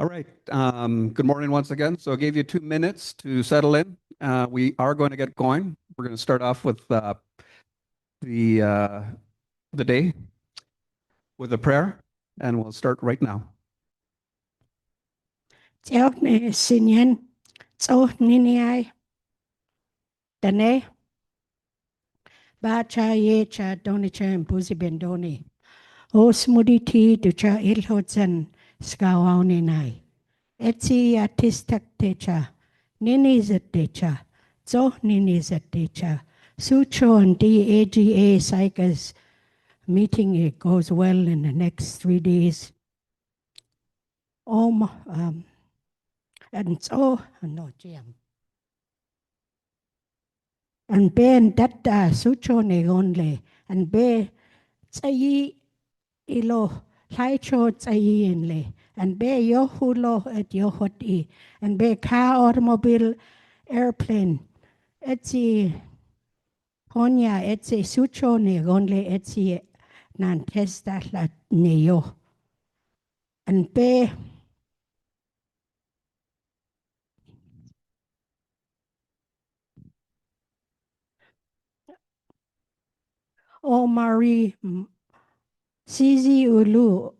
All right. Good morning once again. So I gave you 2 minutes to settle in. We are going to get going. We're going to start off with the uh, the day with a prayer, and we'll start right now. Tseokne sinyen, tso niniai, dane, ba cha ye cha doni cha mbuzi bendoni. O smuditi du cha ilhotzen skawani nai. Etsi atistak techa, nini zet techa, tso nini zet techa. Sucho and DAGA Saik'uz meeting, it goes well in the next 3 days. And so, no, Jim. And ben data sucho negonle, and be tsayi ilo, laicho tsayi inle, and be yohulo at yohoti, and be car automobile airplane, etsi honya etsi sucho negonle etsi nan testa la neyo, and be o Marie Sizi ulu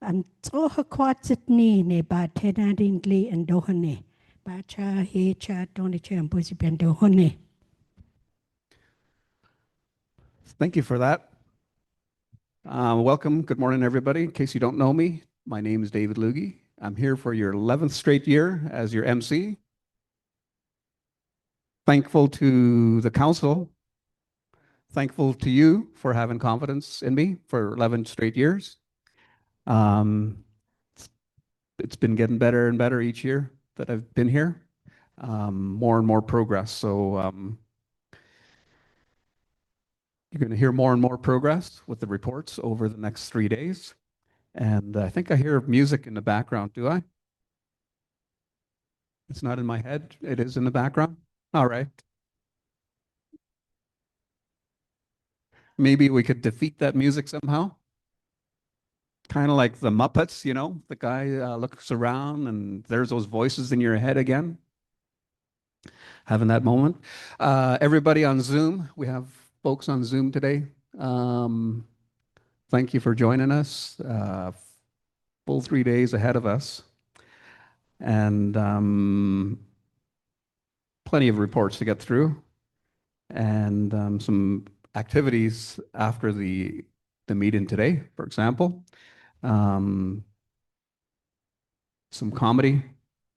and tsoha kwatsit ni ne ba tenadingli and dohane. Ba cha he cha doni cha mbuzi ben dohane. Thank you for that. Welcome. Good morning, everybody. In case you don't know me, my name is David Lugie. I'm here for your 11th straight year as your MC. Thankful to the council. Thankful to you for having confidence in me for 11 straight years. It's been getting better and better each year that I've been here. More and more progress. So you're going to hear more and more progress with the reports over the next 3 days. And I think I hear music in the background. Do I? It's not in my head. It is in the background. All right. Maybe we could defeat that music somehow. Kind of like the Muppets, you know, the guy looks around and there's those voices in your head again. Having that moment. Everybody on Zoom, we have folks on Zoom today. Thank you for joining us. Full 3 days ahead of us. And plenty of reports to get through. And some activities after the meeting today, for example. Some comedy,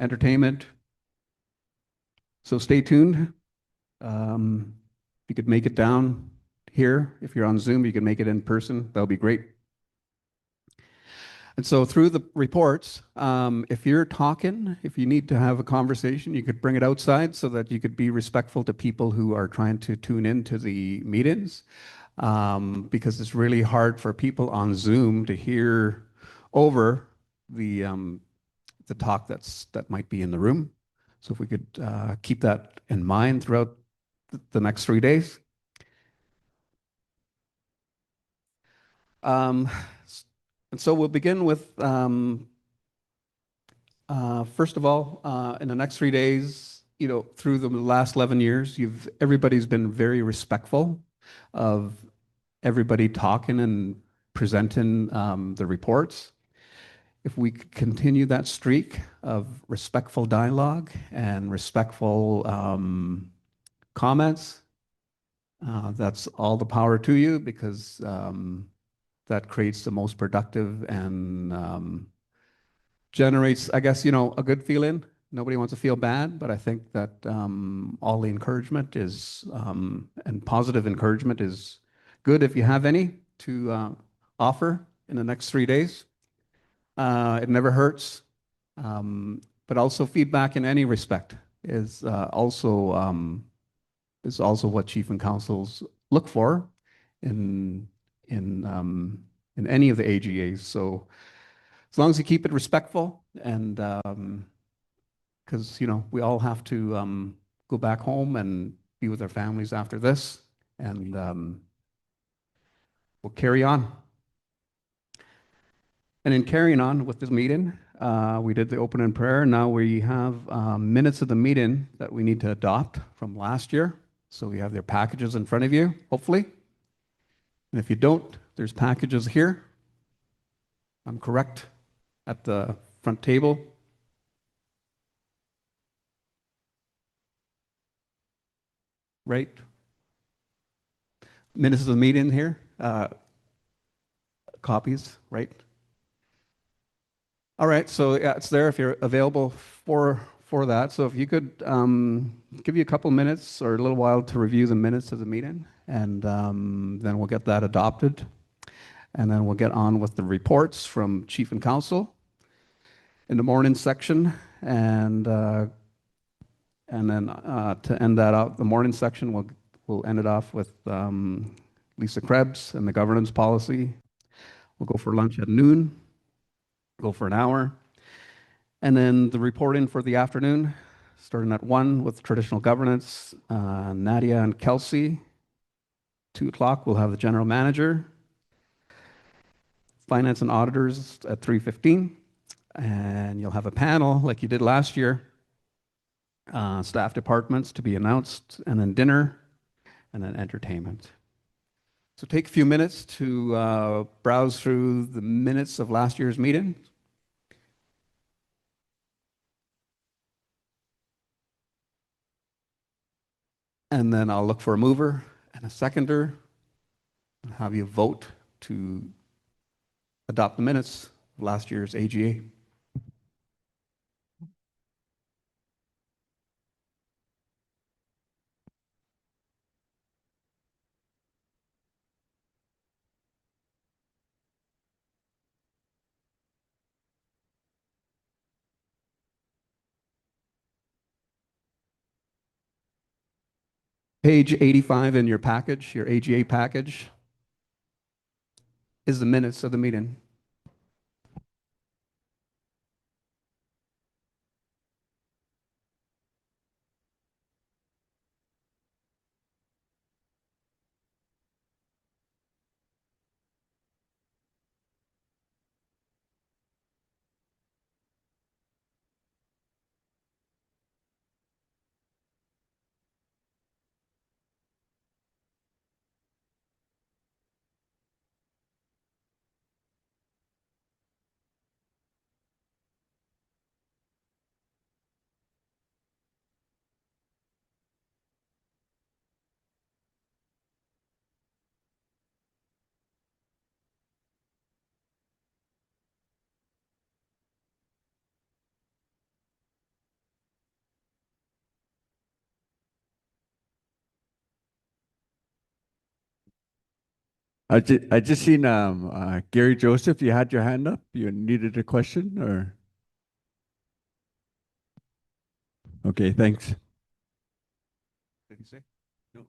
entertainment. So stay tuned. You could make it down here. If you're on Zoom, you can make it in person. That'll be great. And so through the reports, if you're talking, if you need to have a conversation, you could bring it outside so that you could be respectful to people who are trying to tune into the meetings. Because it's really hard for people on Zoom to hear over the talk that might be in the room. So if we could keep that in mind throughout the next 3 days. And so we'll begin with, first of all, in the next 3 days, you know, through the last 11 years, everybody's been very respectful of everybody talking and presenting the reports. If we could continue that streak of respectful dialogue and respectful comments, that's all the power to you, because that creates the most productive and generates, I guess, you know, a good feeling. Nobody wants to feel bad, but I think that all the encouragement is, and positive encouragement is good if you have any to offer in the next 3 days. It never hurts, but also feedback in any respect is also what chief and councils look for in any of the AGAs. So as long as you keep it respectful, and because you know we all have to go back home and be with our families after this, and we'll carry on. And in carrying on with this meeting, We did the open in prayer. Now we have minutes of the meeting that we need to adopt from last year. So we have their packages in front of you, hopefully. And if you don't, there's packages here. I'm correct at the front table. Right? Minutes of the meeting here. Copies, right? All right, so yeah, it's there if you're available for that. So if you could give you a couple minutes or a little while to review the minutes of the meeting, and then we'll get that adopted, and then we'll get on with the reports from Chief and Council in the morning section, and then to end that out, the morning section we'll end it off with Lisa Krebs and the governance policy. We'll go for lunch at noon. Go for an hour. And then the reporting for the afternoon, starting at 1 with traditional governance, Nadia and Kelsey. 2 o'clock, we'll have the general manager. Finance and auditors at 3:15. And you'll have a panel like you did last year. Staff departments to be announced, and then dinner, and then entertainment. So take a few minutes to browse through the minutes of last year's meeting. And then I'll look for a mover and a seconder and have you vote to adopt the minutes of last year's AGA. Page 85 in your package, your AGA package, is the minutes of the meeting. I just seen Gary Joseph. You had your hand up. You needed a question, or okay, thanks. Did he say? No.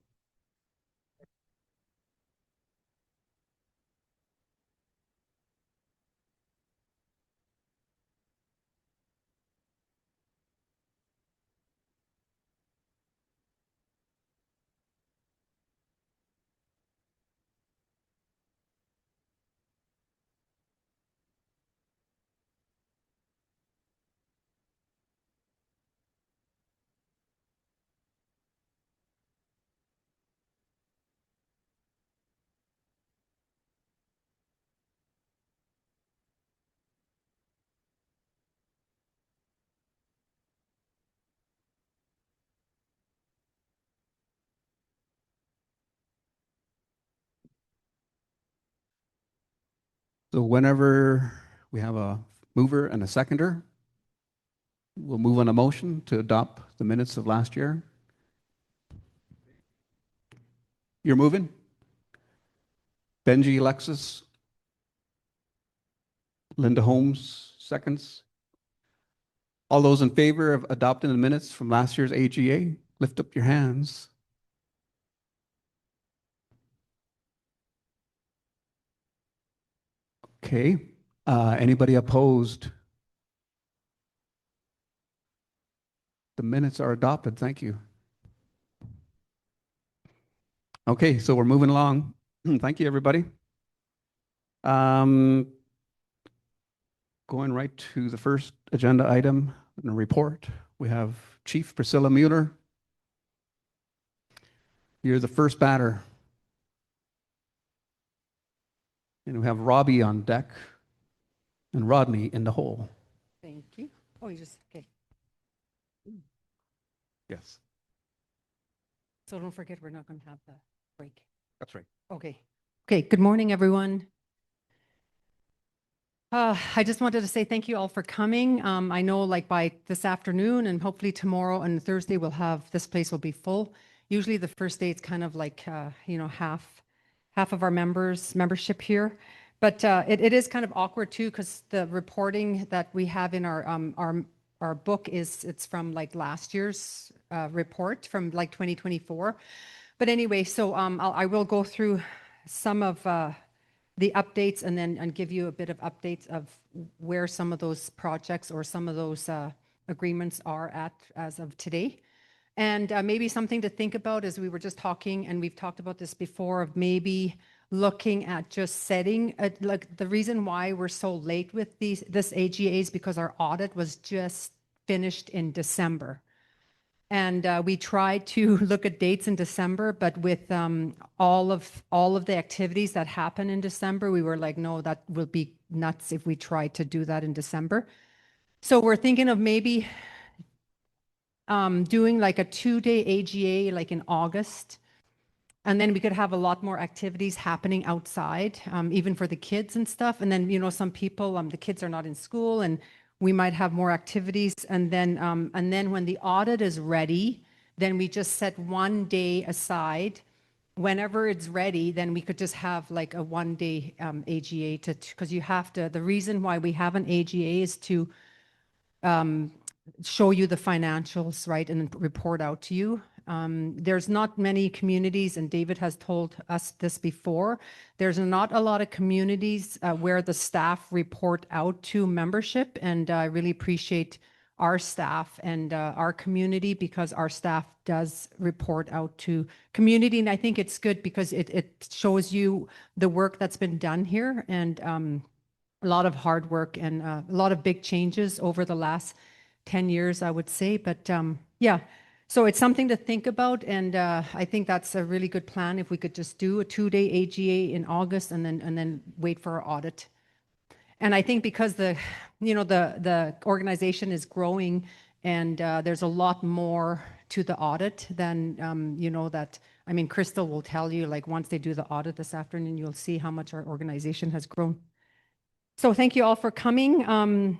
So whenever we have a mover and a seconder, we'll move on a motion to adopt the minutes of last year. You're moving? Benji, Alexis, Linda Holmes, seconds. All those in favor of adopting the minutes from last year's AGA, lift up your hands. Okay. Anybody opposed? The minutes are adopted. Thank you. Okay, so we're moving along. Thank you, everybody. Going right to the first agenda item in the report, we have Chief Priscilla Mueller. You're the first batter. And we have Robbie on deck and Rodney in the hole. Thank you. Oh, you just, okay. Yes, So don't forget, we're not going to have the break. that's right. Okay. Okay. Good morning, everyone. I just wanted to say thank you all for coming. I know like by this afternoon and hopefully tomorrow and Thursday this place will be full. Usually the first day it's kind of like, half of our membership here. But it is kind of awkward too, because the reporting that we have in our book it's from like last year's report from like 2024. But anyway, so I will go through some of the updates and give you a bit of updates of where some of those projects or some of those agreements are at as of today. And maybe something to think about as we were just talking, and we've talked about this before, of maybe looking at just setting, like the reason why we're so late with this AGA is because our audit was just finished in December. And we tried to look at dates in December, but with all of the activities that happen in December, we were like, no, that will be nuts if we tried to do that in December. So we're thinking of maybe doing like a 2-day AGA like in August. And then we could have a lot more activities happening outside, even for the kids and stuff. And then, some people, the kids are not in school and we might have more activities. And then when the audit is ready, then we just set 1 day aside. Whenever it's ready, then we could just have like a 1-day AGA because you have to, the reason why we have an AGA is to show you the financials, right, and report out to you. There's not many communities, and David has told us this before, there's not a lot of communities where the staff report out to membership, and I really appreciate our staff and our community because our staff does report out to community, and I think it's good because it shows you the work that's been done here, and a lot of hard work and a lot of big changes over the last 10 years, I would say. But yeah, so it's something to think about. And I think that's a really good plan if we could just do a 2-day AGA in August and then wait for our audit. And I think because the organization is growing and there's a lot more to the audit than, Crystal will tell you, like once they do the audit this afternoon, you'll see how much our organization has grown. So thank you all for coming.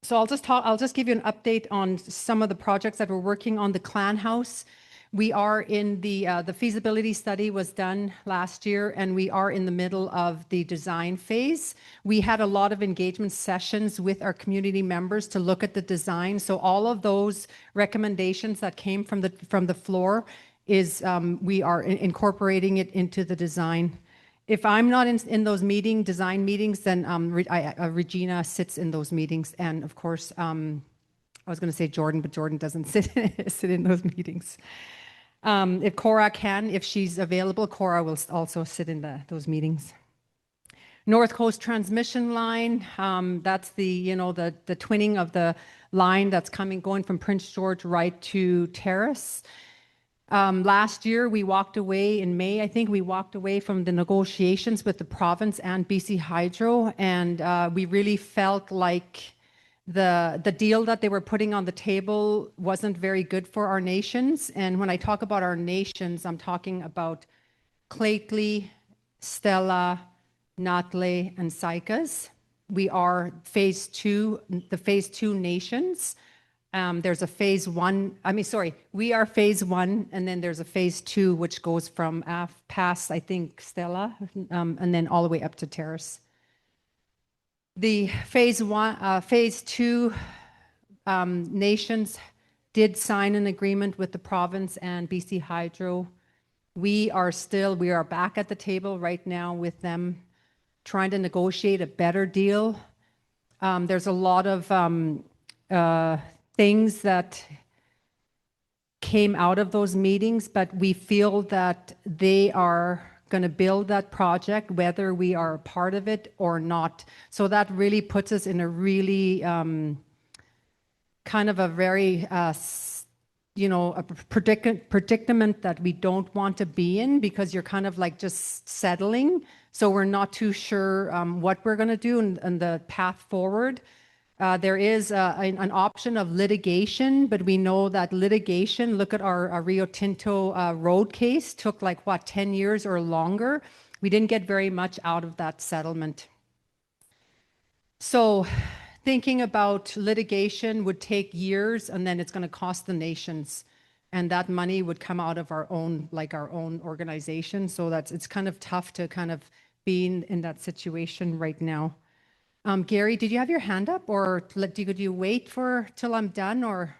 So I'll just give you an update on some of the projects that we're working on. The Clan House, we are in the feasibility study was done last year, and we are in the middle of the design phase. We had a lot of engagement sessions with our community members to look at the design. So all of those recommendations that came from the floor is we are incorporating it into the design. If I'm not in those design meetings, then Regina sits in those meetings. And of course, I was going to say Jordan, but Jordan doesn't sit in those meetings. If Cora can, if she's available, Cora will also sit in those meetings. North Coast Transmission Line, that's the twinning of the line that's going from Prince George right to Terrace. Last year, we walked away in May, I think we walked away from the negotiations with the province and BC Hydro, and we really felt like the deal that they were putting on the table wasn't very good for our nations. And when I talk about our nations, I'm talking about Clately, Stella, Natle, and Saik'uz. We are the phase 2 nations. There's a phase 1, we are phase 1, and then there's a phase 2, which goes from past, I think, Stella, and then all the way up to Terrace. The phase 2 nations did sign an agreement with the province and BC Hydro. We are back at the table right now with them, trying to negotiate a better deal. There's a lot of things that came out of those meetings, but we feel that they are going to build that project, whether we are a part of it or not. So that really puts us in a really kind of a very, a predicament that we don't want to be in, because you're kind of like just settling. So we're not too sure what we're going to do and the path forward. There is an option of litigation, but we know that litigation, look at our Rio Tinto road case, took like, 10 years or longer. We didn't get very much out of that settlement. So thinking about litigation would take years, and then it's going to cost the nations. And that money would come out of our own organization. So it's kind of tough to kind of be in that situation right now. Gary, did you have your hand up, or could you wait till I'm done, or?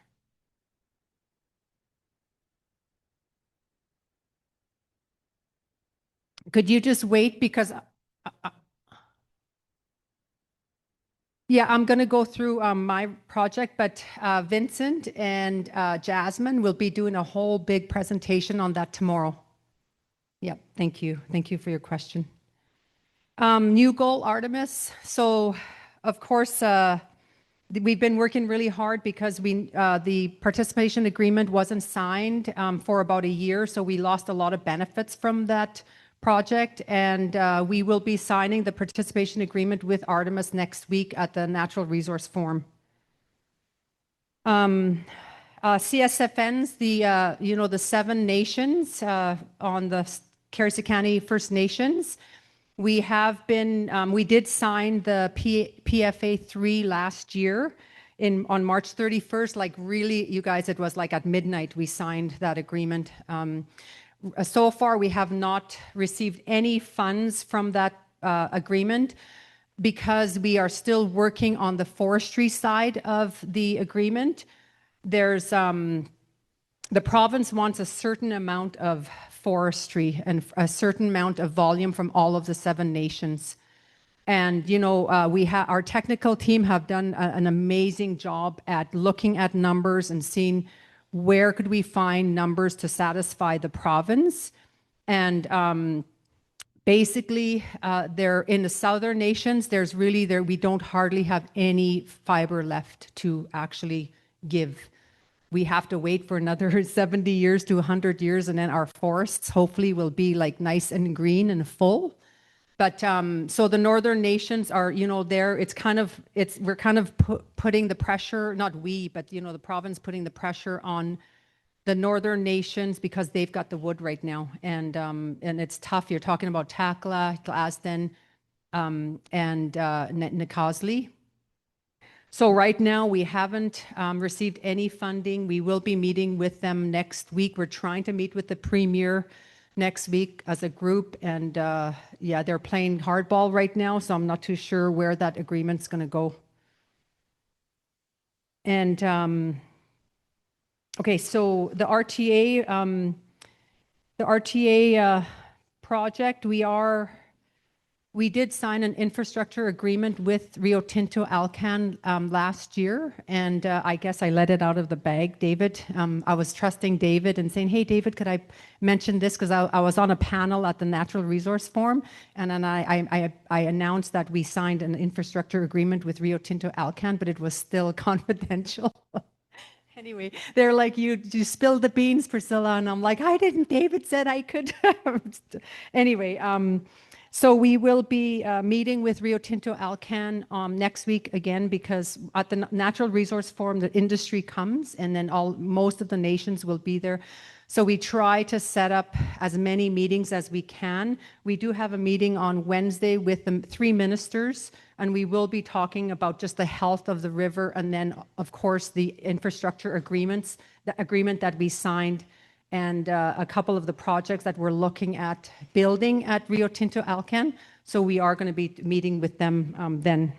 Could you just wait, because yeah, I'm going to go through my project, but Vincent and Jasmine will be doing a whole big presentation on that tomorrow. Yeah, thank you. Thank you for your question. New goal, Artemis. So, of course, we've been working really hard because the participation agreement wasn't signed for about a year, so we lost a lot of benefits from that project, and we will be signing the participation agreement with Artemis next week at the Natural Resource Forum. CSFNs, the 7 nations on the Karisakani First Nations. We did sign the PFA 3 last year on March 31st. Like really, you guys, it was like at midnight we signed that agreement. So far, we have not received any funds from that agreement because we are still working on the forestry side of the agreement. There's the province wants a certain amount of forestry and a certain amount of volume from all of the 7 nations. And, our technical team have done an amazing job at looking at numbers and seeing where could we find numbers to satisfy the province. And basically, they're in the southern nations, we don't hardly have any fiber left to actually give. We have to wait for another 70 years to 100 years, and then our forests hopefully will be like nice and green and full. But so the northern nations are, we're kind of putting the pressure, not we, but the province putting the pressure on the northern nations because they've got the wood right now, and it's tough. You're talking about Takla, Glasden, and Nikasley. So right now we haven't received any funding. We will be meeting with them next week. We're trying to meet with the premier next week as a group, and they're playing hardball right now, so I'm not too sure where that agreement's going to go. And okay, so the RTA project, we did sign an infrastructure agreement with Rio Tinto Alcan last year, and I guess I let it out of the bag, David. I was trusting David and saying, hey, David, could I mention this? Because I was on a panel at the Natural Resource Forum, and then I announced that we signed an infrastructure agreement with Rio Tinto Alcan, but it was still confidential. Anyway, they're like, you spilled the beans, Priscilla, and I'm like, I didn't. David said I could. Anyway, so we will be meeting with Rio Tinto Alcan next week again, because at the Natural Resource Forum, the industry comes, and then most of the nations will be there. So we try to set up as many meetings as we can. We do have a meeting on Wednesday with the 3 ministers, and we will be talking about just the health of the river, and then, of course, the infrastructure agreements, the agreement that we signed, and a couple of the projects that we're looking at building at Rio Tinto Alcan. So we are going to be meeting with them then.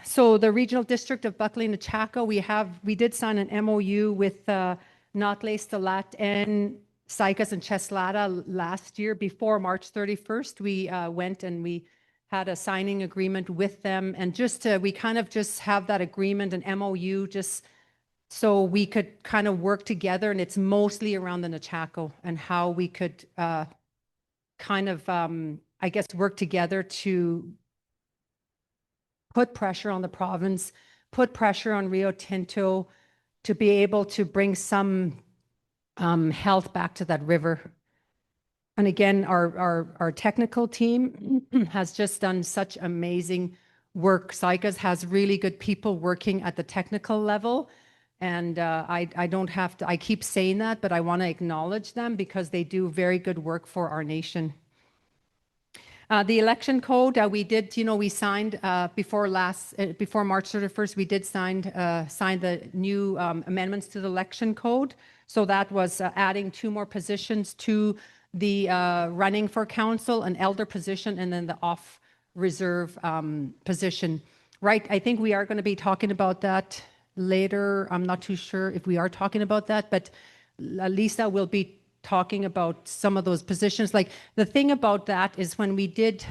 So the Regional District of Buckley and Chaco, we did sign an MOU with Natle, Stalat, and Saik'uz and Cheslata last year. Before March 31st, we went and we had a signing agreement with them, and we kind of just have that agreement, an MOU, just so we could kind of work together, and it's mostly around the Nechako and how we could kind of, I guess, work together to put pressure on the province, put pressure on Rio Tinto to be able to bring some health back to that river. And again, our technical team has just done such amazing work. Saik'uz has really good people working at the technical level. And I don't have to, I keep saying that, but I want to acknowledge them because they do very good work for our nation. The election code, we did, we signed before March 31st, we did sign the new amendments to the election code. So that was adding 2 more positions to the running for council, an elder position, and then the off reserve position. Right, I think we are going to be talking about that later. I'm not too sure if we are talking about that, but Lisa will be talking about some of those positions. Like the thing about that is when we did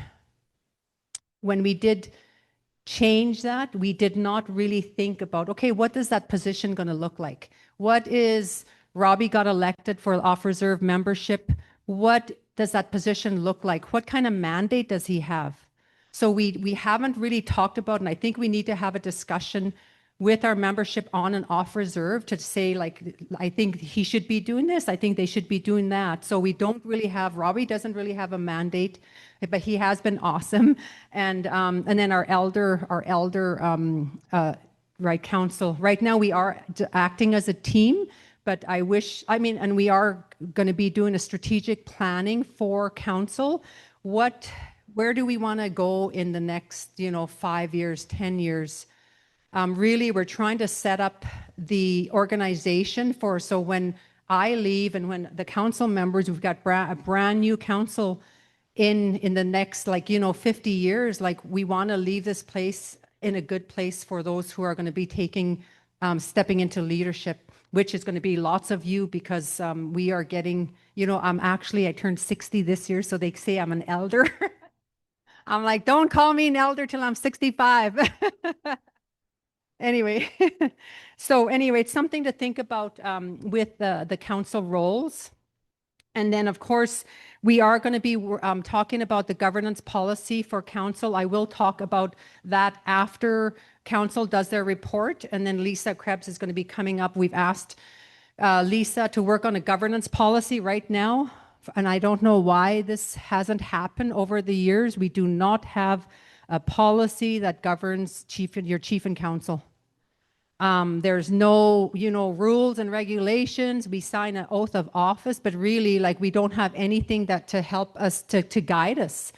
change that, we did not really think about, okay, what is that position going to look like? What is, Robbie got elected for off reserve membership. What does that position look like? What kind of mandate does he have? So we haven't really talked about, and I think we need to have a discussion with our membership on and off reserve to say, like, I think he should be doing this. I think they should be doing that. So we don't really have, Robbie doesn't really have a mandate, but he has been awesome. And then our elder right council. Right now we are acting as a team, but and we are going to be doing a strategic planning for council. Where do we want to go in the next, 5 years, 10 years? Really, we're trying to set up the organization so when I leave and when the council members, we've got a brand new council in the next 50 years, like we want to leave this place in a good place for those who are going to be stepping into leadership, which is going to be lots of you because we are getting, I turned 60 this year, so they say I'm an elder. I'm like, don't call me an elder till I'm 65. Anyway, it's something to think about with the council roles. And then, of course, we are going to be talking about the governance policy for council. I will talk about that after council does their report. And then Lisa Krebs is going to be coming up. We've asked Lisa to work on a governance policy right now. And I don't know why this hasn't happened over the years. We do not have a policy that governs your chief and council. There's no, rules and regulations. We sign an oath of office, but really, we don't have anything to help us to guide us.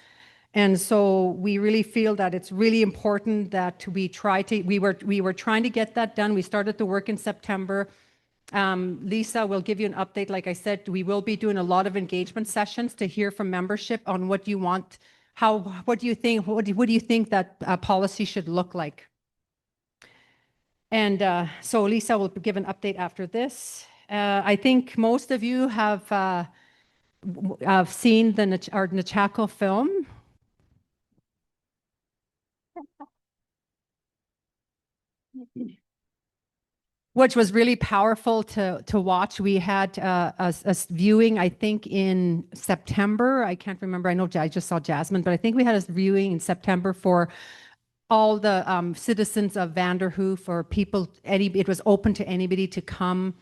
And so we really feel that it's really important that we were trying to get that done. We started the work in September. Lisa will give you an update. Like I said, we will be doing a lot of engagement sessions to hear from membership on what you want. What do you think? What do you think that policy should look like? And so Lisa will give an update after this. I think most of you have seen our Nechako film. Which was really powerful to watch. We had a viewing, I think, in September. I can't remember. I know I just saw Jasmine, but I think we had a viewing in September for all the citizens of Vanderhoof or people. It was open to anybody to come.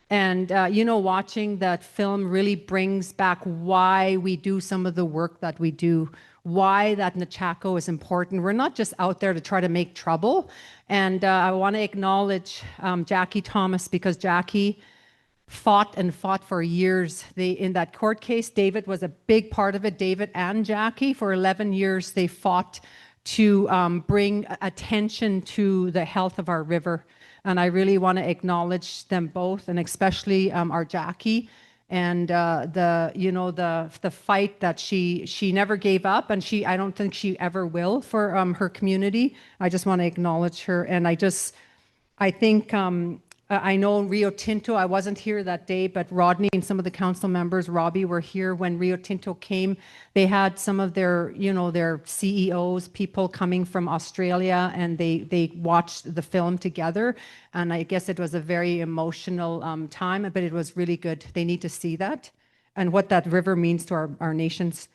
And, watching that film really brings back why we do some of the work that we do, why that Nechako is important. We're not just out there to try to make trouble. And I want to acknowledge Jackie Thomas, because Jackie fought for years. In that court case, David was a big part of it. David and Jackie, for 11 years, they fought to bring attention to the health of our river. And I really want to acknowledge them both, and especially our Jackie, and the fight that she never gave up, and I don't think she ever will, for her community. I just want to acknowledge her, and I think I know Rio Tinto, I wasn't here that day, but Rodney and some of the council members, Robbie, were here when Rio Tinto came. They had some of their, their CEOs, people coming from Australia, and they watched the film together. And I guess it was a very emotional time, but it was really good. They need to see that and what that river means to our nations.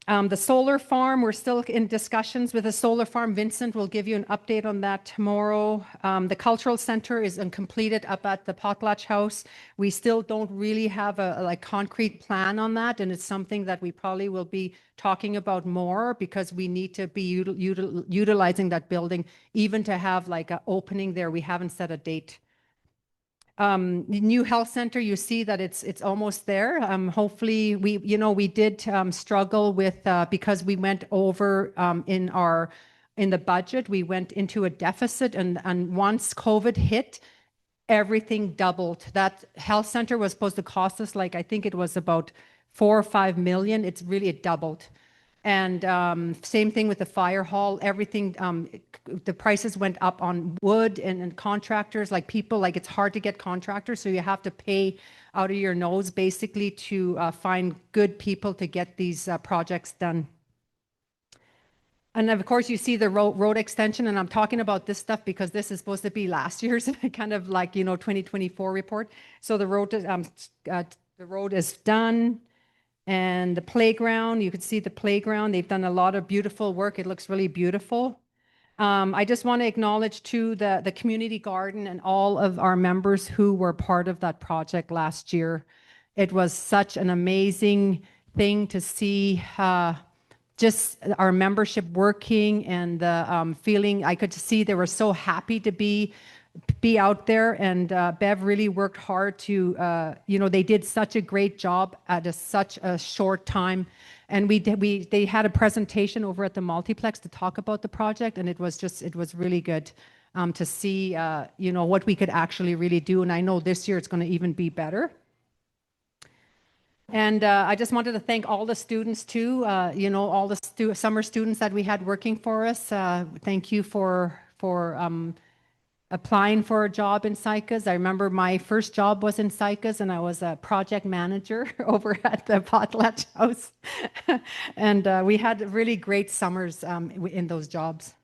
The solar farm, we're still in discussions with the solar farm. Vincent will give you an update on that tomorrow. The cultural center is completed up at the Potlatch House. We still don't really have a concrete plan on that, and it's something that we probably will be talking about more because we need to be utilizing that building, even to have like an opening there. We haven't set a date. The new health center, you see that it's almost there. Hopefully, we did struggle with because we went over in the budget. We went into a deficit, and once COVID hit, everything doubled. That health center was supposed to cost us I think it was about 4 or 5 million. It doubled. And same thing with the fire hall, everything, the prices went up on wood and contractors, people, it's hard to get contractors. So you have to pay out of your nose basically to find good people to get these projects done. And of course, you see the road extension, and I'm talking about this stuff because this is supposed to be last year's kind of 2024 report. So the road is done. And the playground, you could see the playground. They've done a lot of beautiful work. It looks really beautiful. I just want to acknowledge too the community garden and all of our members who were part of that project last year. It was such an amazing thing to see just our membership working and the feeling. I could see they were so happy to be out there, and Bev really worked hard to they did such a great job at such a short time, and they had a presentation over at the multiplex to talk about the project, and it was really good to see what we could actually really do. And I know this year it's going to even be better. And I just wanted to thank all the students too, all the summer students that we had working for us. Thank you for applying for a job in Saik'uz. I remember my first job was in Saik'uz, and I was a project manager over at the Potlatch House. And we had really great summers in those jobs.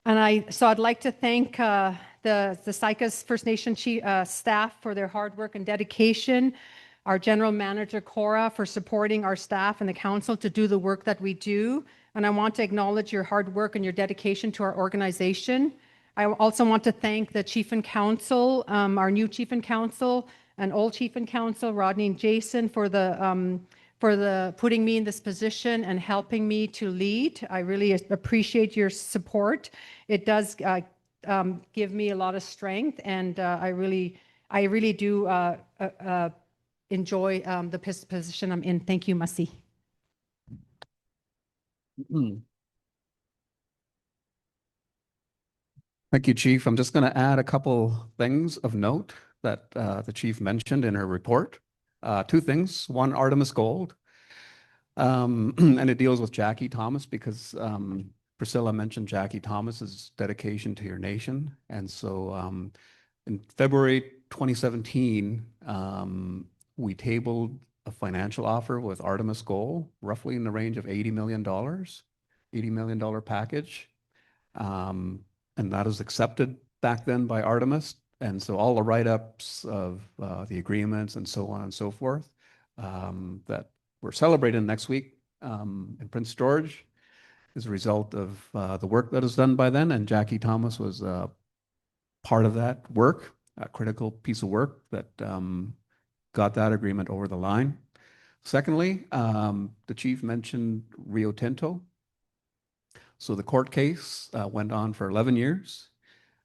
And I'd like to thank the Saik'uz First Nation staff for their hard work and dedication, our general manager, Cora, for supporting our staff and the council to do the work that we do. And I want to acknowledge your hard work and your dedication to our organization. I also want to thank the Chief and Council, our new Chief and Council, and old Chief and Council, Rodney and Jason, for the putting me in this position and helping me to lead. I really appreciate your support. It does give me a lot of strength, and I really do enjoy the position I'm in. Thank you, Masi. Thank you, Chief. I'm just going to add a couple things of note that the Chief mentioned in her report. Two things. One, Artemis Gold. And it deals with Jackie Thomas because Priscilla mentioned Jackie Thomas's dedication to your nation. And so in February 2017, we tabled a financial offer with Artemis Gold, roughly in the range of $80 million, $80 million package. And that was accepted back then by Artemis. And so all the write-ups of the agreements and so on and so forth that we're celebrating next week in Prince George is a result of the work that was done by then. And Jackie Thomas was part of that work, a critical piece of work that got that agreement over the line. Secondly, the Chief mentioned Rio Tinto. So the court case went on for 11 years.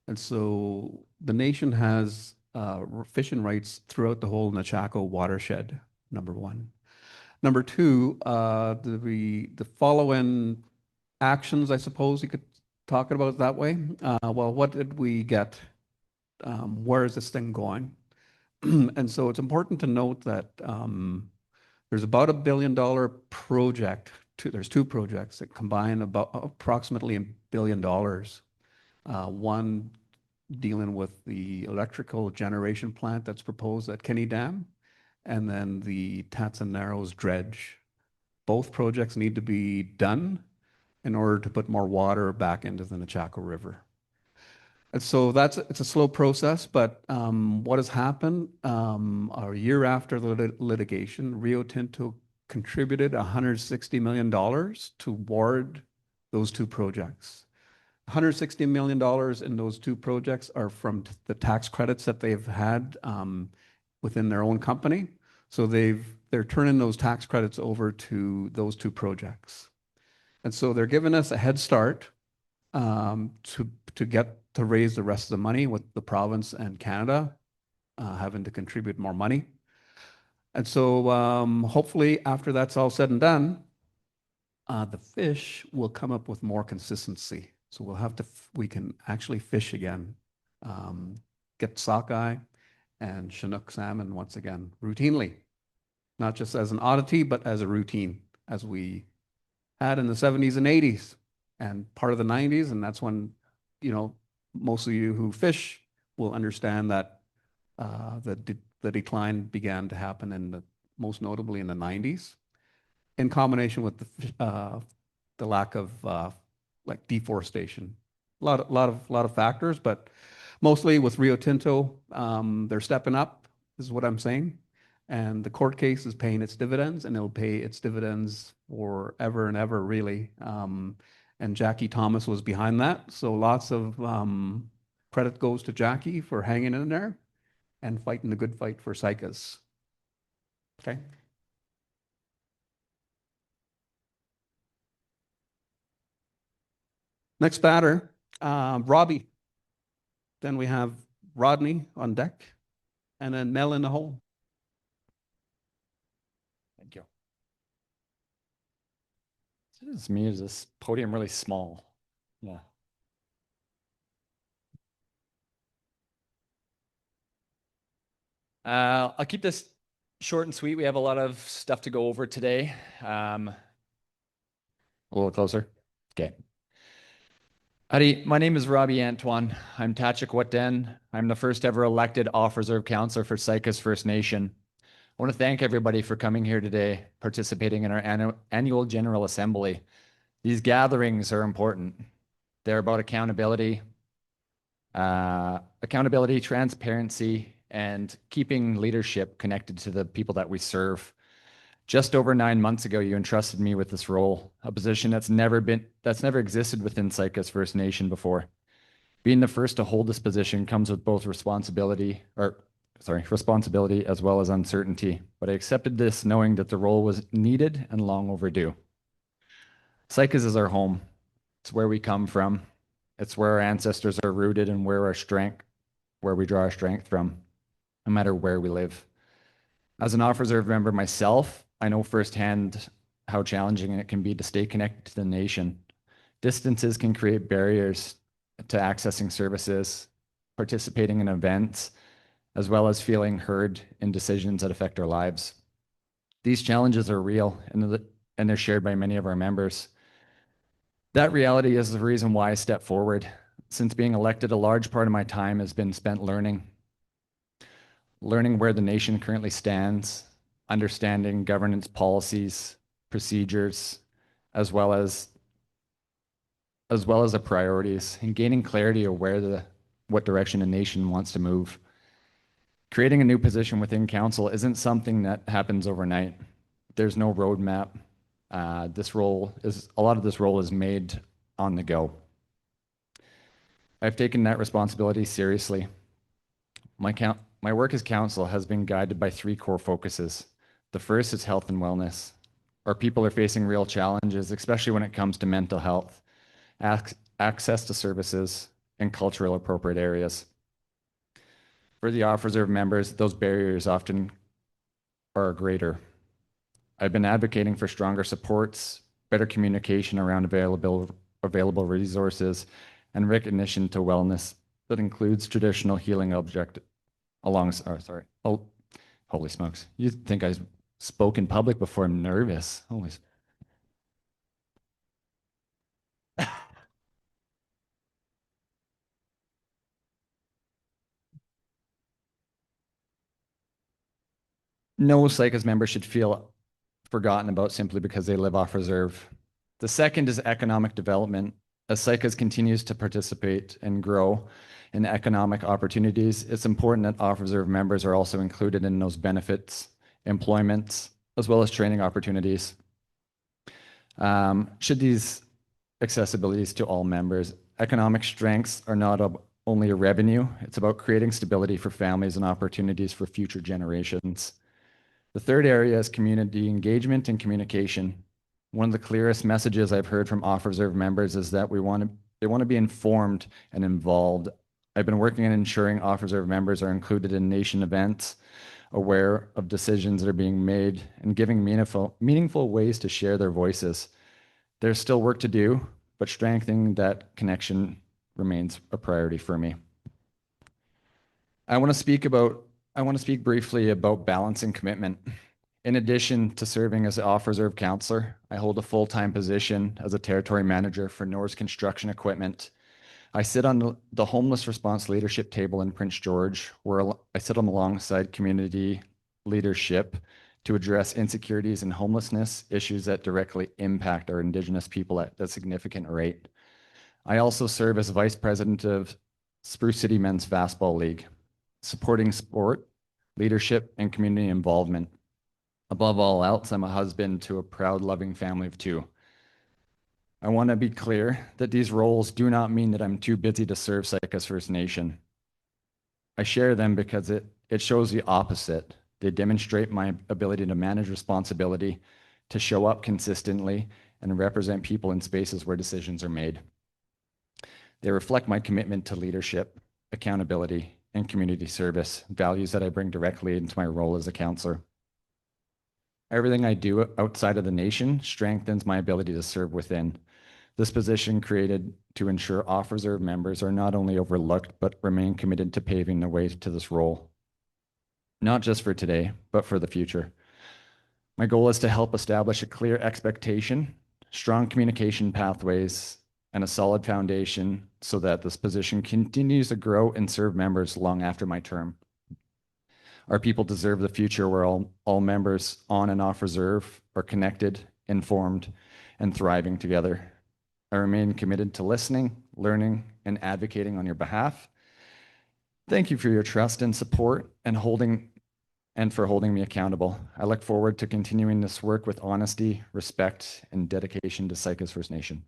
And so the nation has fishing rights throughout the whole Nechako watershed, number one. Number two, the following actions, I suppose you could talk about it that way. Well, what did we get? Where is this thing going? And so it's important to note that there's about $1 billion project. There's two projects that combine about approximately $1 billion. One dealing with the electrical generation plant that's proposed at Kenny Dam, and then the Tatson Narrows dredge. Both projects need to be done in order to put more water back into the Nechaco River. And so it's a slow process, but what has happened, a year after the litigation, Rio Tinto contributed $160 million toward those two projects. $160 million in those two projects are from the tax credits that they've had within their own company. So they're turning those tax credits over to those two projects. And so they're giving us a head start to get to raise the rest of the money, with the province and Canada having to contribute more money. And so hopefully after that's all said and done, the fish will come up with more consistency. So we can actually fish again, get sockeye and Chinook salmon once again, routinely, not just as an oddity, but as a routine, as we had in the 70s and 80s and part of the 90s. And that's when, most of you who fish will understand that the decline began to happen most notably in the 90s, in combination with the lack of like deforestation. A lot of factors, but mostly with Rio Tinto, they're stepping up, is what I'm saying. And the court case is paying its dividends, and it'll pay its dividends forever and ever, really. And Jackie Thomas was behind that. So lots of credit goes to Jackie for hanging in there and fighting the good fight for Saik'uz. Okay. Next batter, Robbie. Then we have Rodney on deck, and then Mel in the hole. Thank you. Is me, is this podium really small? Yeah. I'll keep this short and sweet. We have a lot of stuff to go over today. A little closer. Okay. Howdy, my name is Robbie Antoine. I'm Tachik-Watan. I'm the first ever elected off-reserve councillor for Saik'uz First Nation. I want to thank everybody for coming here today, participating in our annual General Assembly. These gatherings are important. They're about accountability, transparency, and keeping leadership connected to the people that we serve. Just over 9 months ago, you entrusted me with this role, a position that's never existed within Saik'uz First Nation before. Being the first to hold this position comes with both responsibility as well as uncertainty. But I accepted this knowing that the role was needed and long overdue. Saik'uz is our home. It's where we come from. It's where our ancestors are rooted and where we draw our strength from, no matter where we live. As an off-reserve member myself, I know firsthand how challenging it can be to stay connected to the nation. Distances can create barriers to accessing services, participating in events, as well as feeling heard in decisions that affect our lives. These challenges are real, and they're shared by many of our members. That reality is the reason why I stepped forward. Since being elected, a large part of my time has been spent learning where the nation currently stands, understanding governance policies, procedures, as well as the priorities, and gaining clarity of what direction a nation wants to move. Creating a new position within council isn't something that happens overnight. There's no roadmap. A lot of this role is made on the go. I've taken that responsibility seriously. My work as council has been guided by 3 core focuses. The first is health and wellness. Our people are facing real challenges, especially when it comes to mental health, access to services, and cultural appropriate areas. For the off-reserve members, those barriers often are greater. I've been advocating for stronger supports, better communication around available resources, and recognition to wellness that includes traditional healing holy smokes. You think I spoke in public before? I'm nervous. no Saik'uz member should feel forgotten about simply because they live off reserve. The second is economic development. As Saik'uz continues to participate and grow in economic opportunities, it's important that off-reserve members are also included in those benefits, employments, as well as training opportunities. Should these accessibilities to all members, economic strengths are not only a revenue, it's about creating stability for families and opportunities for future generations. The third area is community engagement and communication. One of the clearest messages I've heard from off-reserve members is that they want to be informed and involved. I've been working on ensuring off-reserve members are included in nation events, aware of decisions that are being made, and giving meaningful ways to share their voices. There's still work to do, but strengthening that connection remains a priority for me. I want to speak briefly about balance and commitment. In addition to serving as an off-reserve counselor, I hold a full-time position as a territory manager for Norse Construction Equipment. I sit on the homeless response leadership table in Prince George, where I sit alongside community leadership to address insecurities and homelessness, issues that directly impact our Indigenous people at a significant rate. I also serve as vice president of Spruce City Men's Fastball League, supporting sport, leadership, and community involvement. Above all else, I'm a husband to a proud, loving family of 2. I want to be clear that these roles do not mean that I'm too busy to serve Saik'uz First Nation. I share them because it shows the opposite. They demonstrate my ability to manage responsibility, to show up consistently, and represent people in spaces where decisions are made. They reflect my commitment to leadership, accountability, and community service, values that I bring directly into my role as a counselor. Everything I do outside of the nation strengthens my ability to serve within. This position created to ensure off-reserve members are not only overlooked, but remain committed to paving the way to this role. Not just for today, but for the future. My goal is to help establish a clear expectation, strong communication pathways, and a solid foundation so that this position continues to grow and serve members long after my term. Our people deserve the future where all members on and off reserve are connected, informed, and thriving together. I remain committed to listening, learning, and advocating on your behalf. Thank you for your trust and support and for holding me accountable. I look forward to continuing this work with honesty, respect, and dedication to Saik'uz First Nation.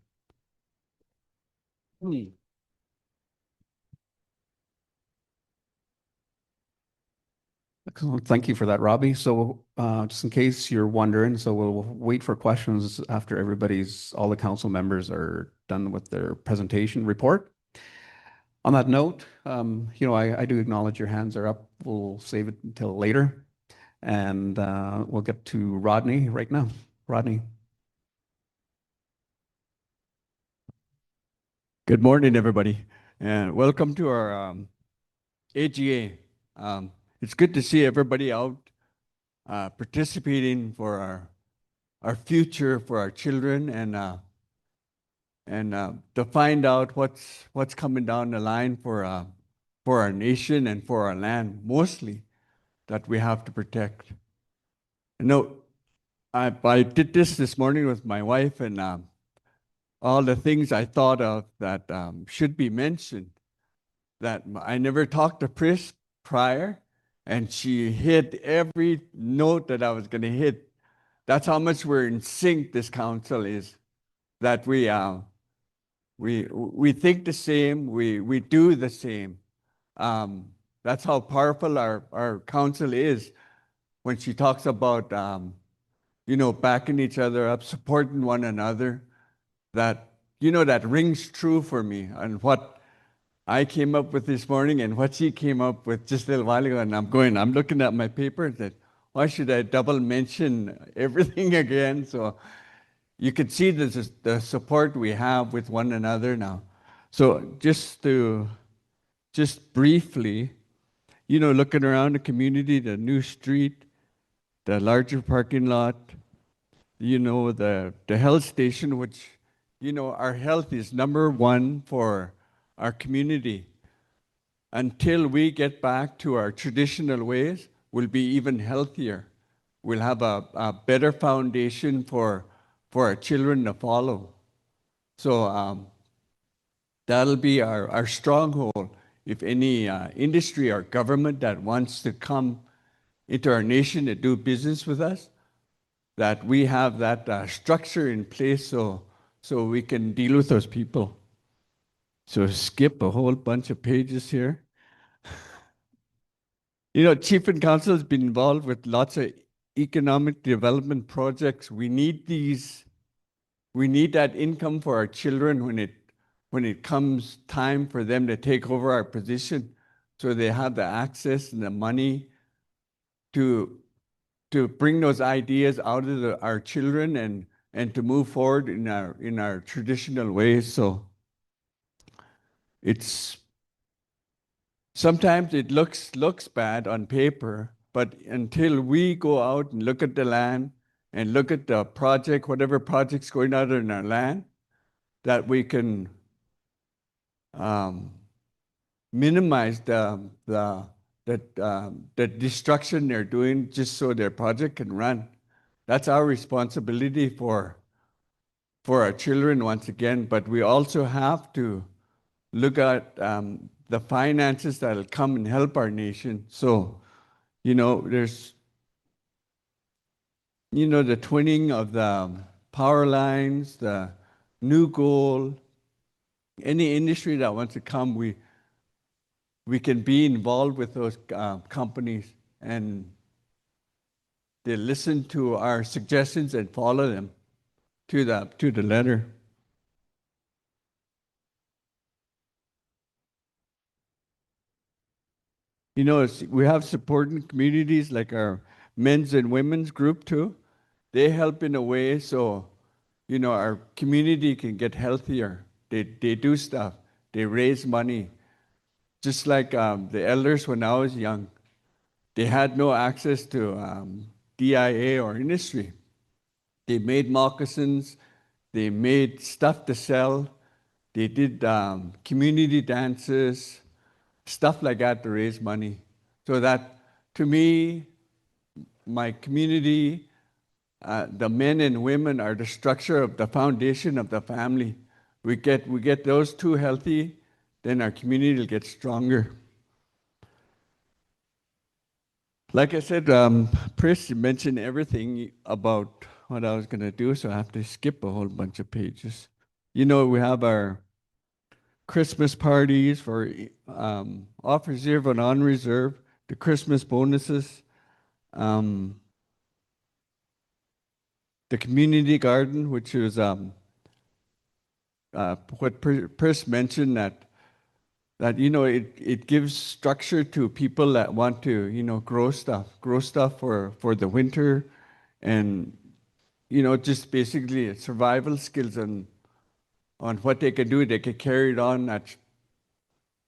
Excellent. Thank you for that, Robbie. So just in case you're wondering, so we'll wait for questions after all the council members are done with their presentation report. On that note, I do acknowledge your hands are up. We'll save it until later. And we'll get to Rodney right now. Rodney. Good morning, everybody, and welcome to our AGA. It's good to see everybody out participating for our future, for our children, and to find out what's coming down the line for our nation and for our land, mostly that we have to protect. I did this morning with my wife, and all the things I thought of that should be mentioned, that I never talked to Pris prior, and she hit every note that I was going to hit. That's how much we're in sync, this council is, that we think the same, we do the same. That's how powerful our council is when she talks about, backing each other up, supporting one another. That rings true for me, and what I came up with this morning and what she came up with just a little while ago. And I'm looking at my paper and said, why should I double mention everything again? So you could see the support we have with one another now. So just briefly, looking around the community, the new street, the larger parking lot, the health station, which our health is number one for our community. Until we get back to our traditional ways, we'll be even healthier. we'll have a better foundation for our children to follow. So that'll be our stronghold. If any industry or government that wants to come into our nation to do business with us, that we have that structure in place so we can deal with those people. So skip a whole bunch of pages here. You know, Chief and Council has been involved with lots of economic development projects. We need these. We need that income for our children when it comes time for them to take over our position, so they have the access and the money to bring those ideas out of our children and to move forward in our traditional ways. So it's sometimes it looks bad on paper, but until we go out and look at the land and look at the project, whatever project's going out in our land, that we can minimize the destruction they're doing just so their project can run. That's our responsibility for our children once again, but we also have to look at the finances that'll come and help our nation. So, you know, there's, you know, the twinning of the power lines, the new goal, any industry that wants to come, we can be involved with those companies, and they listen to our suggestions and follow them to the letter. You know, we have supporting communities like our men's and women's group too. They help in a way so, you know, our community can get healthier. They do stuff. They raise money. Just like the elders when I was young, they had no access to DIA or industry. They made moccasins. They made stuff to sell. They did community dances, stuff like that to raise money. So that, to me, my community, the men and women are the structure of the foundation of the family. We get those two healthy, then our community will get stronger. Like I said, Chris mentioned everything about what I was going to do, so I have to skip a whole bunch of pages. You know, we have our Christmas parties for off reserve and on reserve, the Christmas bonuses, the community garden, which is what Chris mentioned, that you know it gives structure to people that want to, you know, grow stuff for the winter, and you know, just basically survival skills on what they can do. They can carry it on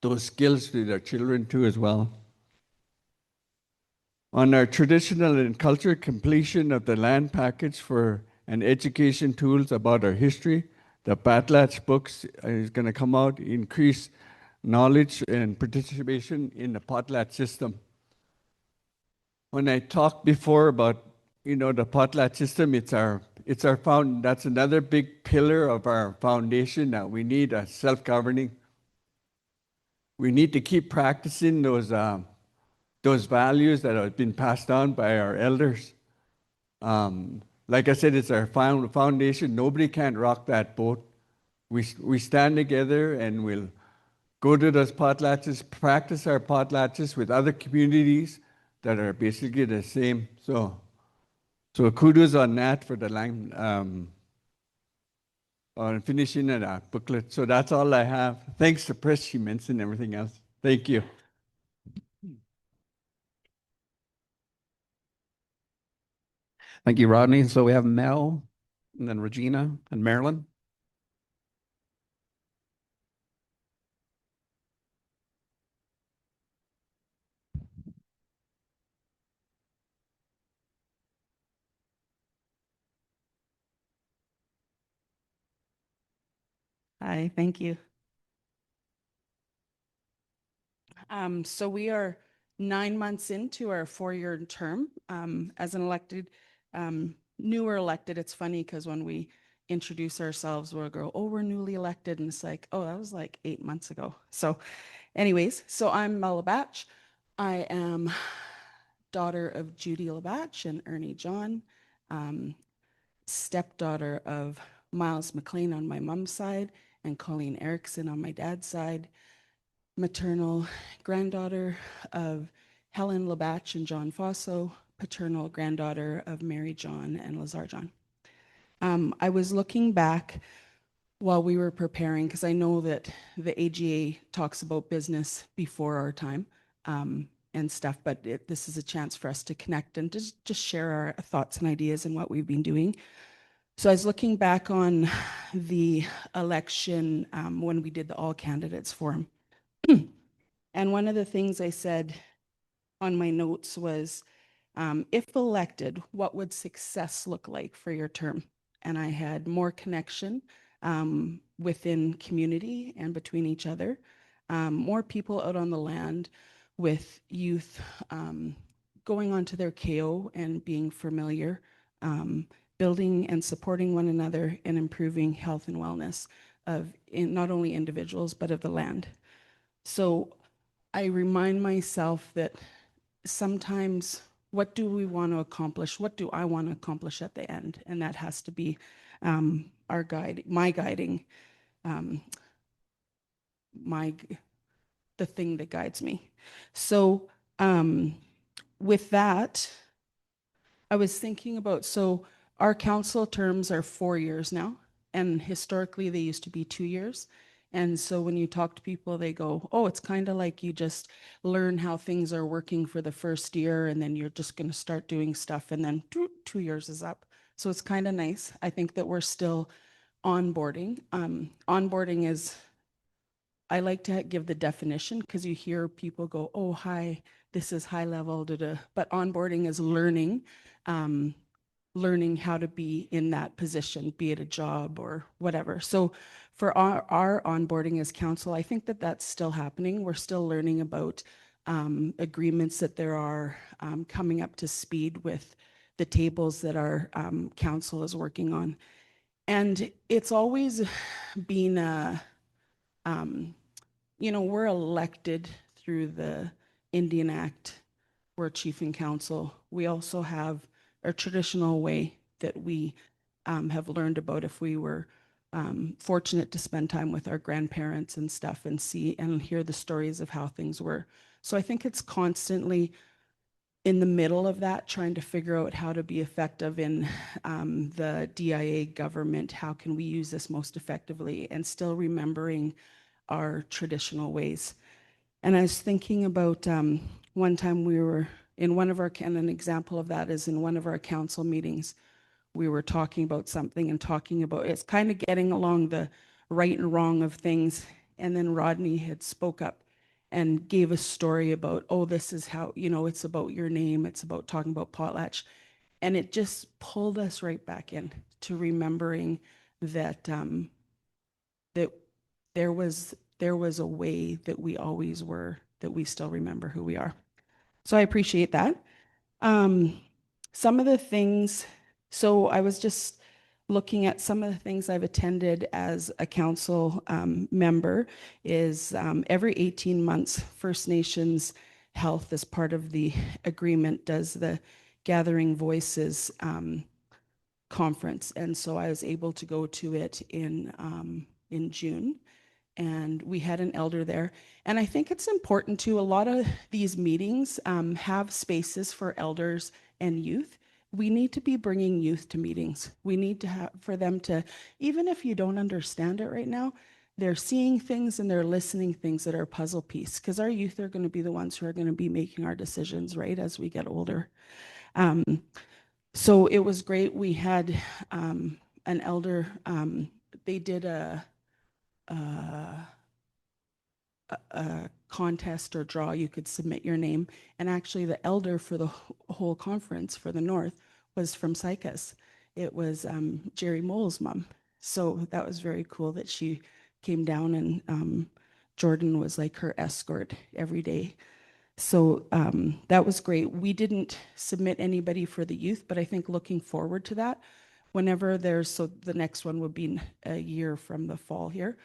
those skills to their children too as well. On our traditional and culture completion of the land package for an education tools about our history, the Patlatch books is going to come out, increase knowledge and participation in the Potlatch system. When I talked before about, you know, the Potlatch system, it's our that's another big pillar of our foundation that we need a self-governing. We need to keep practicing those values that have been passed on by our elders. Like I said, it's our foundation. Nobody can rock that boat. We stand together and we'll go to those potlatches, practice our potlatches with other communities that are basically the same. So kudos on that for the line, on finishing that booklet. So that's all I have. Thanks to Press, she mentioned everything else. Thank you. Thank you, Rodney. So we have Mel, and then Regina, and Marilyn. Hi, thank you. So we are 9 months into our 4-year term as an elected, newer elected. It's funny because when we introduce ourselves, we'll go, oh, we're newly elected. And it's like, oh, that was like 8 months ago. So anyways, so I'm Mel Labatch. I am daughter of Judy Labatch and Ernie John, stepdaughter of Miles McLean on my mom's side and Colleen Erickson on my dad's side, maternal granddaughter of Helen Labatch and John Fosso, paternal granddaughter of Mary John and Lazar John. I was looking back while we were preparing, because I know that the AGA talks about business before our time and stuff, but this is a chance for us to connect and just share our thoughts and ideas and what we've been doing. So I was looking back on the election when we did the all candidates forum. And one of the things I said on my notes was, if elected, what would success look like for your term? And I had more connection within community and between each other, more people out on the land with youth going onto their KO and being familiar, building and supporting one another and improving health and wellness of not only individuals, but of the land. So I remind myself that sometimes what do we want to accomplish? What do I want to accomplish at the end? And that has to be our guide, my guiding, the thing that guides me. So with that, I was thinking about, so our council terms are 4 years now, and historically they used to be 2 years. And so when you talk to people, they go, oh, it's kind of like you just learn how things are working for the first year, and then you're just going to start doing stuff, and then 2 years is up. So it's kind of nice. I think that we're still onboarding. Onboarding is, I like to give the definition because you hear people go, oh, hi, this is high level, but onboarding is learning, learning how to be in that position, be it a job or whatever. So for our onboarding as council, I think that that's still happening. We're still learning about agreements that there are coming up to speed with the tables that our council is working on. And it's always been you know, we're elected through the Indian Act. We're chief and council. We also have a traditional way that we have learned about if we were fortunate to spend time with our grandparents and stuff and see and hear the stories of how things were. So I think it's constantly in the middle of that, trying to figure out how to be effective in the DIA government. How can we use this most effectively and still remembering our traditional ways? And I was thinking about one time we were in one of our, and an example of that is in one of our council meetings, we were talking about something and talking about, it's kind of getting along the right and wrong of things. And then Rodney had spoke up and gave a story about, oh, this is how, you know, it's about your name. It's about talking about potlatch. And it just pulled us right back in to remembering that, that there was a way that we always were, that we still remember who we are. So I appreciate that. Some of the things, so I was just looking at some of the things I've attended as a council member is every 18 months, First Nations Health, as part of the agreement, does the Gathering Voices conference. And so I was able to go to it in June. And we had an elder there. And I think it's important too, a lot of these meetings have spaces for elders and youth. We need to be bringing youth to meetings. We need to have for them to, even if you don't understand it right now, they're seeing things and they're listening things that are a puzzle piece, because our youth are going to be the ones who are going to be making our decisions, right, as we get older. So it was great. We had an elder, they did a contest or draw. You could submit your name, and actually the elder for the whole conference for the North was from Saik'uz. It was Jerry Mole's mom. So that was very cool that she came down, and Jordan was like her escort every day So that was great. We didn't submit anybody for the youth, but I think looking forward to that, whenever there's, so the next one would be a year from the fall here.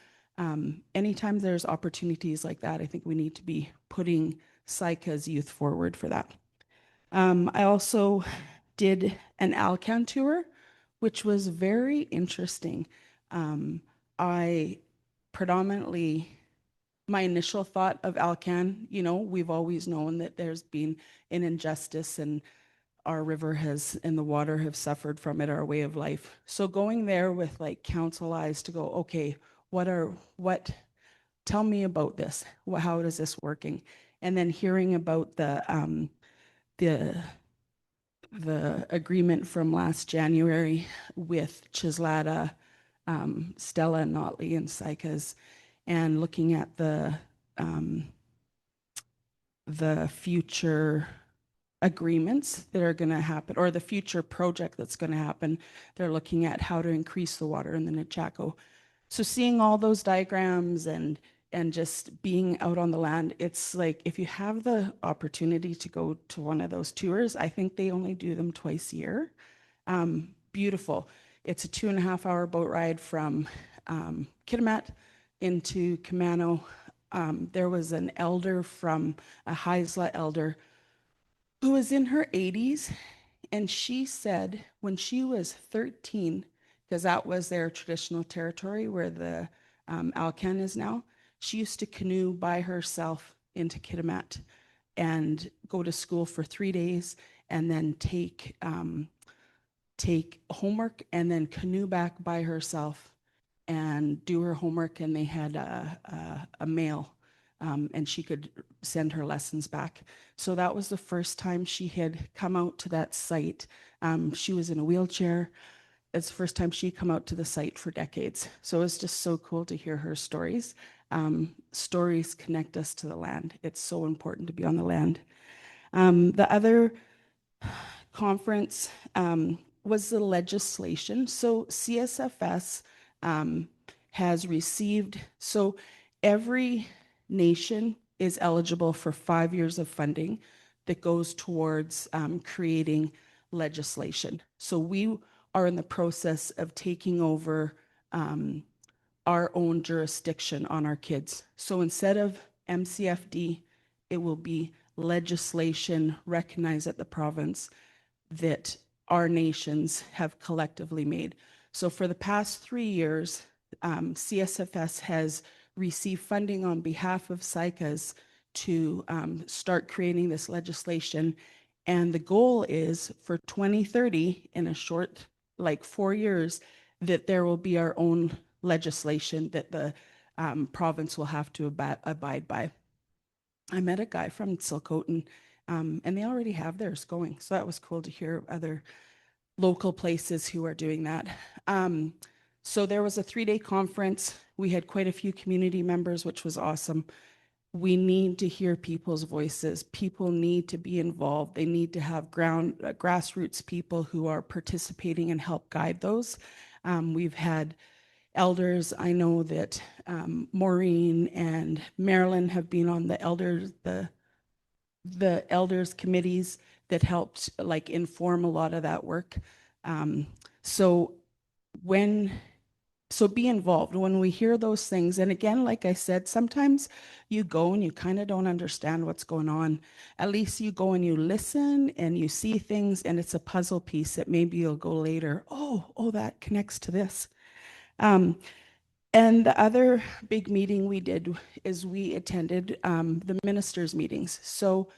Anytime there's opportunities like that, I think we need to be putting Saik'uz youth forward for that. I also did an Alcan tour, which was very interesting. I predominantly, my initial thought of Alcan, you know, we've always known that there's been an injustice and our river has and the water have suffered from it, our way of life. So going there with like council eyes to go, okay, tell me about this. How is this working? And then hearing about the agreement from last January with Chislata, Stella and Notley and Saik'uz, and looking at the future agreements that are going to happen, or the future project that's going to happen. They're looking at how to increase the water in the Nechako. So seeing all those diagrams and just being out on the land, it's like if you have the opportunity to go to one of those tours, I think they only do them twice a year. Beautiful. It's a 2.5-hour boat ride from Kitimat into Camano. There was an elder from a Haisla elder who was in her 80s, and she said when she was 13, because that was their traditional territory where the Alcan is now, she used to canoe by herself into Kitimat and go to school for 3 days and then take homework and then canoe back by herself and do her homework. And they had a mail and she could send her lessons back. So that was the first time she had come out to that site. She was in a wheelchair. It's the first time she'd come out to the site for decades. So it was just so cool to hear her stories. Stories connect us to the land. It's so important to be on the land. The other conference was the legislation. So CSFS has received, so every nation is eligible for 5 years of funding that goes towards creating legislation. So we are in the process of taking over our own jurisdiction on our kids. So instead of MCFD, it will be legislation recognized at the province that our nations have collectively made. So for the past 3 years, CSFS has received funding on behalf of Saik'uz to start creating this legislation. And the goal is for 2030, in a short, like 4 years, that there will be our own legislation that the province will have to abide by. I met a guy from Silcotin, and they already have theirs going. So that was cool to hear other local places who are doing that. So there was a 3-day conference. We had quite a few community members, which was awesome. We need to hear people's voices. People need to be involved. They need to have grassroots people who are participating and help guide those. We've had elders. I know that Maureen and Marilyn have been on the elders committees that helped like inform a lot of that work. So be involved when we hear those things. And again, like I said, sometimes you go and you kind of don't understand what's going on. At least you go and you listen and you see things, and it's a puzzle piece that maybe you'll go later, oh, that connects to this. And the other big meeting we did is we attended the ministers' meetings. So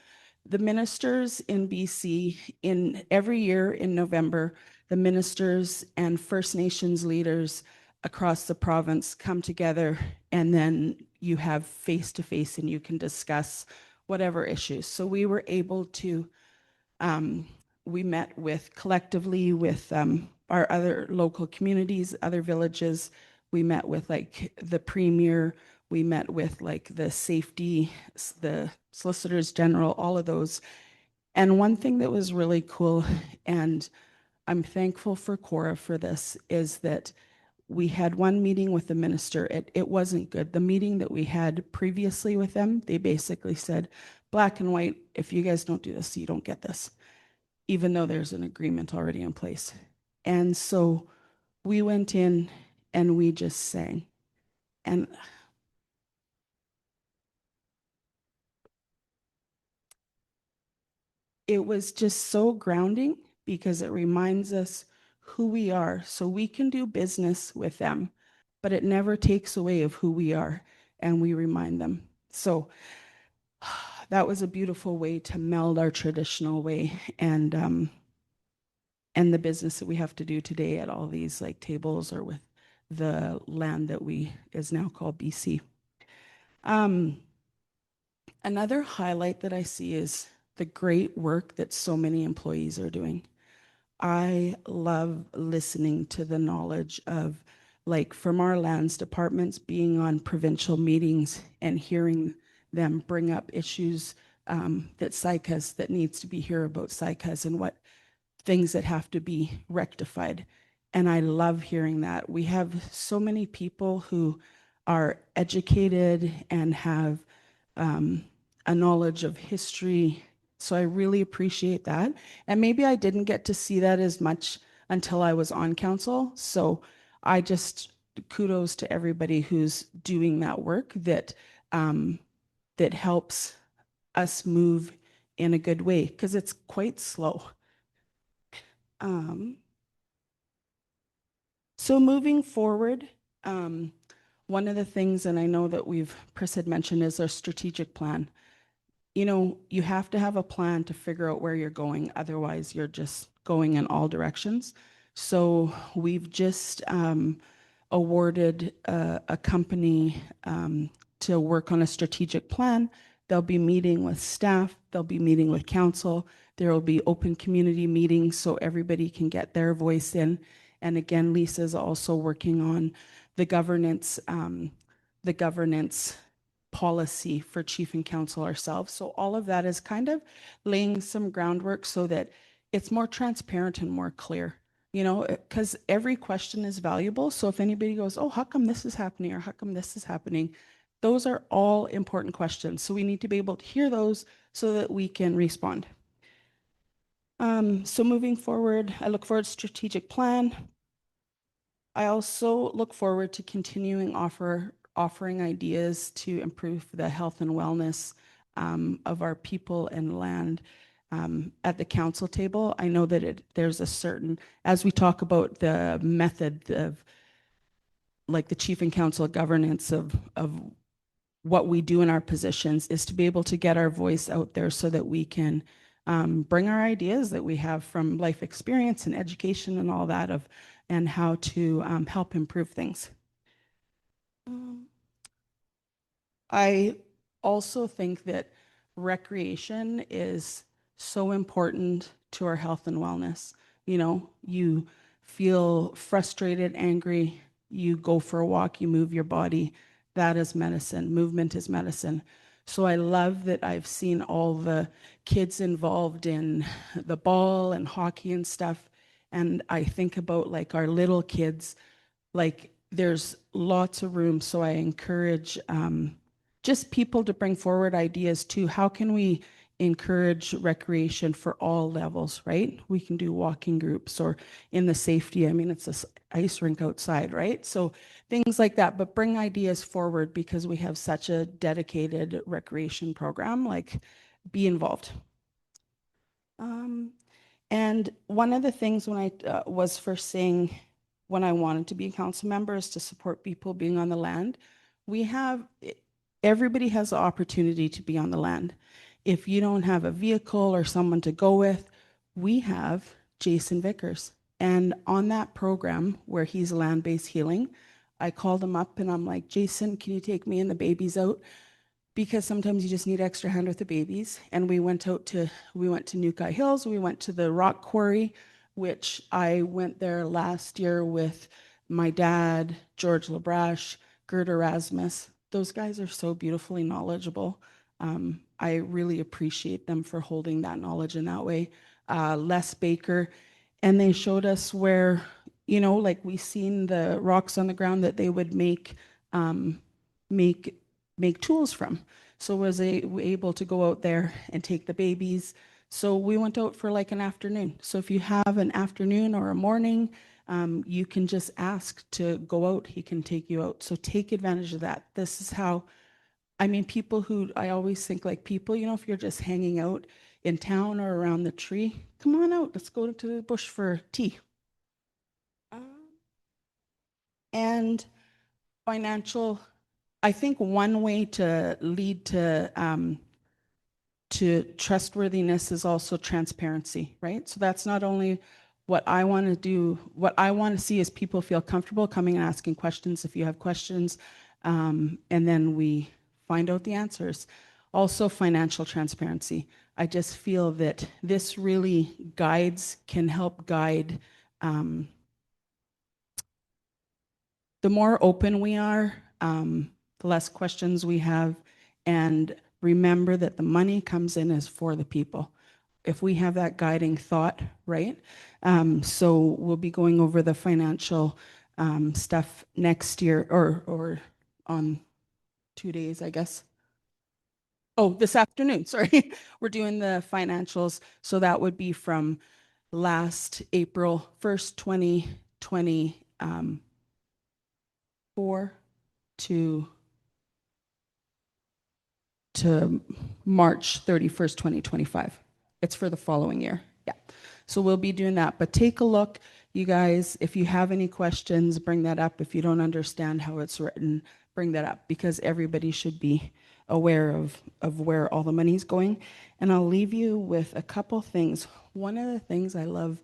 the ministers in BC, in every year in November, the ministers and First Nations leaders across the province come together, and then you have face-to-face and you can discuss whatever issues. So we were able to, we met collectively with our other local communities, other villages. We met with like the premier, we met with like the safety, the solicitors general, all of those. And one thing that was really cool, and I'm thankful for Cora for this, is that we had one meeting with the minister. It wasn't good. The meeting that we had previously with them, they basically said, black and white, if you guys don't do this, you don't get this, even though there's an agreement already in place. And so we went in and we just sang. And it was just so grounding because it reminds us who we are so we can do business with them, but it never takes away of who we are, and we remind them. So that was a beautiful way to meld our traditional way and the business that we have to do today at all these like tables or with the land that is now called BC. Another highlight that I see is the great work that so many employees are doing. I love listening to the knowledge of, like, from our lands departments, being on provincial meetings and hearing them bring up issues that Saik'uz, that needs to be here about Saik'uz and what things that have to be rectified. And I love hearing that. We have so many people who are educated and have a knowledge of history. So I really appreciate that. And maybe I didn't get to see that as much until I was on council. So I just kudos to everybody who's doing that work that that helps us move in a good way, because it's quite slow. So moving forward, one of the things, and I know that Chris had mentioned, is our strategic plan. You know, you have to have a plan to figure out where you're going. Otherwise, you're just going in all directions. So we've just awarded a company to work on a strategic plan. They'll be meeting with staff. They'll be meeting with council. There will be open community meetings so everybody can get their voice in. And again, Lisa's also working on the governance policy for chief and council ourselves. So all of that is kind of laying some groundwork so that it's more transparent and more clear, you know, because every question is valuable. So if anybody goes, oh, how come this is happening, or how come this is happening? Those are all important questions. So we need to be able to hear those so that we can respond. So moving forward, I look forward to strategic plan. I also look forward to continuing offering ideas to improve the health and wellness of our people and land at the council table. I know that there's a certain, as we talk about the method of like the chief and council governance of what we do in our positions, is to be able to get our voice out there so that we can bring our ideas that we have from life experience and education and all that and how to help improve things. I also think that recreation is so important to our health and wellness. You know, you feel frustrated, angry, you go for a walk, you move your body. That is medicine. Movement is medicine. So I love that I've seen all the kids involved in the ball and hockey and stuff. And I think about like our little kids, like there's lots of room. So I encourage just people to bring forward ideas too. How can we encourage recreation for all levels, right? We can do walking groups or in the safety. I mean, it's this ice rink outside, right? So things like that, but bring ideas forward because we have such a dedicated recreation program, like be involved. And one of the things when I was first saying when I wanted to be a council member is to support people being on the land. Everybody has the opportunity to be on the land. If you don't have a vehicle or someone to go with, we have Jason Vickers. And on that program where he's land-based healing, I called him up and I'm like, Jason, can you take me and the babies out? Because sometimes you just need extra hand with the babies. And we went to Nukai Hills, we went to the rock quarry, which I went there last year with my dad, George Labrache, Gert Erasmus. Those guys are so beautifully knowledgeable. I really appreciate them for holding that knowledge in that way. Les Baker, and they showed us where you know, like we seen the rocks on the ground that they would um, make, make tools from. So was able to go out there and take the babies. So we went out for like an afternoon. So if you have an afternoon or a morning, you can just ask to go out. He can take you out. So take advantage of that. This is how, I mean, people who, I always think like people, you know, if you're just hanging out in town or around the tree, come on out. Let's go to the bush for tea. And financial, I think one way to lead to trustworthiness is also transparency, right? So that's not only what I want to do, what I want to see is people feel comfortable coming and asking questions if you have questions, and then we find out the answers. Also, financial transparency. I just feel that this really can help guide. The more open we are, the less questions we have, and remember that the money comes in as for the people. If we have that guiding thought, right? So we'll be going over the financial stuff next year or on 2 days, I guess. Oh, this afternoon, sorry. We're doing the financials. So that would be from last April 1st, 2024 to March 31st, 2025. It's for the following year. Yeah. So we'll be doing that. But take a look, you guys. If you have any questions, bring that up. If you don't understand how it's written, bring that up, because everybody should be aware of where all the money's going. And I'll leave you with a couple things. One of the things I love,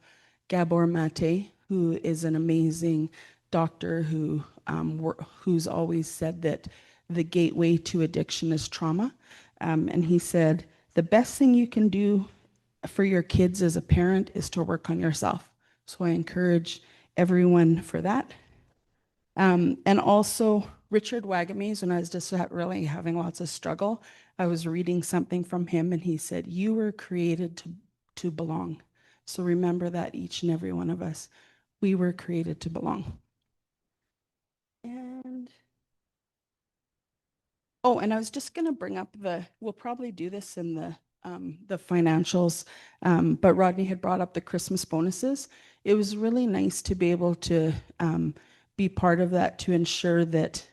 Gabor Mate, who is an amazing doctor who's always said that the gateway to addiction is trauma. And he said, the best thing you can do for your kids as a parent is to work on yourself. So I encourage everyone for that. And also Richard Wagames, when I was just really having lots of struggle, I was reading something from him and he said, you were created to belong. So remember that, each and every one of us, we were created to belong. And oh, and I was just going to bring up we'll probably do this in the financials, but Rodney had brought up the Christmas bonuses. It was really nice to be able to be part of that, to ensure that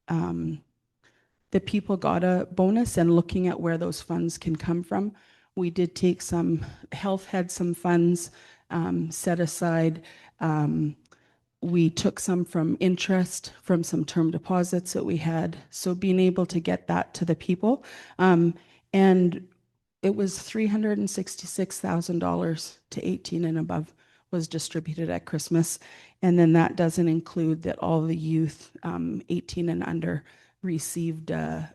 the people got a bonus, and looking at where those funds can come from. We did take health had some funds set aside. We took some from interest from some term deposits that we had. So being able to get that to the people. And it was $366,000 to 18 and above was distributed at Christmas. And then that doesn't include that all the youth 18 and under received, or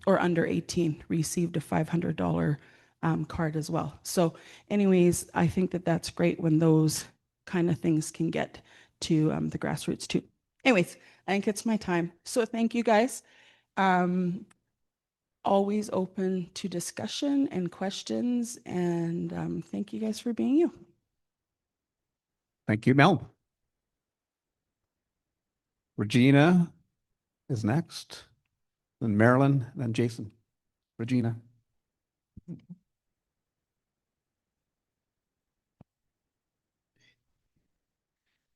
under 18 received a $500 card as well. So anyways, I think that that's great when those kind of things can get to the grassroots too. Anyways, I think it's my time. So thank you guys. Always open to discussion and questions, and thank you guys for being you. Thank you, Mel. Regina is next, then Marilyn, then Jason. Regina.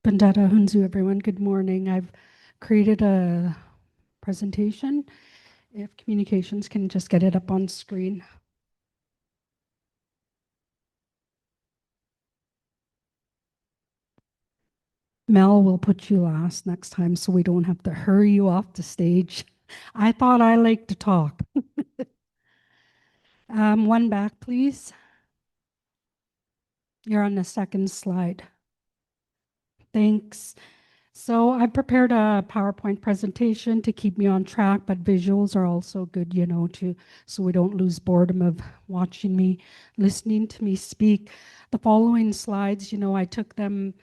Bandara Hunzu, everyone. Good morning. I've created a presentation. If communications can just get it up on screen. Mel will put you last next time so we don't have to hurry you off the stage. I thought I liked to talk. One back, please. You're on the second slide. Thanks. So I prepared a PowerPoint presentation to keep me on track, but visuals are also good, you know, so we don't lose boredom of watching me, listening to me speak. The following slides, you know, I took them,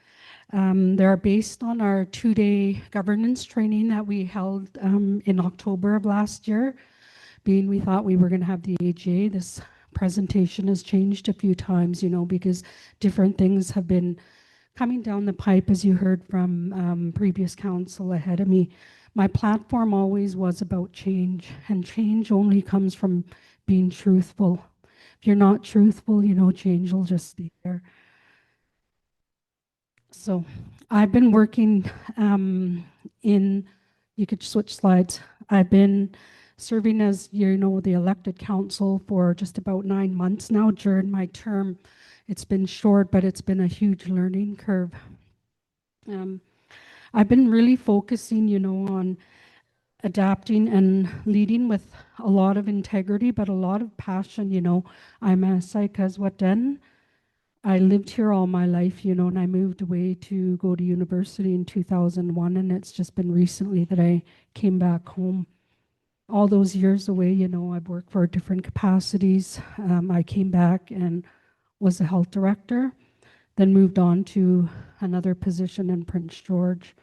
they're based on our 2-day governance training that we held in October of last year. Being we thought we were going to have the AGA, this presentation has changed a few times, you know, because different things have been coming down the pipe, as you heard from previous council ahead of me, my platform always was about change, and change only comes from being truthful. If you're not truthful, change will just stay there. So I've been working you could switch slides. I've been serving as, the elected council for just about 9 months now during my term. It's been short, but it's been a huge learning curve. I've been really focusing, on adapting and leading with a lot of integrity, but a lot of passion. I'm a Saik'uz First. I lived here all my life, and I moved away to go to university in 2001, and it's just been recently that I came back home. All those years away, I've worked for different capacities. I came back and was a health director, then moved on to another position in Prince George.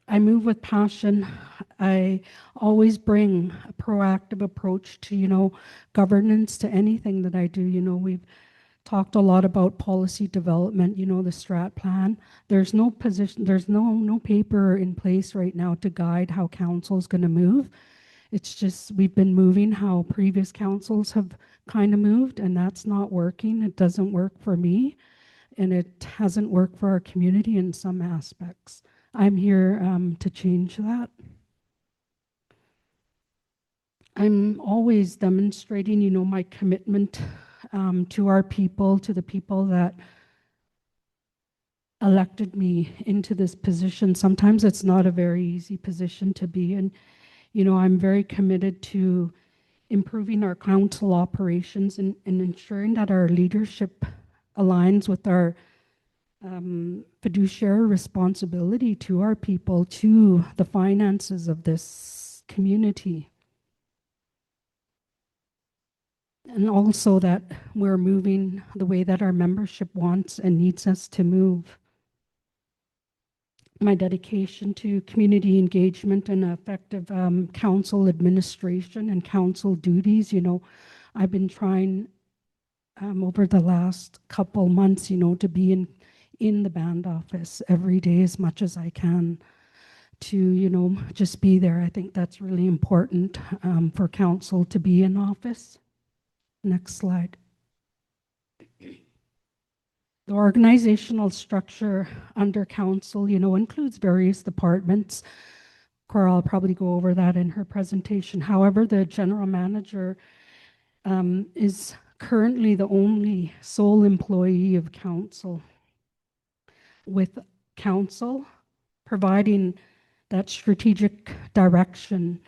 I move with passion. I always bring a proactive approach to, governance to anything that I do. We've talked a lot about policy development, the strat plan. There's no position, there's no paper in place right now to guide how council is going to move. It's just we've been moving how previous councils have kind of moved, and that's not working. It doesn't work for me, and it hasn't worked for our community in some aspects. I'm here to change that. I'm always demonstrating, my commitment to our people, to the people that elected me into this position. Sometimes it's not a very easy position to be in. I'm very committed to improving our council operations and ensuring that our leadership aligns with our fiduciary responsibility to our people, to the finances of this community. And also that we're moving the way that our membership wants and needs us to move. My dedication to community engagement and effective council administration and council duties, I've been trying over the last couple months, to be in the band office every day as much as I can to, just be there. I think that's really important for council to be in office. Next slide. The organizational structure under council, includes various departments. Cora will probably go over that in her presentation. However, the general manager is currently the only sole employee of council, with council providing that strategic direction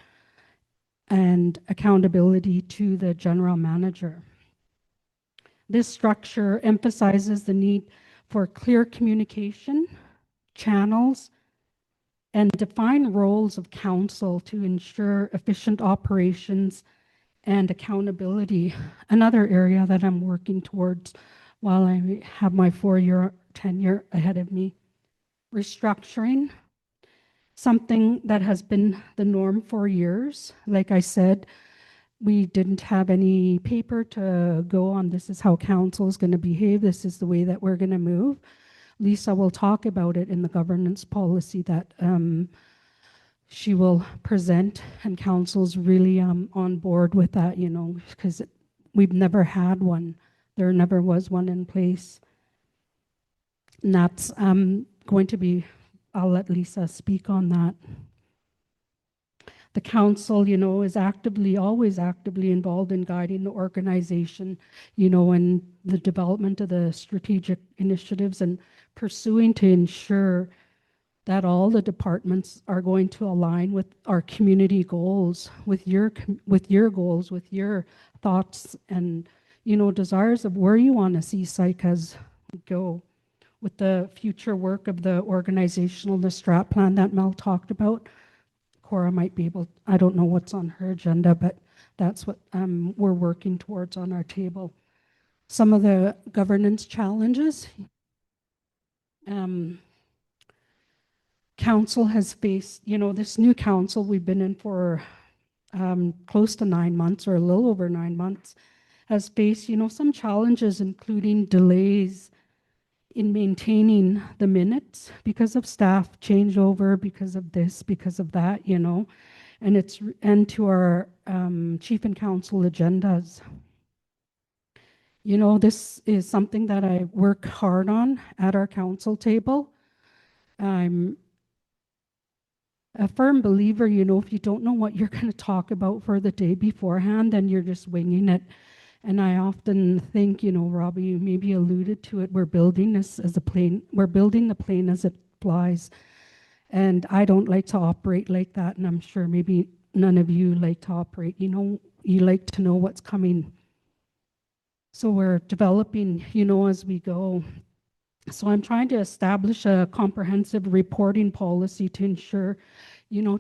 and accountability to the general manager. This structure emphasizes the need for clear communication, channels, and defined roles of council to ensure efficient operations and accountability. Another area that I'm working towards while I have my 4-year tenure ahead of me. Restructuring, something that has been the norm for years. Like I said, we didn't have any paper to go on. This is how council is going to behave. This is the way that we're going to move. Lisa will talk about it in the governance policy that she will present, and council's really on board with that, because we've never had one. There never was one in place. And that's going to be, I'll let Lisa speak on that. The council, is always actively involved in guiding the organization, and the development of the strategic initiatives and pursuing to ensure that all the departments are going to align with our community goals, with your goals, with your thoughts and, desires of where you want to see Saik'uz go. With the future work of the organizational, the strat plan that Mel talked about, Cora might be able, I don't know what's on her agenda, but that's what we're working towards on our table. Some of the governance challenges. Council has faced, this new council we've been in for close to 9 months or a little over 9 months, has faced, some challenges, including delays in maintaining the minutes because of staff changeover, because of this, because of that, and to our chief and council agendas. This is something that I work hard on at our council table. I'm a firm believer, if you don't know what you're going to talk about for the day beforehand, then you're just winging it. And I often think, Robbie, you maybe alluded to it, we're building this as a plane, we're building the plane as it flies. And I don't like to operate like that. And I'm sure maybe none of you like to operate, you like to know what's coming. So we're developing, as we go. So I'm trying to establish a comprehensive reporting policy to ensure,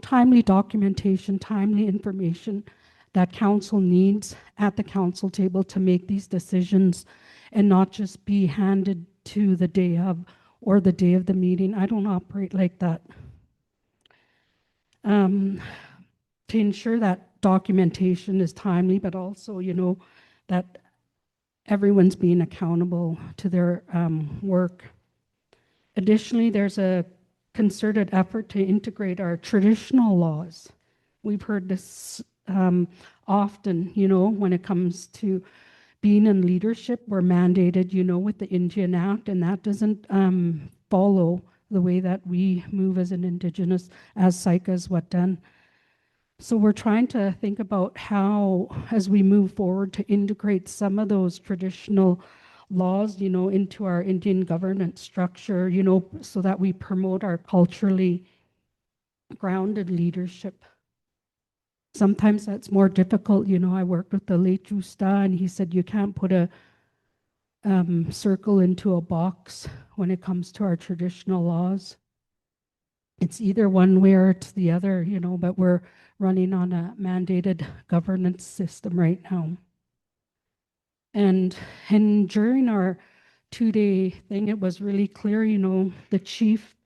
timely documentation, timely information that council needs at the council table to make these decisions and not just be handed to the day of or the day of the meeting. I don't operate like that. To ensure that documentation is timely, but also, that everyone's being accountable to their work. Additionally, there's a concerted effort to integrate our traditional laws. We've heard this often, when it comes to being in leadership. We're mandated, with the Indian Act, and that doesn't follow the way that we move as an Indigenous, as Saik'uz Watan. So we're trying to think about how, as we move forward, to integrate some of those traditional laws, into our Indian governance structure, so that we promote our culturally grounded leadership. Sometimes that's more difficult. I worked with the late Justa, and he said you can't put a circle into a box when it comes to our traditional laws. It's either one way or it's the other, but we're running on a mandated governance system right now. And during our 2-day thing, it was really clear, the chief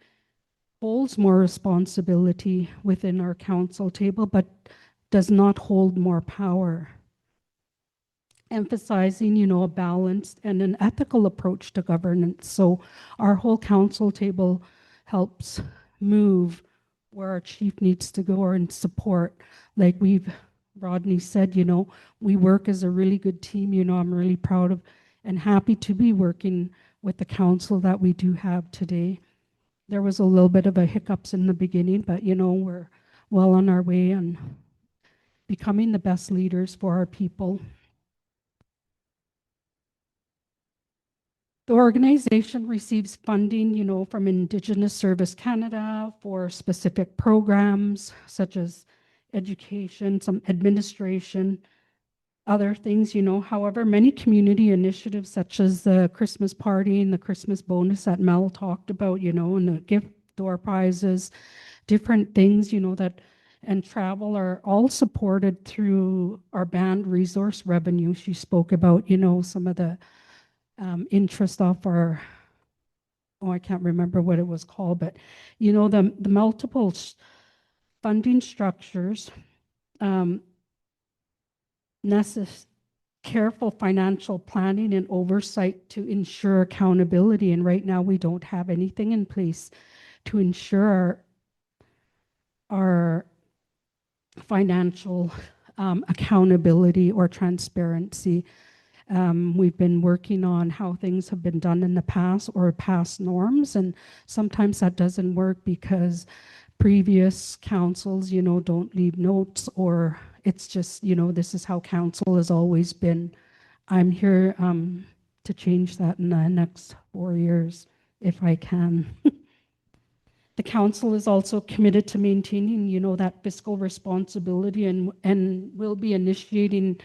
holds more responsibility within our council table, but does not hold more power. Emphasizing, a balanced and an ethical approach to governance. So our whole council table helps move where our chief needs to go or in support. Like Rodney said, we work as a really good team. I'm really proud of and happy to be working with the council that we do have today. There was a little bit of a hiccups in the beginning, but we're well on our way and becoming the best leaders for our people. The organization receives funding, from Indigenous Service Canada for specific programs such as education, some administration, other things, However, many community initiatives such as the Christmas party and the Christmas bonus that Mel talked about, and the gift door prizes, different things, and travel are all supported through our band resource revenue. She spoke about, some of the interest off our, I can't remember what it was called, but the multiple funding structures, careful financial planning and oversight to ensure accountability. And right now we don't have anything in place to ensure our financial accountability or transparency. We've been working on how things have been done in the past or past norms, and sometimes that doesn't work because previous councils, don't leave notes, or it's just, this is how council has always been. I'm here to change that in the next 4 years, if I can. The council is also committed to maintaining, that fiscal responsibility and will be initiating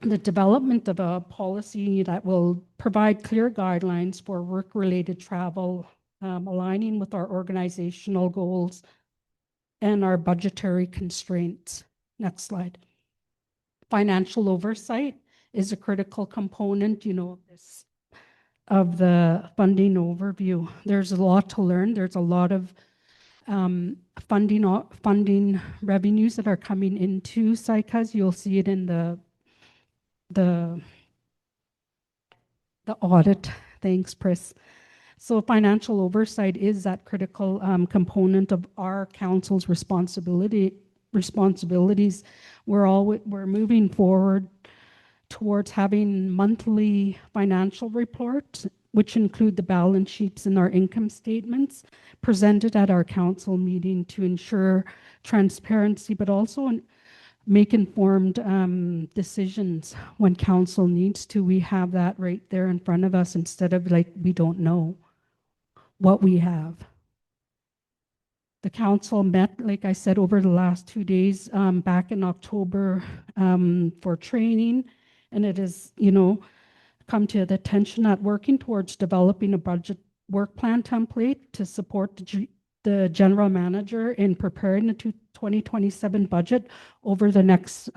the development of a policy that will provide clear guidelines for work-related travel, aligning with our organizational goals and our budgetary constraints. Next slide. Financial oversight is a critical component, of the funding overview. There's a lot to learn. There's a lot of funding revenues that are coming into Saik'uz. You'll see it in the audit. Thanks, Chris. So financial oversight is that critical component of our council's responsibilities. We're moving forward towards having monthly financial reports, which include the balance sheets and our income statements presented at our council meeting to ensure transparency, but also make informed decisions when council needs to. We have that right there in front of us instead of like we don't know what we have. The council met, like I said, over the last 2 days back in October for training, and it has, come to the attention that working towards developing a budget work plan template to support the general manager in preparing the 2027 budget over the next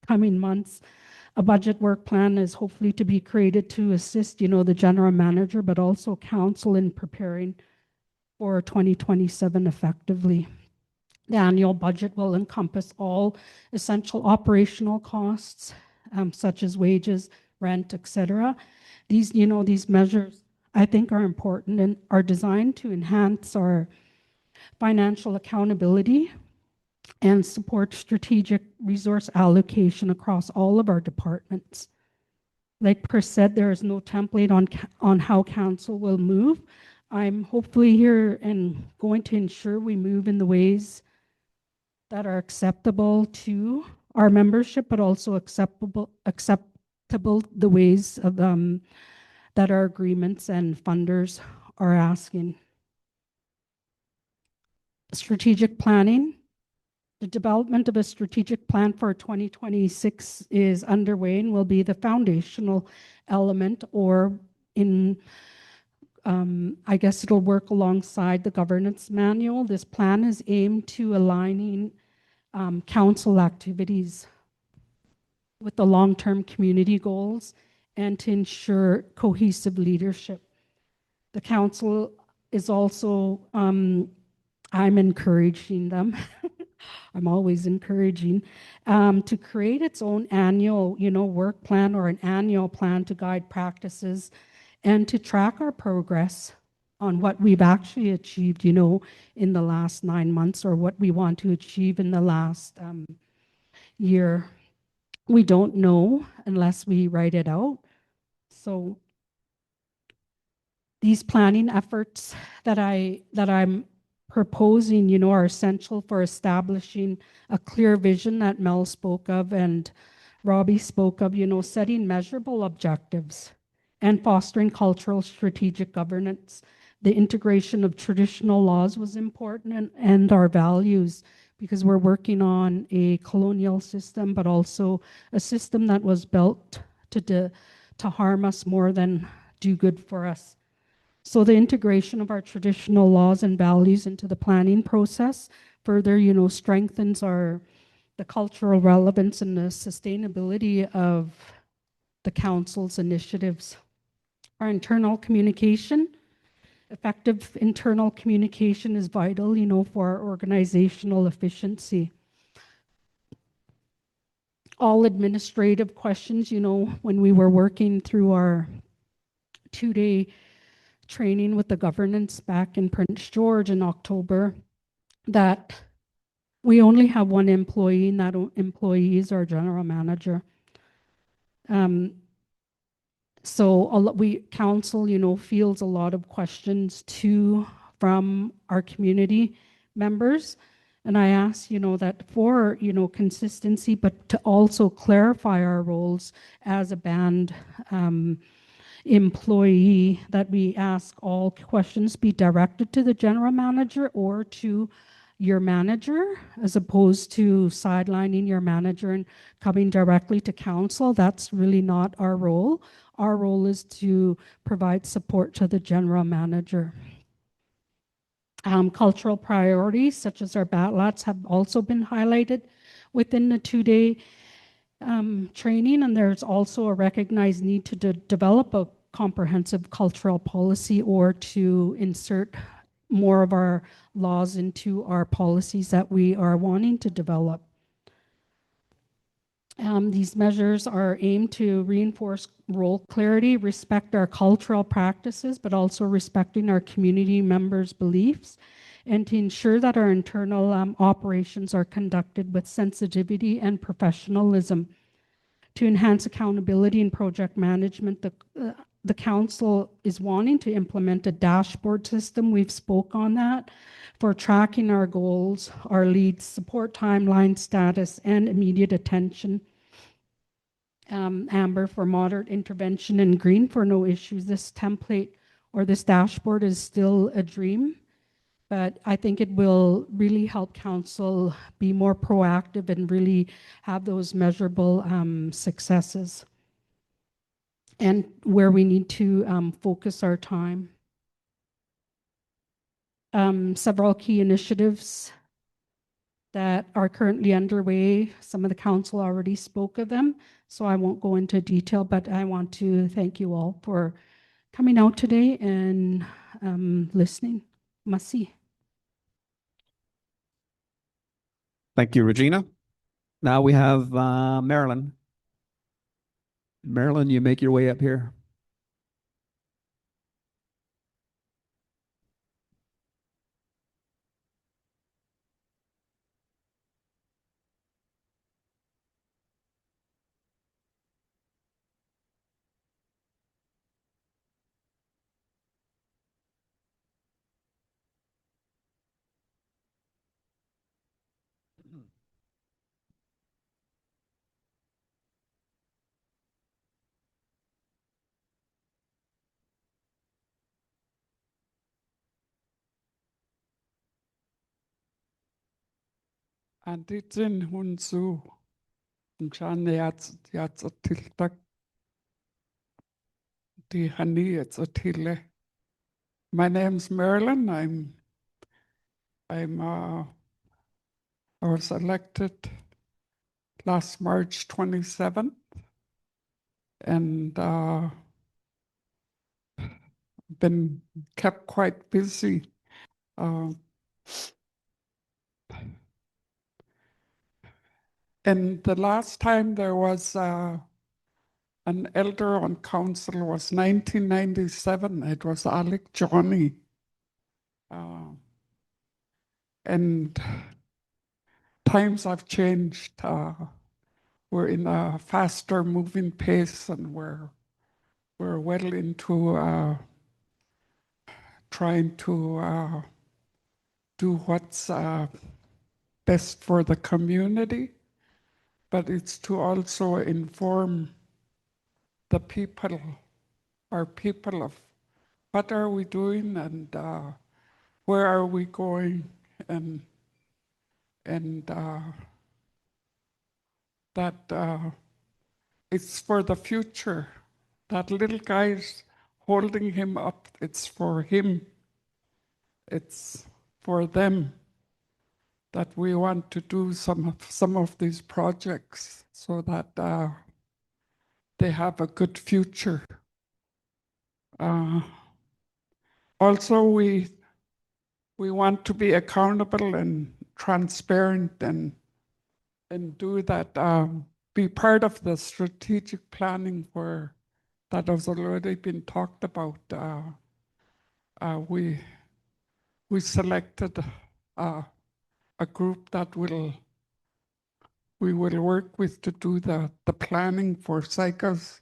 coming months. A budget work plan is hopefully to be created to assist, the general manager, but also council in preparing for 2027 effectively. The annual budget will encompass all essential operational costs, such as wages, rent, etc. These measures, I think, are important and are designed to enhance our financial accountability and support strategic resource allocation across all of our departments. Like Chris said, there is no template on how council will move. I'm hopefully here and going to ensure we move in the ways that are acceptable to our membership, but also acceptable the ways of that our agreements and funders are asking. Strategic planning. The development of a strategic plan for 2026 is underway and will be the foundational element, or I guess it'll work alongside the governance manual. This plan is aimed to aligning council activities with the long-term community goals and to ensure cohesive leadership. The council is also, I'm encouraging them, I'm always encouraging, to create its own annual, work plan or an annual plan to guide practices and to track our progress on what we've actually achieved, in the last 9 months or what we want to achieve in the last year. We don't know unless we write it out. So these planning efforts that I'm proposing, are essential for establishing a clear vision that Mel spoke of and Robbie spoke of, setting measurable objectives and fostering cultural strategic governance. The integration of traditional laws was important and our values, because we're working on a colonial system, but also a system that was built to harm us more than do good for us. So the integration of our traditional laws and values into the planning process further, strengthens the cultural relevance and the sustainability of the council's initiatives. Our internal communication. Effective internal communication is vital, for our organizational efficiency. All administrative questions, when we were working through our 2-day training with the governance back in Prince George in October, that we only have one employee, and that employee is our general manager. So council, fields a lot of questions too from our community members. And I ask, that for, consistency, but to also clarify our roles as a band employee, that we ask all questions be directed to the general manager or to your manager, as opposed to sidelining your manager and coming directly to council. That's really not our role. Our role is to provide support to the general manager. Cultural priorities, such as our batlats, have also been highlighted within the 2-day training, and there's also a recognized need to develop a comprehensive cultural policy or to insert more of our laws into our policies that we are wanting to develop. These measures are aimed to reinforce role clarity, respect our cultural practices, but also respecting our community members' beliefs, and to ensure that our internal operations are conducted with sensitivity and professionalism. To enhance accountability in project management, the council is wanting to implement a dashboard system. We've spoke on that for tracking our goals, our leads, support timeline status, and immediate attention. Amber for moderate intervention, and green for no issues. This template or this dashboard is still a dream, but I think it will really help council be more proactive and really have those measurable successes and where we need to focus our time. Several key initiatives that are currently underway. Some of the council already spoke of them, so I won't go into detail, but I want to thank you all for coming out today and listening. Masi. Thank you, Regina. Now we have Marilyn. Marilyn, you make your way up here. Anditin hunsu mchan yats atiltak di hani yats atile. My name's Marilyn. I was elected last March 27th, and been kept quite busy. And the last time there was an elder on council was 1997. It was Alec Johnny. And times have changed. We're in a faster moving pace, and we're well into trying to do what's best for the community, but it's to also inform the people, our people, of what are we doing and where are we going, and that it's for the future. That little guy's holding him up. It's for him. It's for them that we want to do some of these projects so that they have a good future. Also, we want to be accountable and transparent and do that, be part of the strategic planning where that has already been talked about. We selected a group that we will work with to do the planning for Saik'uz,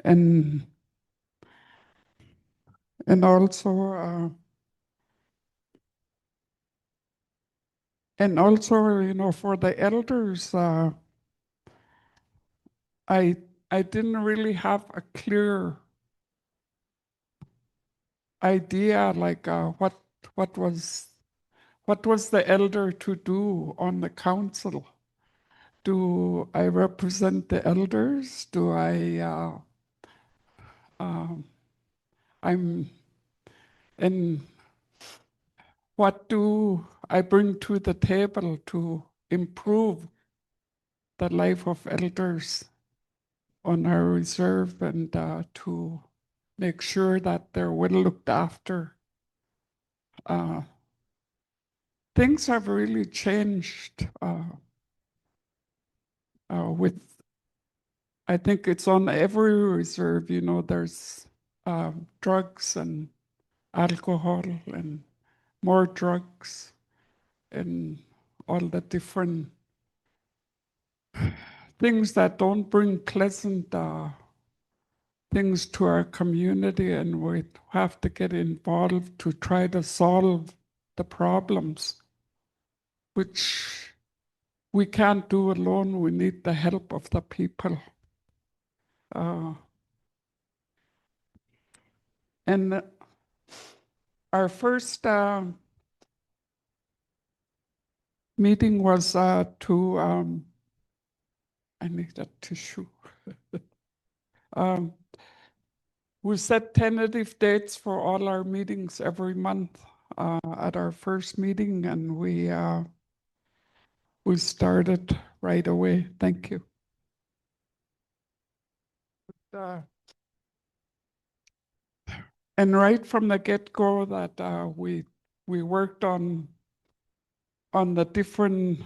and also, you know, for the elders, I didn't really have a clear idea, like what was the elder to do on the council. Do I represent the elders? Do and what do I bring to the table to improve the life of elders on our reserve, and to make sure that they're well looked after? things have really changed with, I think it's on every reserve, you know, there's drugs and alcohol and more drugs and all the different things that don't bring pleasant things to our community, and we have to get involved to try to solve the problems, which we can't do alone. We need the help of the people. And our first meeting was to, I need a tissue. We set tentative dates for all our meetings every month at our first meeting, and we started right away. Thank you. And right from the get-go that we worked on the different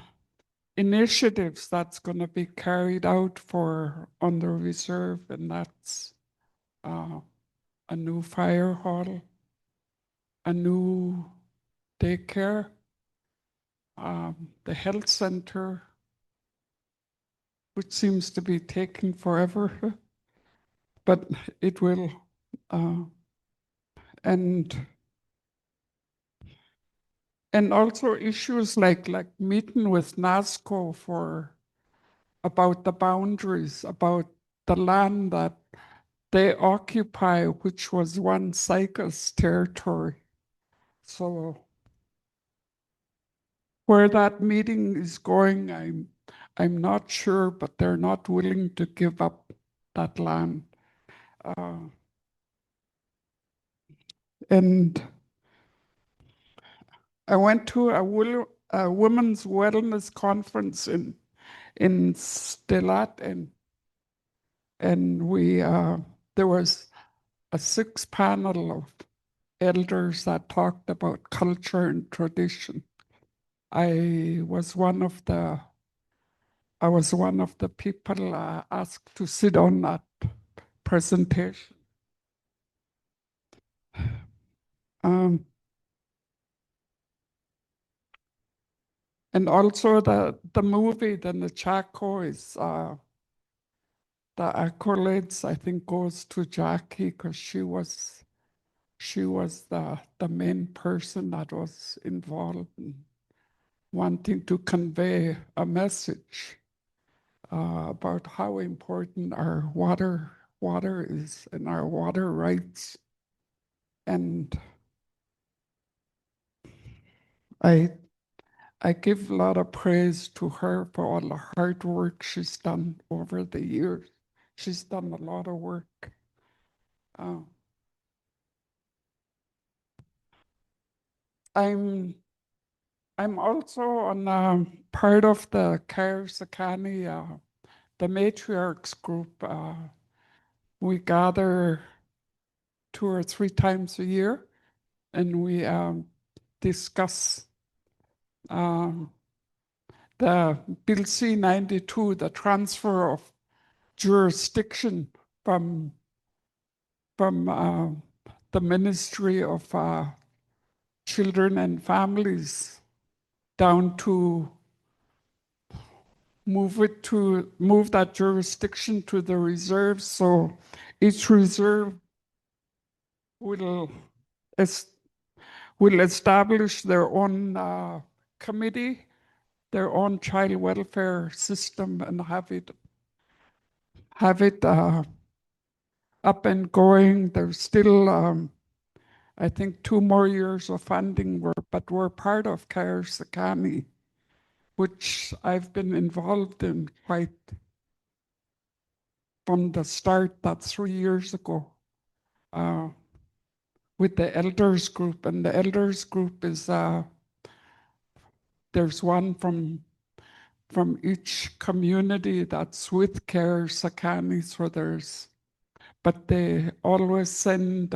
initiatives that's going to be carried out for on the reserve, and that's a new fire hall, a new daycare, the health center, which seems to be taking forever, but it will. And also issues like meeting with NASCO for about the boundaries, about the land that they occupy, which was one Saik'uz territory. So where that meeting is going, I'm not sure, but they're not willing to give up that land. And I went to a women's wellness conference in Stilat, and we there was a 6 panel of elders that talked about culture and tradition. I was one of the people asked to sit on that presentation. And also the movie, the Nechako, is the accolades, I think, goes to Jackie, because she was the main person that was involved in wanting to convey a message about how important our water is and our water rights. And I give a lot of praise to her for all the hard work she's done over the years. She's done a lot of work. I'm also on part of the Sakani, the matriarchs group. We gather 2 or 3 times a year, and we discuss the Bill C-92, the transfer of jurisdiction from the Ministry of Children and Families down to move that jurisdiction to the reserves. So each reserve will establish their own committee, their own child welfare system, and have it up and going. There's still, I think, 2 more years of funding, but we're part of Sakani, which I've been involved in quite from the start. That's 3 years ago, with the elders group. And the elders group is, there's one from each community that's with Sakani. So but they always send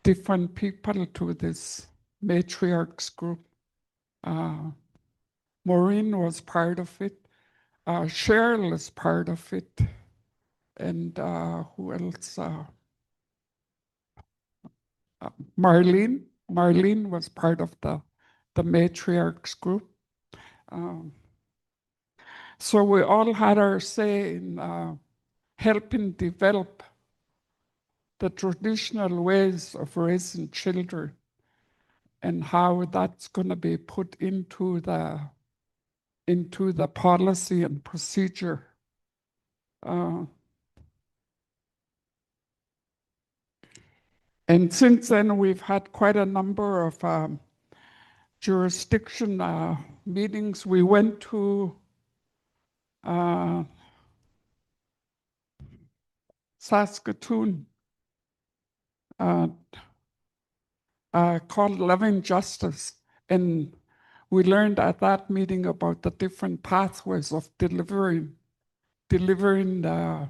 different people to this matriarchs group. Maureen was part of it. Cheryl is part of it. And who else? Marlene. Marlene was part of the matriarchs group. So we all had our say in helping develop the traditional ways of raising children and how that's going to be put into the policy and procedure. And since then, we've had quite a number of jurisdiction meetings. We went to Saskatoon, called Loving Justice. And we learned at that meeting about the different pathways of delivering the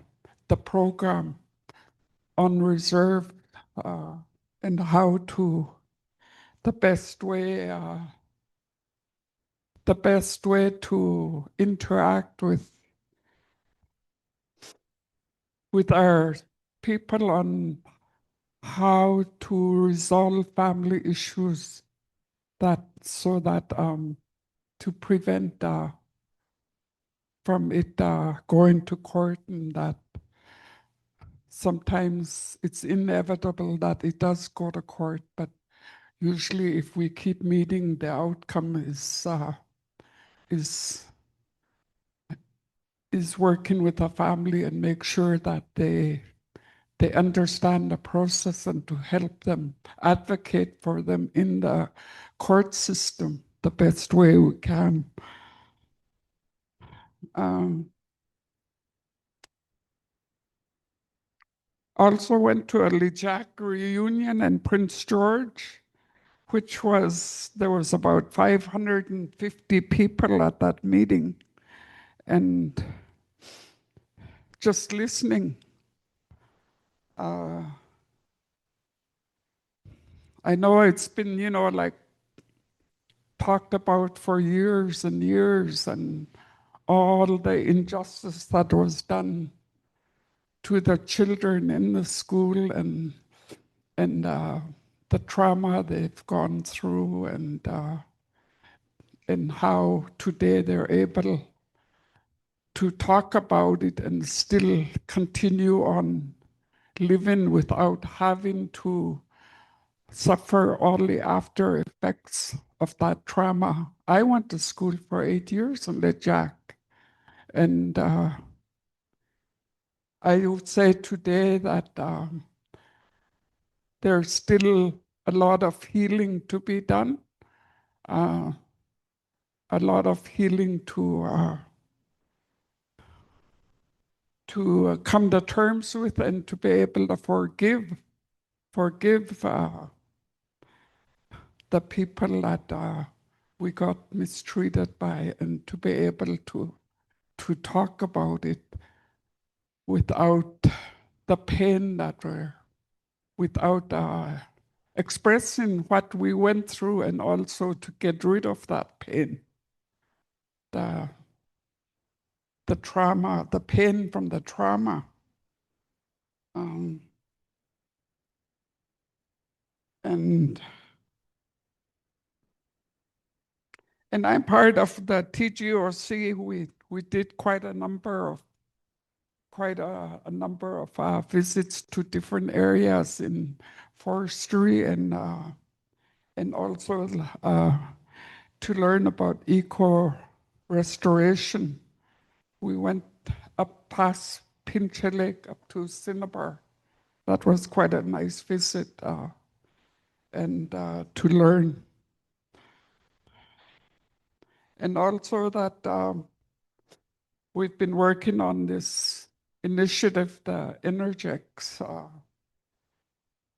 program unreserved, and how to the best way to interact with our people on how to resolve family issues so that to prevent from it going to court, and that sometimes it's inevitable that it does go to court, but usually if we keep meeting, the outcome is working with the family and make sure that they understand the process and to help them, advocate for them in the court system the best way we can. Also went to a Lijac reunion in Prince George, there was about 550 people at that meeting, and just listening. I know it's been, like talked about for years and years, and all the injustice that was done to the children in the school, and the trauma they've gone through, and how today they're able to talk about it and still continue on living without having to suffer all the after effects of that trauma. I went to school for 8 years in Lejac, and I would say today that there's still a lot of healing to be done, a lot of healing to come to terms with, and to be able to forgive the people that we got mistreated by, and to be able to talk about it without the pain without expressing what we went through, and also to get rid of that pain, the trauma, the pain from the trauma. And I'm part of the TGOC. We did quite a number of visits to different areas in forestry, and also to learn about eco restoration. We went up past Pinche Lake up to Cinnabar. That was quite a nice visit, and to learn. And also that we've been working on this initiative, the Energex.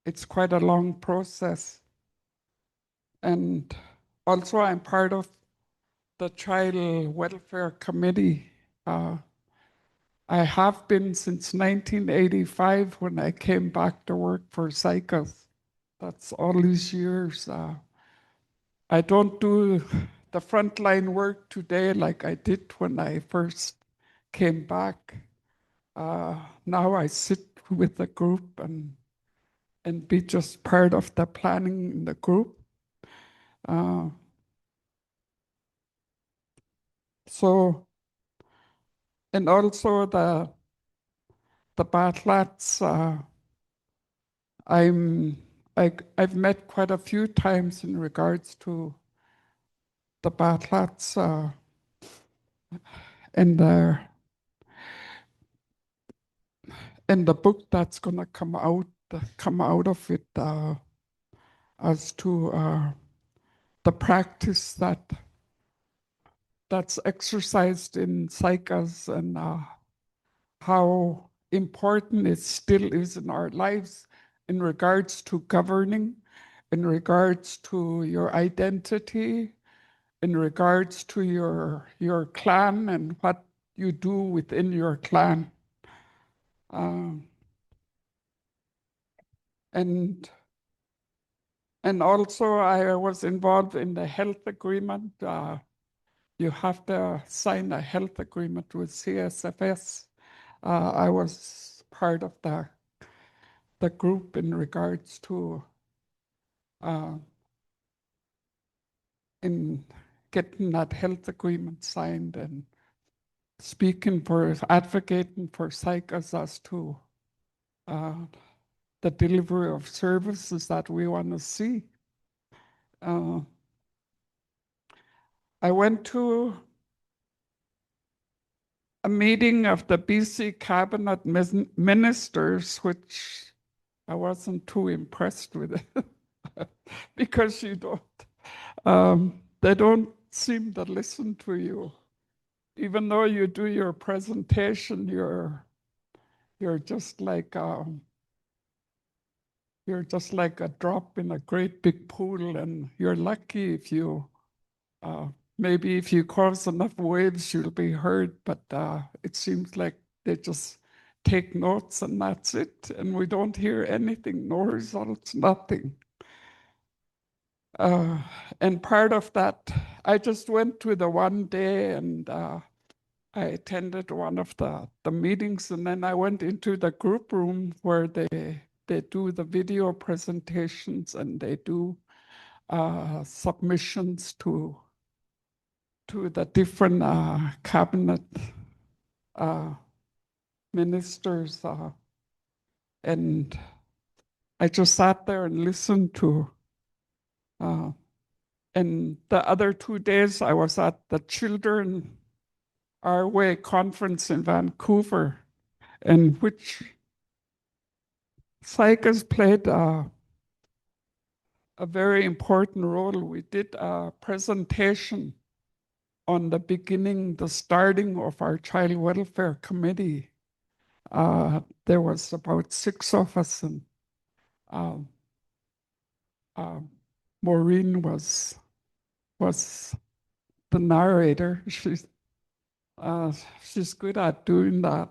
It's quite a long process. And also I'm part of the Child Welfare Committee. I have been since 1985, when I came back to work for Saik'uz. That's all these years. I don't do the frontline work today like I did when I first came back. Now I sit with the group and be just part of the planning in the group. So, and also the Batlats, I've met quite a few times in regards to the Batlats and the book that's going to come out of it as to the practice that's exercised in Saik'uz and how important it still is in our lives in regards to governing, in regards to your identity, in regards to your clan and what you do within your clan. And also I was involved in the health agreement. You have to sign a health agreement with CSFS. I was part of the group in regards to in getting that health agreement signed and advocating for Saik'uz as to the delivery of services that we want to see. I went to a meeting of the BC cabinet ministers, which I wasn't too impressed with it because they don't seem to listen to you. Even though you do your presentation, you're just like a drop in a great big pool, and you're lucky if you maybe if you cause enough waves, you'll be heard. But it seems like they just take notes and that's it, and we don't hear anything, no results, nothing. And part of that, I just went to the one day and I attended one of the meetings, and then I went into the group room where they do the video presentations and they do submissions to the different cabinet ministers. And I just sat there and listened to and the other 2 days I was at the Children Our Way conference in Vancouver, in which Saik'uz played a very important role. We did a presentation on the starting of our Child Welfare Committee. There was about 6 of us, and Maureen was the narrator. She's good at doing that.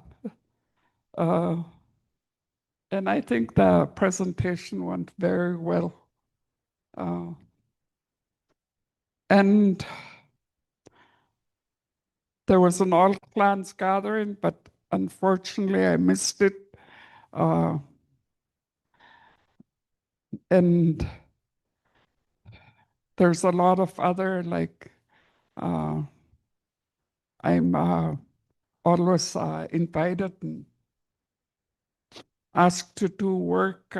And I think the presentation went very well. And there was an all clans gathering, but unfortunately I missed it. And there's a lot of other, like, I'm always invited and asked to do work.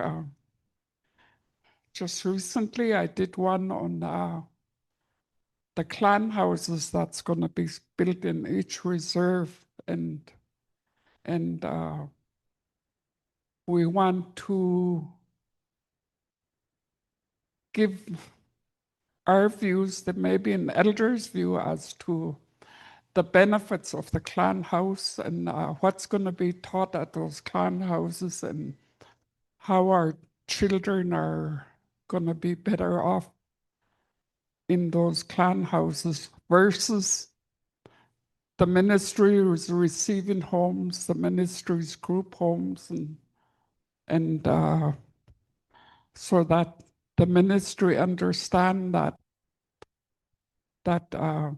Just recently, I did one on the clan houses that's going to be built in each reserve, and we want to give our views, that maybe an elder's view, as to the benefits of the clan house and what's going to be taught at those clan houses and how our children are going to be better off in those clan houses versus the ministry is receiving homes, the ministry's group homes, and so that the ministry understand that that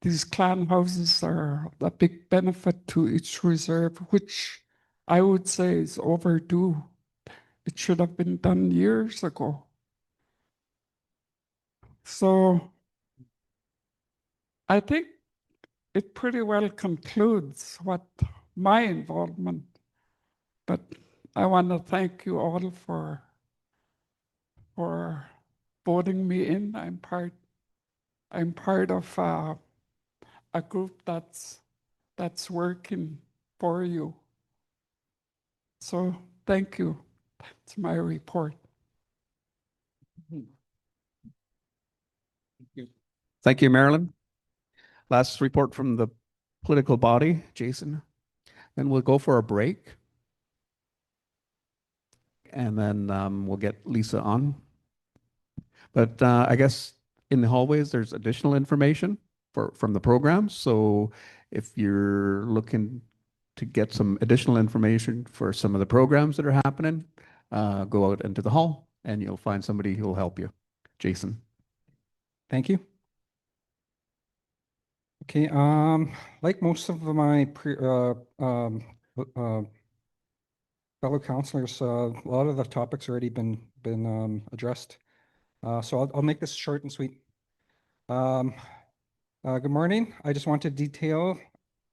these clan houses are a big benefit to each reserve, which I would say is overdue. It should have been done years ago. So I think it pretty well concludes what my involvement, but I want to thank you all for voting me in. I'm part of a group that's working for you. So thank you. That's my report. Thank you, Marilyn. Last report from the political body, Jason. Then we'll go for a break. And then we'll get Lisa on. But I guess in the hallways, there's additional information from the programs. So if you're looking to get some additional information for some of the programs that are happening, go out into the hall and you'll find somebody who will help you. Jason. Thank you. Okay, like most of my fellow councilors, a lot of the topics already been addressed. So I'll make this short and sweet. Good morning. I just want to detail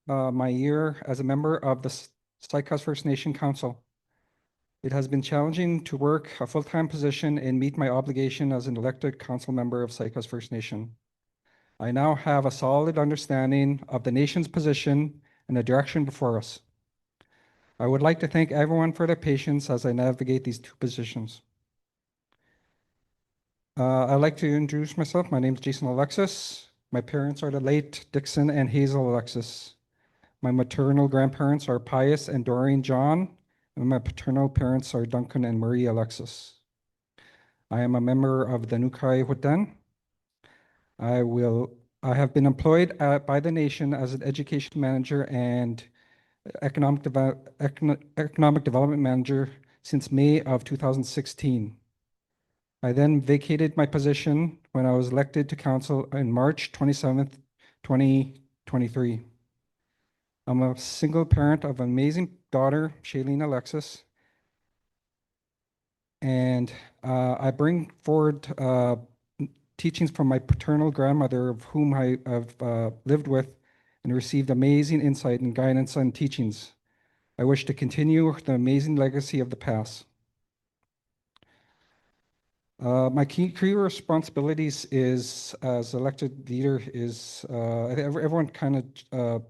my year as a member of the Saik'uz First Nation Council. It has been challenging to work a full-time position and meet my obligation as an elected council member of Saik'uz First Nation. I now have a solid understanding of the nation's position and the direction before us. I would like to thank everyone for their patience as I navigate these two positions. I'd like to introduce myself. My name is Jason Alexis. My parents are the late Dixon and Hazel Alexis. My maternal grandparents are Pius and Doreen John, and my paternal parents are Duncan and Marie Alexis. I am a member of the Nukai Hutan. I have been employed by the nation as an education manager and economic development manager since May of 2016. I then vacated my position when I was elected to council on March 27th, 2023. I'm a single parent of an amazing daughter, Shailene Alexis, and I bring forward teachings from my paternal grandmother, of whom I have lived with and received amazing insight and guidance on teachings. I wish to continue the amazing legacy of the past. My key responsibilities is, as elected leader, is everyone kind of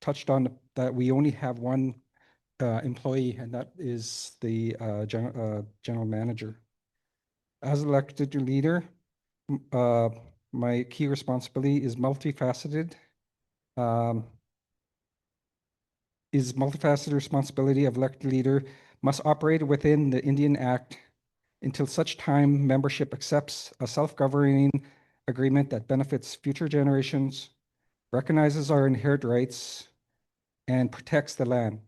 touched on that we only have one employee, and that is the general manager. As elected leader, my key responsibility is multifaceted. Responsibility of elected leader must operate within the Indian Act until such time membership accepts a self-governing agreement that benefits future generations, recognizes our inherent rights, and protects the land.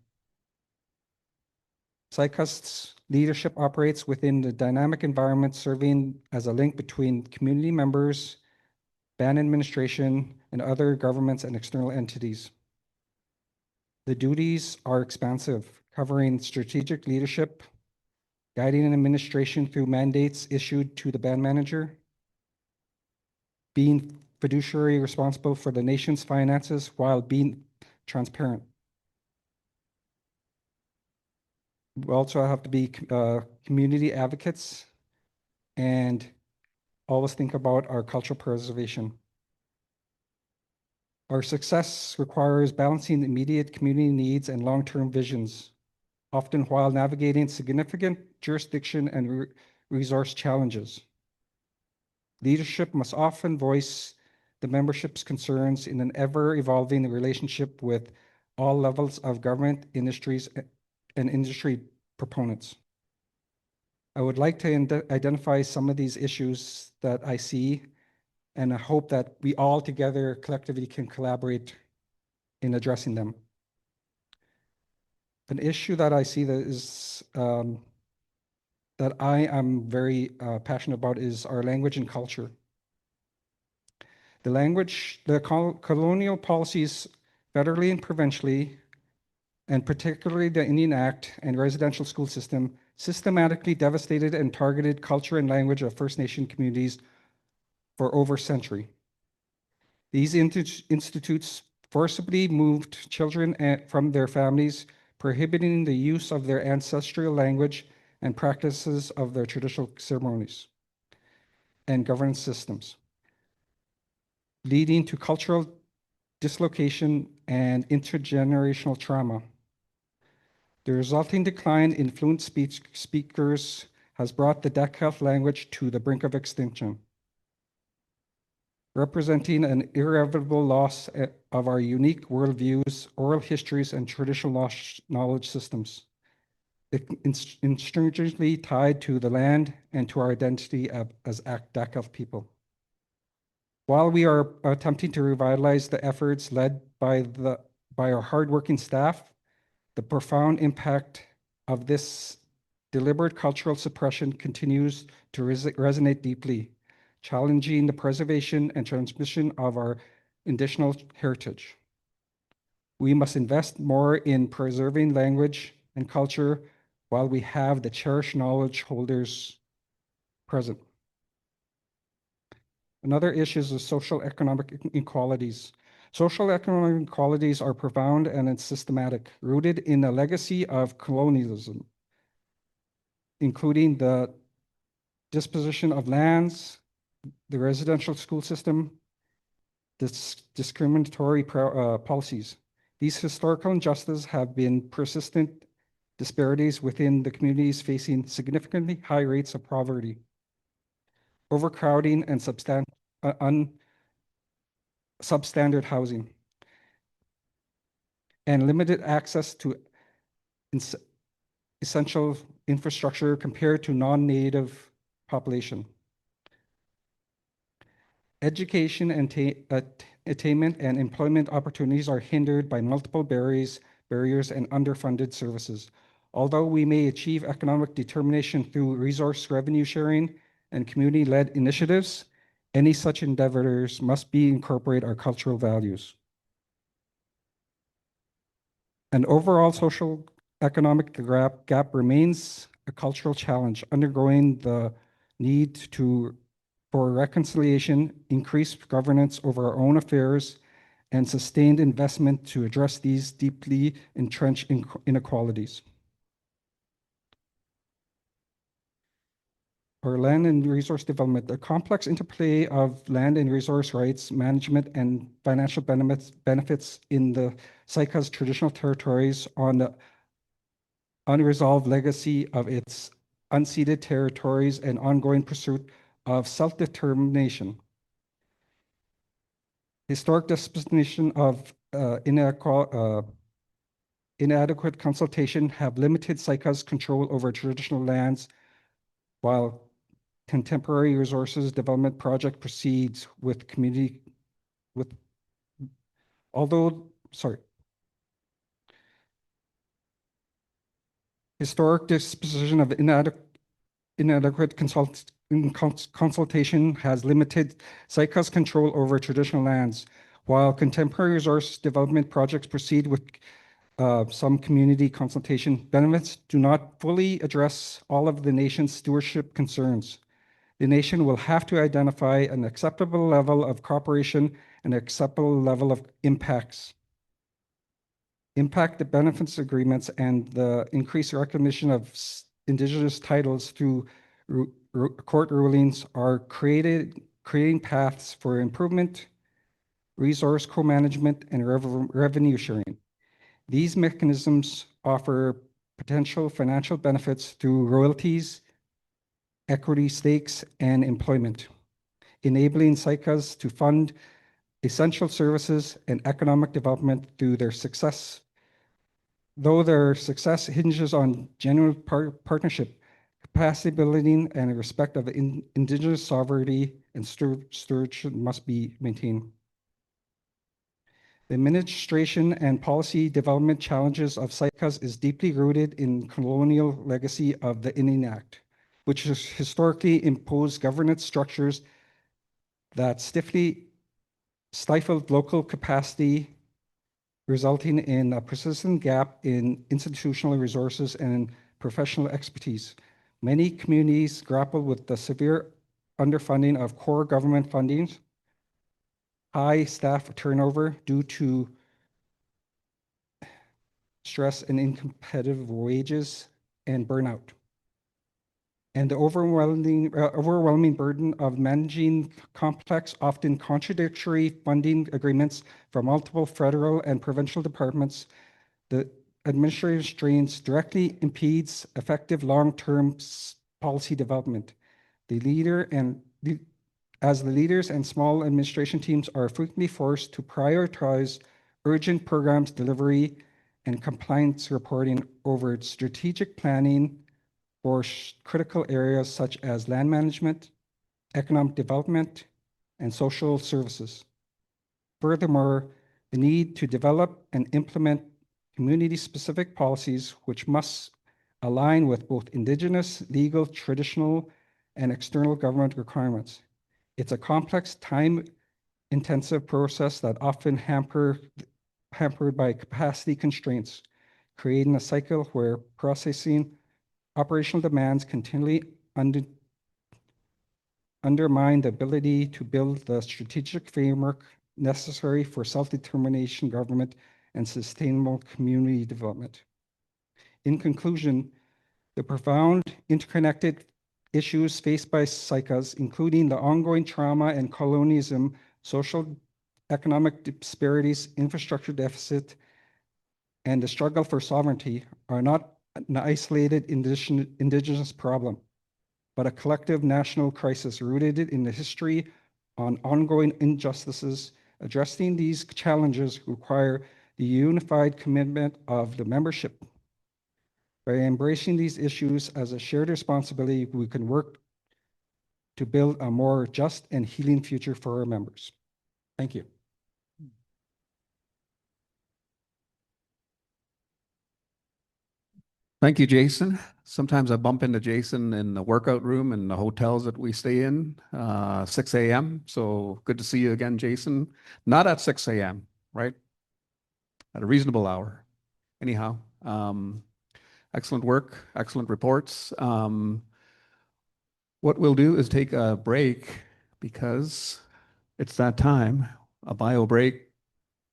Saik'uz's leadership operates within the dynamic environment, serving as a link between community members, band administration, and other governments and external entities. The duties are expansive, covering strategic leadership, guiding an administration through mandates issued to the band manager, being fiduciary responsible for the nation's finances while being transparent. We also have to be community advocates and always think about our cultural preservation. Our success requires balancing immediate community needs and long-term visions, often while navigating significant jurisdiction and resource challenges. Leadership must often voice the membership's concerns in an ever-evolving relationship with all levels of government, industries, and industry proponents. I would like to identify some of these issues that I see, and I hope that we all together collectively can collaborate in addressing them. An issue that I see that is that I am very passionate about is our language and culture. The colonial policies federally and provincially, and particularly the Indian Act and residential school system, systematically devastated and targeted culture and language of First Nation communities for over a century. These institutes forcibly moved children from their families, prohibiting the use of their ancestral language and practices of their traditional ceremonies and governance systems, leading to cultural dislocation and intergenerational trauma. The resulting decline in fluent speakers has brought the Dakelh language to the brink of extinction, representing an irreversible loss of our unique worldviews, oral histories, and traditional knowledge systems, intrinsically tied to the land and to our identity as Dakelh people. While we are attempting to revitalize the efforts led by our hardworking staff, the profound impact of this deliberate cultural suppression continues to resonate deeply, challenging the preservation and transmission of our indigenous heritage. We must invest more in preserving language and culture while we have the cherished knowledge holders present. Another issue is the social economic inequalities. Social economic inequalities are profound and systematic, rooted in a legacy of colonialism, including the disposition of lands, the residential school system, discriminatory policies. These historical injustices have been persistent disparities within the communities facing significantly high rates of poverty, overcrowding, and substandard housing, and limited access to essential infrastructure compared to non-native population. Education and attainment and employment opportunities are hindered by multiple barriers and underfunded services. Although we may achieve economic determination through resource revenue sharing and community-led initiatives, any such endeavors must incorporate our cultural values. An overall social economic gap remains a cultural challenge, undergoing the need for reconciliation, increased governance over our own affairs, and sustained investment to address these deeply entrenched inequalities. Or land and resource development, the complex interplay of land and resource rights, management, and financial benefits in the Saik'uz traditional territories on the unresolved legacy of its unceded territories and ongoing pursuit of self-determination. Historic disposition of inadequate consultation have limited Saik'uz control over traditional lands, while contemporary resources development project proceeds with historic disposition of inadequate consultation has limited Saik'uz control over traditional lands, while contemporary resource development projects proceed with some community consultation. Benefits do not fully address all of the nation's stewardship concerns. The nation will have to identify an acceptable level of cooperation and acceptable level of impacts. Impact the benefits agreements and the increased recognition of Indigenous titles through court rulings are creating paths for improvement, resource co-management, and revenue sharing. These mechanisms offer potential financial benefits through royalties, equity stakes, and employment, enabling Saik'uz to fund essential services and economic development through their success. Though their success hinges on genuine partnership, capacity building, and respect of Indigenous sovereignty and stewardship must be maintained. The administration and policy development challenges of Saik'uz is deeply rooted in colonial legacy of the Indian Act, which has historically imposed governance structures that stiffly stifled local capacity, resulting in a persistent gap in institutional resources and professional expertise. Many communities grapple with the severe underfunding of core government fundings, high staff turnover due to stress and incompetitive wages and burnout, and the overwhelming burden of managing complex, often contradictory funding agreements from multiple federal and provincial departments. The administrative strains directly impedes effective long-term policy development. As the leaders and small administration teams are frequently forced to prioritize urgent programs delivery and compliance reporting over strategic planning for critical areas such as land management, economic development, and social services. Furthermore, the need to develop and implement community-specific policies which must align with both Indigenous, legal, traditional, and external government requirements. It's a complex, time-intensive process that often hampered by capacity constraints, creating a cycle where processing operational demands continually undermine the ability to build the strategic framework necessary for self-determination government and sustainable community development. In conclusion, the profound interconnected issues faced by Saik'uz, including the ongoing trauma and colonialism, social economic disparities, infrastructure deficit, and the struggle for sovereignty, are not an isolated indigenous problem, but a collective national crisis rooted in the history on ongoing injustices. Addressing these challenges require the unified commitment of the membership. By embracing these issues as a shared responsibility, we can work to build a more just and healing future for our members. Thank you. Thank you, Jason. Sometimes I bump into Jason in the workout room in the hotels that we stay in, 6 a.m. So good to see you again, Jason. Not at 6 a.m., right? At a reasonable hour. Anyhow, excellent work, excellent reports. What we'll do is take a break because it's that time, a bio break,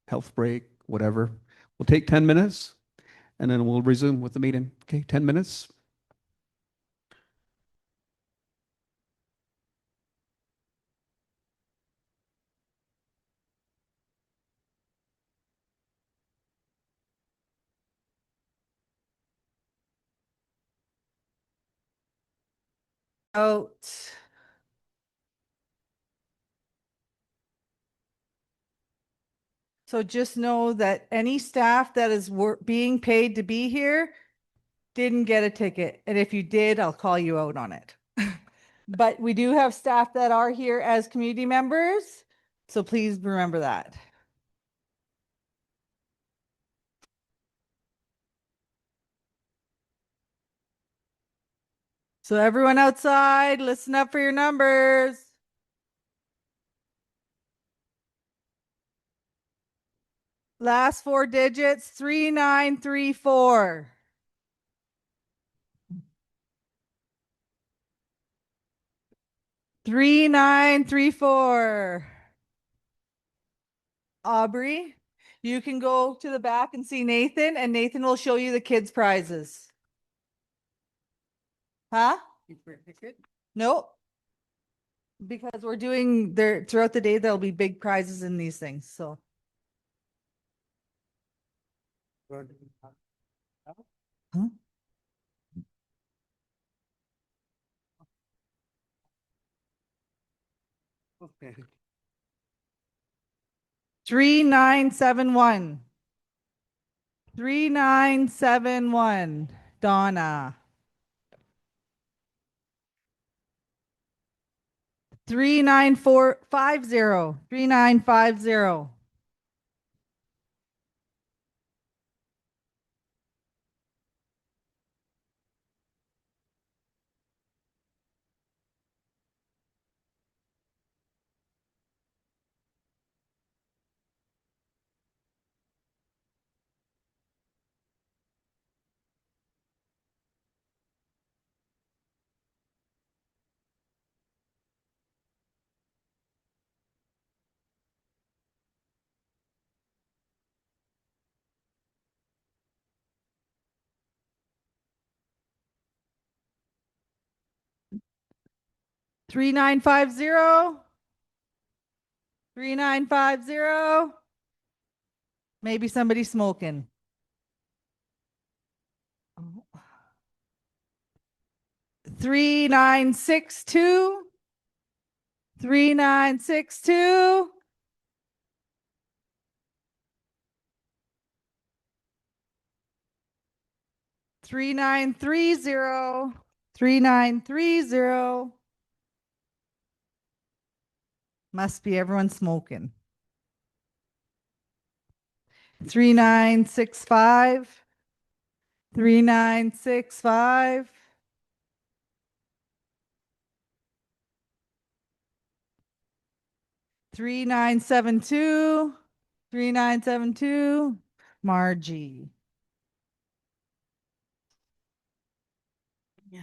health break, whatever. We'll take 10 minutes and then we'll resume with the meeting. Okay, 10 minutes. Out. So just know that any staff that is being paid to be here didn't get a ticket. And if you did, I'll call you out on it. But we do have staff that are here as community members. So please remember that. So everyone outside, listen up for your numbers. Last four digits, 3934. Three, 934. Aubrey, you can go to the back and see Nathan, and Nathan will show you the kids' prizes. Huh? Nope. Because we're doing there throughout the day, there'll be big prizes in these things. So. Huh? Okay. 3971. 3971. Donna. 39450. 3950. 3950. 3950. Maybe somebody smoking. 3962. 3962. 3930. 3930. Must be everyone smoking. 3965. 3965. 3972. 3972. Margie. Yeah.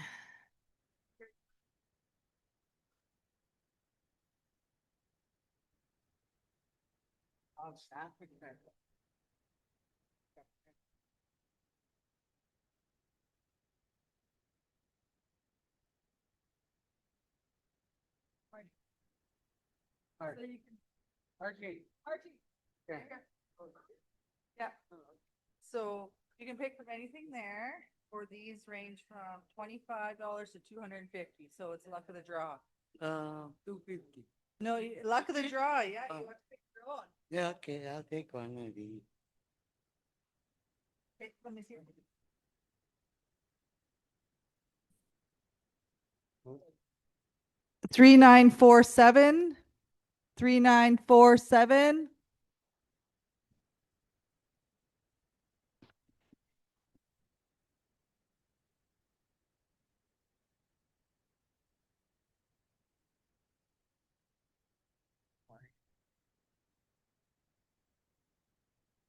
So you can pick from anything there, or these range from $25 to $250. So it's luck of the draw. 250. No, luck of the draw. Yeah, you Oh. have to pick your own. Yeah, okay, I'll take one maybe. Okay, let me see. Oh. 3947. 3947.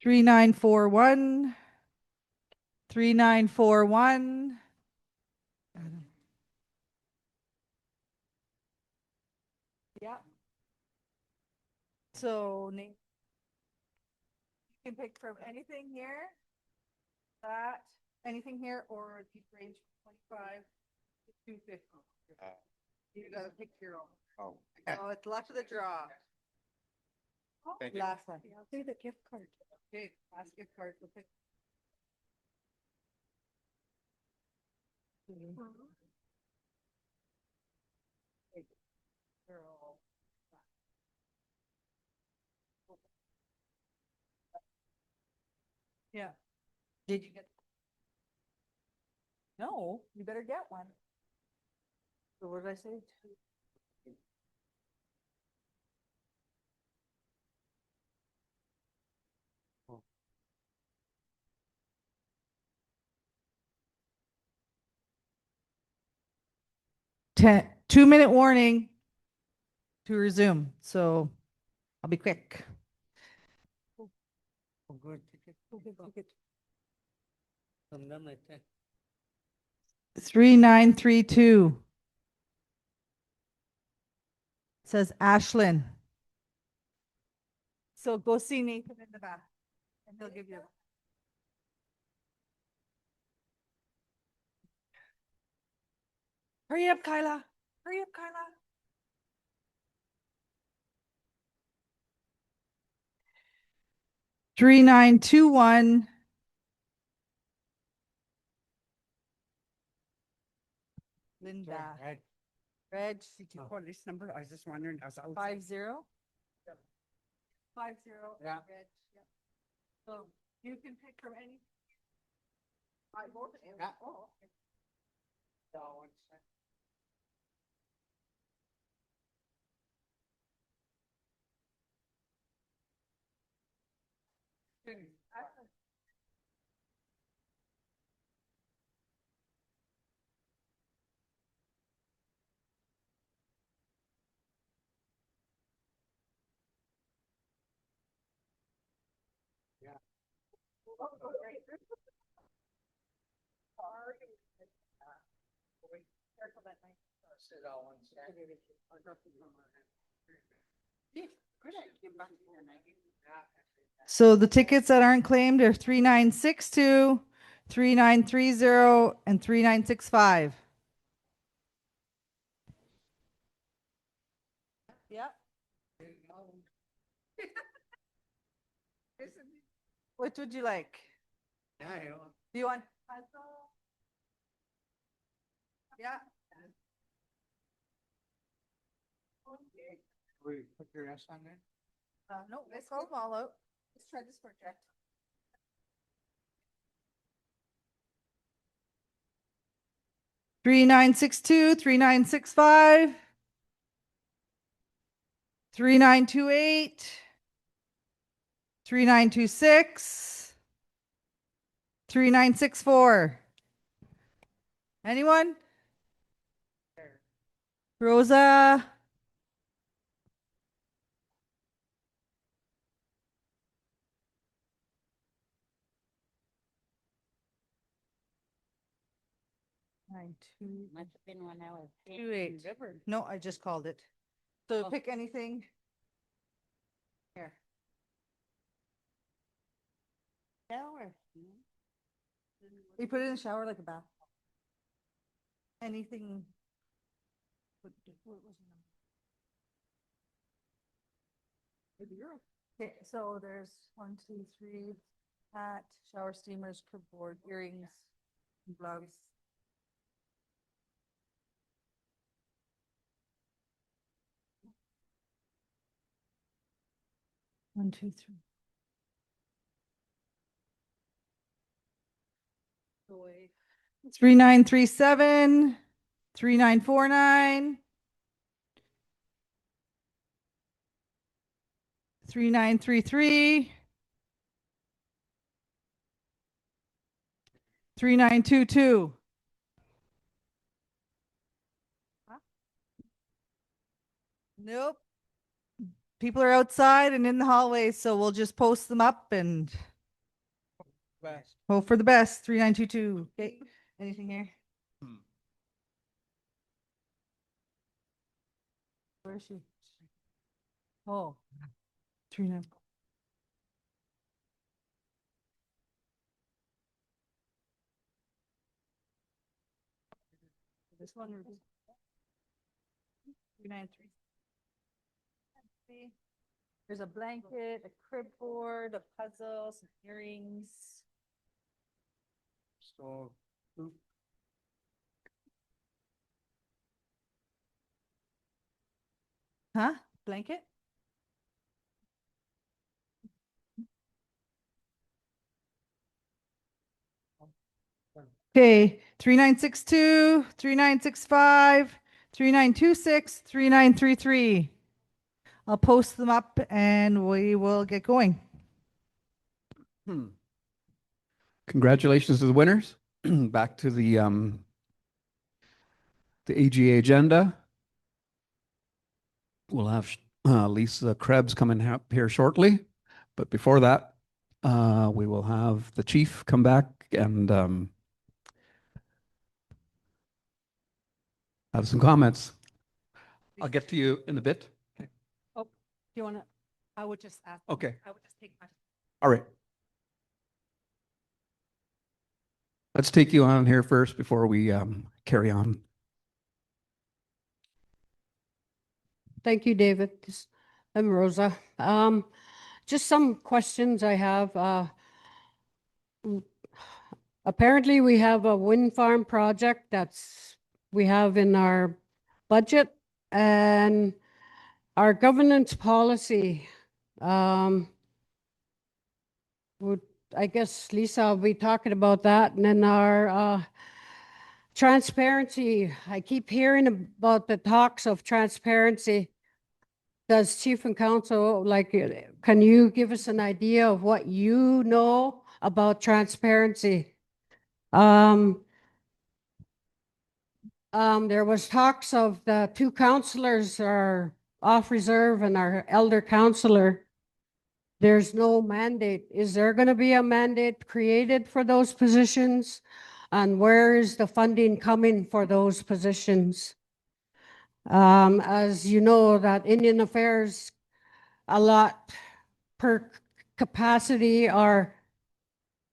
3941. 3941. Yeah. So you can pick from anything here, that, anything here, or these range from 25 to 250. You gotta pick your own. Oh. So it's luck of the draw. Thank you. Last one. I'll do the gift card. Okay, last gift card. We'll pick. Girl. Yeah. Did you get? No, you better get one. So what did I say? 2-minute warning to resume. So I'll be quick. Oh, good. Ticket. I'm done, I think. 3932. Says Ashlyn. So go see Nathan in the back and he'll give you. Hurry up, Kyla. Hurry up, Kyla. Three, 3921. Linda. Right. Reg. Did you call this number? I was just wondering, I was outside. 50. 50. Yeah. Reg. Yep. So you can pick from any. I voted. Yeah. Oh, okay. So, one sec. Sit down one sec. Yeah, good, I came back here and I gave you that. So the tickets that aren't claimed are 3962, 3930, and 3965. Yeah. Which would you like? Do you want? Yeah. Put your S on there. No, let's hold them all out. Let's try this project. Three nine six two, 3965, 3928, 3926, 3964. Anyone? Rosa? Nine, two, Must have been when I was. 28. No, I just called it. So pick anything. Here. Shower. You put it in the shower like a bath. Anything. Okay, so there's 1, 2, 3, hat, shower steamers, clipboard, earrings, gloves. One, two, three. 3937, 3949, 3933, 3922. Nope. People are outside and in the hallways, so we'll just post them up and hope for the best. 3922. Okay, anything here? Where is she? Oh. 39. This one. 393. There's a blanket, a crib board, a puzzle, some earrings. So, Huh? Blanket? Okay, 3962, 3965, 3926, 3933. I'll post them up and we will get going. Congratulations to the winners. Back to the AGA agenda. We'll have Lisa Krebs coming up here shortly. But before that, we will have the chief come back and have some comments. I'll get to you in a bit. Oh, do you want to, I would just ask. Okay. I would just take my. All right. Let's take you on here first before we carry on. Thank you, David. I'm Rosa. Just some questions I have. Apparently, we have a wind farm project we have in our budget, and our governance policy. Would I guess Lisa will be talking about that, and then our transparency. I keep hearing about the talks of transparency. Does Chief and Council, can you give us an idea of what you know about transparency? There was talks of the two councillors are off reserve and our elder councillor. There's no mandate. Is there going to be a mandate created for those positions? And where is the funding coming for those positions? As you know, that Indian Affairs a lot per capacity or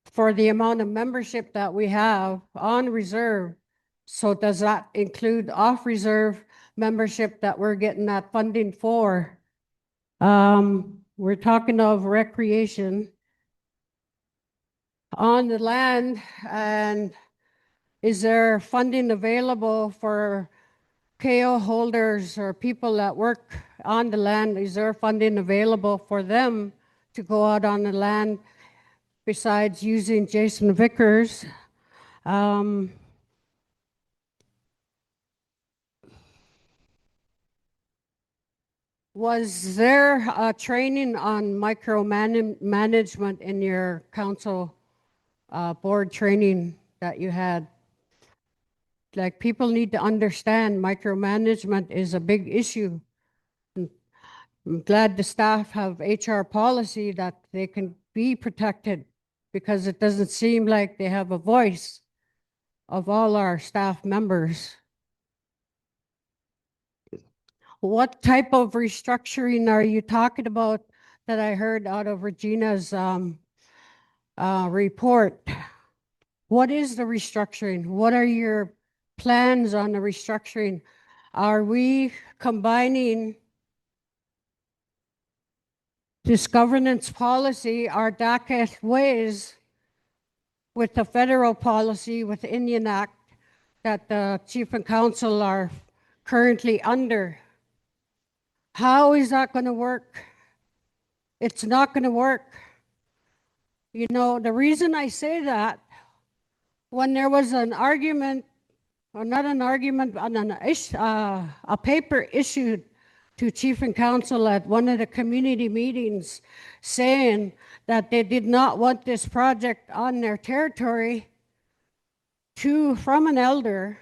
for the amount of membership that we have on reserve. So does that include off reserve membership that we're getting that funding for. We're talking of recreation on the land, and is there funding available for KO holders or people that work on the land? Is there funding available for them to go out on the land besides using Jason Vickers? Was there a training on micromanagement in your council board training that you had? Like, people need to understand micromanagement is a big issue. I'm glad the staff have HR policy that they can be protected, because it doesn't seem like they have a voice of all our staff members. What type of restructuring are you talking about that I heard out of Regina's report? What is the restructuring? What are your plans on the restructuring? Are we combining this governance policy, our DACA ways, with the federal policy, with the Indian Act that the Chief and Council are currently under? How is that going to work? It's not going to work. You know, the reason I say that, when there was an argument, or not an argument, a paper issued to Chief and Council at one of the community meetings saying that they did not want this project on their territory, from an elder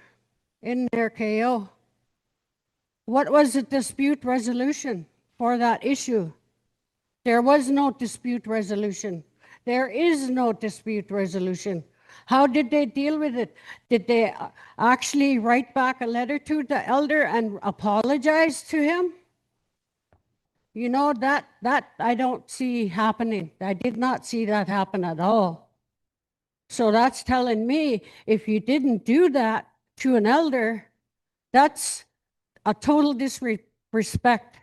in their KO. What was the dispute resolution for that issue? There was no dispute resolution. There is no dispute resolution. How did they deal with it? Did they actually write back a letter to the elder and apologize to him? You know, that I don't see happening. I did not see that happen at all. So that's telling me, if you didn't do that to an elder, that's a total disrespect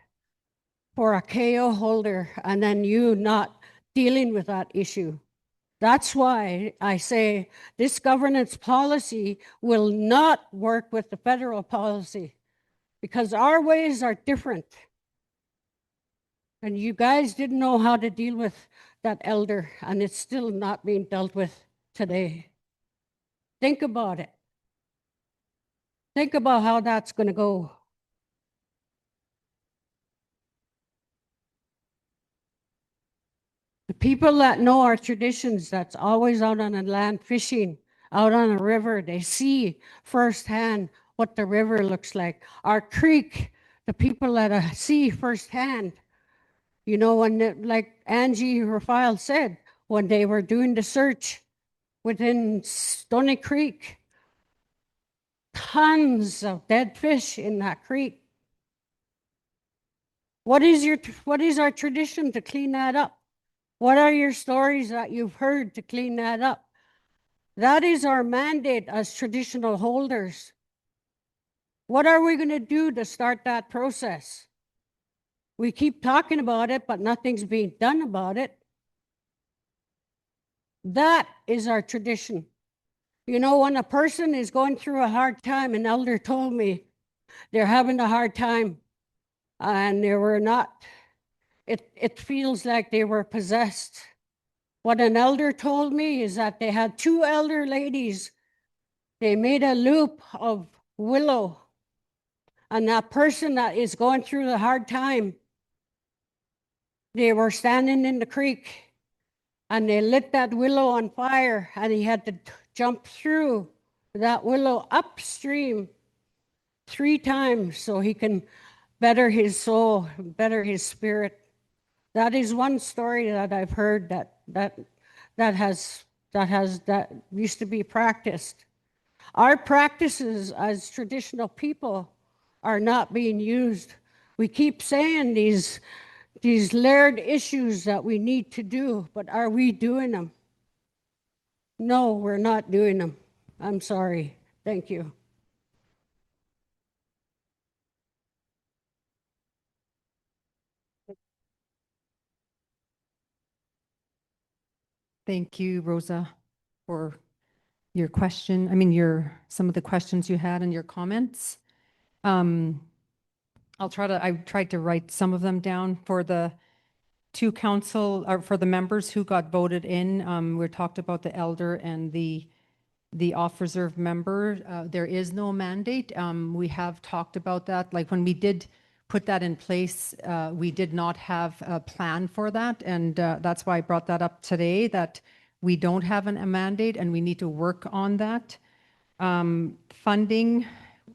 for a KO holder, and then you not dealing with that issue. That's why I say this governance policy will not work with the federal policy, because our ways are different. And you guys didn't know how to deal with that elder, and it's still not being dealt with today. Think about it. Think about how that's going to go. The people that know our traditions, that's always out on the land fishing, out on a river, they see firsthand what the river looks like. Our creek, the people that see firsthand, you know, when, like Angie Rafael said, when they were doing the search within Stony Creek, tons of dead fish in that creek. What is our tradition to clean that up? What are your stories that you've heard to clean that up? That is our mandate as traditional holders. What are we going to do to start that process? We keep talking about it, but nothing's being done about it. That is our tradition. You know, when a person is going through a hard time, an elder told me they're having a hard time, and they were not, it feels like they were possessed. What an elder told me is that they had two elder ladies. They made a loop of willow, and that person that is going through the hard time, they were standing in the creek, and they lit that willow on fire, and he had to jump through that willow upstream 3 times so he can better his soul, better his spirit. That is one story that I've heard that used to be practiced. Our practices as traditional people are not being used. We keep saying these layered issues that we need to do, but are we doing them? No, we're not doing them. I'm sorry. Thank you. Thank you, Rosa, for your question. Some of the questions you had and your comments. I tried to write some of them down for the for the members who got voted in. We talked about the elder and the off-reserve member. There is no mandate. We have talked about that. Like when we did put that in place, we did not have a plan for that. And that's why I brought that up today, that we don't have a mandate and we need to work on that. Funding,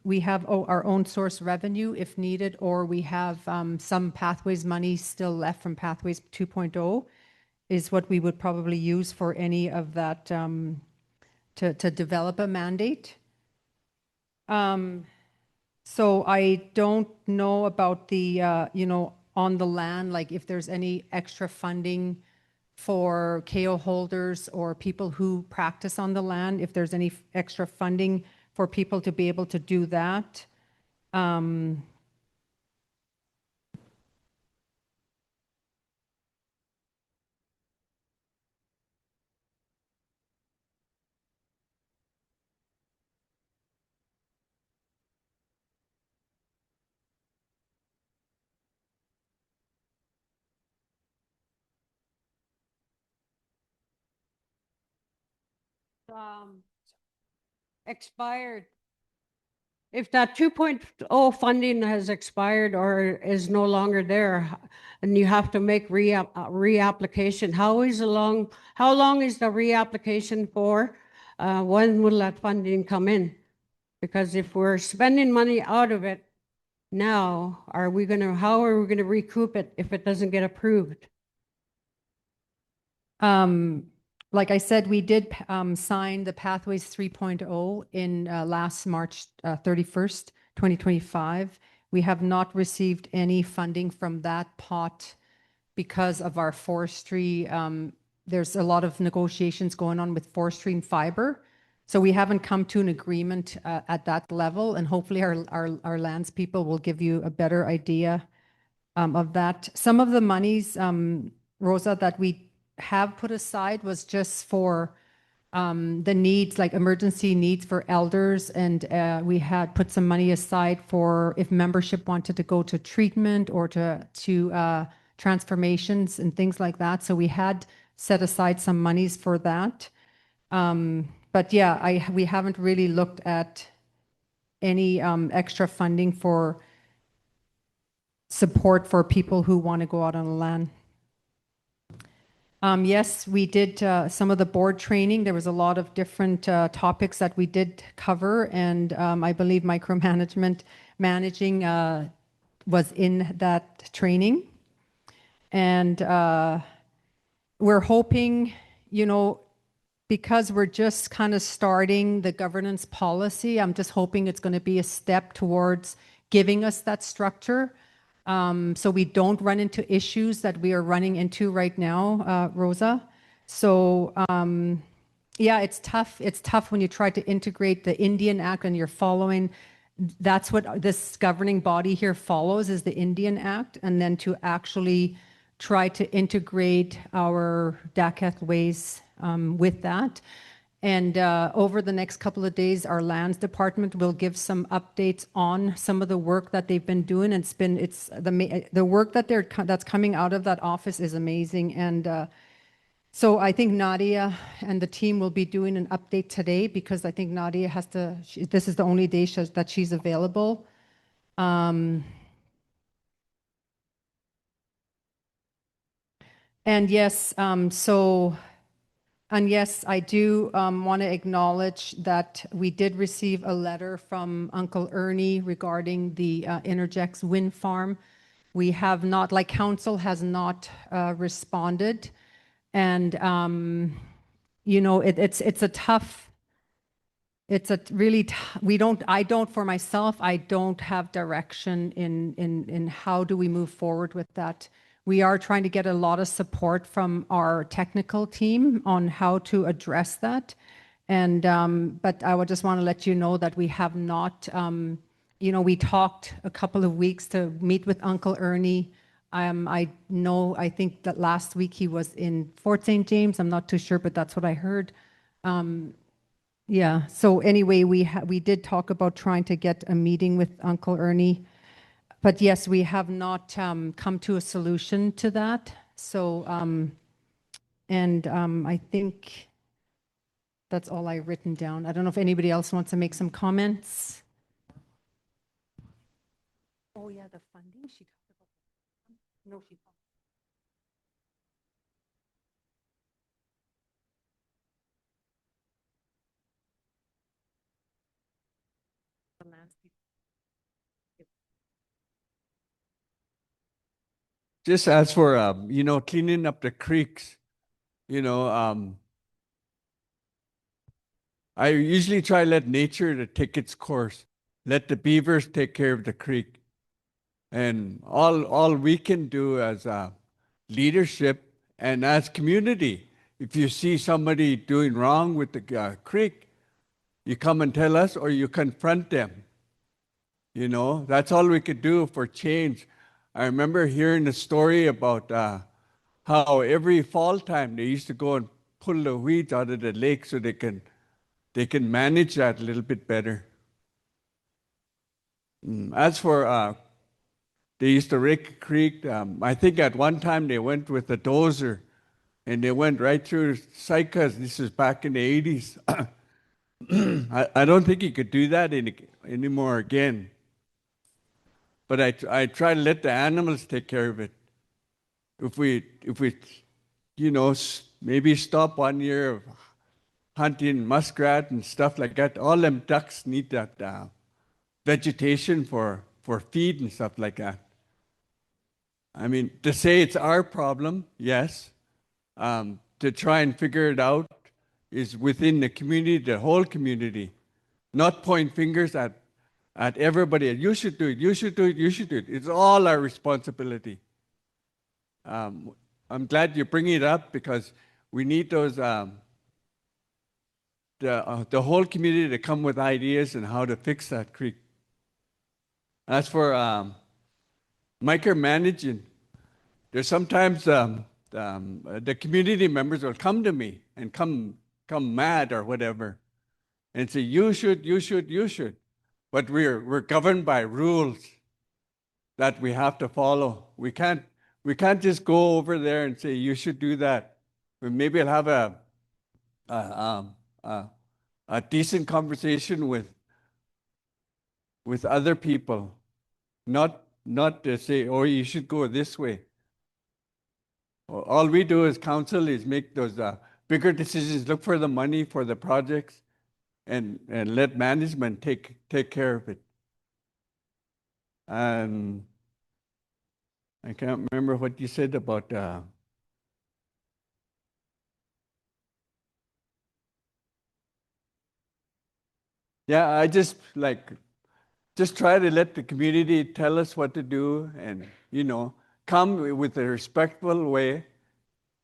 we have our own source revenue if needed, or we have some Pathways money still left from Pathways 2.0 is what we would probably use for any of that to develop a mandate. So I don't know about the, on the land, like if there's any extra funding for KO holders or people who practice on the land, if there's any extra funding for people to be able to do that. Expired. If that 2.0 funding has expired or is no longer there, and you have to make reapplication, how long is the reapplication for? When will that funding come in? Because if we're spending money out of it now, how are we gonna recoup it if it doesn't get approved? Like I said, we did sign the Pathways 3.0 in last March 31st, 2025. We have not received any funding from that pot because of our forestry. There's a lot of negotiations going on with forestry and fiber. So we haven't come to an agreement at that level, and hopefully our lands people will give you a better idea of that. Some of the monies, Rosa, that we have put aside was just for the needs, like emergency needs for elders. And we had put some money aside for if membership wanted to go to treatment or to transformations and things like that. So we had set aside some monies for that. But yeah, we haven't really looked at any extra funding for support for people who want to go out on the land. Yes, we did some of the board training. There was a lot of different topics that we did cover, and I believe managing was in that training. And we're hoping, because we're just kind of starting the governance policy, I'm just hoping it's going to be a step towards giving us that structure. So we don't run into issues that we are running into right now, Rosa. So yeah, it's tough. It's tough when you try to integrate the Indian Act and you're following. That's what this governing body here follows, is the Indian Act, and then to actually try to integrate our Dakat ways with that. And over the next couple of days, our lands department will give some updates on some of the work that they've been doing. It's the work that's coming out of that office is amazing. And so I think Nadia and the team will be doing an update today, because I think Nadia this is the only day that she's available. And yes, and yes, I do want to acknowledge that we did receive a letter from Uncle Ernie regarding the Interjex wind farm. We have not, like council has not responded. And, it's a tough, it's a really, for myself, I don't have direction in how do we move forward with that. We are trying to get a lot of support from our technical team on how to address that. And, but I would just want to let you know that we have not, we talked a couple of weeks to meet with Uncle Ernie I know, I think that last week he was in Fort St. James. I'm not too sure, but that's what I heard. Yeah, so anyway, we did talk about trying to get a meeting with Uncle Ernie. But yes, we have not come to a solution to that. So, I think that's all I've written down. I don't know if anybody else wants to make some comments. Oh, yeah, the funding, she talked about. No, she talked. The landscape. Just as for, you know, cleaning up the creeks, you know, I usually try to let nature to take its course. Let the beavers take care of the creek. And all we can do as leadership and as community, if you see somebody doing wrong with the creek, you come and tell us or you confront them. You know, that's all we could do for change. I remember hearing a story about how every fall time they used to go and pull the weeds out of the lake so they can manage that a little bit better. As for they used to rake a creek, I think at one time they went with a dozer and they went right through Saik'uz. This is back in the 80s. I don't think you could do that anymore again. But I try to let the animals take care of it. If we you know, maybe stop 1 year of hunting muskrat and stuff like that, all them ducks need that vegetation for feed and stuff like that. I mean, to say it's our problem, yes. To try and figure it out is within the community, the whole community, not point fingers at everybody. You should do it, you should do it, you should do it. It's all our responsibility. I'm glad you're bringing it up because we need those, the whole community to come with ideas on how to fix that creek. As for micromanaging, there's sometimes the community members will come to me and come mad or whatever and say, you should, you should, you should. But we're governed by rules that we have to follow. We can't just go over there and say, you should do that. Maybe I'll have a decent conversation with other people, not to say, oh, you should go this way. All we do as council is make those bigger decisions, look for the money for the projects, and let management take care of it. And I can't remember what you said about yeah, I just try to let the community tell us what to do and, you know, come with a respectful way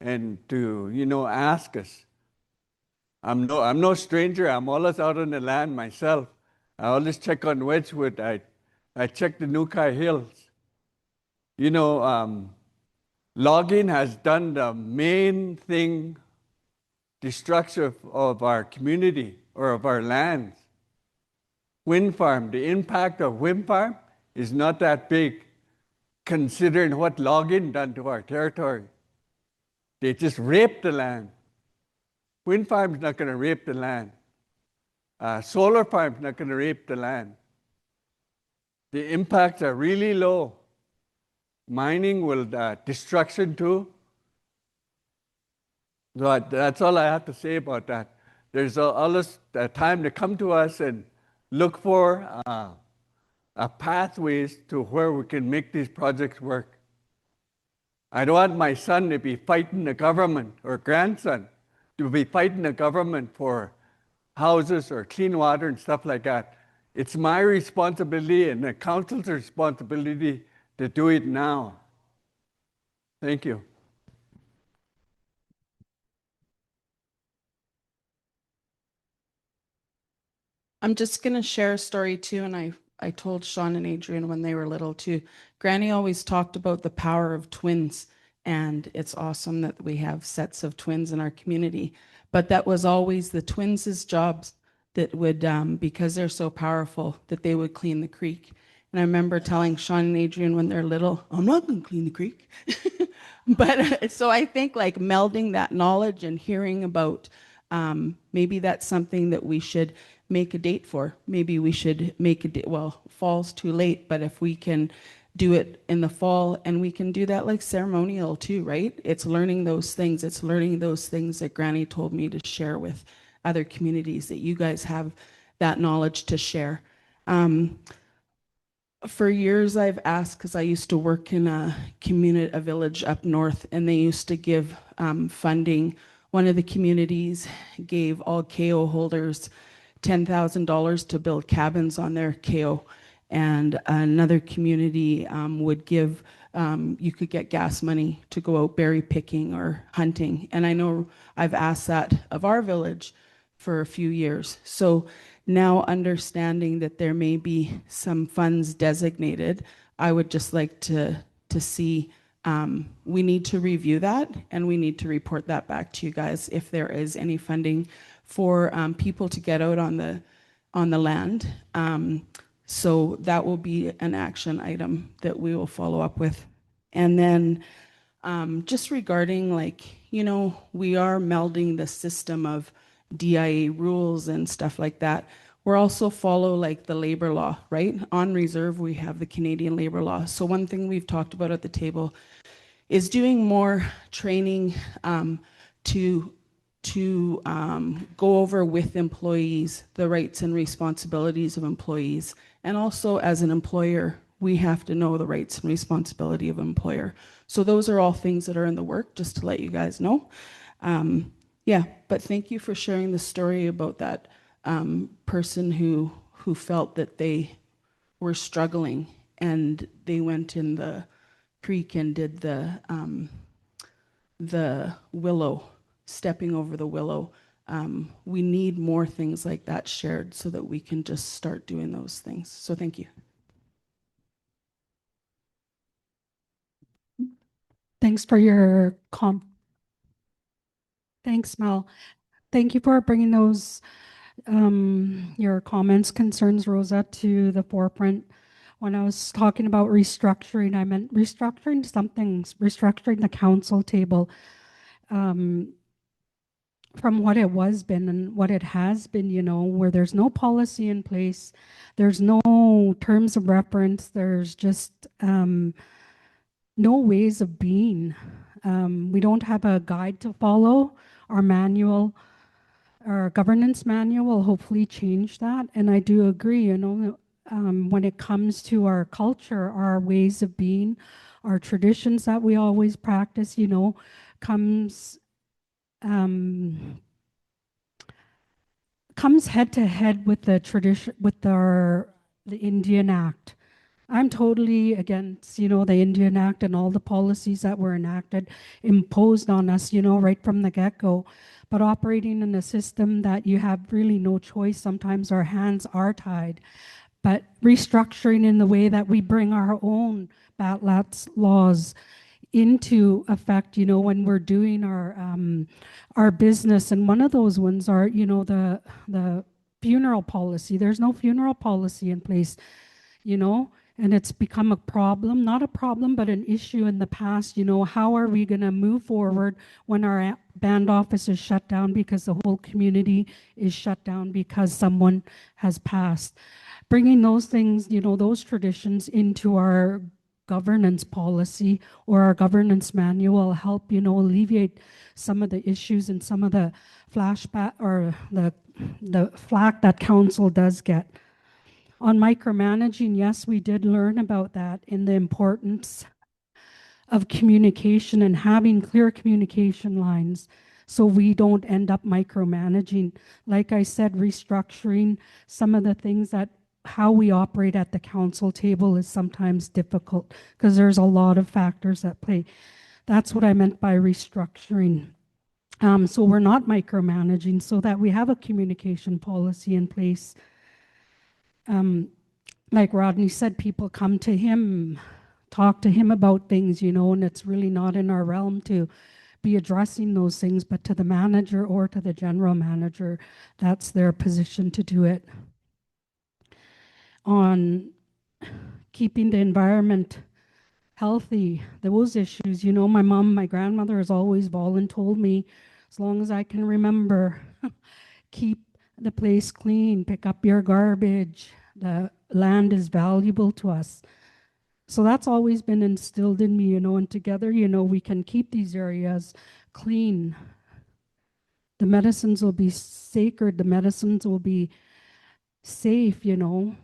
and to, you know, ask us. I'm no stranger. I'm always out on the land myself. I always check on Wedgwood. I check the Nukai Hills. You know, logging has done the main thing, destruction of our community or of our lands. Wind farm, the impact of wind farm is not that big considering what logging done to our territory. They just raped the land. Wind farm is not going to rape the land. Solar farm is not going to rape the land. The impacts are really low. Mining will destruction too. So that's all I have to say about that. There's always time to come to us and look for pathways to where we can make these projects work. I don't want my son to be fighting the government or grandson to be fighting the government for houses or clean water and stuff like that. It's my responsibility and the council's responsibility to do it now. Thank you. I'm just going to share a story too, and I told Sean and Adrian when they were little too. Granny always talked about the power of twins, and it's awesome that we have sets of twins in our community. But that was always the twins' jobs that would, because they're so powerful, that they would clean the creek. And I remember telling Sean and Adrian when they're little, I'm not going to clean the creek. But so I think like melding that knowledge and hearing about maybe that's something that we should make a date for. Maybe we should make a date. Well, fall's too late, but if we can do it in the fall, and we can do that like ceremonial too, right? It's learning those things. It's learning those things that Granny told me to share with other communities, that you guys have that knowledge to share. For years I've asked, because I used to work in a community, a village up north, and they used to give funding. One of the communities gave all KO holders $10,000 to build cabins on their KO, and another community would give, you could get gas money to go out berry picking or hunting. And I know I've asked that of our village for a few years. So now understanding that there may be some funds designated, I would just like to see, we need to review that, and we need to report that back to you guys if there is any funding for people to get out on the land. So that will be an action item that we will follow up with. And then just regarding, like, you know, we are melding the system of DIA rules and stuff like that. We're also follow like the labor law, right? On reserve, we have the Canadian labor law. So one thing we've talked about at the table is doing more training to go over with employees the rights and responsibilities of employees. And also as an employer, we have to know the rights and responsibility of employer. So those are all things that are in the work, just to let you guys know. Yeah, but thank you for sharing the story about that person who felt that they were struggling, and they went in the creek and did the willow, stepping over the willow. We need more things like that shared so that we can just start doing those things. So thank you. Thanks for your Thanks, Mel. Thank you for bringing those, your comments, concerns, Rosa, to the forefront. When I was talking about restructuring, I meant restructuring something, restructuring the council table from what it was been and what it has been, you know, where there's no policy in place, there's no terms of reference, there's just no ways of being. We don't have a guide to follow. Our manual, our governance manual will hopefully change that. And I do agree, you know, when it comes to our culture, our ways of being, our traditions that we always practice, you know, comes head to head with the tradition, with the Indian Act. I'm totally against, you know, the Indian Act and all the policies that were enacted, imposed on us, you know, right from the get-go. But operating in a system that you have really no choice, sometimes our hands are tied. But restructuring in the way that we bring our own BATLATS laws into effect, you know, when we're doing our business. And one of those ones are, you know, the funeral policy. There's no funeral policy in place, you know, and it's become a problem, not a problem, but an issue in the past. You know, how are we going to move forward when our band office is shut down because the whole community is shut down because someone has passed? Bringing those things, you know, those traditions into our governance policy or our governance manual help, you know, alleviate some of the issues and some of the flashback or the flack that council does get. On micromanaging, yes, we did learn about that in the importance of communication and having clear communication lines so we don't end up micromanaging. Like I said, restructuring some of the things that how we operate at the council table is sometimes difficult because there's a lot of factors at play. That's what I meant by restructuring. So we're not micromanaging, so that we have a communication policy in place. like Rodney said, people come to him, talk to him about things, and it's really not in our realm to be addressing those things, but to the manager or to the general manager, that's their position to do it. On keeping the environment healthy, those issues, my grandmother has always told me, as long as I can remember, keep the place clean, pick up your garbage. The land is valuable to us. So that's always been instilled in me, and together, we can keep these areas clean. The medicines will be sacred, the medicines will be safe.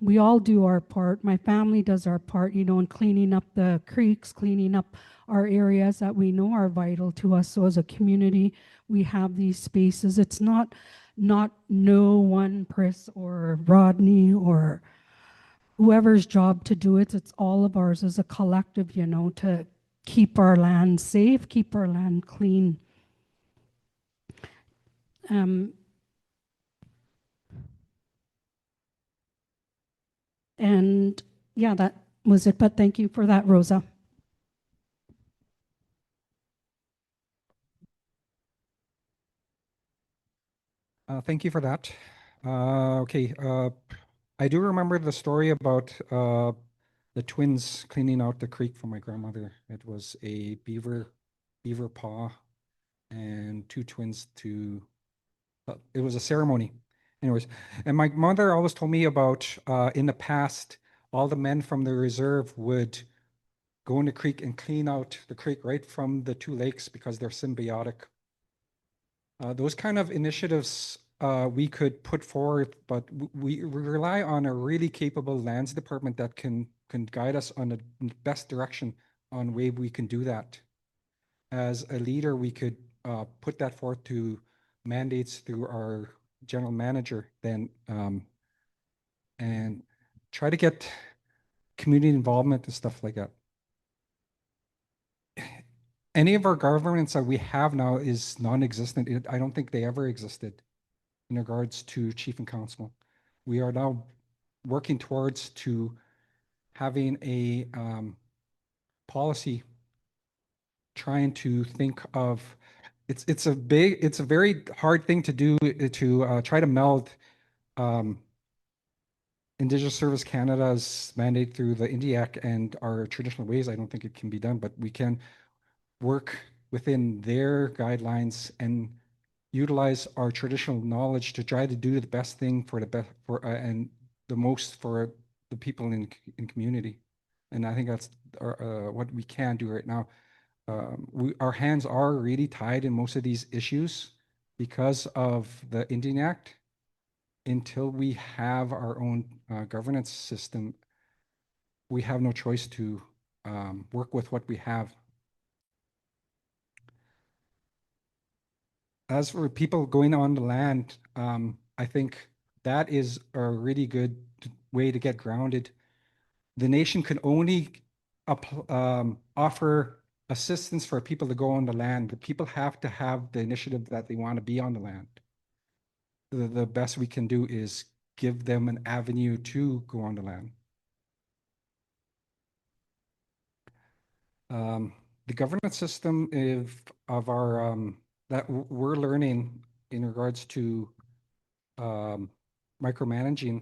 We all do our part. My family does our part, in cleaning up the creeks, cleaning up our areas that we know are vital to us. So as a community, we have these spaces. It's not no one Chris or Rodney or whoever's job to do it. It's all of ours as a collective, to keep our land safe, keep our land clean. And yeah, that was it. But thank you for that, Rosa. Thank you for that. Okay, I do remember the story about the twins cleaning out the creek for my grandmother. It was a beaver paw and two twins to, it was a ceremony. Anyways, and my mother always told me about in the past, all the men from the reserve would go in the creek and clean out the creek right from the two lakes because they're symbiotic. Those kind of initiatives we could put forward, but we rely on a really capable lands department that can guide us on the best direction on way we can do that. As a leader, we could put that forth to mandates through our general manager then, and try to get community involvement and stuff like that. Any of our governments that we have now is non-existent. I don't think they ever existed in regards to chief and council. We are now working towards to having a policy trying to think of, it's a very hard thing to do to try to meld Indigenous Service Canada's mandate through the Indiac and our traditional ways. I don't think it can be done, but we can work within their guidelines and utilize our traditional knowledge to try to do the best thing for the best and the most for the people in community. And I think that's what we can do right now. Our hands are really tied in most of these issues because of the Indian Act. Until we have our own governance system, we have no choice to work with what we have. As for people going on the land, I think that is a really good way to get grounded. The nation can only offer assistance for people to go on the land. The people have to have the initiative that they want to be on the land. The best we can do is give them an avenue to go on the land. The governance system of our that we're learning in regards to micromanaging.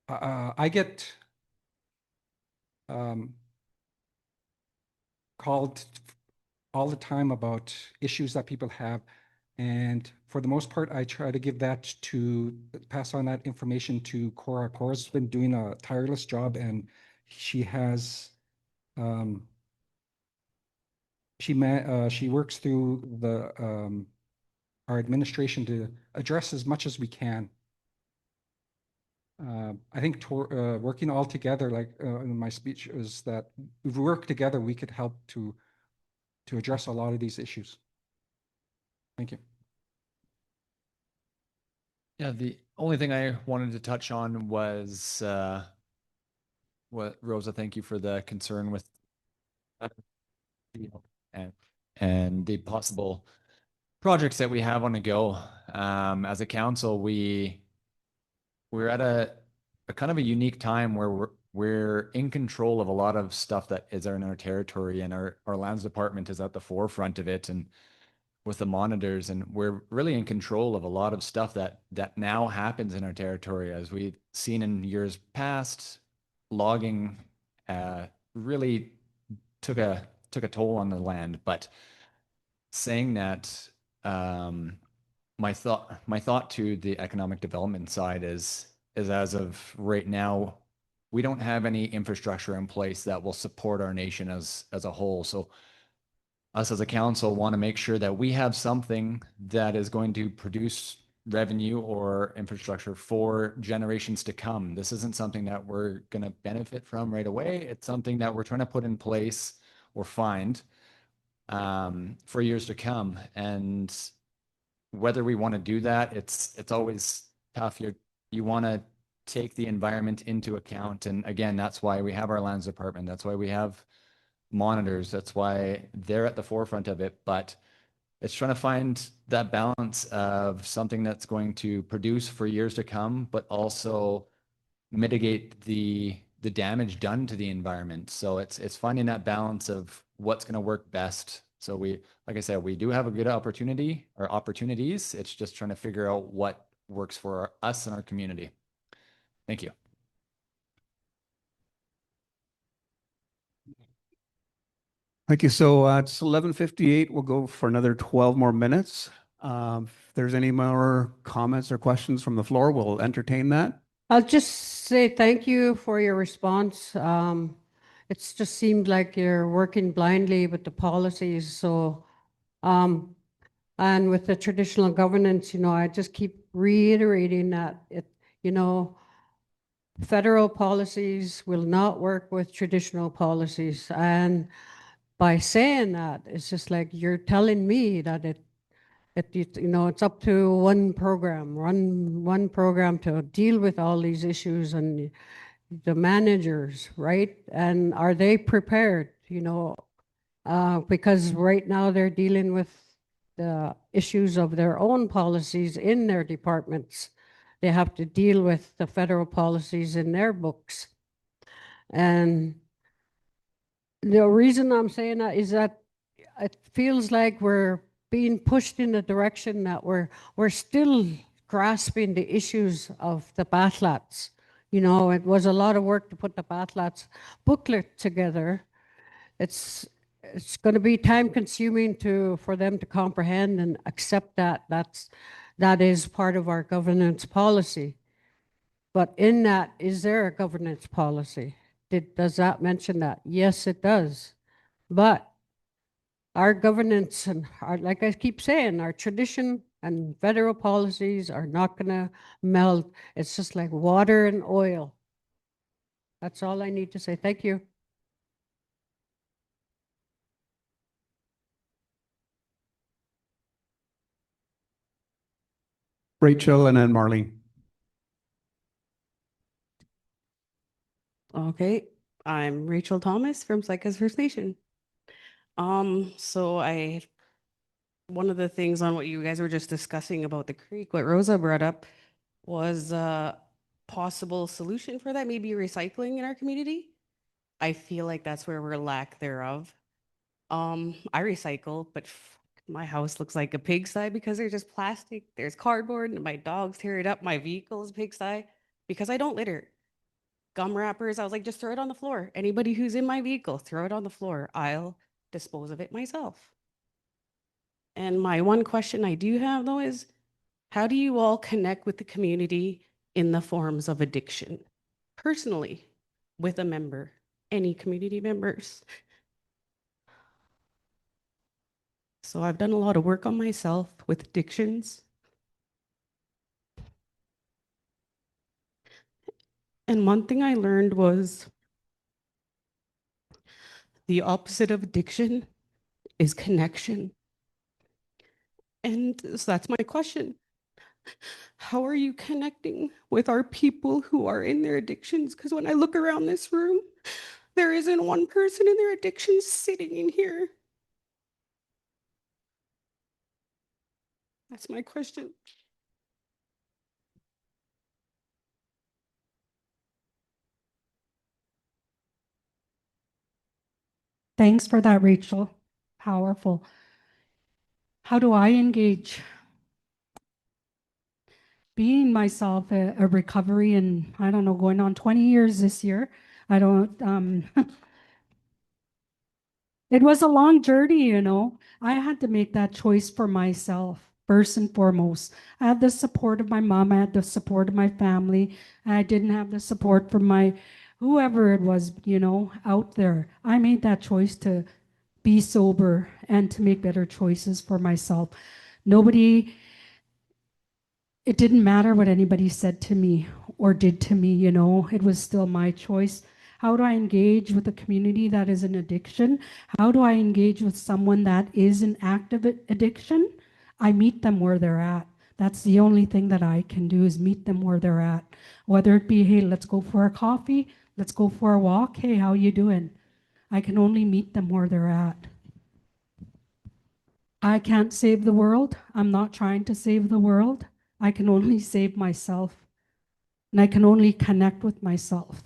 I get called all the time about issues that people have. And for the most part, I try to give that to pass on that information to Cora. Cora's been doing a tireless job, and she has she works through the our administration to address as much as we can. I think working all together, like in my speech, is that if we work together, we could help to address a lot of these issues. Thank you. Yeah, the only thing I wanted to touch on was what Rosa, thank you for the concern with and the possible projects that we have on the go. As a council, we're at a a kind of a unique time where we're in control of a lot of stuff that is in our territory, and our lands department is at the forefront of it, and with the monitors, and we're really in control of a lot of stuff that now happens in our territory. As we've seen in years past, logging really took a toll on the land. But saying that, my thought to the economic development side is as of right now, we don't have any infrastructure in place that will support our nation as a whole. So us as a council want to make sure that we have something that is going to produce revenue or infrastructure for generations to come. This isn't something that we're going to benefit from right away. It's something that we're trying to put in place or find for years to come. And whether we want to do that, it's always tough. You want to take the environment into account. And again, that's why we have our lands department. That's why we have monitors. That's why they're at the forefront of it. But it's trying to find that balance of something that's going to produce for years to come, but also mitigate the damage done to the environment. So it's finding that balance of what's going to work best. So like I said, we do have a good opportunity or opportunities. It's just trying to figure out what works for us and our community. Thank you. Thank you. So it's 11:58. We'll go for another 12 more minutes. If there's any more comments or questions from the floor, we'll entertain that. I'll just say thank you for your response. It's just seemed like you're working blindly with the policies. So, and with the traditional governance, I just keep reiterating that federal policies will not work with traditional policies. And by saying that, it's just like you're telling me that it's up to one program to deal with all these issues, and the managers, right? And are they prepared? Because right now they're dealing with the issues of their own policies in their departments. They have to deal with the federal policies in their books. And the reason I'm saying that is that it feels like we're being pushed in the direction that we're still grasping the issues of the Bathlats. It was a lot of work to put the Bathlats booklet together. It's going to be time consuming for them to comprehend and accept that is part of our governance policy. But in that, is there a governance policy? Does that mention that? Yes, it does. But our governance and like I keep saying, our tradition and federal policies are not going to meld. It's just like water and oil. That's all I need to say. Thank you. Rachel and then Marlene. Okay, I'm Rachel Thomas from Saik'uz First Nation. So one of the things on what you guys were just discussing about the creek, what Rosa brought up was a possible solution for that, maybe recycling in our community. I feel like that's where we're lack thereof. I recycle, but my house looks like a pigsty because there's just plastic, there's cardboard, and my dogs tear it up. My vehicle is a pigsty because I don't litter. Gum wrappers, I was like, just throw it on the floor. Anybody who's in my vehicle, throw it on the floor. I'll dispose of it myself. And my one question I do have though is, how do you all connect with the community in the forms of addiction? Personally, with a member, any community members. So I've done a lot of work on myself with addictions. And one thing I learned was the opposite of addiction is connection. And so that's my question. How are you connecting with our people who are in their addictions? Because when I look around this room, there isn't one person in their addictions sitting in here. That's my question. Thanks for that, Rachel. Powerful. How do I engage? Being myself a recovery in, I don't know, going on 20 years this year. I don't, it was a long journey, you know. I had to make that choice for myself, first and foremost. I had the support of my mom, I had the support of my family, and I didn't have the support from my whoever it was, you know, out there. I made that choice to be sober and to make better choices for myself. Nobody, it didn't matter what anybody said to me or did to me, you know, it was still my choice. How do I engage with a community that is in addiction? How do I engage with someone that is in active addiction? I meet them where they're at. That's the only thing that I can do is meet them where they're at. Whether it be, hey, let's go for a coffee, let's go for a walk. Hey, how you doing? I can only meet them where they're at. I can't save the world. I'm not trying to save the world. I can only save myself. And I can only connect with myself.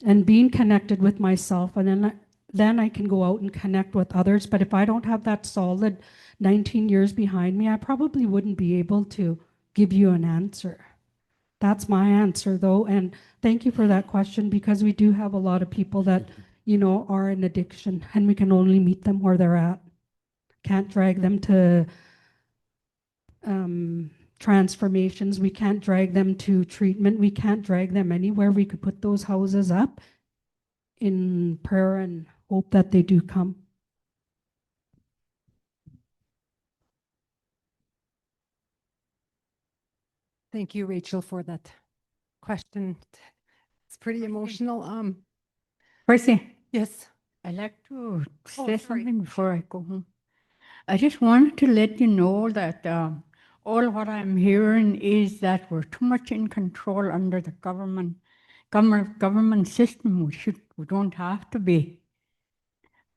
And being connected with myself, and then I can go out and connect with others. But if I don't have that solid 19 years behind me, I probably wouldn't be able to give you an answer. That's my answer, though. And thank you for that question, because we do have a lot of people that, you know, are in addiction, and we can only meet them where they're at. Can't drag them to transformations. We can't drag them to treatment. We can't drag them anywhere. We could put those houses up in prayer and hope that they do come. Thank you, Rachel, for that question. It's pretty emotional. Percy, Yes. I'd like to Oh, say sorry. something before I go home. I just wanted to let you know that all what I'm hearing is that we're too much in control under the government system. We don't have to be.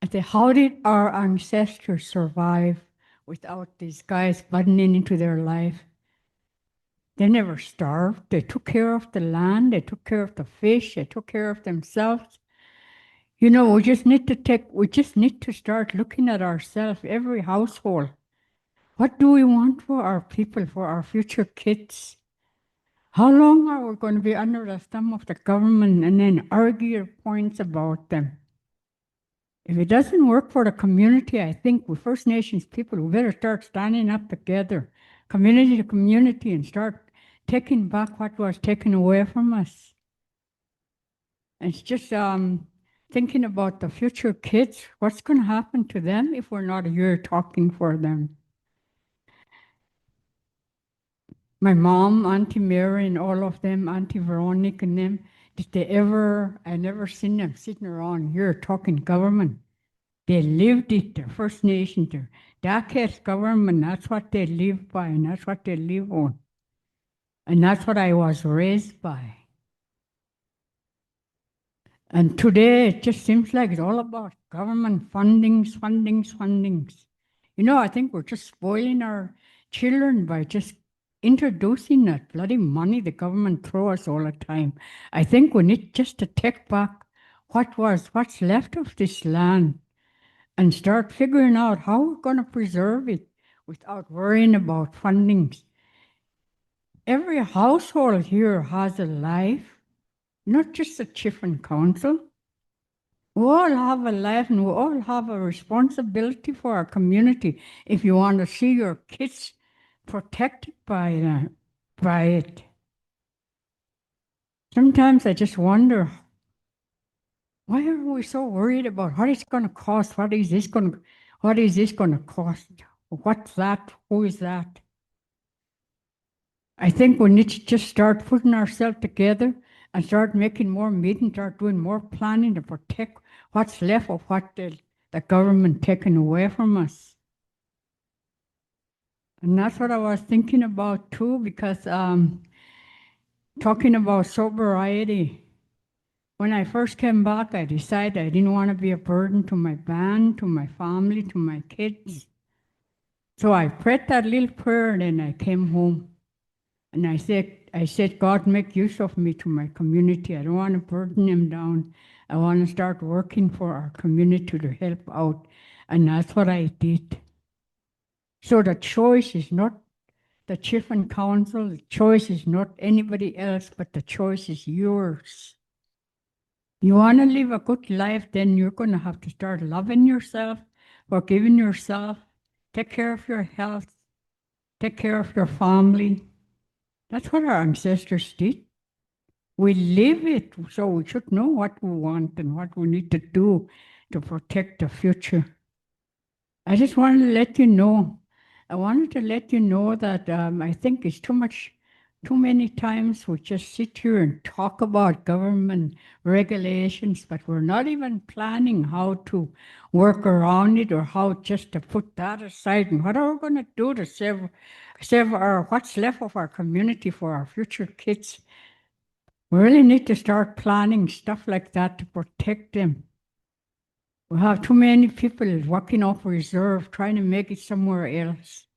I say, how did our ancestors survive without these guys butting into their life? They never starved. They took care of the land. They took care of the fish. They took care of themselves. You know, we just need to start looking at ourselves, every household. What do we want for our people, for our future kids? How long are we going to be under the thumb of the government and then argue points about them? If it doesn't work for the community, I think we First Nations people, we better start standing up together, community to community, and start taking back what was taken away from us. And it's just thinking about the future kids, what's going to happen to them if we're not here talking for them? My mom, Auntie Mary, and all of them, Auntie Veronica and them, I never seen them sitting around here talking government. They lived it, the First Nation, the darkest government, that's what they live by, and that's what they live on. And that's what I was raised by. And today, it just seems like it's all about government fundings. You know, I think we're just spoiling our children by just introducing that bloody money the government throws us all the time. I think we need just to take back what's left of this land and start figuring out how we're going to preserve it without worrying about fundings. Every household here has a life, not just the chief and council. We all have a life and we all have a responsibility for our community if you want to see your kids protected by it. Sometimes I just wonder, why are we so worried about what it's going to cost? What is this going to cost? What's that? Who is that? I think we need to just start putting ourselves together and start making more meetings, start doing more planning to protect what's left of what the government taken away from us. And that's what I was thinking about too, because talking about sobriety, when I first came back, I decided I didn't want to be a burden to my band, to my family, to my kids. So I prayed that little prayer and then I came home. And I said, God, make use of me to my community. I don't want to burden them down. I want to start working for our community to help out. And that's what I did. So the choice is not the chief and council, the choice is not anybody else, but the choice is yours. You want to live a good life, then you're going to have to start loving yourself, forgiving yourself, take care of your health, take care of your family. That's what our ancestors did. We live it, so we should know what we want and what we need to do to protect the future. I just wanted to let you know. I wanted to let you know that I think it's too many times we just sit here and talk about government regulations, but we're not even planning how to work around it or how just to put that aside and what are we going to do to save what's left of our community for our future kids. We really need to start planning stuff like that to protect them. We have too many people working off reserve, trying to make it somewhere else,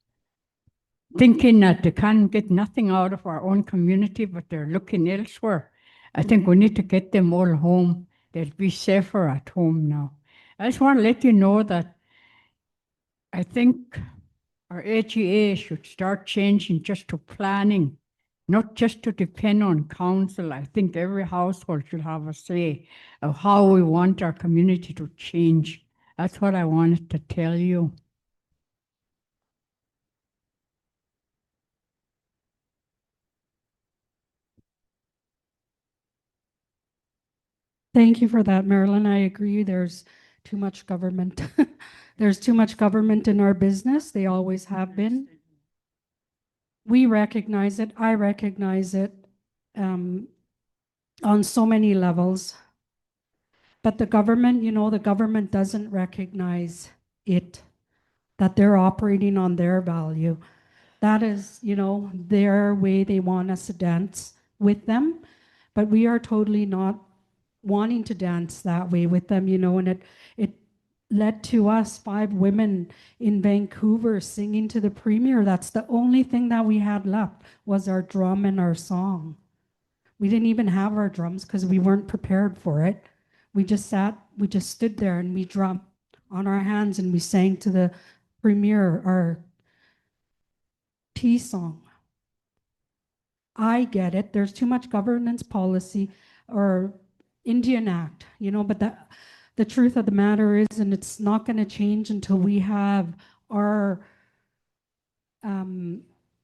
thinking that they can't get nothing out of our own community, but they're looking elsewhere. I think we need to get them all home. They'll be safer at home now. I just want to let you know that I think our AGA should start changing just to planning, not just to depend on council. I think every household should have a say of how we want our community to change. That's what I wanted to tell you. Thank you for that, Marilyn. I agree. There's too much government. There's too much government in our business. They always have been. We recognize it. I recognize it on so many levels. But the government, the government doesn't recognize it, that they're operating on their value. That is, their way they want us to dance with them. But we are totally not wanting to dance that way with them, and it led to us 5 women in Vancouver singing to the premier. That's the only thing that we had left was our drum and our song. We didn't even have our drums because we weren't prepared for it. We just stood there and we drummed on our hands and we sang to the premier our peace song. I get it. There's too much governance policy or Indian Act, but the truth of the matter is, and it's not going to change until we have our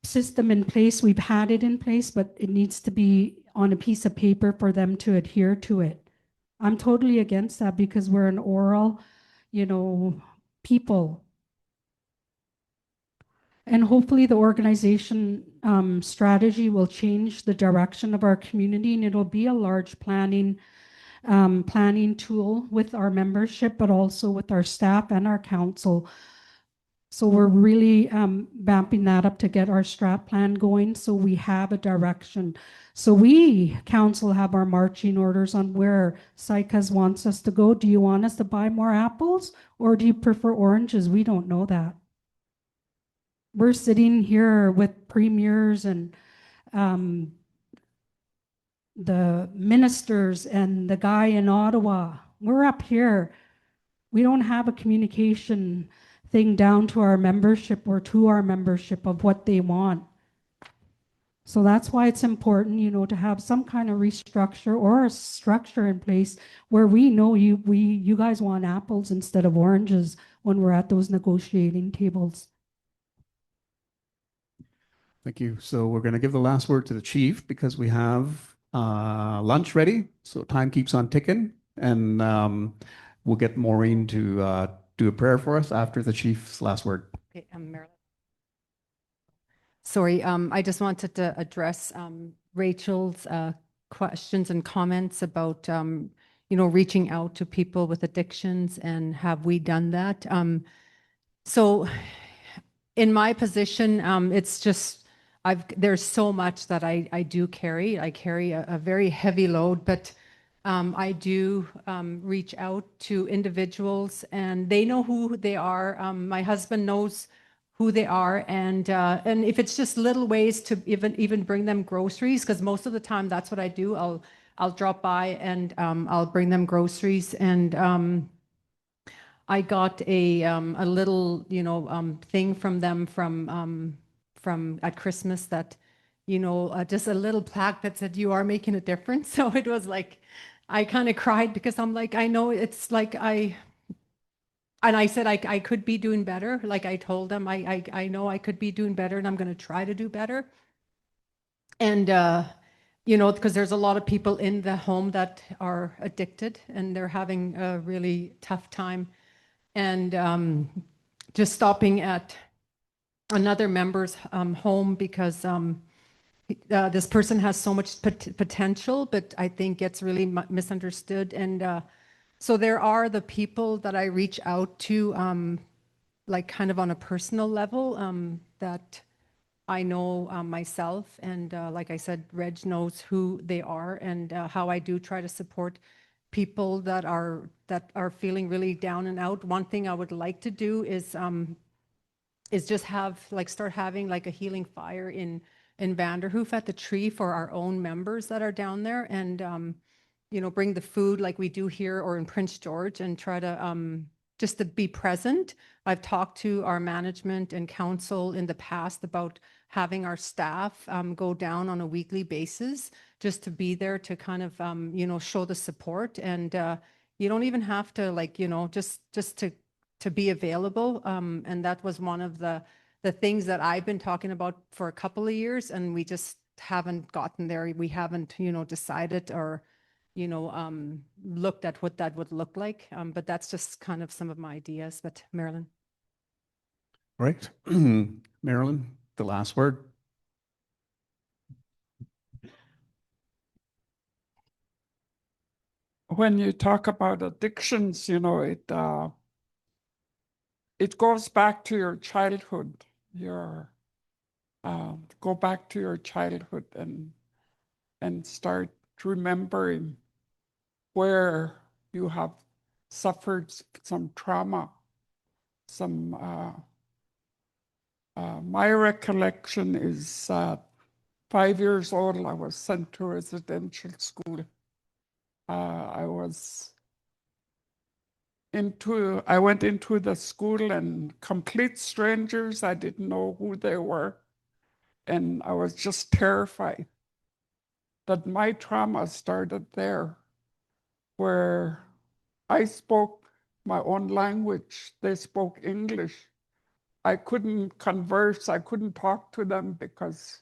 system in place. We've had it in place, but it needs to be on a piece of paper for them to adhere to it. I'm totally against that because we're an oral, people. And hopefully the organization strategy will change the direction of our community, and it'll be a large planning tool with our membership, but also with our staff and our council. So we're really vamping that up to get our strat plan going so we have a direction. So we, council, have our marching orders on where Saik'uz wants us to go. Do you want us to buy more apples or do you prefer oranges? We don't know that. We're sitting here with premiers and the ministers and the guy in Ottawa. We're up here. We don't have a communication thing down to our membership or to our membership of what they want. So that's why it's important, to have some kind of restructure or a structure in place where we know you guys want apples instead of oranges when we're at those negotiating tables. Thank you. So we're going to give the last word to the chief because we have lunch ready. So time keeps on ticking, and we'll get Maureen to do a prayer for us after the chief's last word. Okay, Marilyn. Sorry, I just wanted to address Rachel's questions and comments about, reaching out to people with addictions and have we done that? So in my position, it's just, there's so much that I do carry. I carry a very heavy load, but I do reach out to individuals and they know who they are. My husband knows who they are, and if it's just little ways to even bring them groceries, because most of the time that's what I do. I'll I'll drop by and I'll bring them groceries. And I got a little, thing from them from at Christmas that, just a little plaque that said, "You are making a difference." So it was like, I kind of cried because I'm like, I know it's like and I said I could be doing better. Like I told them, I know I could be doing better and I'm going to try to do better. And, because there's a lot of people in the home that are addicted and they're having a really tough time. And just stopping at another member's home because this person has so much potential, but I think gets really misunderstood. And so there are the people that I reach out to, like kind of on a personal level, that I know myself. And like I said, Reg knows who they are and how I do try to support people that are feeling really down and out. One thing I would like to do is just start having like a healing fire in Vanderhoof at the tree for our own members that are down there, and bring the food like we do here or in Prince George, and try to just to be present. I've talked to our management and council in the past about having our staff go down on a weekly basis just to be there to kind of show the support. And you don't even have to just to be available. And that was one of the things that I've been talking about for a couple of years, and we just haven't gotten there. We haven't, decided or, looked at what that would look like. But that's just kind of some of my ideas. But Marilyn. Right. Marilyn, the last word. When you talk about addictions, it goes back to your childhood. Go back to your childhood and start remembering where you have suffered some trauma. My recollection is 5 years old, I was sent to residential school. I went into the school and complete strangers. I didn't know who they were. And I was just terrified that my trauma started there, where I spoke my own language. They spoke English. I couldn't converse. I couldn't talk to them because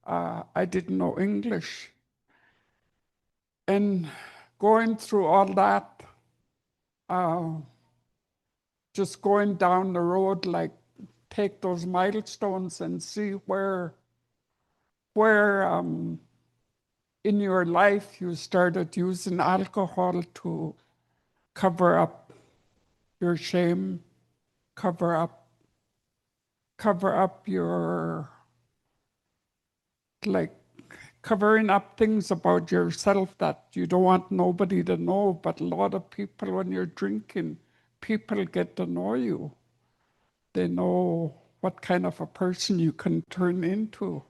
I didn't know English. And going through all that, just going down the road, like take those milestones and see where in your life you started using alcohol to cover up your shame, cover up your, like, covering up things about yourself that you don't want nobody to know. But a lot of people, when you're drinking, people get to know you. They know what kind of a person you can turn into.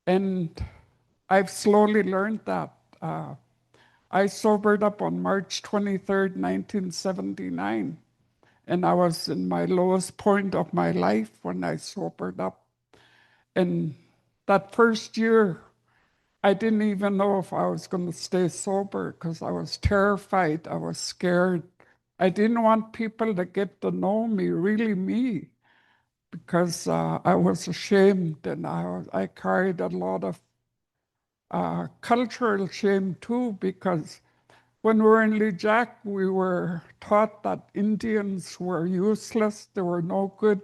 And I've slowly learned that. I sobered up on March 23rd, 1979. And I was in my lowest point of my life when I sobered up. And that first year, I didn't even know if I was going to stay sober because I was terrified. I was scared. I didn't want people to get to know me, really me, because I was ashamed, and I carried a lot of cultural shame too, because when we were in Lijac, we were taught that Indians were useless, they were no good,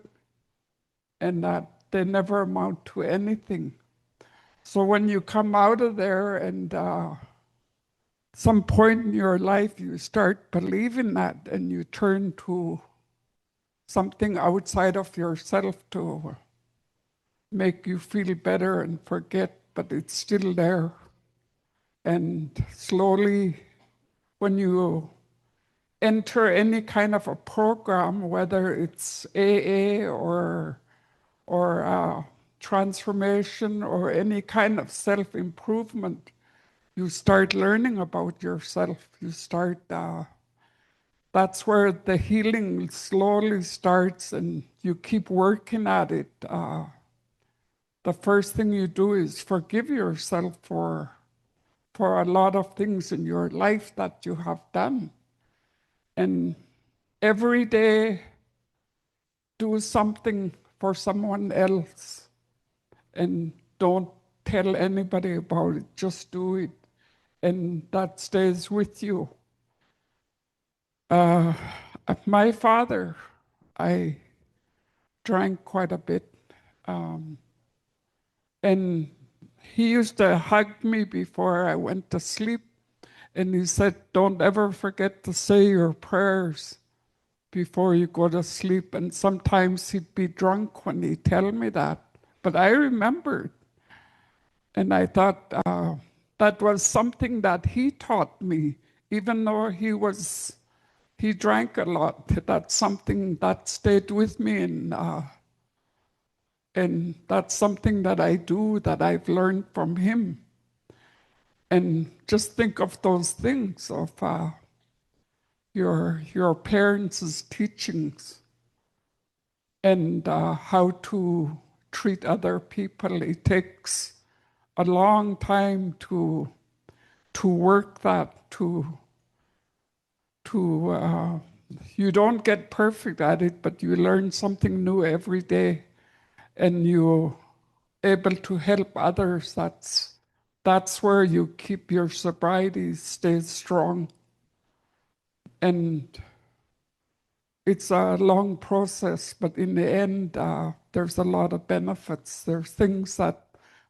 and that they never amount to anything. So when you come out of there and some point in your life you start believing that, and you turn to something outside of yourself to make you feel better and forget, but it's still there. And slowly, when you enter any kind of a program, whether it's AA or transformation or any kind of self-improvement, you start learning about yourself. You start, that's where the healing slowly starts, and you keep working at it. The first thing you do is forgive yourself for a lot of things in your life that you have done. And every day, do something for someone else and don't tell anybody about it. Just do it. And that stays with you. My father, I drank quite a bit. And he used to hug me before I went to sleep. And he said, don't ever forget to say your prayers before you go to sleep. And sometimes he'd be drunk when he'd tell me that. But I remembered. And I thought that was something that he taught me, even though he drank a lot. That's something that stayed with me. And that's something that I do, that I've learned from him. And just think of those things of your parents' teachings and how to treat other people. It takes a long time to work that, you don't get perfect at it, but you learn something new every day, and you're able to help others. That's where you keep your sobriety stays strong. And it's a long process, but in the end, there's a lot of benefits. There's things that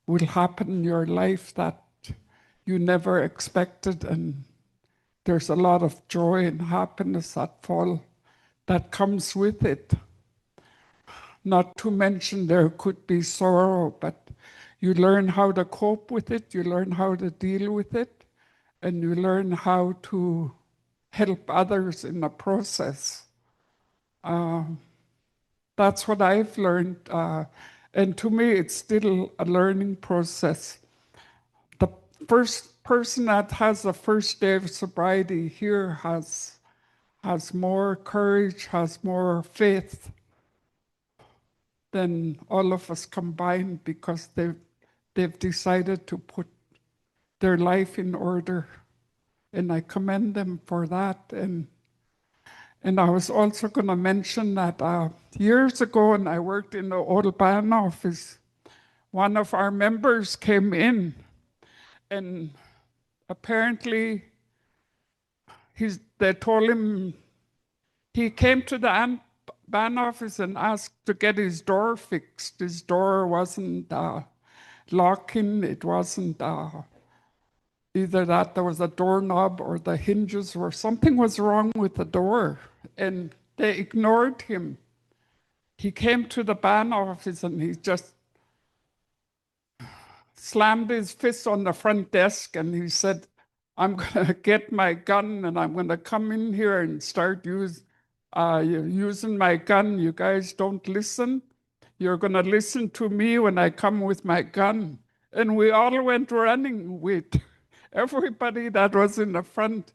will happen in your life that you never expected, and there's a lot of joy and happiness that comes with it. Not to mention there could be sorrow, but you learn how to cope with it, you learn how to deal with it, and you learn how to help others in the process. That's what I've learned. And to me, it's still a learning process. The first person that has the first day of sobriety here has more courage, has more faith than all of us combined, because they've decided to put their life in order. And I commend them for that. And I was also going to mention that years ago, when I worked in the old band office, one of our members came in, and apparently they told him, he came to the band office and asked to get his door fixed. His door wasn't locking, it wasn't either that there was a doorknob or the hinges, or something was wrong with the door, and they ignored him. He came to the band office and he just slammed his fist on the front desk, and he said, I'm going to get my gun and I'm going to come in here and start using my gun. You guys don't listen. You're going to listen to me when I come with my gun. And we all went running with everybody that was in the front,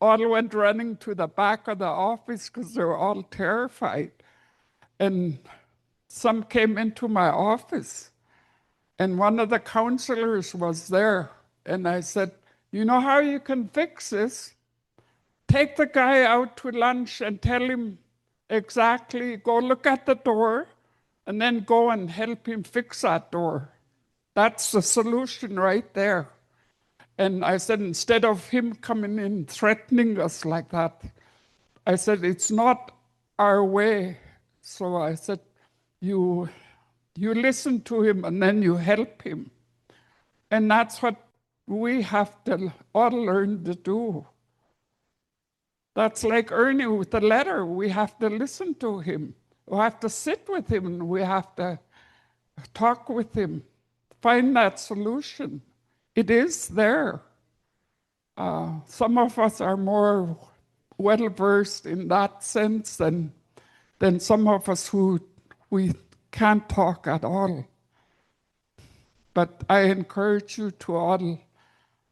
all went running to the back of the office because they were all terrified. And some came into my office, and one of the counselors was there. And I said, you know how you can fix this? Take the guy out to lunch and tell him exactly, go look at the door, and then go and help him fix that door. That's the solution right there. And I said, instead of him coming in threatening us like that, I said, it's not our way. So I said, you listen to him and then you help him. And that's what we have to all learn to do. That's like Ernie with the letter. We have to listen to him. We have to sit with him, and we have to talk with him, find that solution. It is there. Some of us are more well-versed in that sense than some of us who we can't talk at all. but I encourage you to all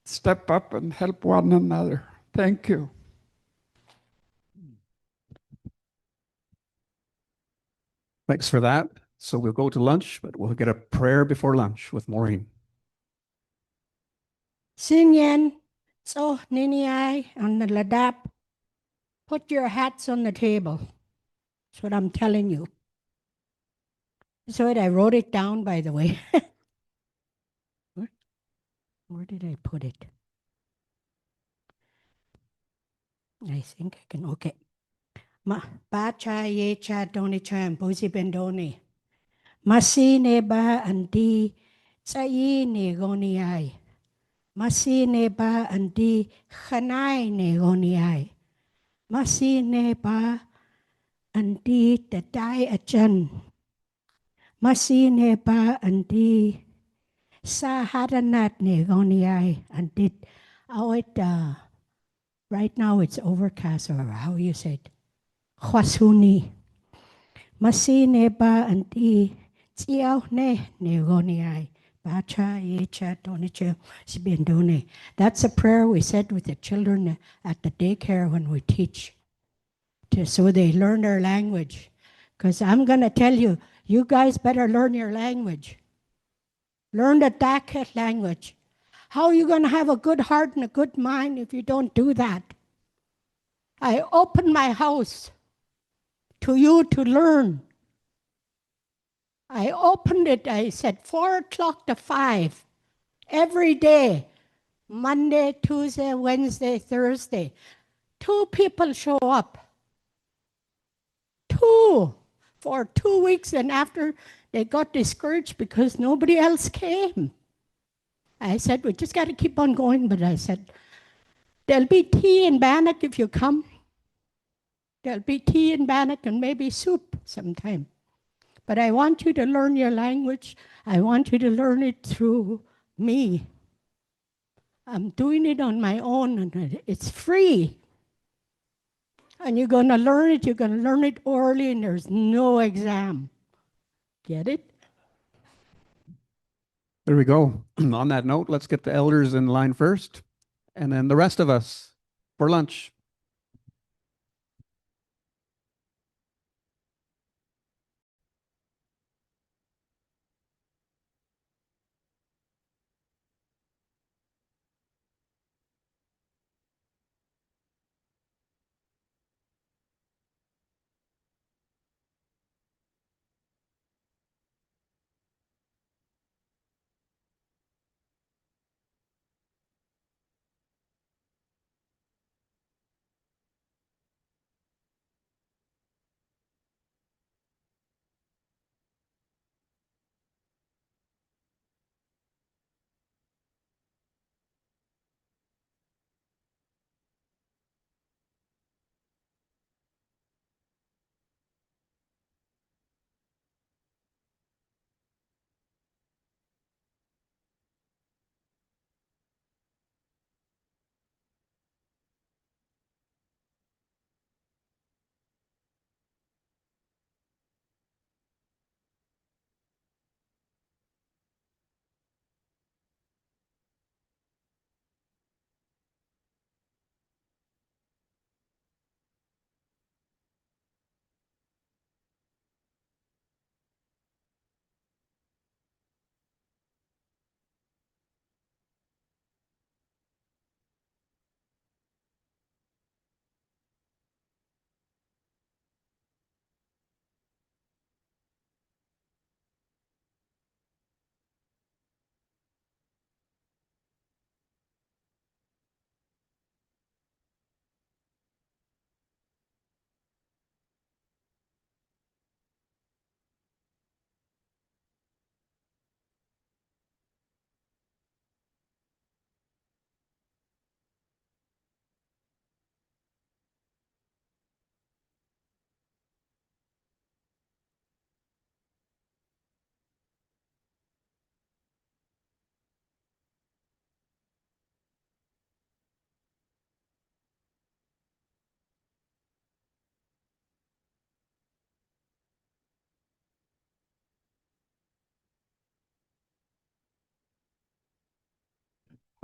step up and help one another. Thank you. Thanks for that. So we'll go to lunch, but we'll get a prayer before lunch with Maureen. Sinyan, so Niniai on the Ladap, put your hats on the table. That's what I'm telling you. So I wrote it down, by the way. Where did I put it? I think I can, okay. Ba cha ye cha doni cha and buzi bendoni. Masi ne ba andi sa yi ne goni ai. Masi ne ba andi khanai ne goni ai. Masi ne ba andi tadai achan. Masi ne ba andi sa hadanat ne goni ai. And did, right now it's overcast, or how you say it. Khwasuni. Masi ne ba andi tsiao ne goni ai. Bacha yecha donicha sibendone. That's a prayer we said with the children at the daycare when we teach, so they learn their language. Because I'm going to tell you, you guys better learn your language. Learn the Daket language. How are you going to have a good heart and a good mind if you don't do that? I open my house to you to learn. I opened it, I said 4 o'clock to 5 every day, Monday, Tuesday, Wednesday, Thursday. 2 people show up. 2 for 2 weeks, and after they got discouraged because nobody else came. I said, we just got to keep on going, but I said, there'll be tea in Bannock if you come. There'll be tea in Bannock and maybe soup sometime. But I want you to learn your language. I want you to learn it through me. I'm doing it on my own, and it's free. And you're going to learn it. You're going to learn it orally, and there's no exam. Get it? There we go. On that note, let's get the elders in line first, and then the rest of us for lunch.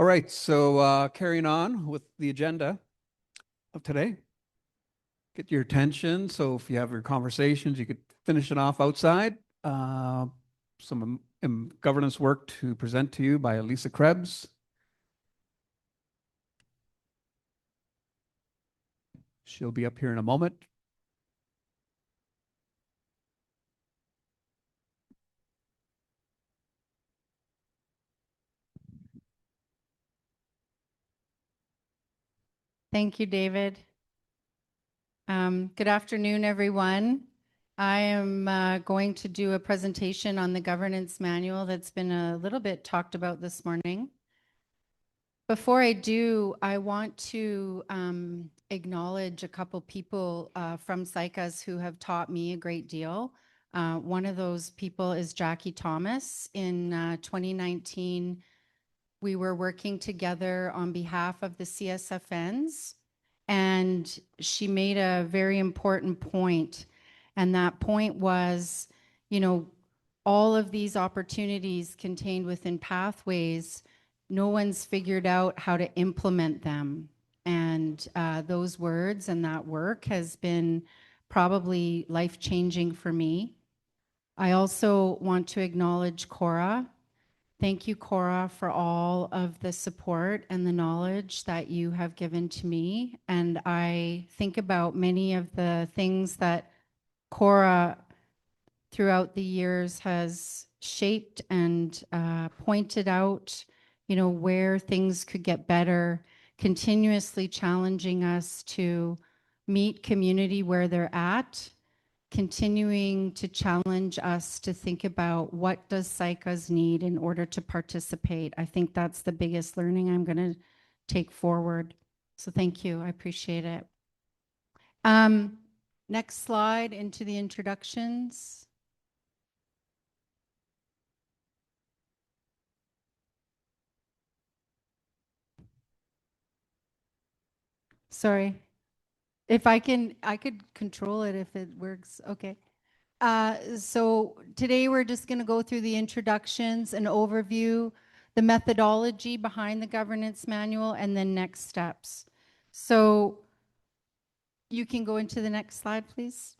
All right, so carrying on with the agenda of today. Get your attention. So if you have your conversations, you could finish it off outside. Some governance work to present to you by Lisa Krebs. She'll be up here in a moment. Thank you, David. Good afternoon, everyone. I am going to do a presentation on the governance manual that's been a little bit talked about this morning. Before I do, I want to acknowledge a couple people from Saik'uz who have taught me a great deal. One of those people is Jackie Thomas. In 2019, we were working together on behalf of the CSFNs, and she made a very important point. And that point was, you know, all of these opportunities contained within pathways, no one's figured out how to implement them. And those words and that work has been probably life-changing for me. I also want to acknowledge Cora. Thank you, Cora, for all of the support and the knowledge that you have given to me. And I think about many of the things that Cora throughout the years has shaped and pointed out, you know, where things could get better, continuously challenging us to meet community where they're at, continuing to challenge us to think about what does Saik'uz need in order to participate. I think that's the biggest learning I'm going to take forward. So thank you. I appreciate it. Next slide into the introductions. Sorry. If I could control it if it works. Okay. So today we're just going to go through the introductions, an overview, the methodology behind the governance manual, and then next steps. So you can go into the next slide, please.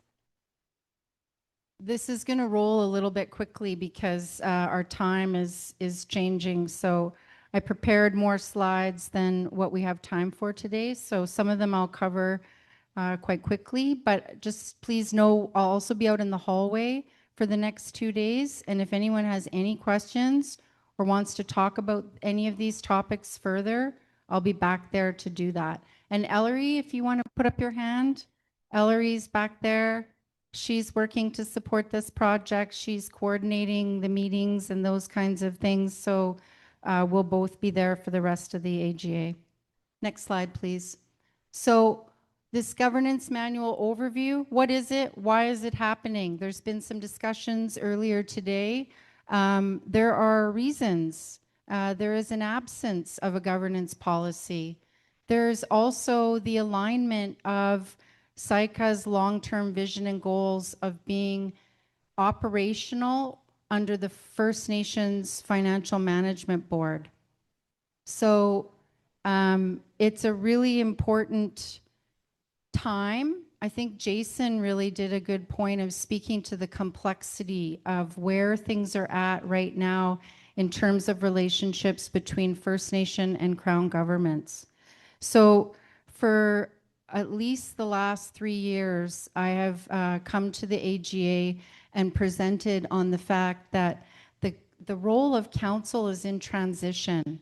This is going to roll a little bit quickly because our time is changing. So I prepared more slides than what we have time for today. So some of them I'll cover quite quickly, but just please know I'll also be out in the hallway for the next 2 days. And if anyone has any questions or wants to talk about any of these topics further, I'll be back there to do that. And Ellery, if you want to put up your hand, Ellery's back there. She's working to support this project. She's coordinating the meetings and those kinds of things. So we'll both be there for the rest of the AGA. Next slide, please. So this governance manual overview, what is it? Why is it happening? There's been some discussions earlier today. There are reasons. There is an absence of a governance policy. There's also the alignment of Saik'uz long-term vision and goals of being operational under the First Nations Financial Management Board. So it's a really important time. I think Jason really did a good point of speaking to the complexity of where things are at right now in terms of relationships between First Nation and Crown governments. So for at least the last 3 years, I have come to the AGA and presented on the fact that the role of council is in transition.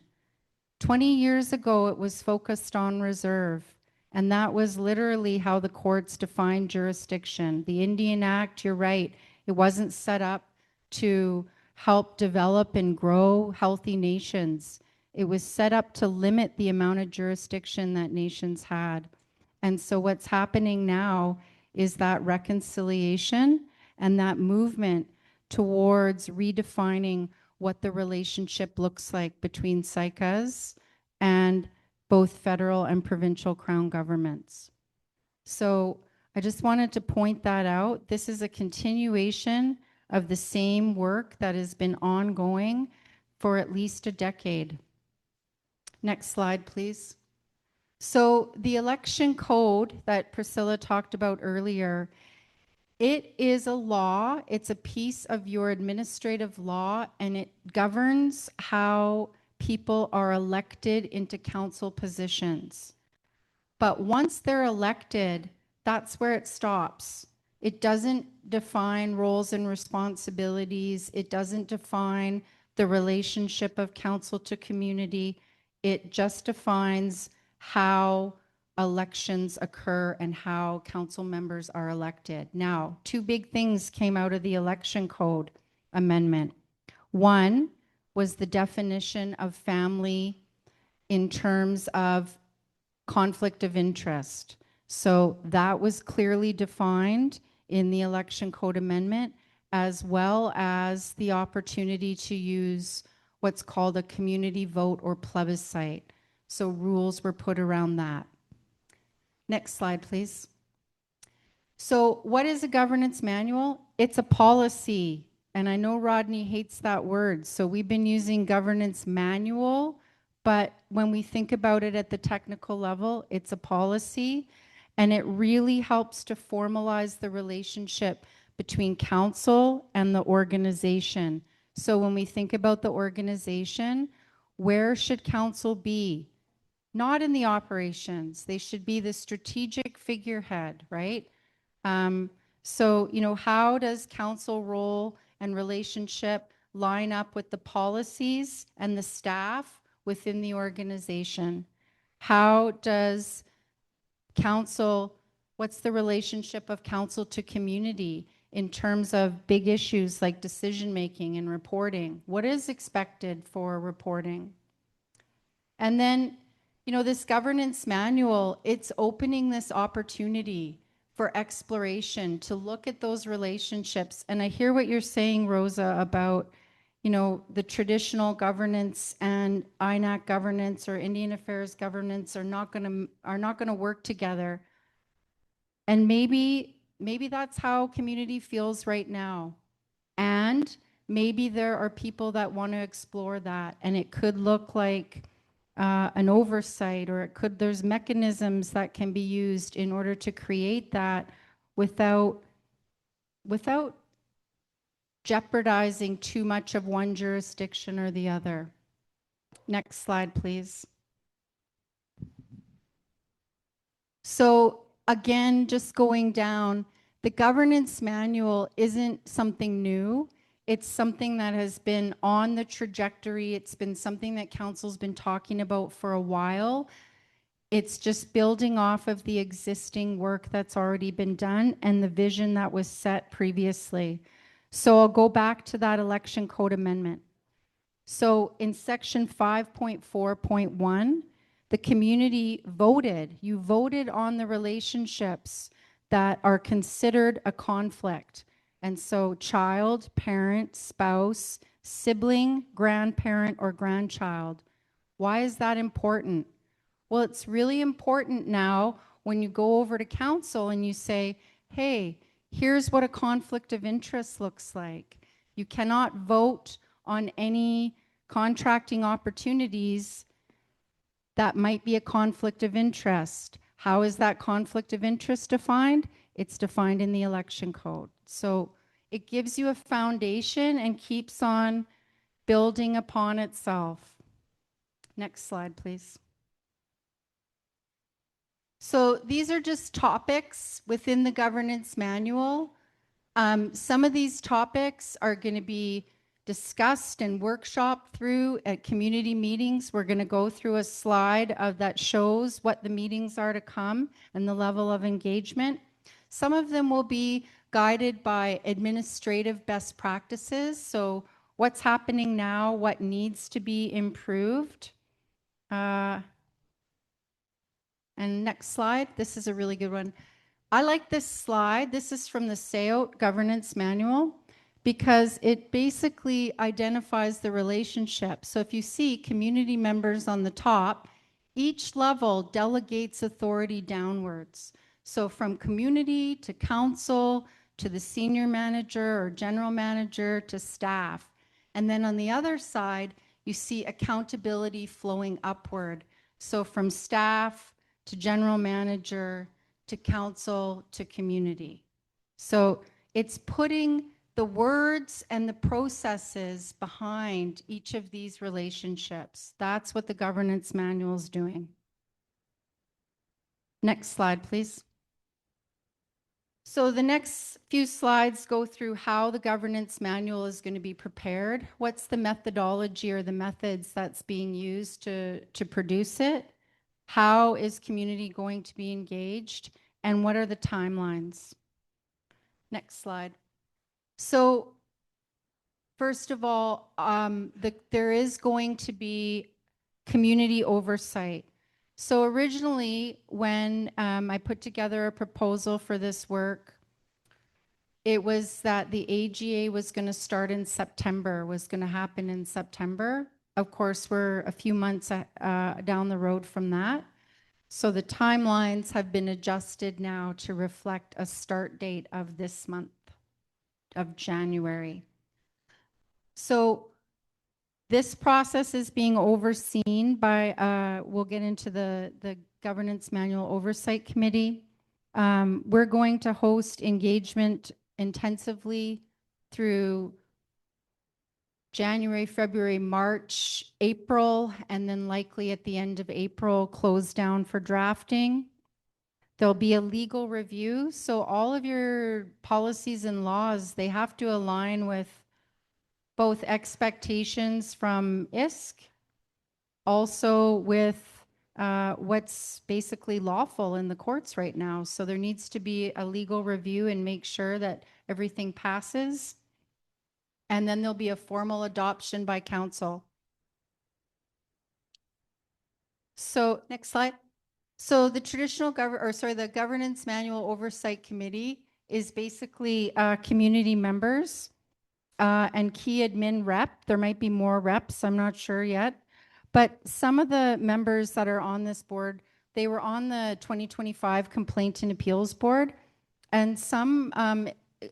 20 years ago, it was focused on reserve, and that was literally how the courts defined jurisdiction. The Indian Act, you're right, it wasn't set up to help develop and grow healthy nations. It was set up to limit the amount of jurisdiction that nations had. And so what's happening now is that reconciliation and that movement towards redefining what the relationship looks like between Saik'uz and both federal and provincial Crown governments. So I just wanted to point that out. This is a continuation of the same work that has been ongoing for at least a decade. Next slide, please. So the election code that Priscilla talked about earlier, it is a law. It's a piece of your administrative law, and it governs how people are elected into council positions. But once they're elected, that's where it stops. It doesn't define roles and responsibilities. It doesn't define the relationship of council to community. It just defines how elections occur and how council members are elected. Now, two big things came out of the election code amendment. One was the definition of family in terms of conflict of interest. So that was clearly defined in the election code amendment, as well as the opportunity to use what's called a community vote or plebiscite. So rules were put around that. Next slide, please. So what is a governance manual? It's a policy. And I know Rodney hates that word. So we've been using governance manual, but when we think about it at the technical level, it's a policy. And it really helps to formalize the relationship between council and the organization. So when we think about the organization, where should council be? Not in the operations. They should be the strategic figurehead, right? So, you know, how does council role and relationship line up with the policies and the staff within the organization? How does council, what's the relationship of council to community in terms of big issues like decision making and reporting? What is expected for reporting? And then, you know, this governance manual, it's opening this opportunity for exploration to look at those relationships. And I hear what you're saying, Rosa, about, you know, the traditional governance and INAC governance or Indian Affairs governance are not going to work together. And maybe that's how community feels right now. And maybe there are people that want to explore that, and it could look like an oversight, or there's mechanisms that can be used in order to create that without jeopardizing too much of one jurisdiction or the other. Next slide, please. So again, just going down, the governance manual isn't something new. It's something that has been on the trajectory. It's been something that council's been talking about for a while. It's just building off of the existing work that's already been done and the vision that was set previously. So I'll go back to that election code amendment. So in section 5.4.1, the community voted. You voted on the relationships that are considered a conflict. And so child, parent, spouse, sibling, grandparent, or grandchild. Why is that important? Well, it's really important now when you go over to council and you say, hey, here's what a conflict of interest looks like. You cannot vote on any contracting opportunities that might be a conflict of interest. How is that conflict of interest defined? It's defined in the election code. So it gives you a foundation and keeps on building upon itself. Next slide, please. So these are just topics within the governance manual. Some of these topics are going to be discussed and workshopped through at community meetings. We're going to go through a slide that shows what the meetings are to come and the level of engagement. Some of them will be guided by administrative best practices. So what's happening now, what needs to be improved. And next slide, this is a really good one. I like this slide. This is from the SAOT governance manual because it basically identifies the relationship. So if you see community members on the top, each level delegates authority downwards. So from community to council to the senior manager or general manager to staff. And then on the other side, you see accountability flowing upward. So from staff to general manager to council to community. So it's putting the words and the processes behind each of these relationships. That's what the governance manual is doing. Next slide, please. So the next few slides go through how the governance manual is going to be prepared. What's the methodology or the methods that's being used to produce it? How is community going to be engaged? And what are the timelines? Next slide. So first of all, there is going to be community oversight. So originally, when I put together a proposal for this work, it was that the AGA was going to start in September, was going to happen in September. Of course, we're a few months down the road from that. So the timelines have been adjusted now to reflect a start date of this month of January. So this process is being overseen by, we'll get into the Governance Manual Oversight Committee. We're going to host engagement intensively through January, February, March, April, and then likely at the end of April, close down for drafting. There'll be a legal review. So all of your policies and laws, they have to align with both expectations from ISC, also with what's basically lawful in the courts right now. So there needs to be a legal review and make sure that everything passes. And then there'll be a formal adoption by council. So next slide. So the the Governance Manual Oversight Committee is basically community members and key admin rep. There might be more reps, I'm not sure yet. But some of the members that are on this board, they were on the 2025 Complaint and Appeals Board, and some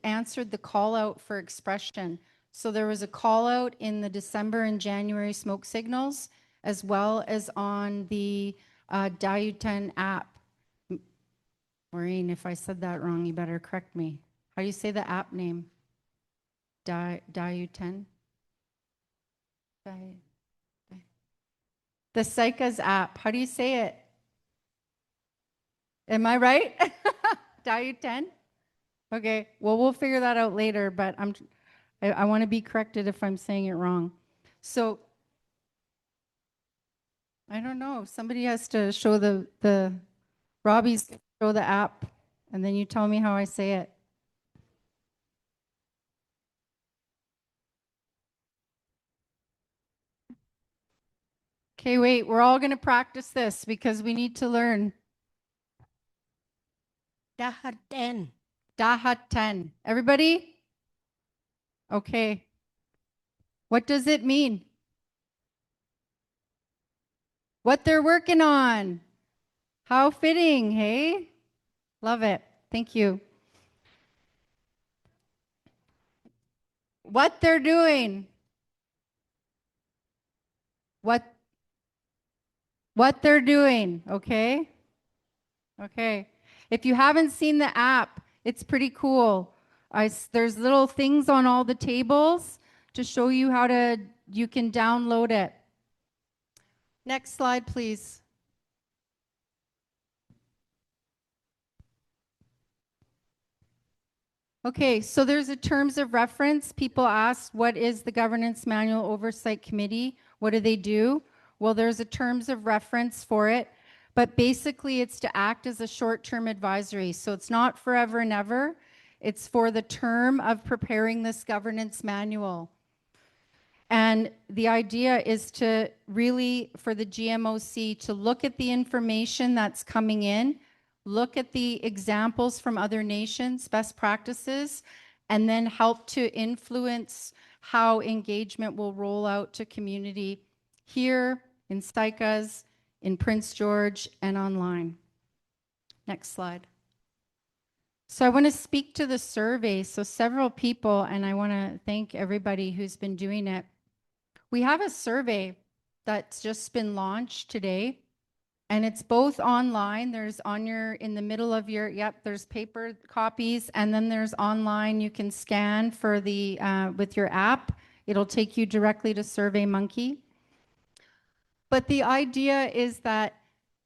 answered the call out for expression. So there was a call out in the December and January smoke signals, as well as on the Diuten app. Maureen, if I said that wrong, you better correct me. How do you say the app name? Diuten? The Saik'uz app. How do you say it? Am I right? Diuten? Okay. Well, we'll figure that out later, but I want to be corrected if I'm saying it wrong. So I don't know. Somebody has to show the Robbie's show the app, and then you tell me how I say it. Okay, wait, we're all going to practice this because we need to learn. Dahaten. Dahaten. Everybody? Okay. What does it mean? What they're working on. How fitting, hey? Love it. Thank you. What they're doing. What they're doing, okay? Okay. If you haven't seen the app, it's pretty cool. There's little things on all the tables to show you you can download it. Next slide, please. Okay, so there's a terms of reference. People asked, what is the Governance Manual Oversight Committee? What do they do? Well, there's a terms of reference for it, but basically it's to act as a short-term advisory. So it's not forever and ever. It's for the term of preparing this governance manual. And the idea is to really, for the GMOC, to look at the information that's coming in, look at the examples from other nations, best practices, and then help to influence how engagement will roll out to community here in Saik'uz, in Prince George, and online. Next slide. So I want to speak to the survey. So several people, and I want to thank everybody who's been doing it. we have a survey that's just been launched today, and it's both online. There's on your, in the middle of your, yep, there's paper copies, and then there's online. You can scan for the, with your app. It'll take you directly to SurveyMonkey. But the idea is that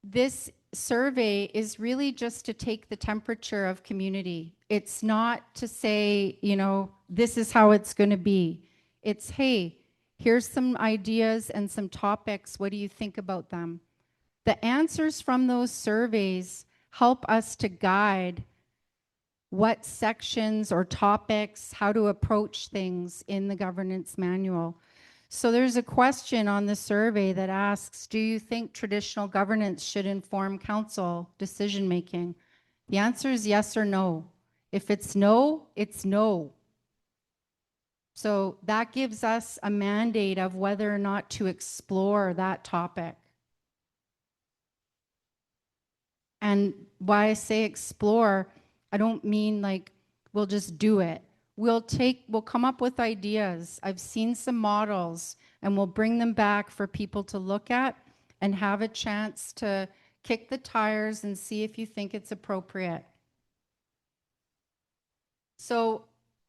this survey is really just to take the temperature of community. It's not to say, you know, this is how it's going to be. It's, hey, here's some ideas and some topics. What do you think about them? The answers from those surveys help us to guide what sections or topics, how to approach things in the governance manual. So there's a question on the survey that asks, do you think traditional governance should inform council decision making? The answer is yes or no. If it's no, it's no. So that gives us a mandate of whether or not to explore that topic. And why I say explore, I don't mean like we'll just do it. We'll come up with ideas. I've seen some models, and we'll bring them back for people to look at and have a chance to kick the tires and see if you think it's appropriate. So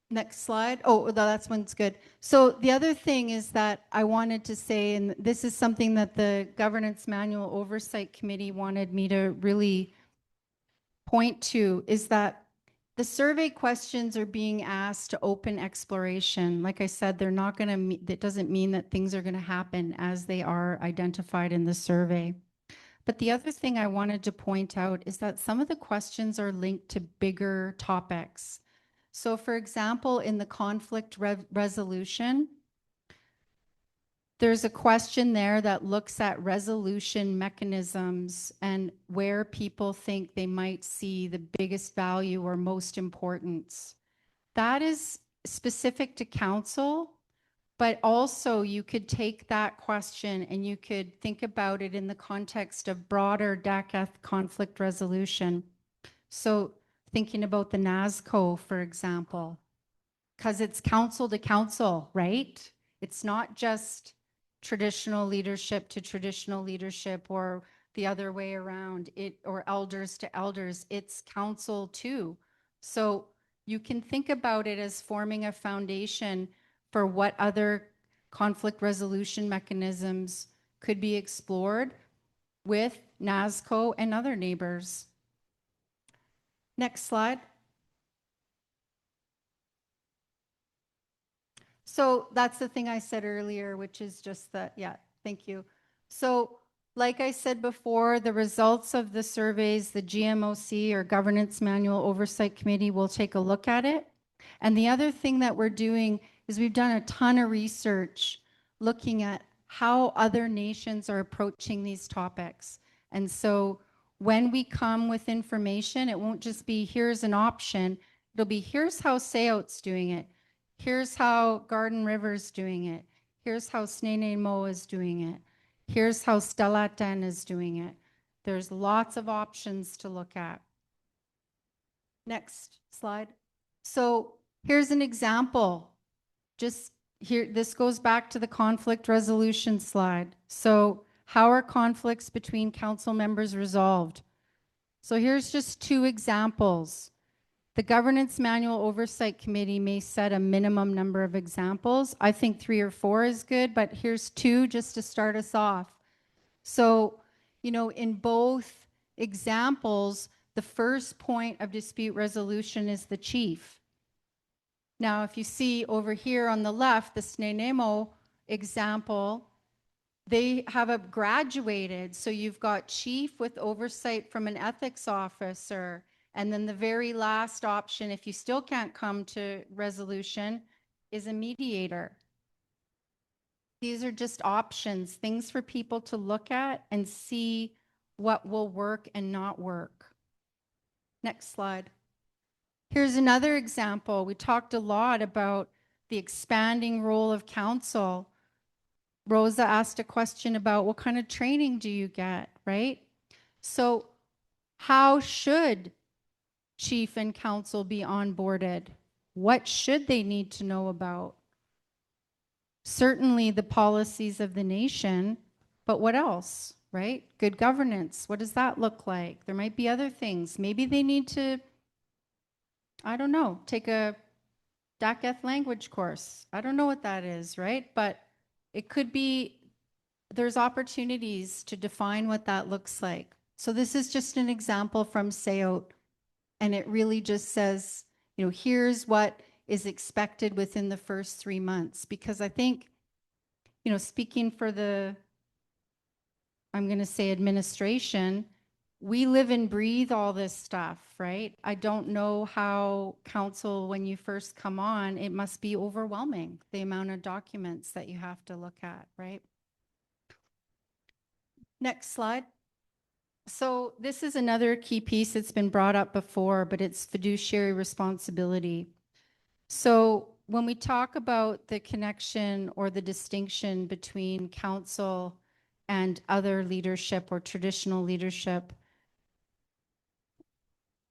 next slide. Oh, that's one's good. So the other thing is that I wanted to say, and this is something that the Governance Manual Oversight Committee wanted me to really point to, is that the survey questions are being asked to open exploration. Like I said, they're not going to, that doesn't mean that things are going to happen as they are identified in the survey. But the other thing I wanted to point out is that some of the questions are linked to bigger topics. So for example, in the conflict resolution, there's a question there that looks at resolution mechanisms and where people think they might see the biggest value or most importance. That is specific to council, but also you could take that question and you could think about it in the context of broader DACF conflict resolution. So thinking about the NASCO, for example, because it's council to council, right? It's not just traditional leadership to traditional leadership or the other way around, or elders to elders. It's council too. So you can think about it as forming a foundation for what other conflict resolution mechanisms could be explored with NASCO and other neighbors. Next slide. So that's the thing I said earlier, which is just that, yeah, thank you. So like I said before, the results of the surveys, the GMOC or Governance Manual Oversight Committee will take a look at it. And the other thing that we're doing is we've done a ton of research looking at how other nations are approaching these topics. And so when we come with information, it won't just be here's an option, it'll be here's how Saik'uz doing it. Here's how Garden River's doing it. Here's how Sneinamo is doing it. Here's how Stellatan is doing it. There's lots of options to look at. Next slide. So here's an example. Just here, this goes back to the conflict resolution slide. So how are conflicts between council members resolved? So here's just two examples. The Governance Manual Oversight Committee may set a minimum number of examples. I think 3 or 4 is good, but here's 2 just to start us off. So, you know, in both examples, the first point of dispute resolution is the chief. Now, if you see over here on the left, the Sneinamo example, they have a graduated. So you've got chief with oversight from an ethics officer. And then the very last option, if you still can't come to resolution, is a mediator. These are just options, things for people to look at and see what will work and not work. Next slide. Here's another example. We talked a lot about the expanding role of council. Rosa asked a question about what kind of training do you get, right? So how should chief and council be onboarded? What should they need to know about? certainly the policies of the nation, but what else, right? Good governance. What does that look like? There might be other things. Maybe they need to, I don't know, take a DACF language course. I don't know what that is, right? But it could be, there's opportunities to define what that looks like. So this is just an example from SAOT, and it really just says, you know, here's what is expected within the first 3 months. Because I think, you know, speaking for the, I'm going to say administration, we live and breathe all this stuff, right? I don't know how council, when you first come on, it must be overwhelming, the amount of documents that you have to look at, right? Next slide. So this is another key piece that's been brought up before, but it's fiduciary responsibility. So when we talk about the connection or the distinction between council and other leadership or traditional leadership,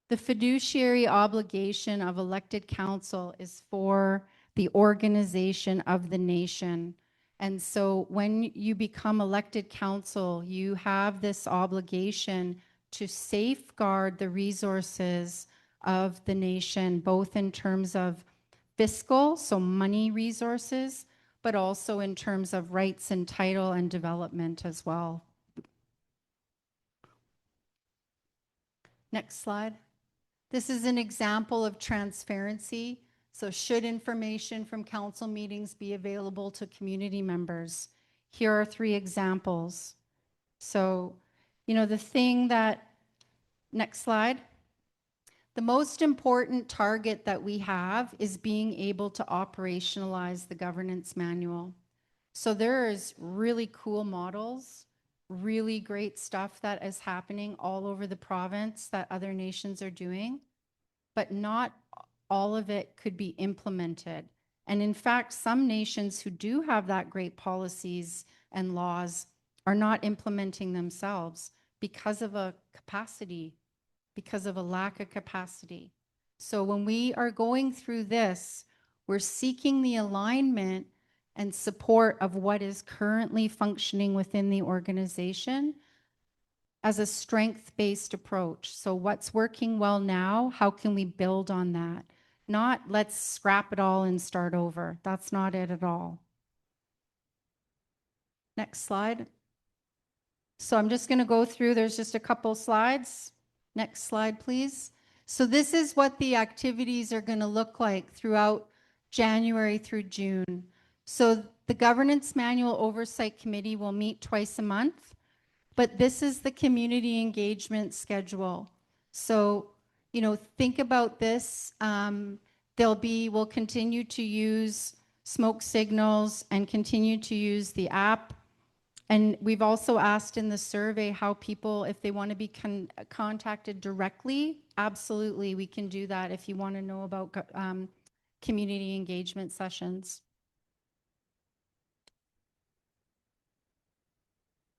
the fiduciary obligation of elected council is for the organization of the nation. And so when you become elected council, you have this obligation to safeguard the resources of the nation, both in terms of fiscal, so money resources, but also in terms of rights and title and development as well. Next slide. This is an example of transparency. So should information from council meetings be available to community members? Here are 3 examples. So, you know, the thing that, next slide. The most important target that we have is being able to operationalize the governance manual. So there is really cool models, really great stuff that is happening all over the province that other nations are doing, but not all of it could be implemented. And in fact, some nations who do have that great policies and laws are not implementing themselves because of a capacity, because of a lack of capacity. So when we are going through this, we're seeking the alignment and support of what is currently functioning within the organization as a strength-based approach. So what's working well now? How can we build on that? Not let's scrap it all and start over. That's not it at all. Next slide. So I'm just going to go through, there's just a couple slides. Next slide, please. So this is what the activities are going to look like throughout January through June. So the Governance Manual Oversight Committee will meet twice a month, but this is the community engagement schedule. So, you know, think about this. We'll continue to use smoke signals and continue to use the app. And we've also asked in the survey how people, if they want to be contacted directly, absolutely, we can do that if you want to know about community engagement sessions.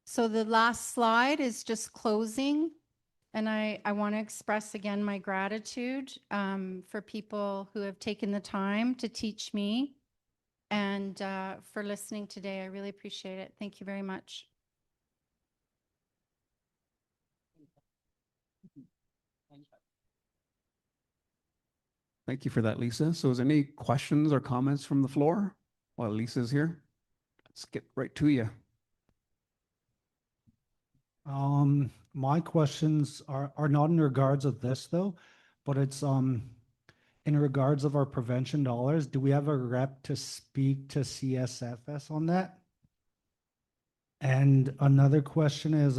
So the last slide is just closing. And I want to express again my gratitude for people who have taken the time to teach me and for listening today. I really appreciate it. Thank you very much. Thank you for that, Lisa. So is there any questions or comments from the floor while Lisa's here? Let's get right to you. My questions are not in regards of this though, but it's in regards of our prevention dollars. Do we have a rep to speak to CSFS on that? And another question is,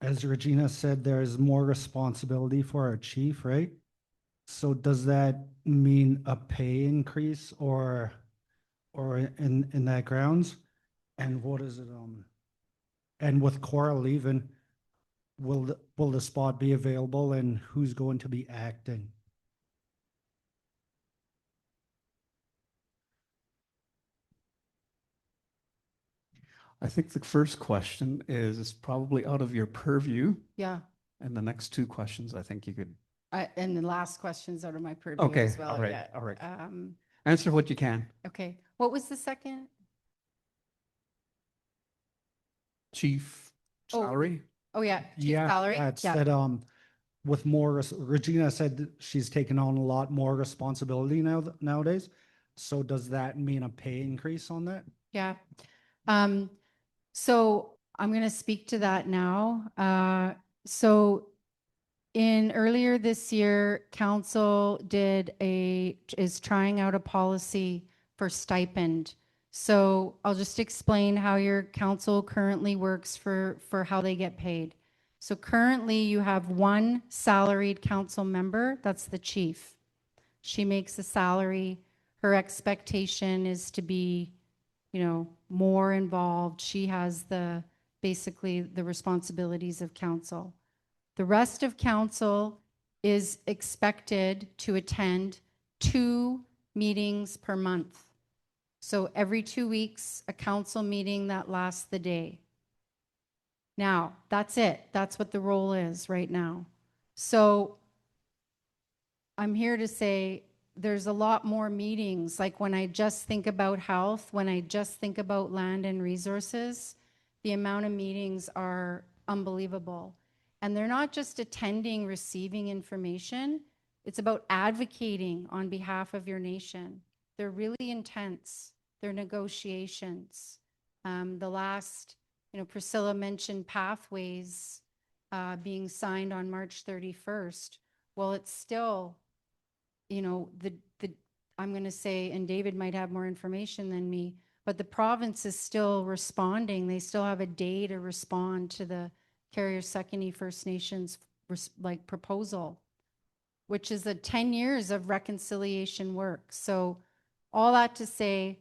as Regina said, there's more responsibility for our chief, right? So does that mean a pay increase or in that grounds? And what is it, and with Cora leaving, will the spot be available and who's going to be acting? I think the first question is probably out of your purview. Yeah. And the next 2 questions, I think you could. And the last question's out of my purview Okay, as well. all right, Yeah. all right. Answer what you can. Okay. What was the second? Chief Oh. salary? Oh, yeah. Chief Yeah, salary. yeah, it's Yeah. that, with more, Regina said that she's taken on a lot more responsibility nowadays. So does that mean a pay increase on that? Yeah. So I'm going to speak to that now. So in earlier this year, council is trying out a policy for stipend. So I'll just explain how your council currently works for how they get paid. So currently you have one salaried council member, that's the chief. She makes a salary. Her expectation is to be, more involved. She has basically the responsibilities of council. The rest of council is expected to attend 2 meetings per month. So every 2 weeks, a council meeting that lasts the day. Now, that's it. That's what the role is right now. So I'm here to say there's a lot more meetings. Like when I just think about health, when I just think about land and resources, the amount of meetings are unbelievable. And they're not just attending, receiving information. It's about advocating on behalf of your nation. They're really intense. They're negotiations. The last, Priscilla mentioned pathways being signed on March 31st. Well, it's still, I'm going to say, and David might have more information than me, but the province is still responding. They still have a day to respond to the Saik'uz First Nation's proposal, which is 10 years of reconciliation work. So all that to say,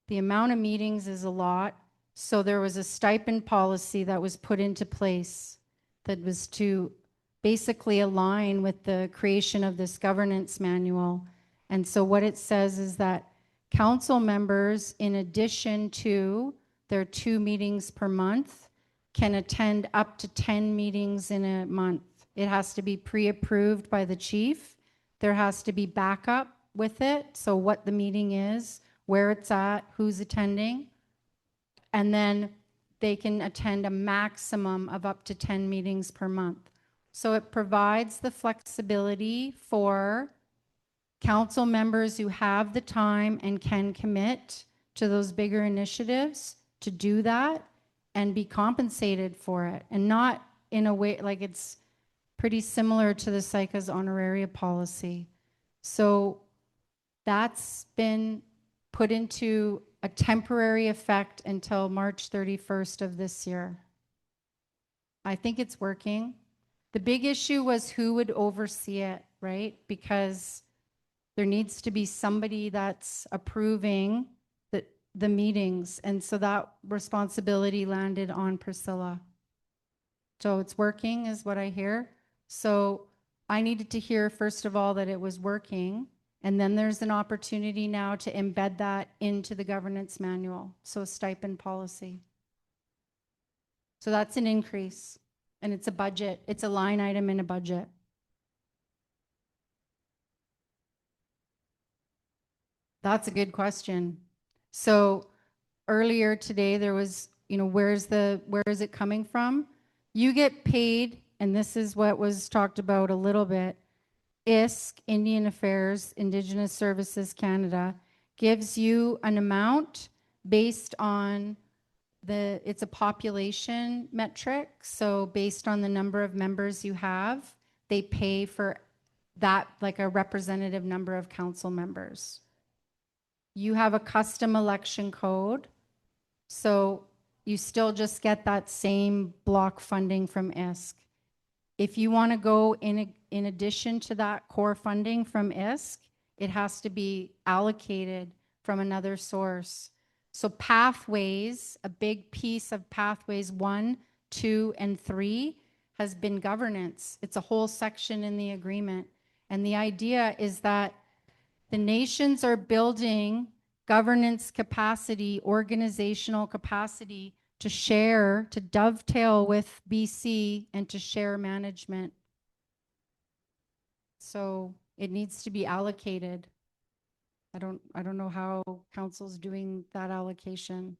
the amount of meetings is a lot. So there was a stipend policy that was put into place that was to basically align with the creation of this governance manual. And so what it says is that council members, in addition to their 2 meetings per month, can attend up to 10 meetings in a month. It has to be pre-approved by the chief. There has to be backup with it. So what the meeting is, where it's at, who's attending. And then they can attend a maximum of up to 10 meetings per month. So it provides the flexibility for council members who have the time and can commit to those bigger initiatives to do that and be compensated for it, and not in a way like it's pretty similar to the Saik'uz honoraria policy. So that's been put into a temporary effect until March 31st of this year. I think it's working. The big issue was who would oversee it, right? Because there needs to be somebody that's approving the meetings. And so that responsibility landed on Priscilla. So it's working is what I hear. So I needed to hear, first of all, that it was working. And then there's an opportunity now to embed that into the governance manual. So a stipend policy. So that's an increase. And it's a budget. It's a line item in a budget. That's a good question. So earlier today, there was, where is it coming from? You get paid, and this is what was talked about a little bit. ISC, Indian Affairs, Indigenous Services Canada, gives you an amount based on it's a population metric. So based on the number of members you have, they pay for that, like a representative number of council members. You have a custom election code, so you still just get that same block funding from ISC. If you want to go in addition to that core funding from ISC, it has to be allocated from another source. So pathways, a big piece of pathways 1, 2, and 3 has been governance. It's a whole section in the agreement. And the idea is that the nations are building governance capacity, organizational capacity to share, to dovetail with BC and to share management. So it needs to be allocated. I don't know how council's doing that allocation.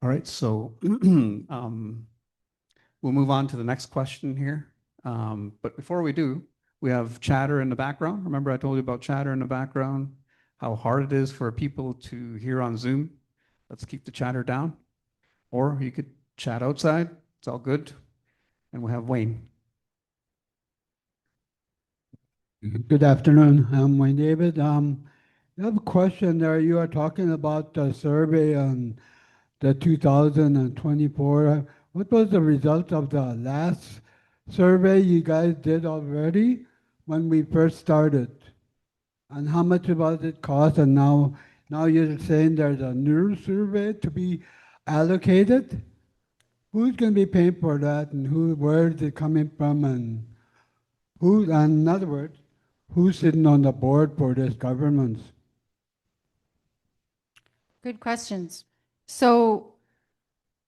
All right, so we'll move on to the next question here. But before we do, we have chatter in the background. Remember I told you about chatter in the background, how hard it is for people to hear on Zoom. Let's keep the chatter down. Or you could chat outside. It's all good. And we'll have Wayne. Good afternoon. I'm Wayne David. I have a question there. You are talking about the survey on the 2024. What was the result of the last survey you guys did already when we first started? And how much was it cost? And now you're saying there's a new survey to be allocated? Who's going to be paying for that, and where is it coming from, and in other words, who's sitting on the board for this government? Good questions. So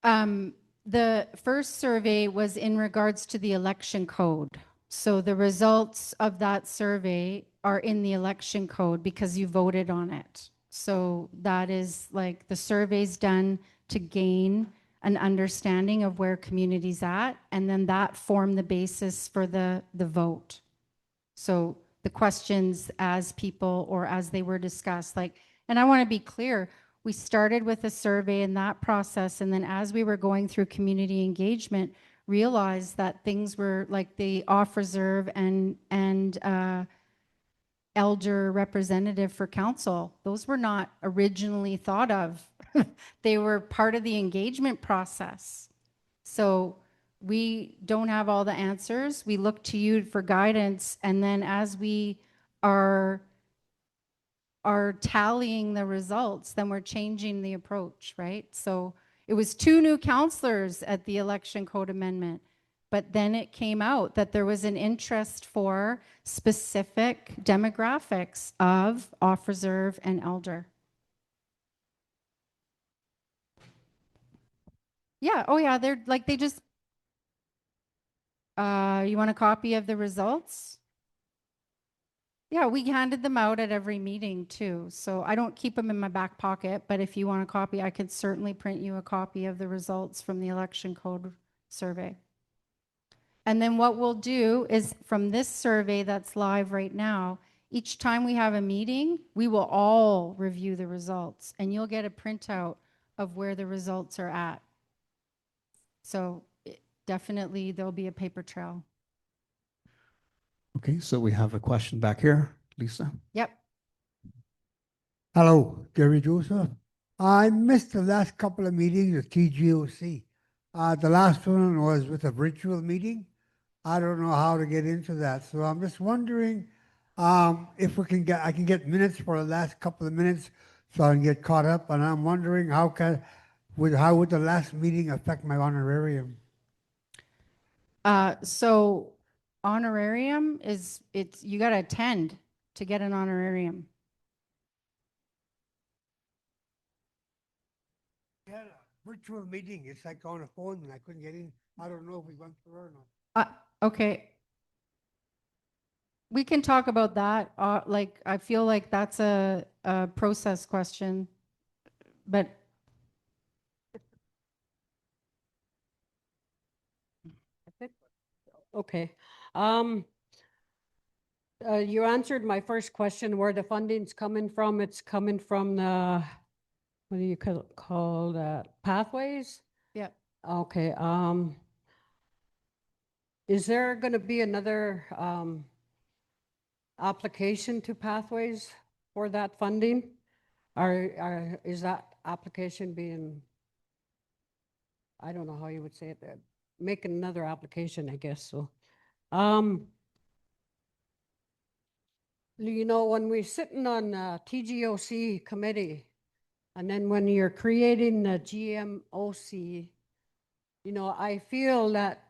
the first survey was in regards to the election code. So the results of that survey are in the election code because you voted on it. So that is like the survey's done to gain an understanding of where community's at, and then that formed the basis for the vote. So the questions as people or as they were discussed, like, and I want to be clear, we started with a survey in that process, and then as we were going through community engagement, realized that things were like the off reserve and elder representative for council. Those were not originally thought of. They were part of the engagement process. So we don't have all the answers. We look to you for guidance. And then as we are tallying the results, then we're changing the approach, right? So it was 2 new counselors at the election code amendment. But then it came out that there was an interest for specific demographics of off reserve and elder. Yeah, oh yeah, they're like, they just, you want a copy of the results? Yeah, we handed them out at every meeting too. So I don't keep them in my back pocket, but if you want a copy, I could certainly print you a copy of the results from the election code survey. And then what we'll do is from this survey that's live right now, each time we have a meeting, we will all review the results and you'll get a printout of where the results are at. So definitely there'll be a paper trail. Okay, so we have a question back here. Lisa. Yep. Hello, Gary Joseph. I missed the last couple of meetings of TGOC. The last one was with a virtual meeting. I don't know how to get into that. So I'm just wondering if I can get minutes for the last couple of minutes so I can get caught up. And I'm wondering how would the last meeting affect my honorarium? So honorarium you got to attend to get an honorarium. We had a virtual meeting. It's like on a phone and I couldn't get in. I don't know if we went through or not. Okay. We can talk about that. Like, I feel like that's a process question, but Okay. You answered my first question, where the funding's coming from. It's coming from the, what do you call that? Pathways? yeah. Okay. Is there going to be another application to Pathways for that funding? Or is that application being, I don't know how you would say it, making another application, I guess so. You know, when we're sitting on TGOC committee, and then when you're creating the GMOC, you know, I feel that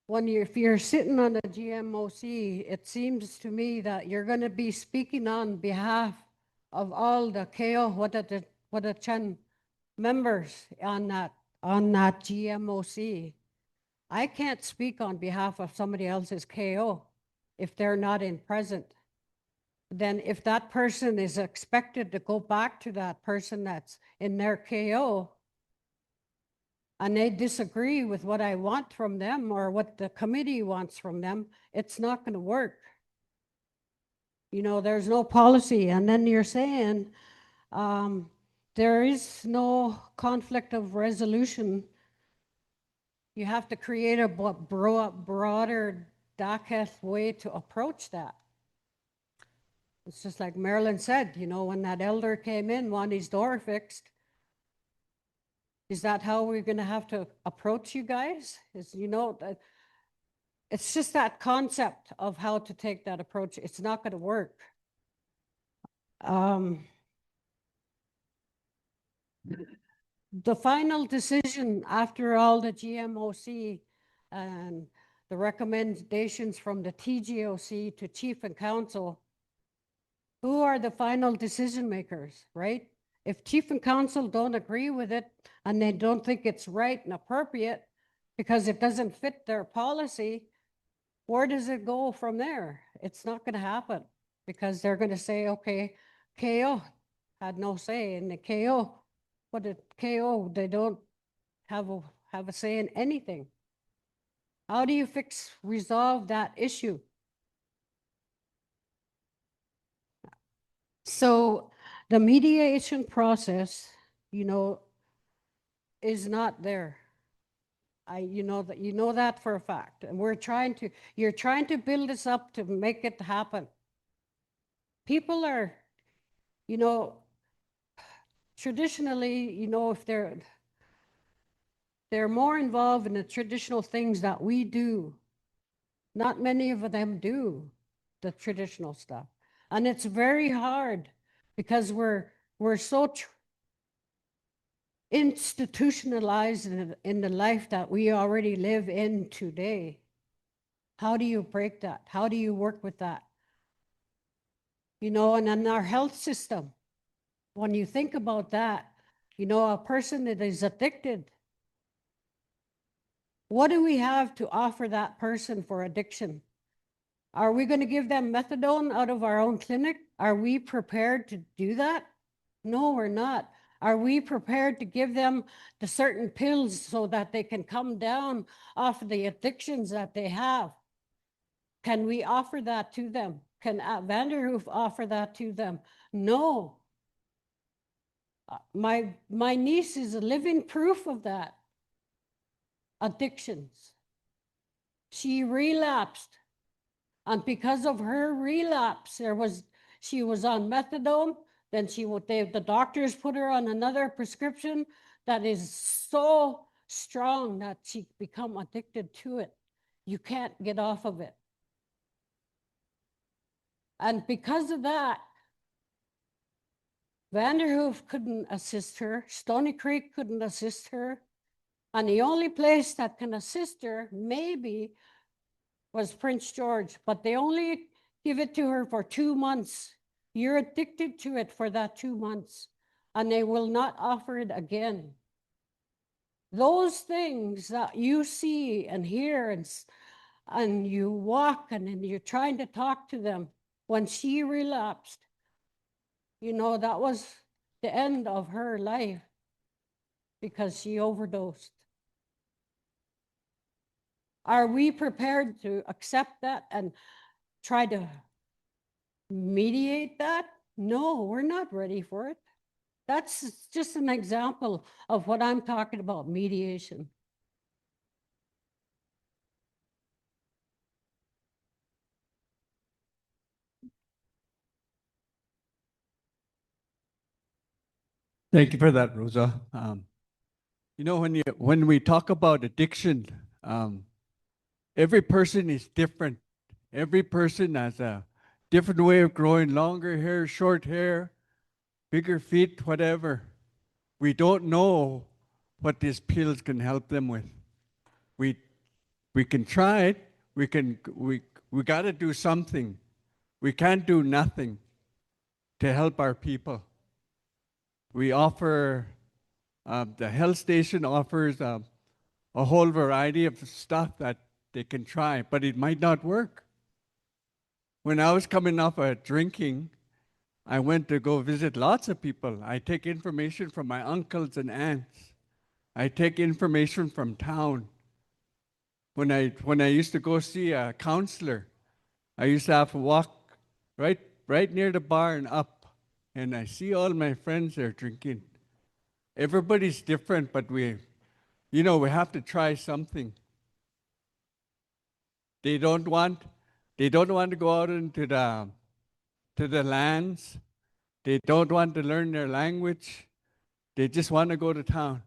if you're sitting on the GMOC, it seems to me that you're going to be speaking on behalf of all the KO, what the Chen members on that GMOC. I can't speak on behalf of somebody else's KO if they're not in present. then if that person is expected to go back to that person that's in their KO, and they disagree with what I want from them or what the committee wants from them, it's not going to work. You know, there's no policy. And then you're saying there is no conflict of resolution. You have to create a broader DACF way to approach that. It's just like Marilyn said, you know, when that elder came in, wanted his door fixed. Is that how we're going to have to approach you guys? Is, you know, it's just that concept of how to take that approach. It's not going to work. The final decision after all the GMOC and the recommendations from the TGOC to chief and council, who are the final decision makers, right? If chief and council don't agree with it and they don't think it's right and appropriate because it doesn't fit their policy, where does it go from there? It's not going to happen because they're going to say, okay, KO had no say in the KO. But at KO, they don't have a say in anything. How do you resolve that issue? So the mediation process, you know, is not there. You know that for a fact. And you're trying to build this up to make it happen. People are, you know, traditionally, you know, if they're more involved in the traditional things that we do. Not many of them do the traditional stuff. And it's very hard because we're so institutionalized in the life that we already live in today. How do you break that? How do you work with that? You know, and in our health system, when you think about that, you know, a person that is addicted, what do we have to offer that person for addiction? Are we going to give them methadone out of our own clinic? Are we prepared to do that? No, we're not. Are we prepared to give them the certain pills so that they can come down off of the addictions that they have? Can we offer that to them? Can Vanderhoof offer that to them? No. My niece is a living proof of that. Addictions. She relapsed. And because of her relapse, she was on methadone. Then the doctors put her on another prescription that is so strong that she become addicted to it. You can't get off of it. And because of that, Vanderhoof couldn't assist her. Stony Creek couldn't assist her. And the only place that can assist her, maybe, was Prince George, but they only give it to her for 2 months. You're addicted to it for that 2 months, and they will not offer it again. Those things that you see and hear and you walk and you're trying to talk to them, when she relapsed, you know, that was the end of her life because she overdosed. Are we prepared to accept that and try to mediate that? No, we're not ready for it. That's just an example of what I'm talking about, mediation. Thank you for that, Rosa. You know, when we talk about addiction, every person is different. Every person has a different way of growing longer hair, short hair, bigger feet, whatever. We don't know what these pills can help them with. We can try it. We got to do something. We can't do nothing to help our people. We offer, the health station offers a whole variety of stuff that they can try, but it might not work. when I was coming off of drinking, I went to go visit lots of people. I take information from my uncles and aunts. I take information from town. When I used to go see a counselor, I used to have to walk right near the bar and up, and I see all my friends there drinking. Everybody's different, but we have to try something. They don't want to go out into the lands. They don't want to learn their language. They just want to go to town.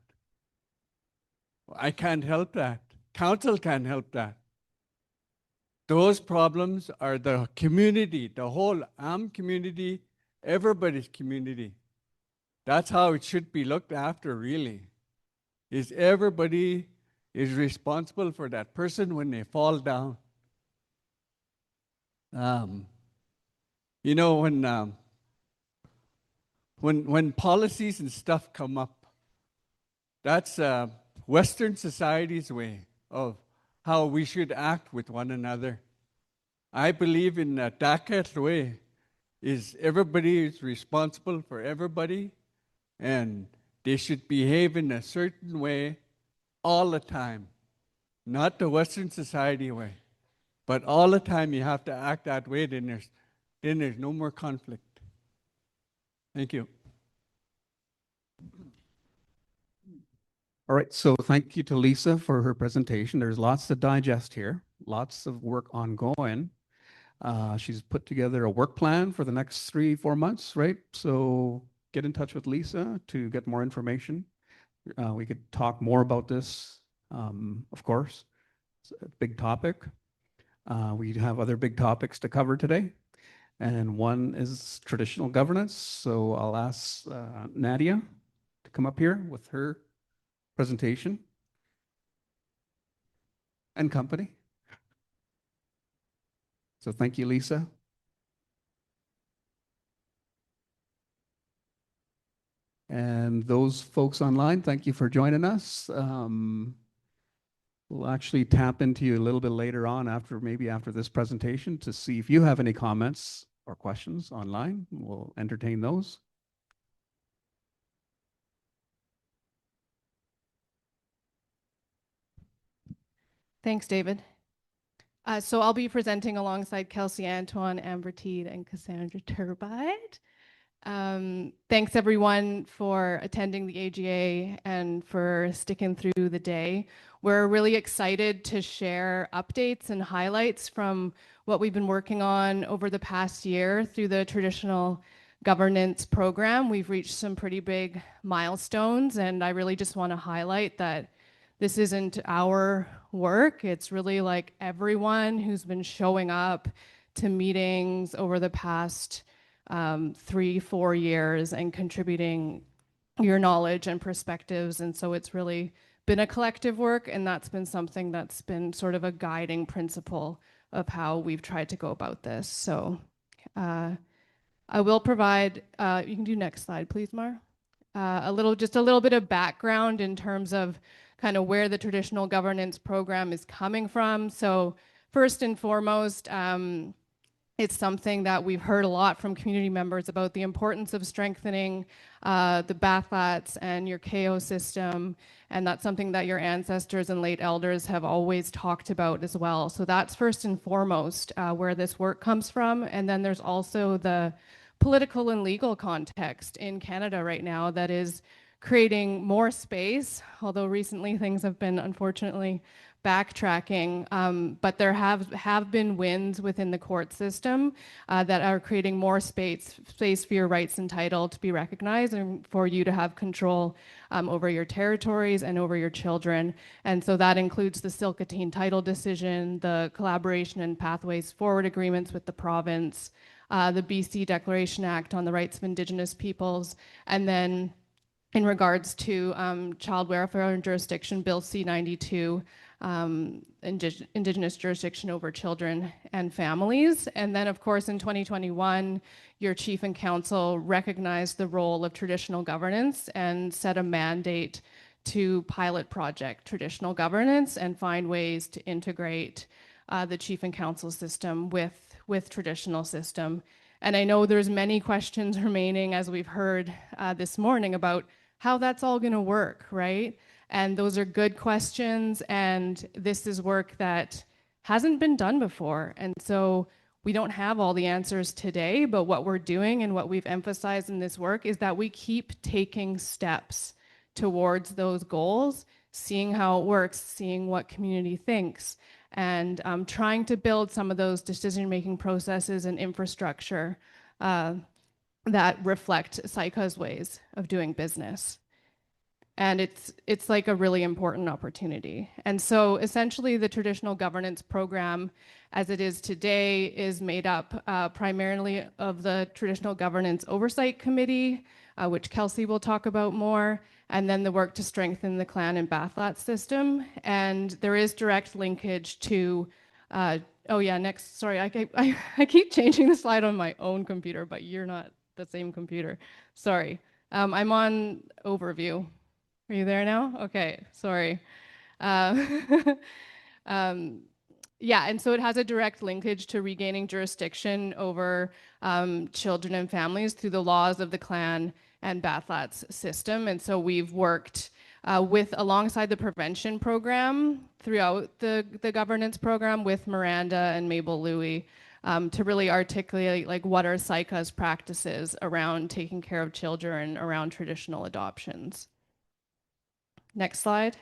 I can't help that. Council can't help that. Those problems are the community, the whole community, everybody's community. That's how it should be looked after, really. Is everybody is responsible for that person when they fall down. When policies and stuff come up, that's Western society's way of how we should act with one another. I believe in a Dakar way, is everybody is responsible for everybody, and they should behave in a certain way all the time. Not the Western society way, but all the time you have to act that way, then there's no more conflict. Thank you. All right, so thank you to Lisa for her presentation. There's lots to digest here, lots of work ongoing. She's put together a work plan for the next 3-4 months, right? So get in touch with Lisa to get more information. We could talk more about this, of course. It's a big topic. We have other big topics to cover today, and one is traditional governance. So I'll ask Nadia to come up here with her presentation and company. So thank you, Lisa. And those folks online, thank you for joining us. We'll actually tap into you a little bit later on maybe after this presentation to see if you have any comments or questions online. We'll entertain those. Thanks, David. So I'll be presenting alongside Kelsey Antoine, Amber Teed, and Cassandra Turbide. Thanks everyone for attending the AGA and for sticking through the day. We're really excited to share updates and highlights from what we've been working on over the past year through the traditional governance program. We've reached some pretty big milestones, and I really just want to highlight that this isn't our work. It's really like everyone who's been showing up to meetings over the past 3-4 years and contributing your knowledge and perspectives. And so it's really been a collective work, and that's been something that's been sort of a guiding principle of how we've tried to go about this. So I will provide, you can do next slide, please, Mar. Just a little bit of background in terms of kind of where the traditional governance program is coming from. So first and foremost, it's something that we've heard a lot from community members about the importance of strengthening the Bathlats and your KO system. And that's something that your ancestors and late elders have always talked about as well. So that's first and foremost where this work comes from. And then there's also the political and legal context in Canada right now that is creating more space, although recently things have been unfortunately backtracking, but there have been wins within the court system that are creating more space for your rights and title to be recognized and for you to have control over your territories and over your children. And so that includes the Silkatine title decision, the collaboration and pathways forward agreements with the province, the BC Declaration Act on the Rights of Indigenous Peoples, and then in regards to child welfare and jurisdiction, Bill C-92, Indigenous jurisdiction over children and families. And then, of course, in 2021, your chief and council recognized the role of traditional governance and set a mandate to pilot project traditional governance and find ways to integrate the chief and council system with with traditional system. And I know there's many questions remaining, as we've heard this morning, about how that's all going to work, right? And those are good questions, and this is work that hasn't been done before. And so we don't have all the answers today, but what we're doing and what we've emphasized in this work is that we keep taking steps towards those goals, seeing how it works, seeing what community thinks, and trying to build some of those decision-making processes and infrastructure that reflect Saik'uz ways of doing business. And it's like a really important opportunity. And so essentially the traditional governance program as it is today is made up primarily of the Traditional Governance Oversight Committee, which Kelsey will talk about more, and then the work to strengthen the clan and Bathlat system. And there is direct linkage to, oh yeah, next, sorry, I keep changing the slide on my own computer, but you're not the same computer. Sorry. I'm on overview. Are you there now? Okay, sorry. Yeah, and so it has a direct linkage to regaining jurisdiction over children and families through the laws of the clan and Bathlat's system. And so we've worked alongside the prevention program throughout the governance program with Miranda and Mabel Louie to really articulate like what are Saik'uz practices around taking care of children around traditional adoptions. Next slide.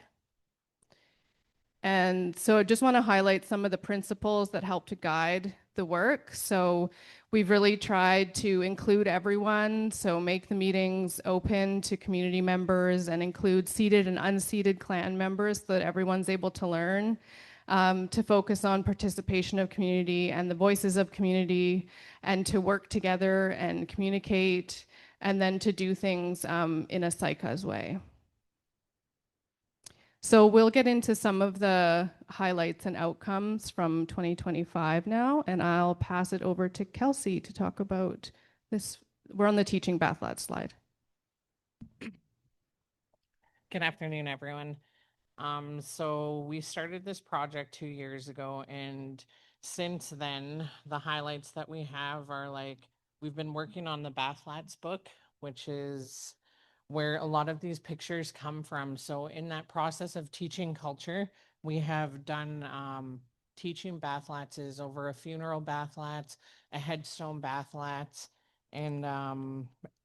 And so I just want to highlight some of the principles that help to guide the work. So we've really tried to include everyone, so make the meetings open to community members and include seated and unseated clan members so that everyone's able to learn, to focus on participation of community and the voices of community, and to work together and communicate, and then to do things in a Saik'uz way. So we'll get into some of the highlights and outcomes from 2025 now, and I'll pass it over to Kelsey to talk about this. We're on the Teaching Bathlat slide. Good afternoon, everyone. So we started this project 2 years ago, and since then, the highlights that we have are like, we've been working on the Bathlats book, which is where a lot of these pictures come from. So in that process of teaching culture, we have done teaching Bathlats is over a funeral Bathlats, a headstone Bathlats, and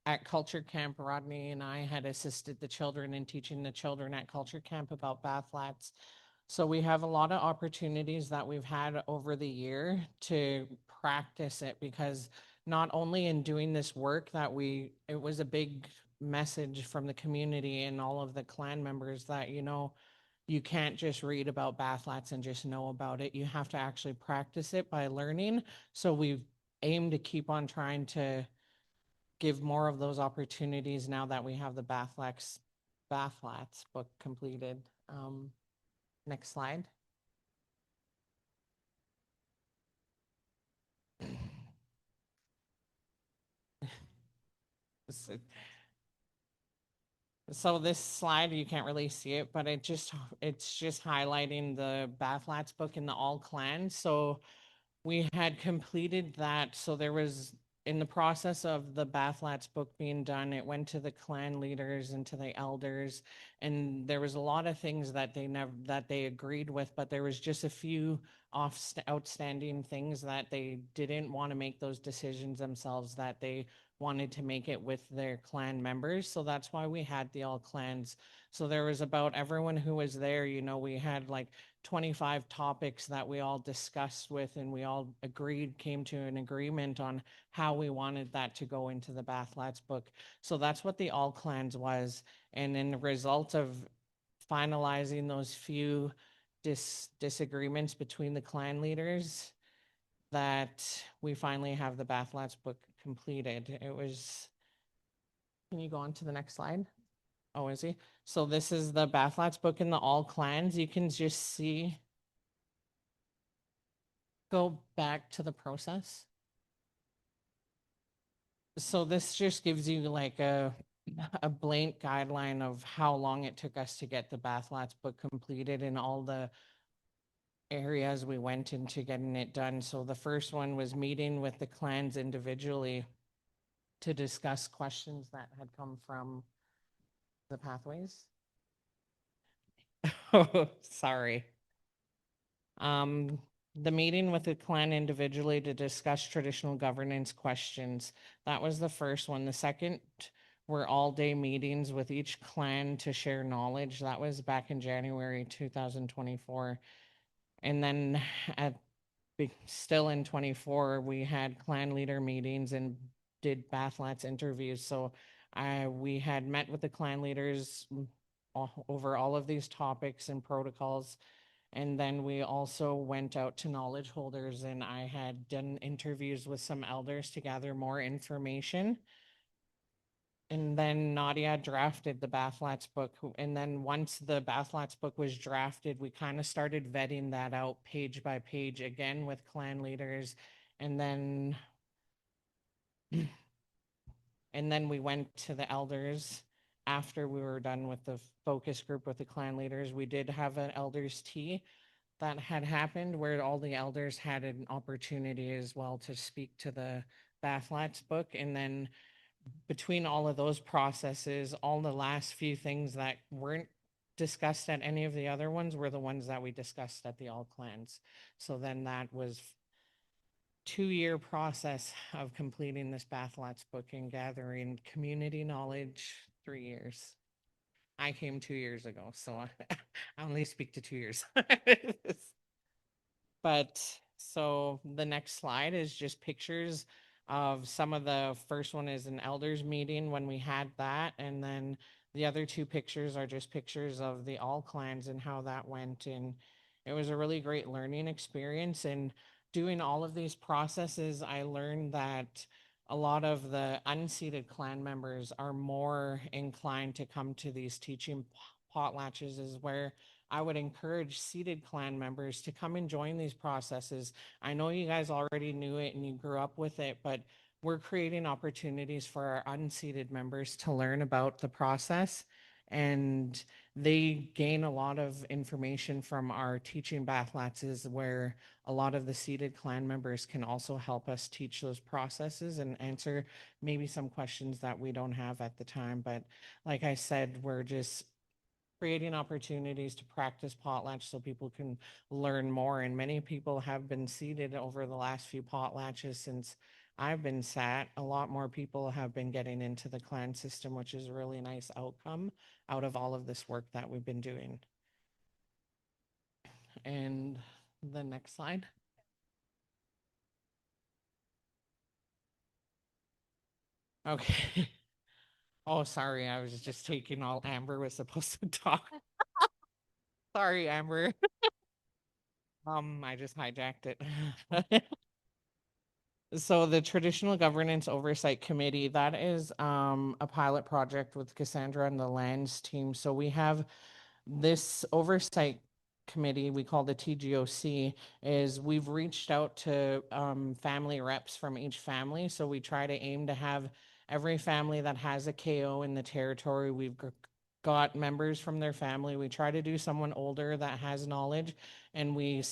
at Culture Camp, Rodney and I had assisted the children in teaching the children at Culture Camp about Bathlats. So we have a lot of opportunities that we've had over the year to practice it, because not only in doing this work that it was a big message from the community and all of the clan members that, you know, you can't just read about Bathlats and just know about it. You have to actually practice it by learning. So we've aimed to keep on trying to give more of those opportunities now that we have the Bathlats book completed. Next slide. So this slide, you can't really see it, but it's just highlighting the Bathlats book in the all clans. So we had completed that. So there was, in the process of the Bathlats book being done, it went to the clan leaders and to the elders, and there was a lot of things that they agreed with, but there was just a few outstanding things that they didn't want to make those decisions themselves, that they wanted to make it with their clan members. So that's why we had the all clans. So there was about everyone who was there, you know, we had like 25 topics that we all discussed with, and we all came to an agreement on how we wanted that to go into the Bathlats book. So that's what the all clans was. And in the result of finalizing those few disagreements between the clan leaders, that we finally have the Bathlats book completed. It was, can you go on to the next slide? Oh, is he? So this is the Bathlats book in the all clans. You can just see, go back to the process. So this just gives you like a blank guideline of how long it took us to get the Bathlats book completed and all the areas we went into getting it done. So the first one was meeting with the clans individually to discuss questions that had come from the pathways. Oh, sorry. The meeting with the clan individually to discuss traditional governance questions. That was the first one. The second were all-day meetings with each clan to share knowledge. That was back in January 2024. And then still in 24, we had clan leader meetings and did Bathlats interviews. So we had met with the clan leaders over all of these topics and protocols. And then we also went out to knowledge holders, and I had done interviews with some elders to gather more information. And then Nadia drafted the Bathlats book. And then once the Bathlats book was drafted, we kind of started vetting that out page by page again with clan leaders. And then we went to the elders after we were done with the focus group with the clan leaders. We did have an elders tea that had happened where all the elders had an opportunity as well to speak to the Bathlats book. And then between all of those processes, all the last few things that weren't discussed at any of the other ones were the ones that we discussed at the all clans. So then that was 2-year process of completing this Bathlats book and gathering community knowledge, 3 years. I came 2 years ago, so I only speak to 2 years. But so the next slide is just pictures of some of the first one is an elders meeting when we had that. And then the other 2 pictures are just pictures of the all clans and how that went. And it was a really great learning experience. And doing all of these processes, I learned that a lot of the unceded clan members are more inclined to come to these teaching potlatches, is where I would encourage seated clan members to come and join these processes. I know you guys already knew it and you grew up with it, but we're creating opportunities for our unseated members to learn about the process, and they gain a lot of information from our teaching Bathlatses, where a lot of the seated clan members can also help us teach those processes and answer maybe some questions that we don't have at the time. But like I said, we're just creating opportunities to practice potlatch so people can learn more. And many people have been seated over the last few potlatches since I've been sat. A lot more people have been getting into the clan system, which is a really nice outcome out of all of this work that we've been doing. And the next slide. Okay. Oh, sorry. I was just taking all Amber was supposed to talk. Sorry, Amber. I just hijacked it. So the Traditional Governance Oversight Committee, that is a pilot project with Cassandra and the lands team. So we have this oversight committee we call the TGOC. Is we've reached out to family reps from each family. So we try to aim to have every family that has a KO in the territory, we've got members from their family. We try to do someone older that has knowledge, and we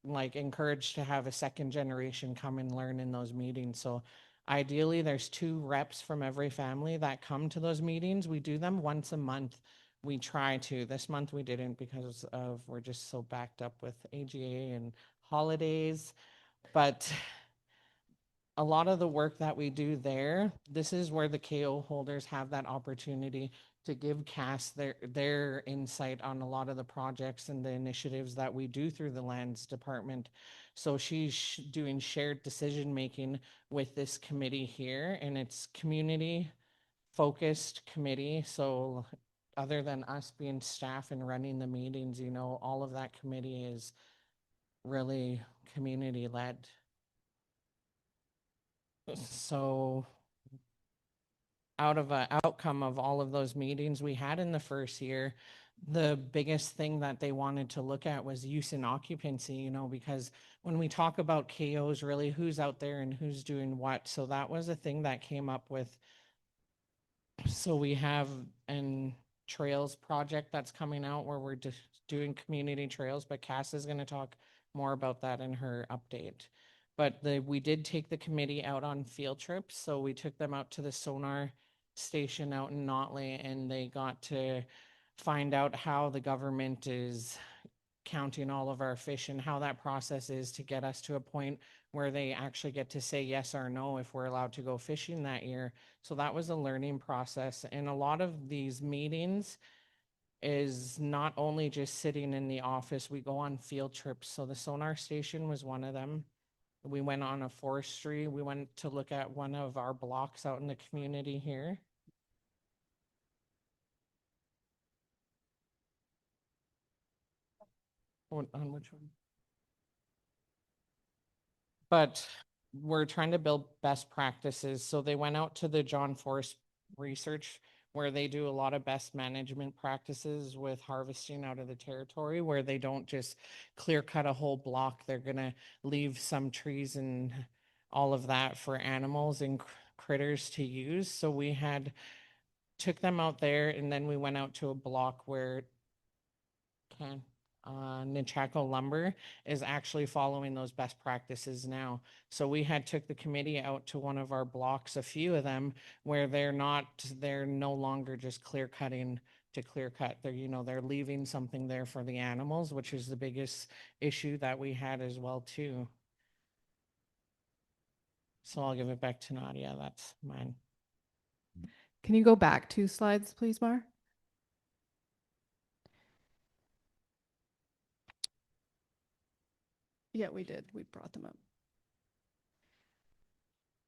like encourage to have a second generation come and learn in those meetings. So ideally there's 2 reps from every family that come to those meetings. We do them once a month. We try to. This month we didn't because of we're just so backed up with AGA and holidays. But a lot of the work that we do there, this is where the KO holders have that opportunity to give Cass their insight on a lot of the projects and the initiatives that we do through the lands department. So she's doing shared decision making with this committee here, and it's community focused committee. So other than us being staff and running the meetings, you know, all of that committee is really community led. So out of an outcome of all of those meetings we had in the first year, the biggest thing that they wanted to look at was use and occupancy, you know, because when we talk about KOs, really who's out there and who's doing what. So that was a thing that came up with. So we have an trails project that's coming out where we're just doing community trails, but Cass is going to talk more about that in her update. But we did take the committee out on field trips. So we took them out to the sonar station out in Notley, and they got to find out how the government is counting all of our fish and how that process is to get us to a point where they actually get to say yes or no if we're allowed to go fishing that year. So that was a learning process. And a lot of these meetings is not only just sitting in the office, we go on field trips. So the sonar station was one of them. We went on a forestry. We went to look at one of our blocks out in the community here. On which one? But we're trying to build best practices. So they went out to the John Forest Research, where they do a lot of best management practices with harvesting out of the territory, where they don't just clear cut a whole block. They're going to leave some trees and all of that for animals and critters to use. So we took them out there, and then we went out to a block where Nechako Lumber is actually following those best practices now. So we took the committee out to one of our blocks, a few of them, where they're no longer just clear cutting to clear cut. They're leaving something there for the animals, which is the biggest issue that we had as well too. So I'll give it back to Nadia. That's mine. Can you go back 2 slides, please, Mar? Yeah, we did. We brought them up.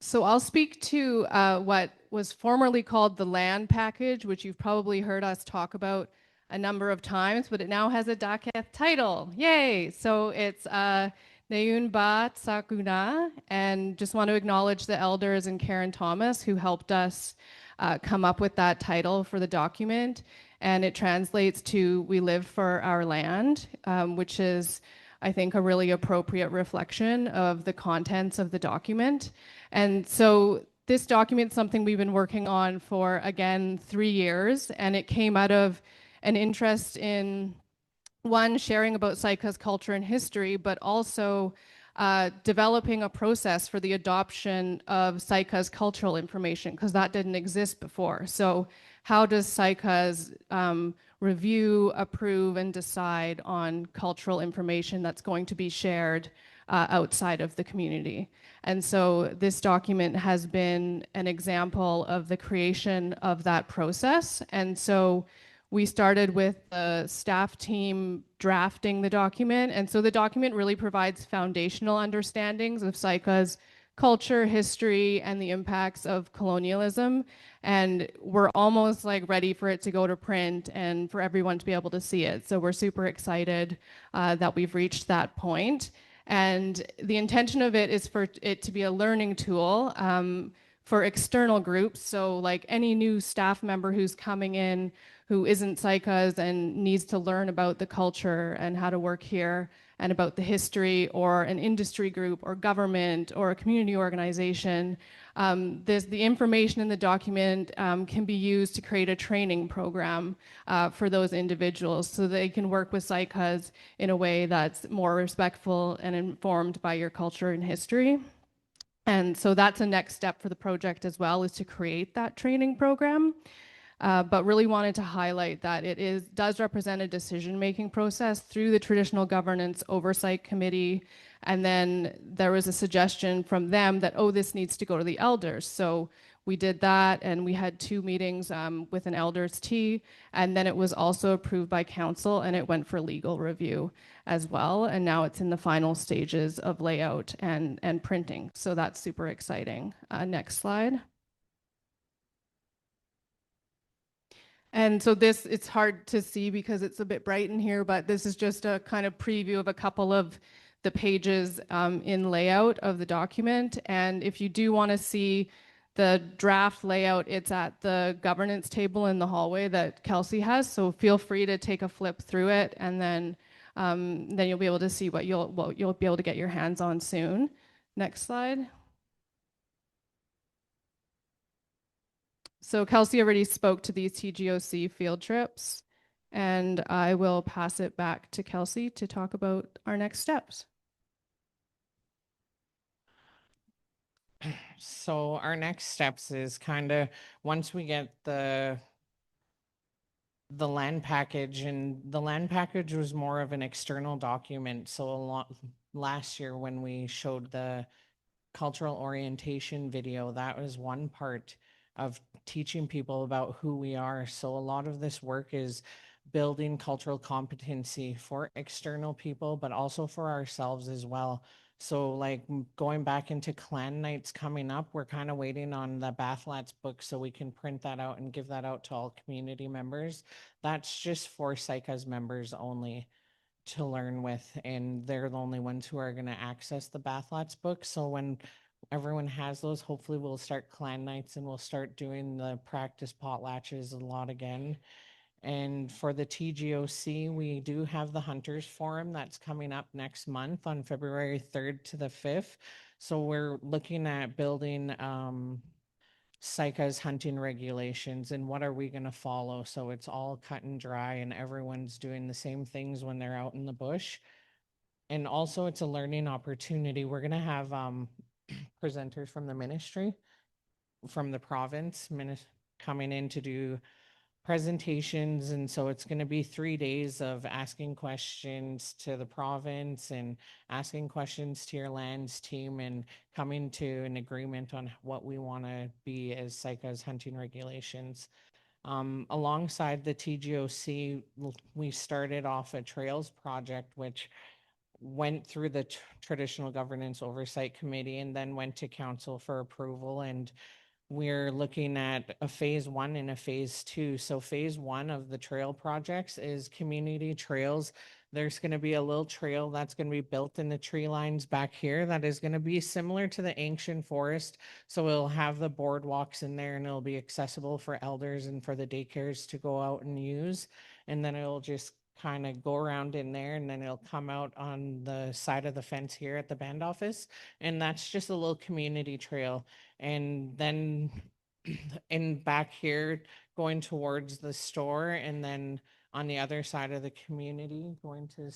So I'll speak to what was formerly called the land package, which you've probably heard us talk about a number of times, but it now has a Daketh title. Yay! So it's Neyun Ba Sakuna, and just want to acknowledge the elders and Karen Thomas who helped us come up with that title for the document. And it translates to "We live for our land," which is, I think, a really appropriate reflection of the contents of the document. And so this document is something we've been working on for, again, 3 years, and it came out of an interest in, one, sharing about Saik'uz culture and history, but also developing a process for the adoption of Saik'uz cultural information, because that didn't exist before. So how does Saik'uz review, approve, and decide on cultural information that's going to be shared outside of the community? And so this document has been an example of the creation of that process. And so we started with the staff team drafting the document. And so the document really provides foundational understandings of Saik'uz culture, history, and the impacts of colonialism. And we're almost ready for it to go to print and for everyone to be able to see it. So we're super excited that we've reached that point. And the intention of it is for it to be a learning tool for external groups. So any new staff member who's coming in who isn't Saik'uz and needs to learn about the culture and how to work here and about the history, or an industry group or government or a community organization, the information in the document can be used to create a training program for those individuals so they can work with Saik'uz in a way that's more respectful and informed by your culture and history. And so that's a next step for the project as well, is to create that training program. But really wanted to highlight that it does represent a decision-making process through the Traditional Governance Oversight Committee. And then there was a suggestion from them that, oh, this needs to go to the elders. So we did that, and we had 2 meetings with an elders tea, and then it was also approved by council, and it went for legal review as well. And now it's in the final stages of layout and printing. So that's super exciting. Next slide. And so it's hard to see because it's a bit bright in here, but this is just a kind of preview of a couple of the pages in layout of the document. And if you do want to see the draft layout, it's at the governance table in the hallway that Kelsey has. So feel free to take a flip through it, and then you'll be able to see what you'll be able to get your hands on soon. Next slide. So Kelsey already spoke to these TGOC field trips, and I will pass it back to Kelsey to talk about our next steps. So our next steps is kind of once we get the land package, and the land package was more of an external document. So a lot last year when we showed the cultural orientation video, that was one part of teaching people about who we are. So a lot of this work is building cultural competency for external people, but also for ourselves as well. So like going back into clan nights coming up, we're kind of waiting on the Bathlats book so we can print that out and give that out to all community members. That's just for Saik'uz members only to learn with, and they're the only ones who are going to access the Bathlats book. So when everyone has those, hopefully we'll start clan nights and we'll start doing the practice potlatches a lot again. And for the TGOC, we do have the Hunters Forum that's coming up next month on February 3rd to the 5th. So we're looking at building Saik'uz hunting regulations and what are we going to follow. So it's all cut and dry and everyone's doing the same things when they're out in the bush. And also it's a learning opportunity. We're going to have presenters from the ministry, from the province, coming in to do presentations. And so it's going to be 3 days of asking questions to the province and asking questions to your lands team and coming to an agreement on what we want to be as Saik'uz hunting regulations. Alongside the TGOC, we started off a trails project, which went through the traditional governance oversight committee and then went to council for approval. And we're looking at a phase 1 and a phase 2. So phase 1 of the trail projects is community trails. There's going to be a little trail that's going to be built in the tree lines back here that is going to be similar to the ancient forest. So it'll have the boardwalks in there and it'll be accessible for elders and for the daycares to go out and use. And then it'll just kind of go around in there and then it'll come out on the side of the fence here at the band office. And that's just a little community trail. And then in back here going towards the store, and then on the other side of the community going to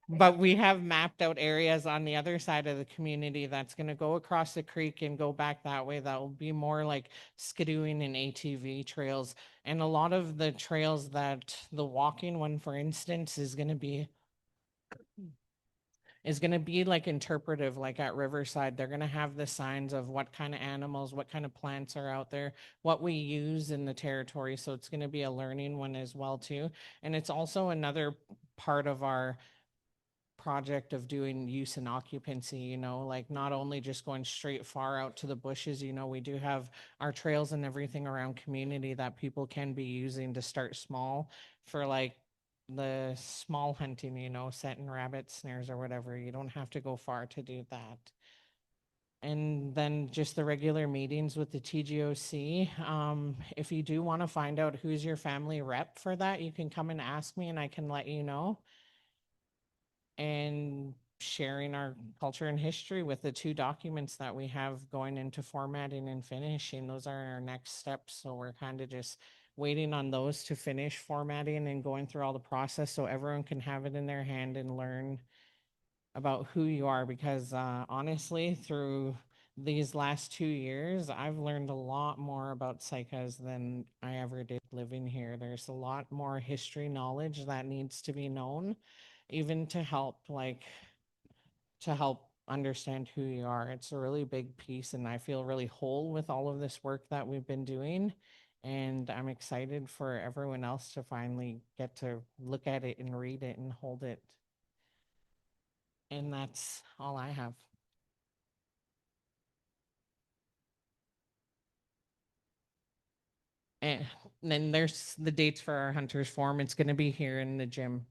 but we have mapped out areas on the other side of the community that's going to go across the creek and go back that way. That will be more like skidooing and ATV trails. And a lot of the trails that the walking one, for instance, is going to be like interpretive, like at Riverside. They're going to have the signs of what kind of animals, what kind of plants are out there, what we use in the territory. So it's going to be a learning one as well too. And it's also another part of our project of doing use and occupancy, you know, like not only just going straight far out to the bushes, you know, we do have our trails and everything around community that people can be using to start small for like the small hunting, you know, setting rabbit snares or whatever. You don't have to go far to do that. And then just the regular meetings with the TGOC. If you do want to find out who's your family rep for that, you can come and ask me and I can let you know. And sharing our culture and history with the 2 documents that we have going into formatting and finishing. Those are our next steps. So we're kind of just waiting on those to finish formatting and going through all the process so everyone can have it in their hand and learn about who you are. Because honestly, through these last 2 years, I've learned a lot more about Saik'uz than I ever did living here. There's a lot more history knowledge that needs to be known, even to help understand who you are. It's a really big piece and I feel really whole with all of this work that we've been doing. And I'm excited for everyone else to finally get to look at it and read it and hold it. And that's all I have. And then there's the dates for our Hunters Forum. It's going to be here in the gym.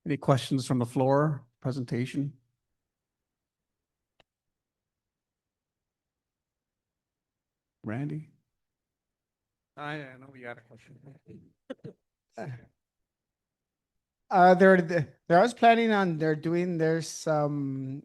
Any questions from the floor? Presentation? Randy? I know you had a question. They're I was planning on they're doing there's some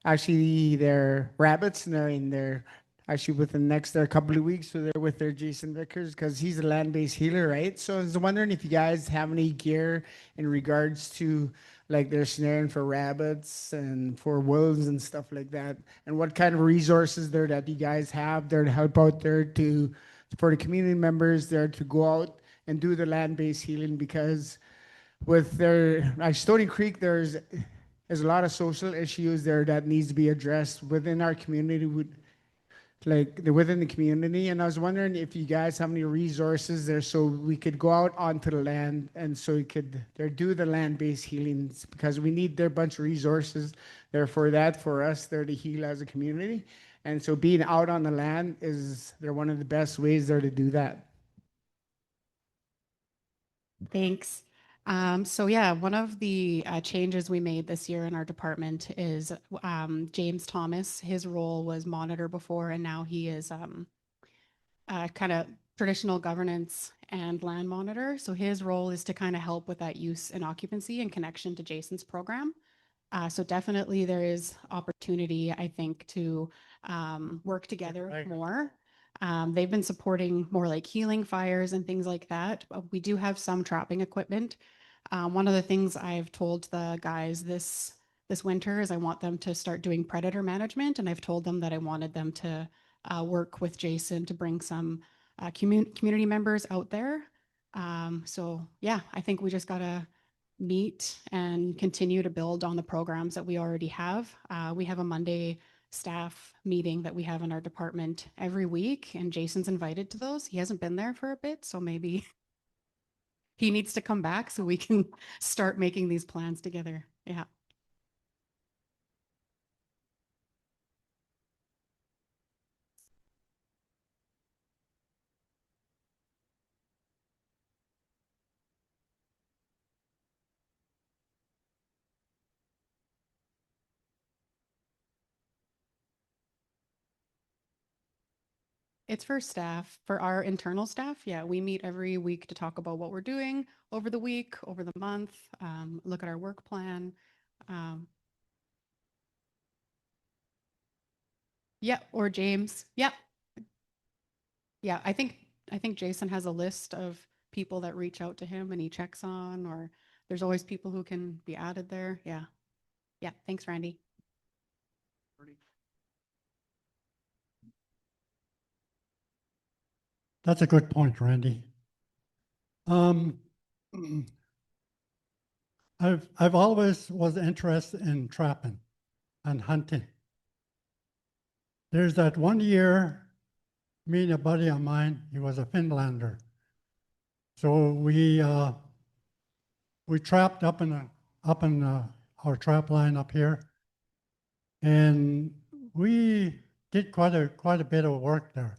actually their rabbits, and they're in their actually within the next couple of weeks, so they're with their Jason Vickers because he's a land-based healer, right? So I was wondering if you guys have any gear in regards to like their snaring for rabbits and for wolves and stuff like that, and what kind of resources there that you guys have there to help out there to for the community members there to go out and do the land-based healing, because with their like Stony Creek, there's a lot of social issues there that needs to be addressed within our community, within the community. And I was wondering if you guys have any resources there so we could go out onto the land and so we could there do the land-based healings, because we need their bunch of resources there for that for us there to heal as a community. And so being out on the land they're one of the best ways there to do that. Thanks. So yeah, one of the changes we made this year in our department is James Thomas. His role was monitor before, and now he is kind of traditional governance and land monitor. So his role is to kind of help with that use and occupancy and connection to Jason's program. So definitely there is opportunity, I think, to work together more. They've been supporting more like healing fires and things like that. We do have some trapping equipment. One of the things I've told the guys this winter is I want them to start doing predator management, and I've told them that I wanted them to work with Jason to bring some community members out there. So yeah, I think we just gotta meet and continue to build on the programs that we already have. We have a Monday staff meeting that we have in our department every week, and Jason's invited to those. He hasn't been there for a bit, so maybe he needs to come back so we can start making these plans together. Yeah. It's for staff, for our internal staff. Yeah, we meet every week to talk about what we're doing over the week, over the month, look at our work plan. Yeah, or James. Yeah. Yeah, I think Jason has a list of people that reach out to him and he checks on, or there's always people who can be added there. Yeah. Yeah, thanks, Randy. That's a good point, Randy. I've always was interested in trapping and hunting. There's that one year, me and a buddy of mine, he was a Finlander. So we trapped up in our trap line up here, and we did quite a bit of work there.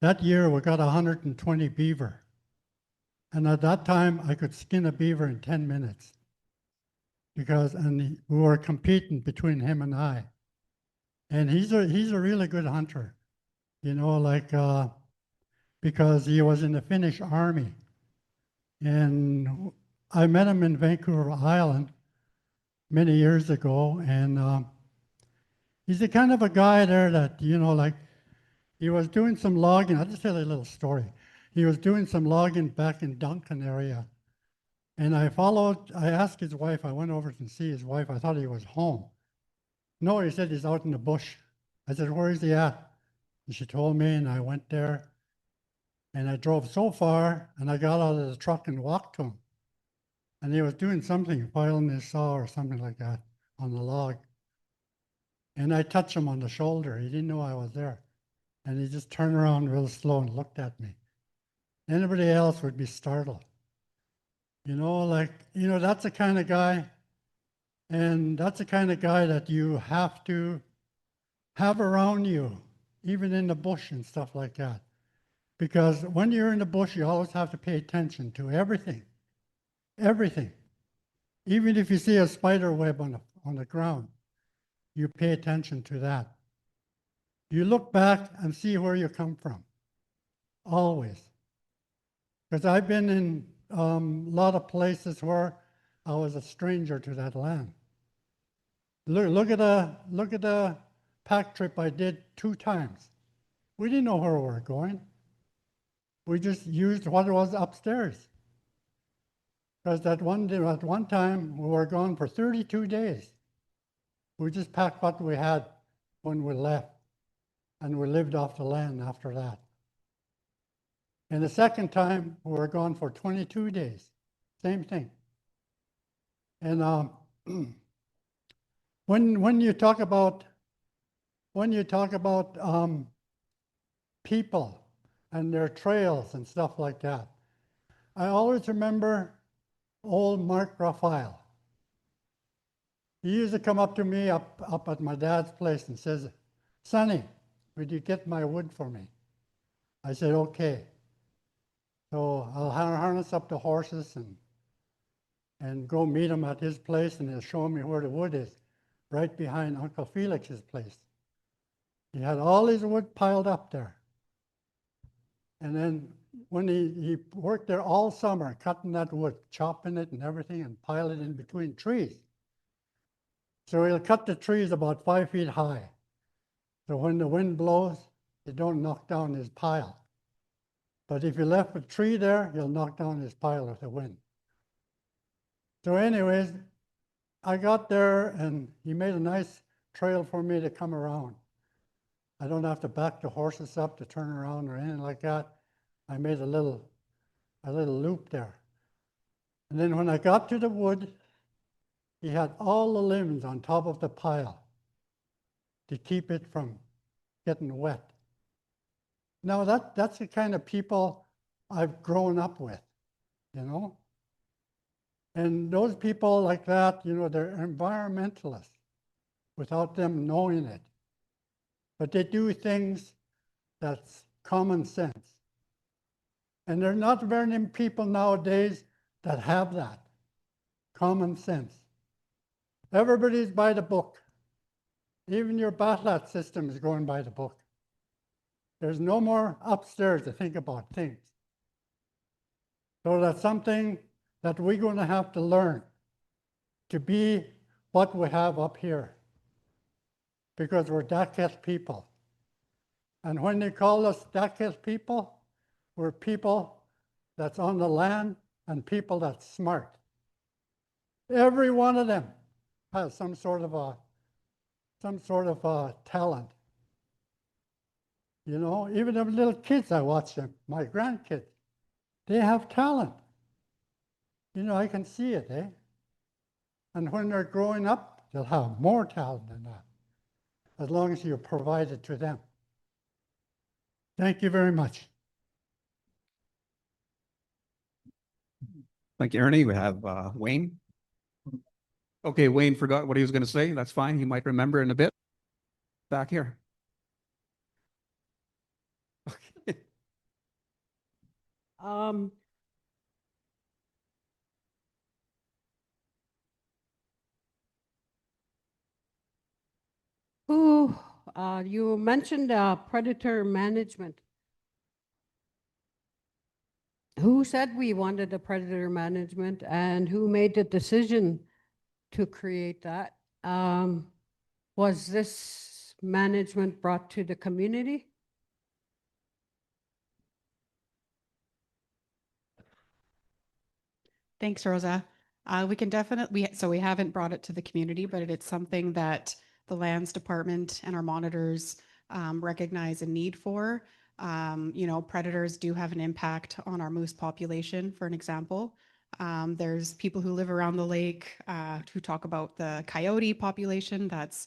That year we got 120 beaver. And at that time, I could skin a beaver in 10 minutes and we were competing between him and I. And he's a really good hunter, you know, like, because he was in the Finnish army. And I met him in Vancouver Island many years ago. And he's the kind of a guy there that, you know, like, he was doing some logging. I'll just tell you a little story. He was doing some logging back in Duncan area. And I asked his wife, I went over to see his wife. I thought he was home. No, he said he's out in the bush. I said, where is he at? And she told me, and I went there. And I drove so far, and I got out of the truck and walked to him. And he was doing something, filing his saw or something like that on the log. And I touched him on the shoulder. He didn't know I was there. And he just turned around real slow and looked at me. Anybody else would be startled. You know, like, you know, that's the kind of guy, and that's the kind of guy that you have to have around you, even in the bush and stuff like that. Because when you're in the bush, you always have to pay attention to everything, everything. Even if you see a spider web on the ground, you pay attention to that. You look back and see where you come from, always. Because I've been in a lot of places where I was a stranger to that land. Look at the pack trip I did 2 times. We didn't know where we were going. We just used what was upstairs. Because at one time we were gone for 32 days. We just packed what we had when we left, and we lived off the land after that. And the second time we were gone for 22 days. Same thing. And when you talk about people and their trails and stuff like that, I always remember old Mark Raphael. He used to come up to me up at my dad's place and says, "Sonny, would you get my wood for me?" I said, "Okay." So I'll harness up the horses and go meet him at his place, and he'll show me where the wood is, right behind Uncle Felix's place. He had all his wood piled up there. And then when he worked there all summer, cutting that wood, chopping it and everything, and pile it in between trees. So he'll cut the trees about 5 feet high. So when the wind blows, it don't knock down his pile. But if you left a tree there, you'll knock down his pile with the wind. So anyways, I got there and he made a nice trail for me to come around. I don't have to back the horses up to turn around or anything like that. I made a little loop there. And then when I got to the wood, he had all the limbs on top of the pile to keep it from getting wet. Now that's the kind of people I've grown up with, you know? And those people like that, you know, they're environmentalists without them knowing it. But they do things that's common sense. And there are not very many people nowadays that have that common sense. Everybody's by the book. Even your Batlat system is going by the book. There's no more upstairs to think about things. So that's something that we're going to have to learn to be what we have up here, because we're Daket people. And when they call us Daket people, we're people that's on the land and people that's smart. Every one of them has some sort of a talent. You know, even the little kids, I watch them, my grandkids, they have talent. You know, I can see it, eh? And when they're growing up, they'll have more talent than that, as long as you provide it to them. Thank you very much. Thank you, Ernie. We have Wayne. Okay, Wayne forgot what he was going to say. That's fine. He might remember in a bit. Back here. Okay. You mentioned predator management. Who said we wanted a predator management, and who made the decision to create that? Was this management brought to the community? Thanks, Rosa. We can definitely, so we haven't brought it to the community, but it's something that the lands department and our monitors recognize a need for. You know, predators do have an impact on our moose population, for an example. There's people who live around the lake who talk about the coyote population that's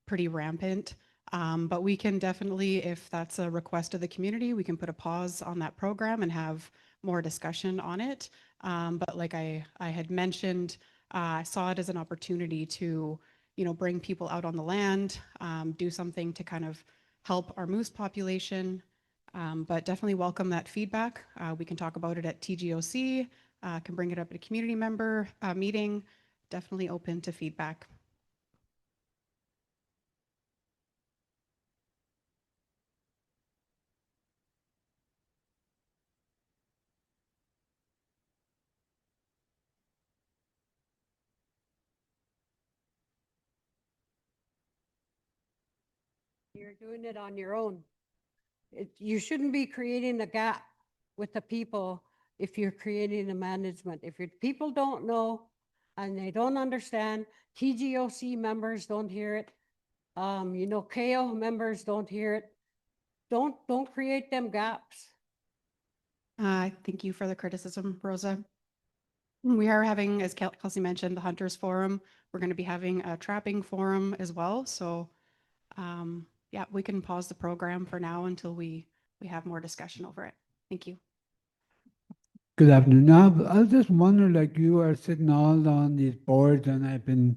pretty rampant. But we can definitely, if that's a request of the community, we can put a pause on that program and have more discussion on it. But like I had mentioned, I saw it as an opportunity to, you know, bring people out on the land, do something to kind of help our moose population. But definitely welcome that feedback. We can talk about it at TGOC, can bring it up at a community member meeting. Definitely open to feedback. You're doing it on your own. You shouldn't be creating a gap with the people if you're creating a management. If your people don't know and they don't understand, TGOC members don't hear it. KO members don't hear it. Don't create them gaps. Thank you for the criticism, Rosa. We are having, as Kelsey mentioned, the Hunters Forum. We're going to be having a trapping forum as well. So yeah, we can pause the program for now until we have more discussion over it. Thank you. Good afternoon. Now, I was just wondering, like you are sitting all on these boards, and I've been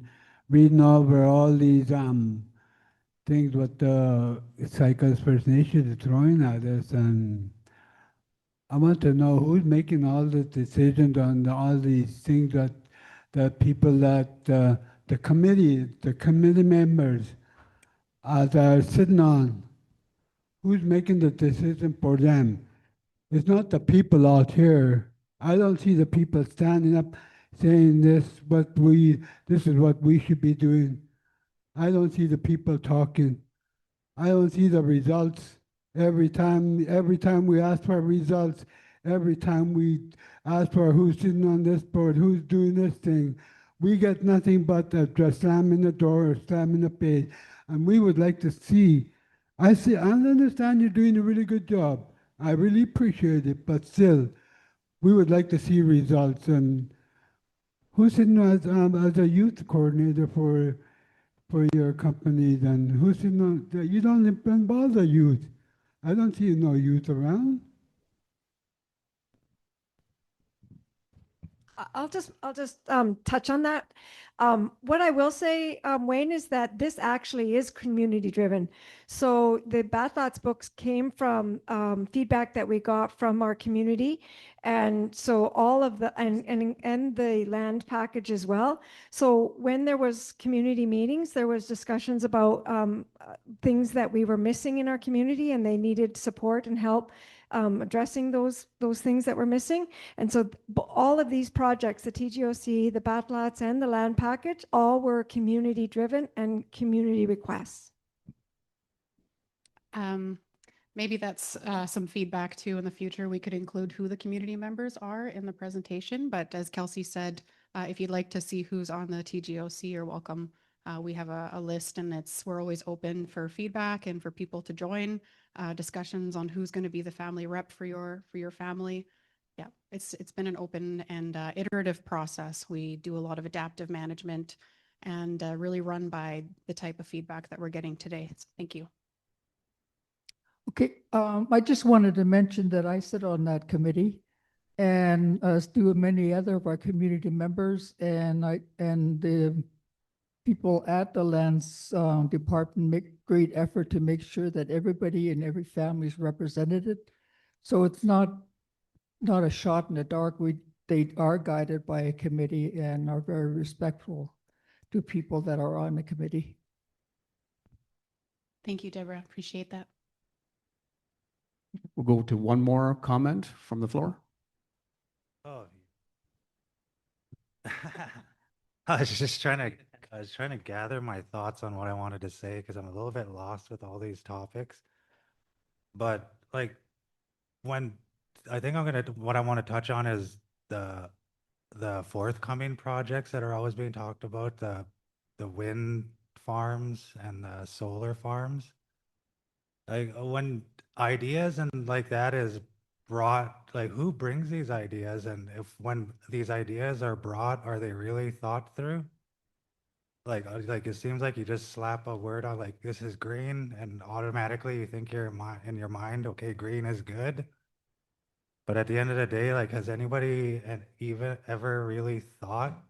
reading over all these things what the Saik'uz First Nation is throwing at us, and I want to know who's making all the decisions on all these things that the people that the committee members that are sitting on. Who's making the decision for them? It's not the people out here. I don't see the people standing up saying this is what we should be doing. I don't see the people talking. I don't see the results. Every time we ask for results, every time we ask for who's sitting on this board, who's doing this thing, we get nothing but just slamming the door or slamming the page. And we would like to see. I understand you're doing a really good job. I really appreciate it, but still, we would like to see results. And who's sitting as a youth coordinator for your company? Then who's sitting on? You don't involve the youth. I don't see no youth around. I'll just touch on that. What I will say, Wayne, is that this actually is community driven. So the Bathlots books came from feedback that we got from our community, and so all of the and the land package as well. So when there was community meetings, there was discussions about things that we were missing in our community, and they needed support and help addressing those things that were missing. And so all of these projects, the TGOC, the Batlots, and the land package, all were community driven and community requests. Maybe that's some feedback too in the future. We could include who the community members are in the presentation, but as Kelsey said, if you'd like to see who's on the TGOC, you're welcome. We have a list, and we're always open for feedback and for people to join discussions on who's going to be the family rep for your family. Yeah, it's been an open and iterative process. We do a lot of adaptive management and really run by the type of feedback that we're getting today. So thank you. Okay, I just wanted to mention that I sit on that committee, and as do many other of our community members, and the people at the lands department make great effort to make sure that everybody and every family is represented. So it's not a shot in the dark. They are guided by a committee and are very respectful to people that are on the committee. Thank you, Deborah. Appreciate that. We'll go to one more comment from the floor. Oh. I was trying to gather my thoughts on what I wanted to say because I'm a little bit lost with all these topics. But like what I want to touch on is the forthcoming projects that are always being talked about, the wind farms and the solar farms. Like when ideas and like that is brought, like who brings these ideas, and when these ideas are brought, are they really thought through? Like it seems like you just slap a word on, like this is green, and automatically you think in your mind, okay, green is good. But at the end of the day, like has anybody even ever really thought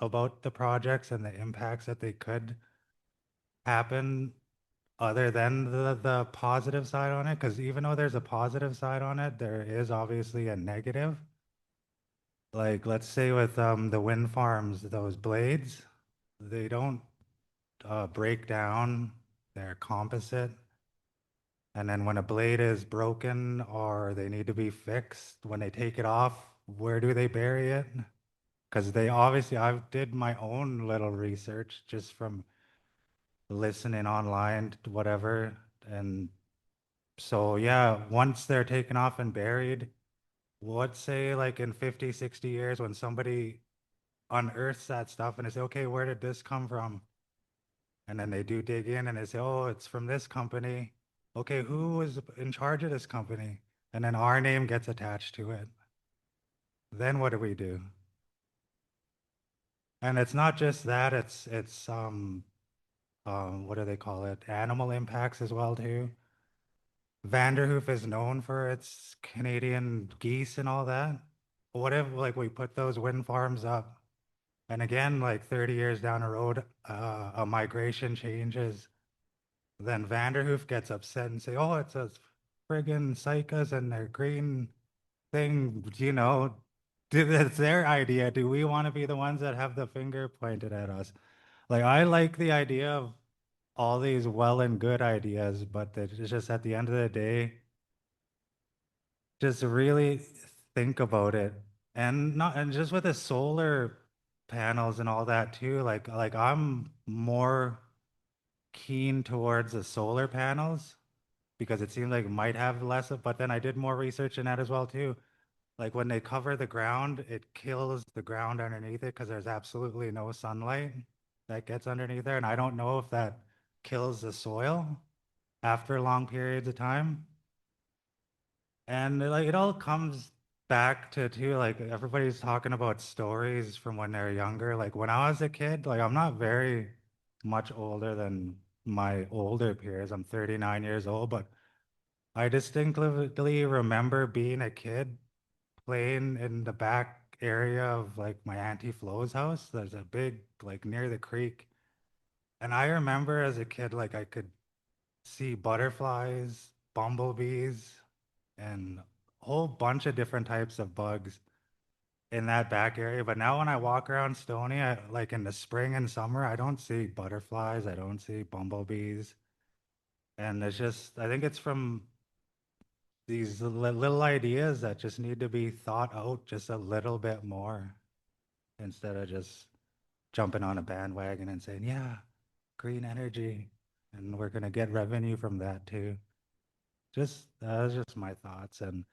about the projects and the impacts that they could happen other than the positive side on it? Because even though there's a positive side on it, there is obviously a negative. Like let's say with the wind farms, those blades, they don't break down, they're composite. And then when a blade is broken or they need to be fixed, when they take it off, where do they bury it? Because I did my own little research just from listening online, whatever. And so, yeah, once they're taken off and buried, let's say like in 50, 60 years when somebody unearths that stuff and they say, okay, where did this come from? And then they do dig in and they say, oh, it's from this company. Okay, who was in charge of this company? And then our name gets attached to it. Then what do we do? And it's not just that, it's what do they call it? Animal impacts as well too. Vanderhoof is known for its Canadian geese and all that. What if like we put those wind farms up and again, like 30 years down the road, a migration changes, then Vanderhoof gets upset and say, oh, it's a friggin' Saik'uz and their green thing, you know, it's their idea. Do we want to be the ones that have the finger pointed at us? Like, I like the idea of all these well and good ideas, but it's just at the end of the day, just really think about it. And not, and just with the solar panels and all that too, like I'm more keen towards the solar panels because it seemed like it might have less of, but then I did more research in that as well too. Like when they cover the ground, it kills the ground underneath it because there's absolutely no sunlight that gets underneath there. And I don't know if that kills the soil after long periods of time. And like it all comes back to too, like everybody's talking about stories from when they're younger. Like when I was a kid, like I'm not very much older than my older peers. I'm 39 years old, but I distinctly remember being a kid playing in the back area of like my Auntie Flo's house. There's a big, like near the creek. And I remember as a kid, like I could see butterflies, bumblebees, and a whole bunch of different types of bugs in that back area. But now when I walk around Stony, like in the spring and summer, I don't see butterflies, I don't see bumblebees. And it's just, I think it's from these little ideas that just need to be thought out just a little bit more instead of just jumping on a bandwagon and saying, yeah, green energy, and we're going to get revenue from that too. Just, that's just my thoughts. And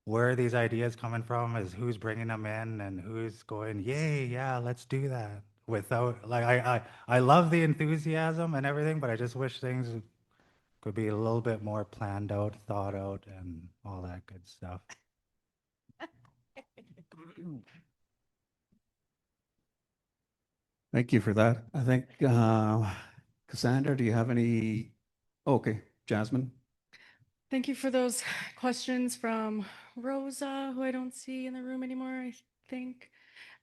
where are these ideas coming from is who's bringing them in and who's going, yay, yeah, let's do that. Without, like, I love the enthusiasm and everything, but I just wish things could be a little bit more planned out, thought out, and all that good stuff. Thank you for that. I think, Cassandra, do you have any? Oh, okay, Jasmine. Thank you for those questions from Rosa, who I don't see in the room anymore, I think.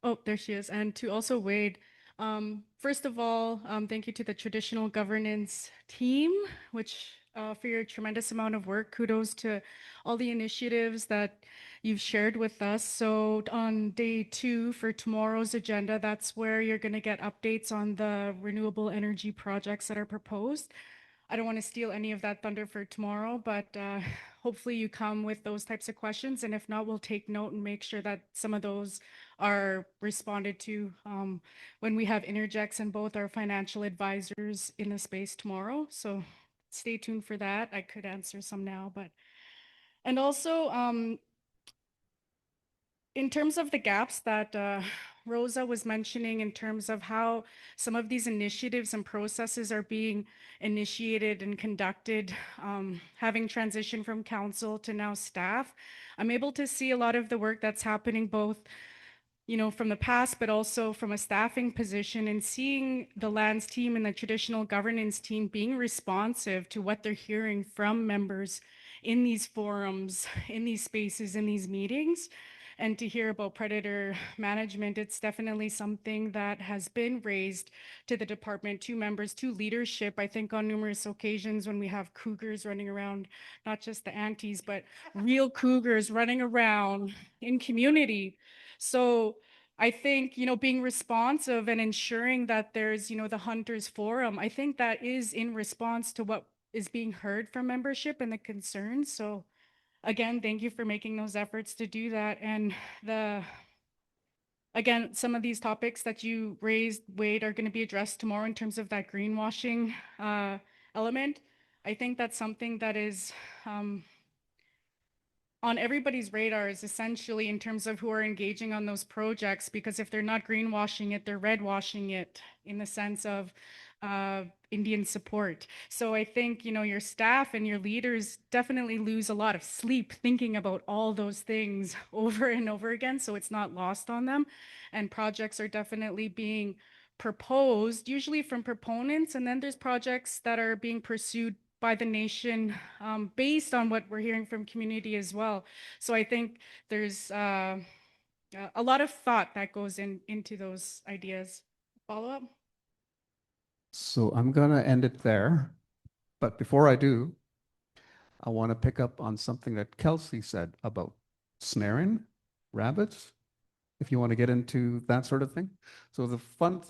Oh, there she is. And to also Wade. First of all, thank you to the traditional governance team, which for your tremendous amount of work. Kudos to all the initiatives that you've shared with us. So on day 2 for tomorrow's agenda, that's where you're going to get updates on the renewable energy projects that are proposed. I don't want to steal any of that thunder for tomorrow, but hopefully you come with those types of questions. And if not, we'll take note and make sure that some of those are responded to when we have interjects and both our financial advisors in the space tomorrow. So stay tuned for that. I could answer some now, but, and also in terms of the gaps that Rosa was mentioning in terms of how some of these initiatives and processes are being initiated and conducted, having transitioned from council to now staff, I'm able to see a lot of the work that's happening both from the past, but also from a staffing position, and seeing the lands team and the traditional governance team being responsive to what they're hearing from members in these forums, in these spaces, in these meetings. And to hear about predator management, it's definitely something that has been raised to the department, to members, to leadership. I think on numerous occasions when we have cougars running around, not just the aunties, but real cougars running around in community. So I think, being responsive and ensuring that there's, the Hunters Forum, I think that is in response to what is being heard from membership and the concerns. So again, thank you for making those efforts to do that. And again, some of these topics that you raised, Wade, are going to be addressed tomorrow in terms of that greenwashing element. I think that's something that is on everybody's radars, essentially, in terms of who are engaging on those projects, because if they're not greenwashing it, they're redwashing it in the sense of Indian support. So I think, you know, your staff and your leaders definitely lose a lot of sleep thinking about all those things over and over again, so it's not lost on them. And projects are definitely being proposed, usually from proponents, and then there's projects that are being pursued by the nation based on what we're hearing from community as well. So I think there's a lot of thought that goes into those ideas. Follow up? So I'm going to end it there. But before I do, I want to pick up on something that Kelsey said about snaring rabbits, if you want to get into that sort of thing. So the fun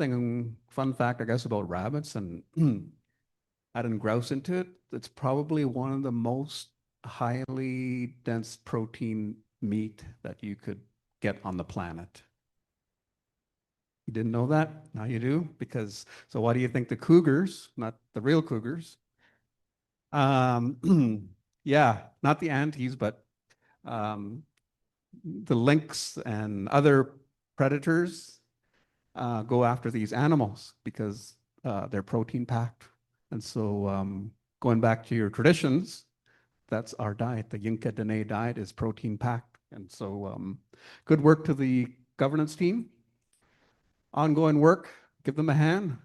fact, I guess, about rabbits, and adding grouse into it, it's probably one of the most highly dense protein meat that you could get on the planet. You didn't know that? Now you do, because, so why do you think the cougars, not the real cougars, yeah, not the Andes, but the lynx and other predators go after these animals because they're protein packed. And so going back to your traditions, that's our diet. The Yinka Dene diet is protein packed. And so good work to the governance team. Ongoing work, give them a hand.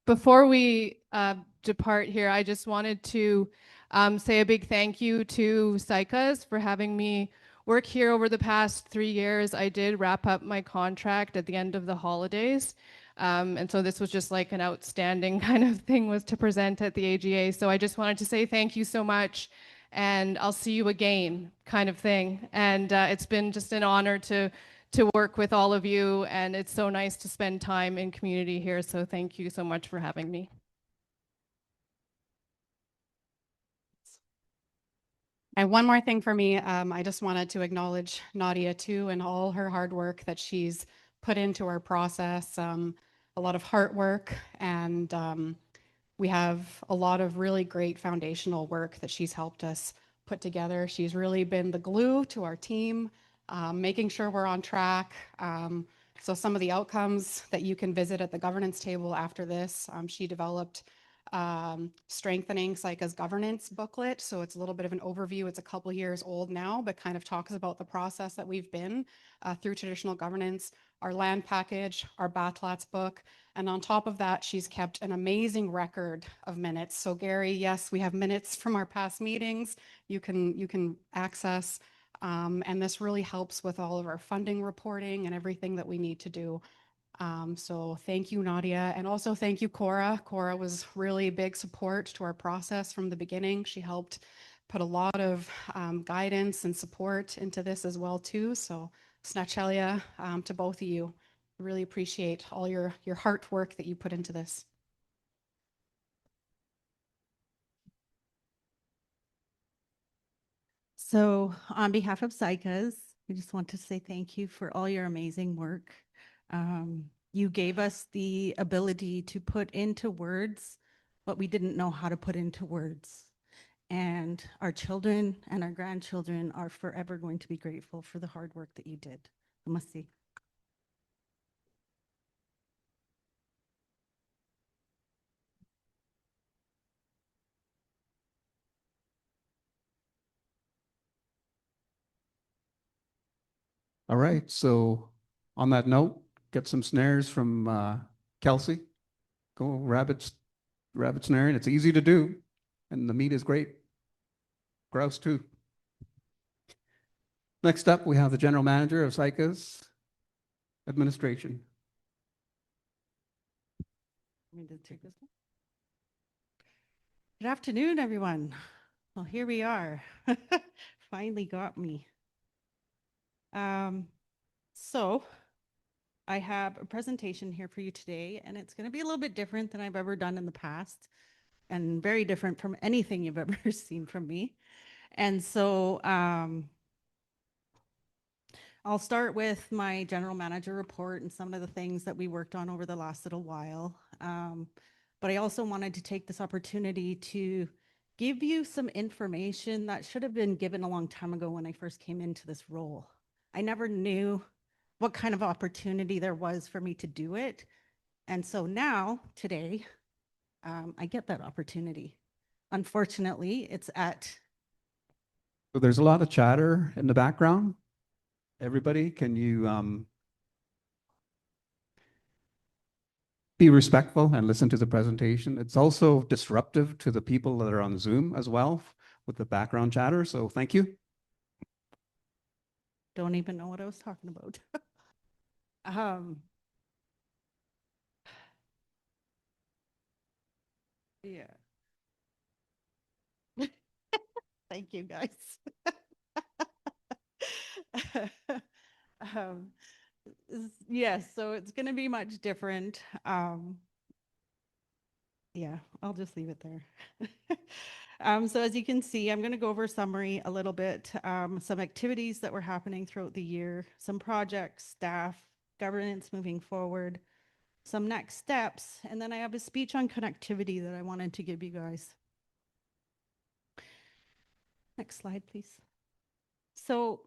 Before we depart here, I just wanted to say a big thank you to Saik'uz for having me work here over the past 3 years. I did wrap up my contract at the end of the holidays. And so this was just like an outstanding kind of thing was to present at the AGA. So I just wanted to say thank you so much, and I'll see you again kind of thing. And it's been just an honor to work with all of you, and it's so nice to spend time in community here. So thank you so much for having me. And one more thing for me, I just wanted to acknowledge Nadia too, and all her hard work that she's put into our process. A lot of hard work, and we have a lot of really great foundational work that she's helped us put together. She's really been the glue to our team, making sure we're on track. So some of the outcomes that you can visit at the governance table after this, she developed strengthening Saik'uz governance booklet. So it's a little bit of an overview. It's a couple years old now, but kind of talks about the process that we've been through traditional governance, our land package, our Batlats book. And on top of that, she's kept an amazing record of minutes. So Gary, yes, we have minutes from our past meetings you can access. And this really helps with all of our funding reporting and everything that we need to do. So thank you, Nadia. And also thank you, Cora. Cora was really big support to our process from the beginning. She helped put a lot of guidance and support into this as well too. So Snachelia, to both of you, really appreciate all your hard work that you put into this. So on behalf of Saik'uz, we just want to say thank you for all your amazing work. You gave us the ability to put into words what we didn't know how to put into words. And our children and our grandchildren are forever going to be grateful for the hard work that you did. Namaste. All right, so on that note, get some snares from Kelsey. Go rabbit snaring. It's easy to do, and the meat is great. Grouse too. Next up, we have the general manager of Saik'uz Administration. Good afternoon, everyone. Well, here we are. Finally got me. So I have a presentation here for you today, and it's going to be a little bit different than I've ever done in the past, and very different from anything you've ever seen from me. And so I'll start with my general manager report and some of the things that we worked on over the last little while. But I also wanted to take this opportunity to give you some information that should have been given a long time ago when I first came into this role. I never knew what kind of opportunity there was for me to do it. And so now, today, I get that opportunity. Unfortunately, it's at So there's a lot of chatter in the background. Everybody, can you be respectful and listen to the presentation? It's also disruptive to the people that are on Zoom as well with the background chatter. So thank you. don't even know what I was talking about. Yeah. Thank you, guys. um, yes, so it's going to be much different. Yeah, I'll just leave it there. So as you can see, I'm going to go over a summary a little bit, some activities that were happening throughout the year, some projects, staff, governance moving forward, some next steps, and then I have a speech on connectivity that I wanted to give you guys. Next slide, please. So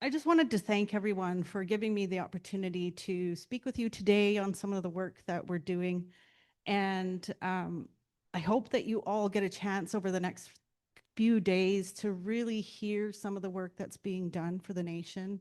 I just wanted to thank everyone for giving me the opportunity to speak with you today on some of the work that we're doing. And I hope that you all get a chance over the next few days to really hear some of the work that's being done for the nation.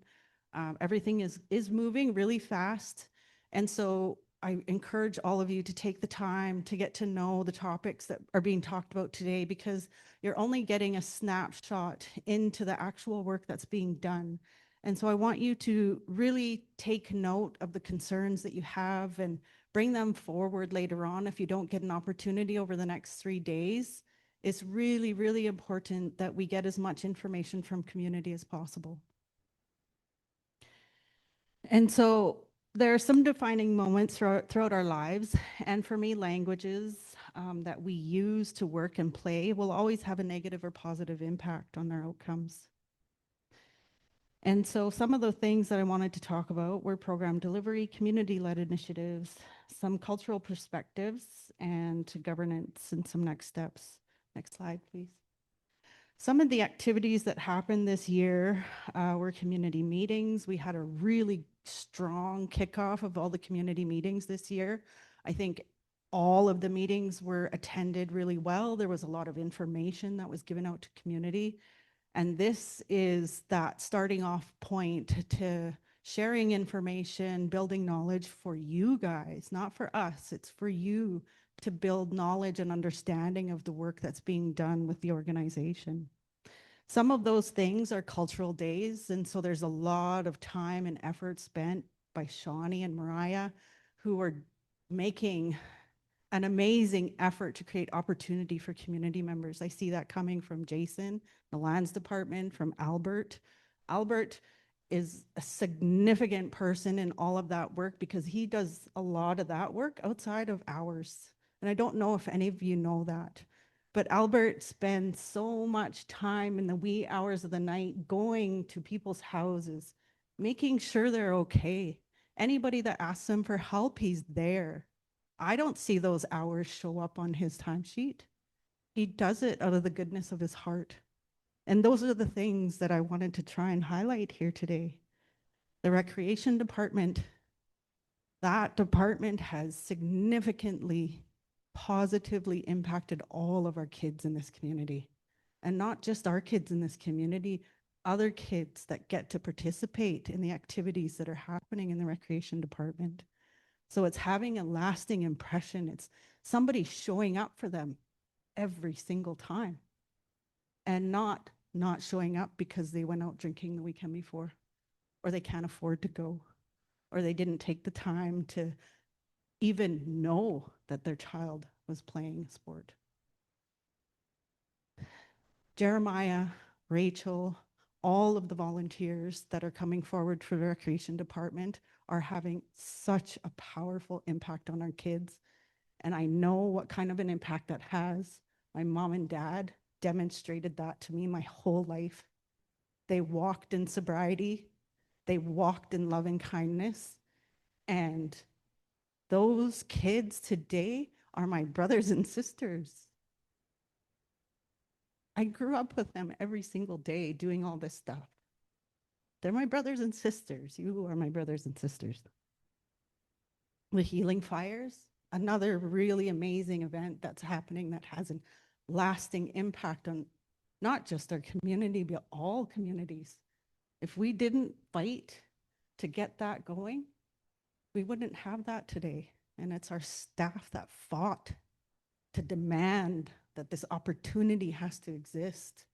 Everything is moving really fast. And so I encourage all of you to take the time to get to know the topics that are being talked about today, because you're only getting a snapshot into the actual work that's being done. And so I want you to really take note of the concerns that you have and bring them forward later on if you don't get an opportunity over the next 3 days. It's really, really important that we get as much information from community as possible. And so there are some defining moments throughout our lives. And for me, languages that we use to work and play will always have a negative or positive impact on our outcomes. And so some of the things that I wanted to talk about were program delivery, community-led initiatives, some cultural perspectives, and governance and some next steps. Next slide, please. Some of the activities that happened this year were community meetings. We had a really strong kickoff of all the community meetings this year. I think all of the meetings were attended really well. There was a lot of information that was given out to community. And this is that starting off point to sharing information, building knowledge for you guys, not for us. It's for you to build knowledge and understanding of the work that's being done with the organization. Some of those things are cultural days, and so there's a lot of time and effort spent by Shawnee and Mariah, who are making an amazing effort to create opportunity for community members. I see that coming from Jason, the lands department, from Albert. Albert is a significant person in all of that work because he does a lot of that work outside of hours. And I don't know if any of you know that, but Albert spends so much time in the wee hours of the night going to people's houses, making sure they're okay. Anybody that asks him for help, he's there. I don't see those hours show up on his timesheet. He does it out of the goodness of his heart. And those are the things that I wanted to try and highlight here today. The recreation department, that department has significantly positively impacted all of our kids in this community. And not just our kids in this community, other kids that get to participate in the activities that are happening in the recreation department. So it's having a lasting impression. It's somebody showing up for them every single time and not showing up because they went out drinking the weekend before, or they can't afford to go, or they didn't take the time to even know that their child was playing sport. Jeremiah, Rachel, all of the volunteers that are coming forward for the recreation department are having such a powerful impact on our kids. And I know what kind of an impact that has. My mom and dad demonstrated that to me my whole life. They walked in sobriety, they walked in love and kindness, and those kids today are my brothers and sisters. I grew up with them every single day doing all this stuff. They're my brothers and sisters. You are my brothers and sisters. The Healing Fires, another really amazing event that's happening that has a lasting impact on not just our community, but all communities. If we didn't fight to get that going, we wouldn't have that today. And it's our staff that fought to demand that this opportunity has to exist.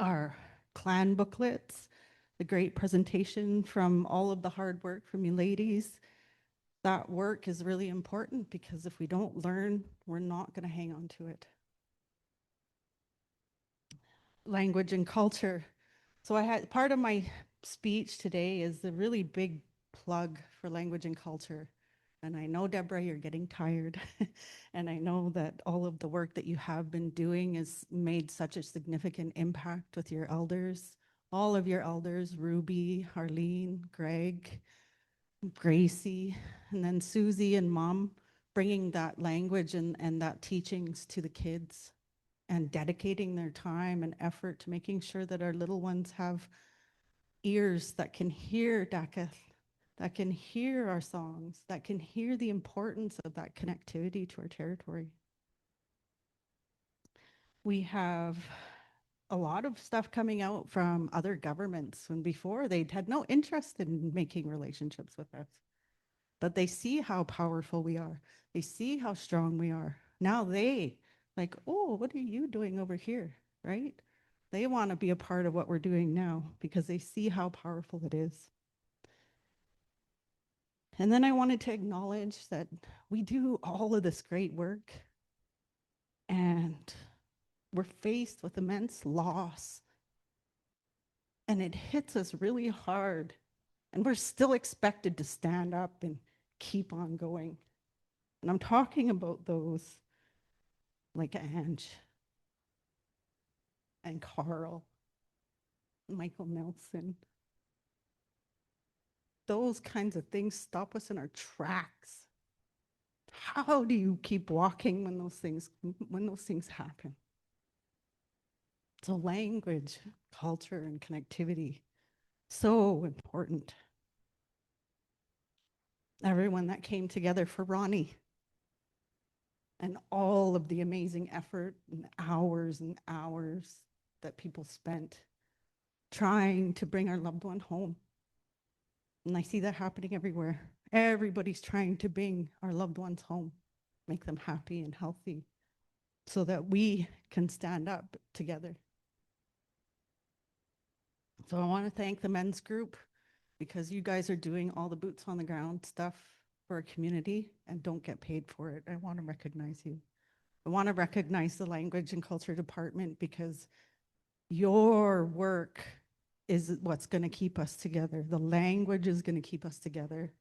Our clan booklets, the great presentation from all of the hard work from you ladies. That work is really important because if we don't learn, we're not going to hang on to it. Language and culture. So I had part of my speech today is a really big plug for language and culture. And I know, Deborah, you're getting tired. And I know that all of the work that you have been doing has made such a significant impact with your elders, all of your elders, Ruby, Harleen, Greg, Gracie, and then Susie and Mom, bringing that language and that teachings to the kids and dedicating their time and effort to making sure that our little ones have ears that can hear Dakath, that can hear our songs, that can hear the importance of that connectivity to our territory. We have a lot of stuff coming out from other governments when before they had no interest in making relationships with us. But they see how powerful we are. They see how strong we are. Now they like, oh, what are you doing over here, right? They want to be a part of what we're doing now because they see how powerful it is. And then I wanted to acknowledge that we do all of this great work and we're faced with immense loss. And it hits us really hard. And we're still expected to stand up and keep on going. And I'm talking about those like Ange and Carl, Michael Nelson. Those kinds of things stop us in our tracks. How do you keep walking when those things happen? So language, culture, and connectivity, so important. Everyone that came together for Ronnie and all of the amazing effort and hours that people spent trying to bring our loved one home. And I see that happening everywhere. Everybody's trying to bring our loved ones home, make them happy and healthy so that we can stand up together. So I want to thank the men's group because you guys are doing all the boots on the ground stuff for our community and don't get paid for it. I want to recognize you. I want to recognize the language and culture department because your work is what's going to keep us together. The language is going to keep us together.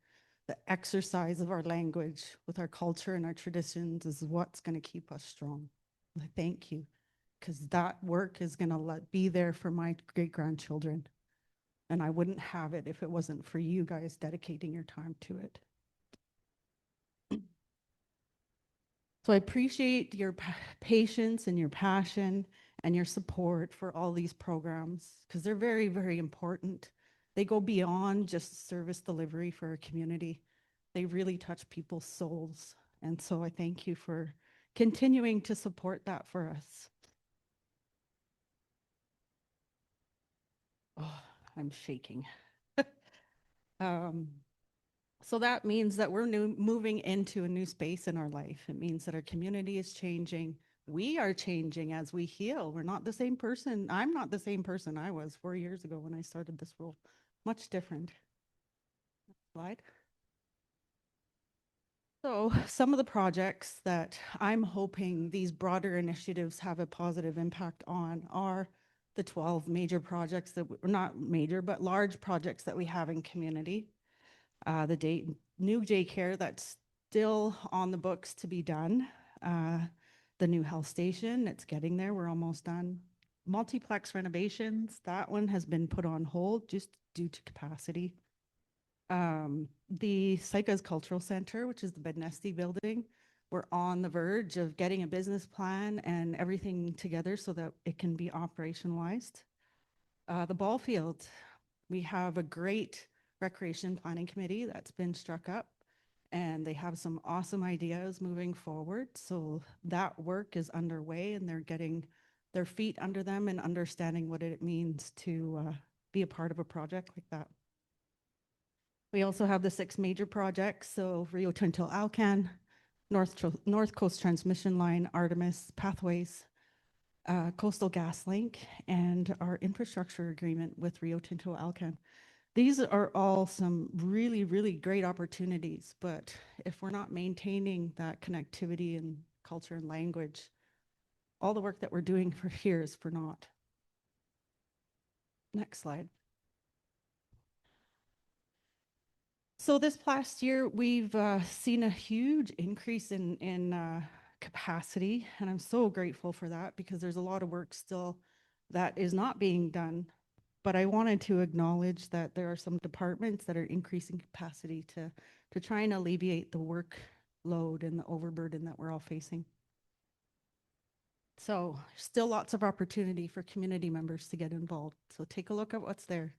The exercise of our language with our culture and our traditions is what's going to keep us strong. I thank you because that work is going to be there for my great-grandchildren. And I wouldn't have it if it wasn't for you guys dedicating your time to it. So I appreciate your patience and your passion and your support for all these programs because they're very, very important. They go beyond just service delivery for our community. They really touch people's souls. And so I thank you for continuing to support that for us. Oh, I'm shaking. So that means that we're moving into a new space in our life. It means that our community is changing. We are changing as we heal. We're not the same person. I'm not the same person I was 4 years ago when I started this role. Much different. Next slide. So some of the projects that I'm hoping these broader initiatives have a positive impact on are the 12 major projects that, not major, but large projects that we have in community. The new daycare that's still on the books to be done. The new health station, it's getting there. We're almost done. Multiplex renovations, that one has been put on hold just due to capacity. The Saik'uz Cultural Center, which is the Bednesti building, we're on the verge of getting a business plan and everything together so that it can be operationalized. The ball field, we have a great recreation planning committee that's been struck up, and they have some awesome ideas moving forward. So that work is underway, and they're getting their feet under them and understanding what it means to be a part of a project like that. We also have the 6 major projects, so Rio Tinto Alcan, North Coast Transmission Line, Artemis, Pathways, Coastal Gas Link, and our infrastructure agreement with Rio Tinto Alcan. These are all some really, really great opportunities, but if we're not maintaining that connectivity and culture and language, all the work that we're doing for here is for naught. Next slide. So this past year, we've seen a huge increase in capacity, and I'm so grateful for that because there's a lot of work still that is not being done. But I wanted to acknowledge that there are some departments that are increasing capacity to try and alleviate the workload and the overburden that we're all facing. So still lots of opportunity for community members to get involved. So take a look at what's there.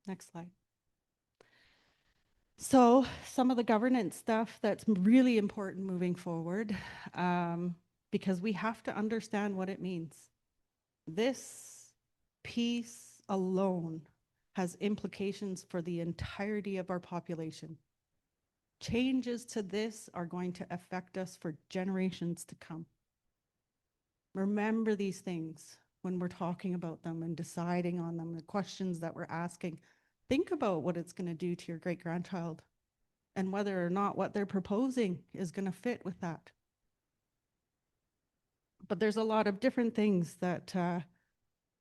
Next slide. So some of the governance stuff that's really important moving forward, because we have to understand what it means. This piece alone has implications for the entirety of our population. Changes to this are going to affect us for generations to come. Remember these things when we're talking about them and deciding on them, the questions that we're asking. Think about what it's going to do to your great-grandchild and whether or not what they're proposing is going to fit with that. But there's a lot of different things that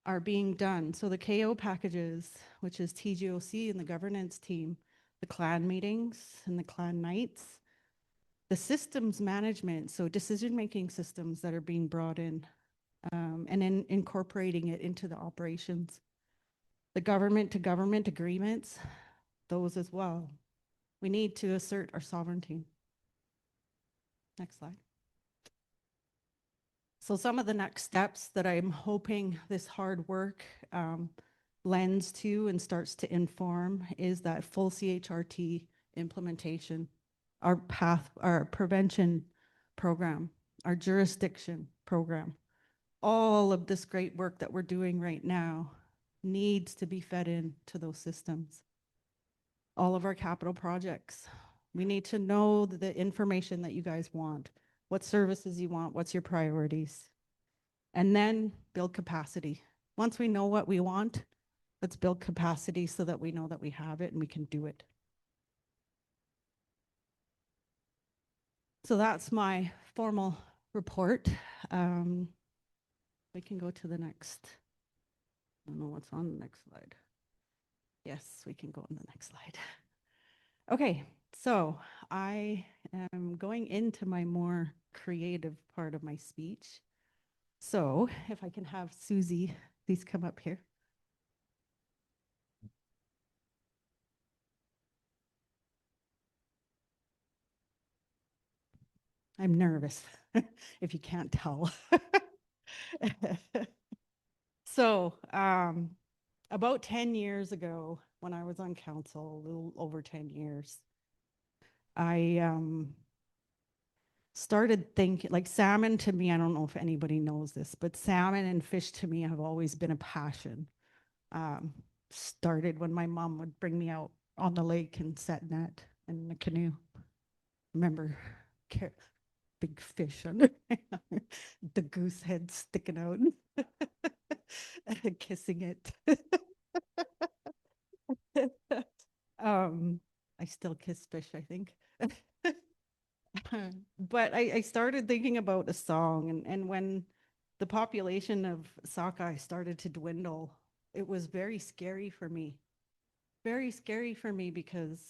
are being done. So the KO packages, which is TGOC and the governance team, the clan meetings and the clan nights, the systems management, so decision-making systems that are being brought in, and then incorporating it into the operations. The government-to-government agreements, those as well. We need to assert our sovereignty. Next slide. So some of the next steps that I'm hoping this hard work lends to and starts to inform is that full CHRT implementation, our prevention program, our jurisdiction program. All of this great work that we're doing right now needs to be fed into those systems. All of our capital projects. We need to know the information that you guys want, what services you want, what's your priorities, and then build capacity. Once we know what we want, let's build capacity so that we know that we have it and we can do it. So that's my formal report. We can go to the next. I don't know what's on the next slide. Yes, we can go on the next slide. Okay, so I am going into my more creative part of my speech. So if I can have Susie, please come up here. I'm nervous, if you can't tell. So about 10 years ago, when I was on council, a little over 10 years, I started thinking, like salmon to me, I don't know if anybody knows this, but salmon and fish to me have always been a passion. Started when my mom would bring me out on the lake and set net in the canoe. Remember, big fish under the goose head sticking out and kissing it. I still kiss fish, I think. But I started thinking about a song, and when the population of sockeye started to dwindle, it was very scary for me. Very scary for me because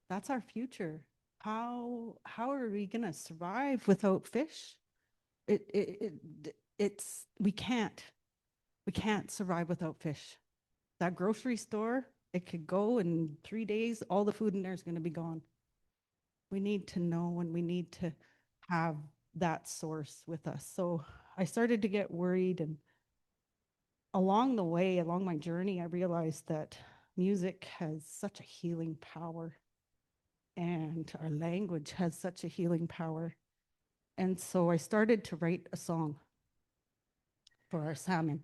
that's our future. How are we going to survive without fish? we can't survive without fish. That grocery store, it could go in 3 days, all the food in there is going to be gone. We need to know and we need to have that source with us. So I started to get worried, and along the way, along my journey, I realized that music has such a healing power and our language has such a healing power. And so I started to write a song for our salmon.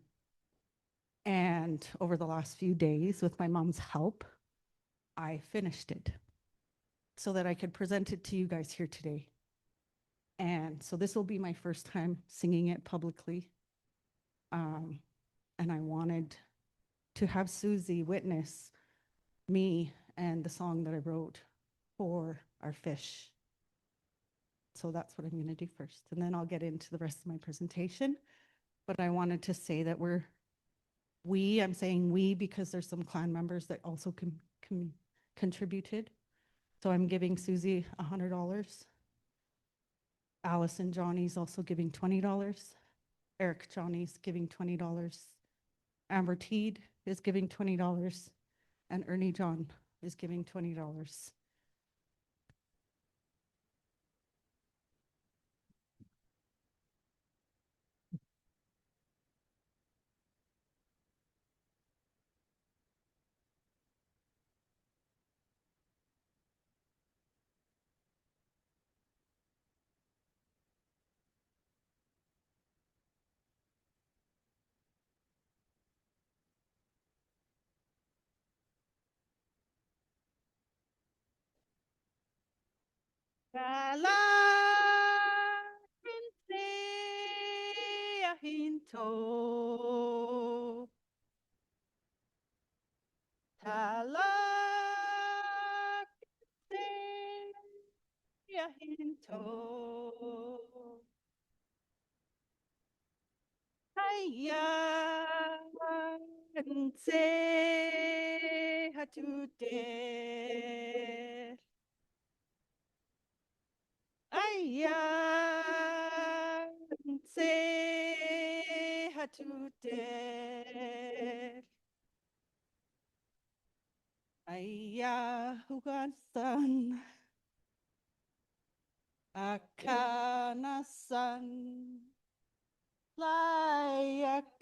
And over the last few days, with my mom's help, I finished it so that I could present it to you guys here today. And so this will be my first time singing it publicly. And I wanted to have Susie witness me and the song that I wrote for our fish. So that's what I'm going to do first. And then I'll get into the rest of my presentation. But I wanted to say that I'm saying we because there's some clan members that also contributed. So I'm giving Susie $100. Allison Johnny's also giving $20. Eric Johnny's giving $20. Amber Teed is giving $20. And Ernie John is giving $20. Kala kinse ahinto. Kala kinse ahinto. Haya kinse hatute. Say hatute. Aya hugasan. Akanasan. Fly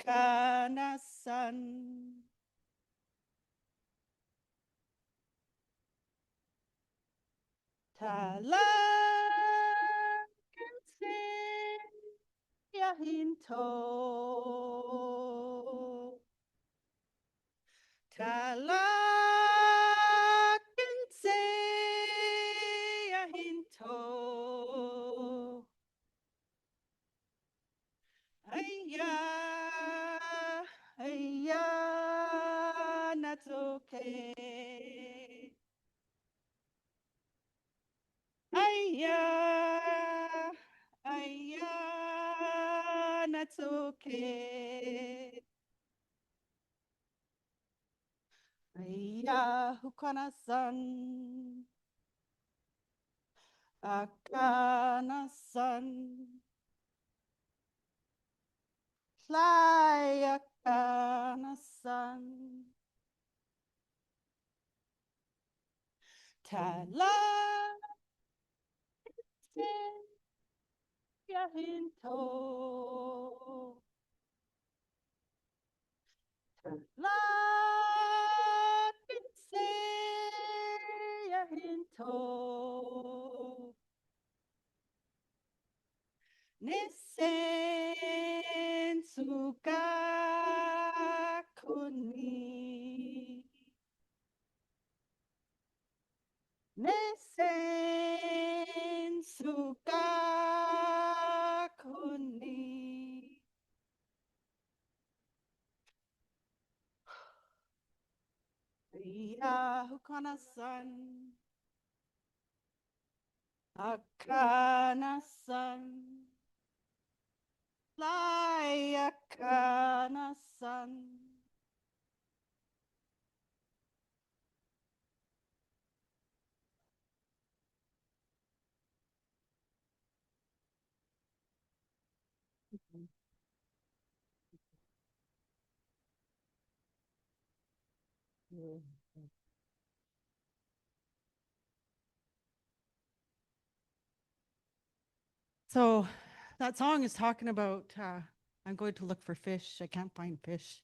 akanasan. Tala yahinto. Talakense yahinto. Aya, aya, that's okay. Aya, aya, that's okay. Aya, hukana-san. Akana-san. Fly, akana-san. Tala, yahinto. Tala, yahinto. Nesen suka kuni. Nesen suka kuni. Iya hukana-san. Akana-san. Fly akana-san. So that song is talking about I'm going to look for fish. I can't find fish.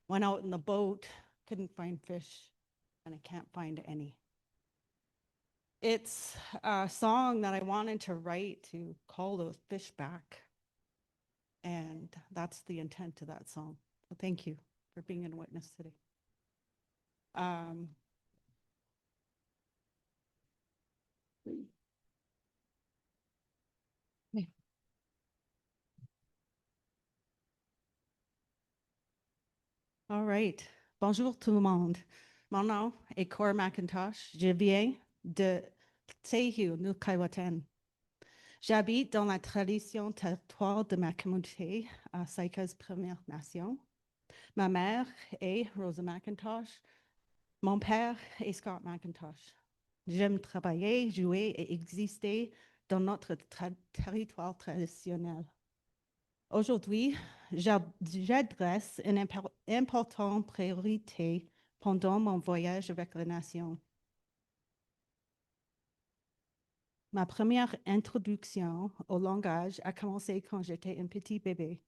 Went out in the boat, couldn't find fish, and I can't find any. It's a song that I wanted to write to call those fish back. And that's the intent of that song. So thank you for being a witness today. All right. Bonjour tout le monde. Mon nom est Cora McIntosh. Je viens de Saik'uz, Nukaywatan. J'habite dans la tradition territoire de ma communauté à Saik'uz Première Nation. Ma mère est Rosa McIntosh. Mon père est Scott McIntosh. J'aime travailler, jouer et exister dans notre territoire traditionnel. Aujourd'hui, j'adresse une importante priorité pendant mon voyage avec la nation. Ma première introduction au langage a commencé quand j'étais un petit bébé.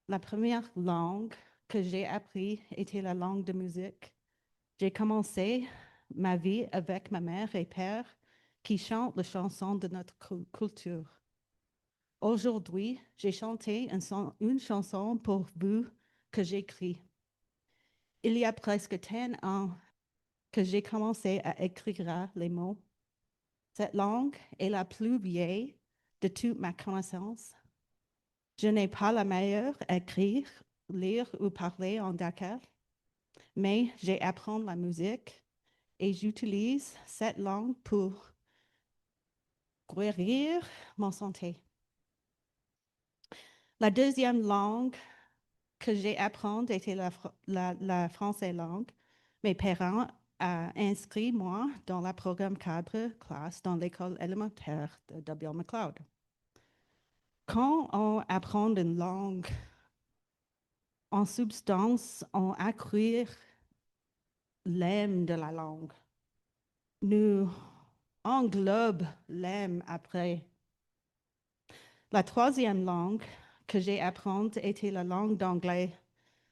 La première langue que j'ai apprise était la langue de musique. J'ai commencé ma vie avec ma mère et père qui chantent les chansons de notre culture. Aujourd'hui, j'ai chanté une chanson pour vous que j'écris. Il y a presque 10 ans que j'ai commencé à écrire les mots. Cette langue est la plus vieille de toute ma connaissance. Je n'ai pas la meilleure à écrire, lire ou parler en Dakar, mais j'ai appris la musique et j'utilise cette langue pour guérir mon santé. La deuxième langue que j'ai appris était la français langue. Mes parents ont inscrit moi dans le programme cadre classe dans l'école élémentaire de W. McLeod. Quand on apprend une langue, en substance, on acquiert l'âme de la langue. Nous englobe l'âme après. La troisième langue que j'ai appris était la langue d'anglais.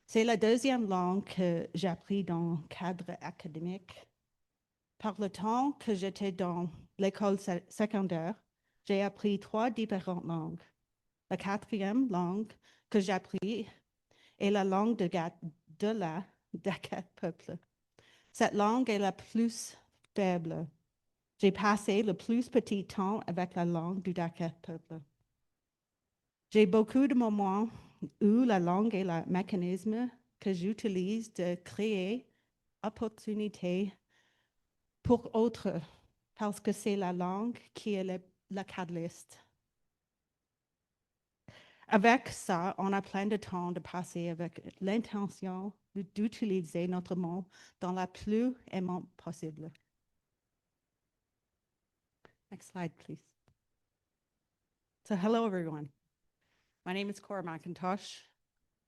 C'est la deuxième langue que j'ai appris dans le cadre académique. Par le temps que j'étais dans l'école secondaire, j'ai appris 3 différentes langues. La quatrième langue que j'ai appris est la langue de la Dakar peuple. Cette langue est la plus faible. J'ai passé le plus petit temps avec la langue du Dakar peuple. J'ai beaucoup de moments où la langue est le mécanisme que j'utilise de créer opportunités pour autres, parce que c'est la langue qui est le catalyste. Avec ça, on a plein de temps de passer avec l'intention d'utiliser notre monde dans la plus aimante possible. Next slide, please. So hello, everyone. My name is Cora McIntosh.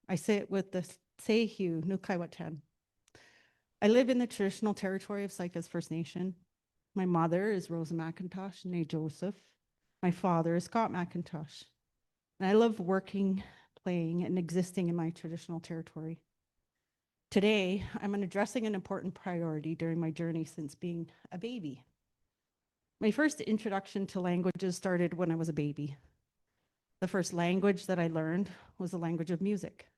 I sit with the Saik'uz Nukaywatan. I live in the traditional territory of Saik'uz First Nation. My mother is Rosa McIntosh, née Joseph. My father is Scott McIntosh. And I love working, playing, and existing in my traditional territory. Today, I'm addressing an important priority during my journey since being a baby. My first introduction to languages started when I was a baby. The first language that I learned was the language of music.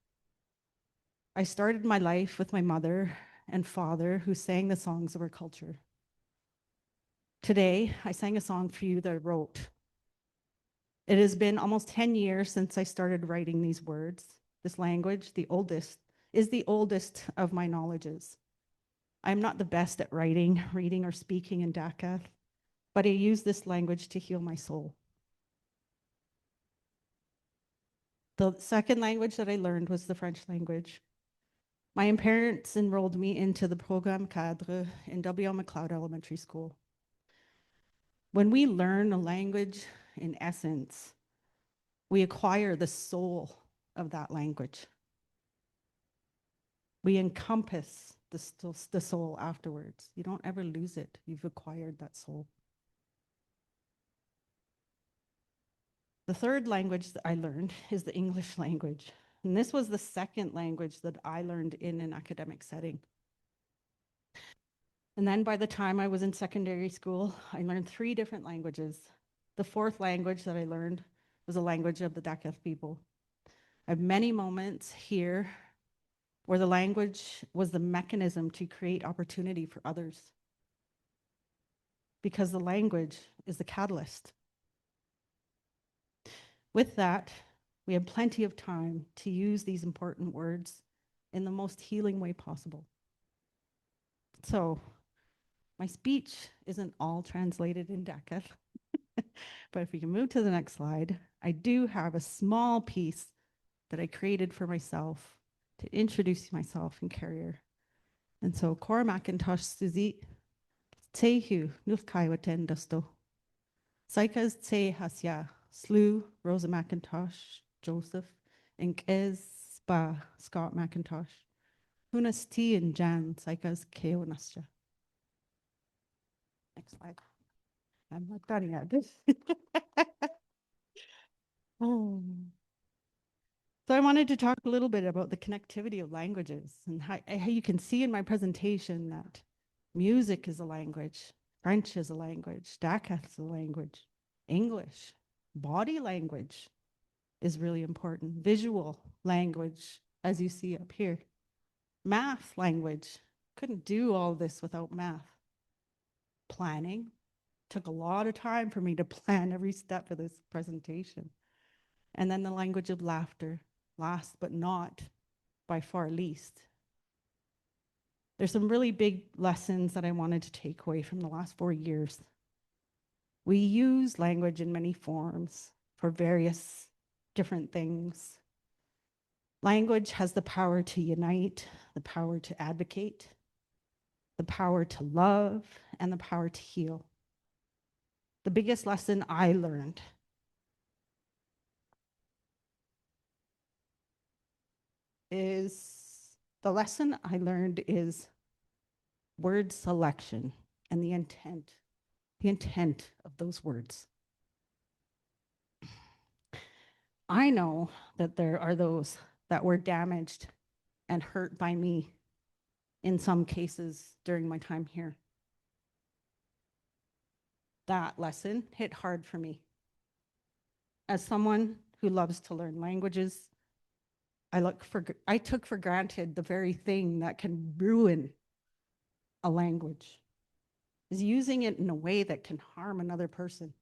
I started my life with my mother and father who sang the songs of our culture. Today, I sang a song for you that I wrote. It has been almost 10 years since I started writing these words. This language, is the oldest of my knowledges. I'm not the best at writing, reading, or speaking in Dakar, but I use this language to heal my soul. The second language that I learned was the French language. My parents enrolled me into the Programme Cadre in W. McLeod Elementary School. When we learn a language, in essence, We acquire the soul of that language. We encompass the soul afterwards. You don't ever lose it. You've acquired that soul. The third language that I learned is the English language. And this was the second language that I learned in an academic setting. And then by the time I was in secondary school, I learned 3 different languages. The fourth language that I learned was the language of the Dakelh people. I have many moments here where the language was the mechanism to create opportunity for others, because the language is the catalyst. With that, we have plenty of time to use these important words in the most healing way possible. So my speech isn't all translated in Dakelh, but if we can move to the next slide, I do have a small piece that I created for myself to introduce myself in Carrier. And so, Cora McIntosh Suzy, Tehu Nulkaiwaten Dusto, Saik'uz Te Hasya, Slew Rosa McIntosh, Joseph, Inkez Ba Scott McIntosh, Hunas T and Jan Saik'uz Keo Nasja. Next slide. I'm not done yet. Oh. So I wanted to talk a little bit about the connectivity of languages and how you can see in my presentation that music is a language, French is a language, Dakelh is a language, English, body language is really important, visual language, as you see up here, math language. Couldn't do all this without math. Planning, took a lot of time for me to plan every step of this presentation. And then the language of laughter, last but not by far least. There's some really big lessons that I wanted to take away from the last 4 years. We use language in many forms for various different things. Language has the power to unite, the power to advocate, the power to love, and the power to heal. The biggest lesson I learned is word selection and the intent of those words. I know that there are those that were damaged and hurt by me in some cases during my time here. That lesson hit hard for me. As someone who loves to learn languages, I took for granted the very thing that can ruin a language, is using it in a way that can harm another person.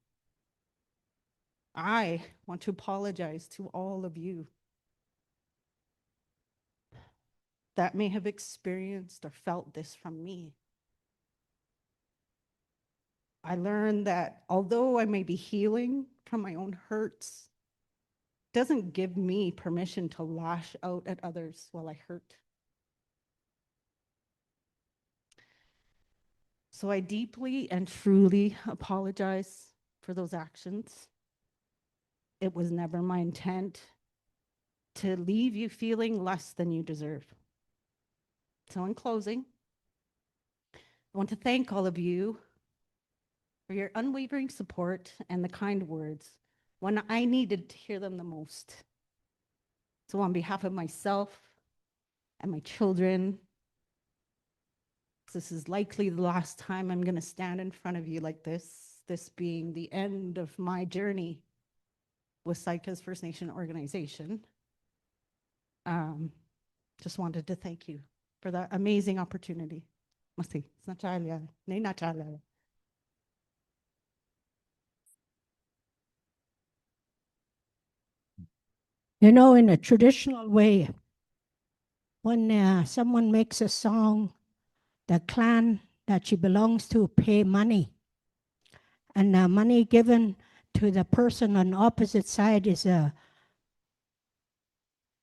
I want to apologize to all of you that may have experienced or felt this from me. I learned that although I may be healing from my own hurts, it doesn't give me permission to lash out at others while I hurt. So I deeply and truly apologize for those actions. It was never my intent to leave you feeling less than you deserve. So in closing, I want to thank all of you for your unwavering support and the kind words when I needed to hear them the most. So on behalf of myself and my children, this is likely the last time I'm going to stand in front of you like this being the end of my journey with Saik'uz First Nation organization. Just wanted to thank you for that amazing opportunity. Merci. You know, in a traditional way, when someone makes a song, the clan that she belongs to pay money. And the money given to the person on the opposite side is a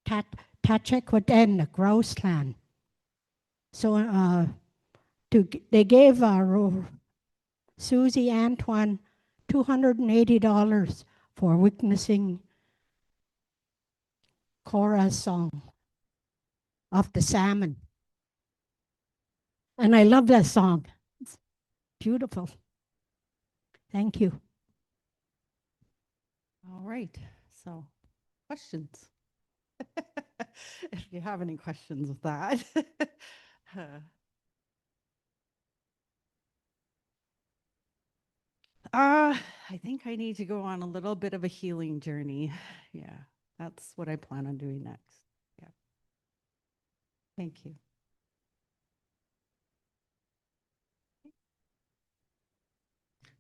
Tachekwaden, the grouse clan. So they gave Susie Antoine $280 for witnessing Cora's song of the salmon. And I love that song. It's beautiful. Thank you. All right, so questions? If you have any questions with that. I think I need to go on a little bit of a healing journey. Yeah, that's what I plan on doing next. Yeah. Thank you.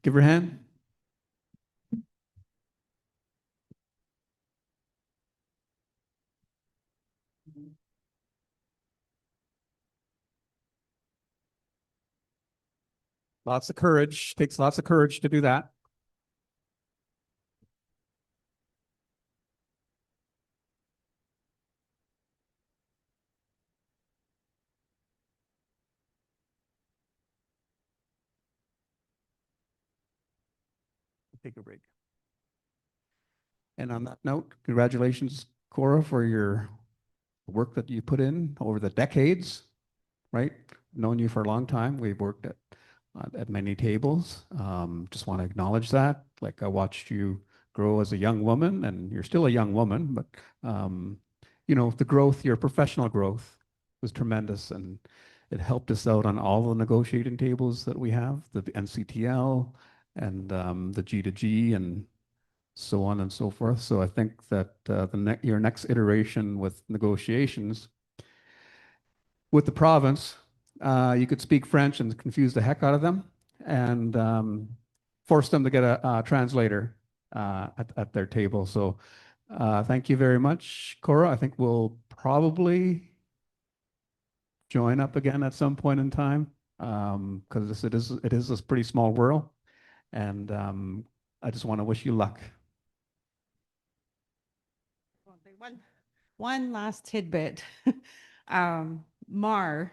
Give her a hand. Lots of courage. Takes lots of courage to do that. Take a break. And on that note, congratulations, Cora, for your work that you put in over the decades, right? Known you for a long time. We've worked at many tables. Just want to acknowledge that. Like I watched you grow as a young woman, and you're still a young woman, but you know, the growth, your professional growth was tremendous, and it helped us out on all the negotiating tables that we have, the NCTL and the G2G and so on and so forth. So I think that your next iteration with negotiations with the province, you could speak French and confuse the heck out of them and force them to get a translator at their table. So thank you very much, Cora. I think we'll probably join up again at some point in time because it is a pretty small world. And I just want to wish you luck. One last tidbit. Mar,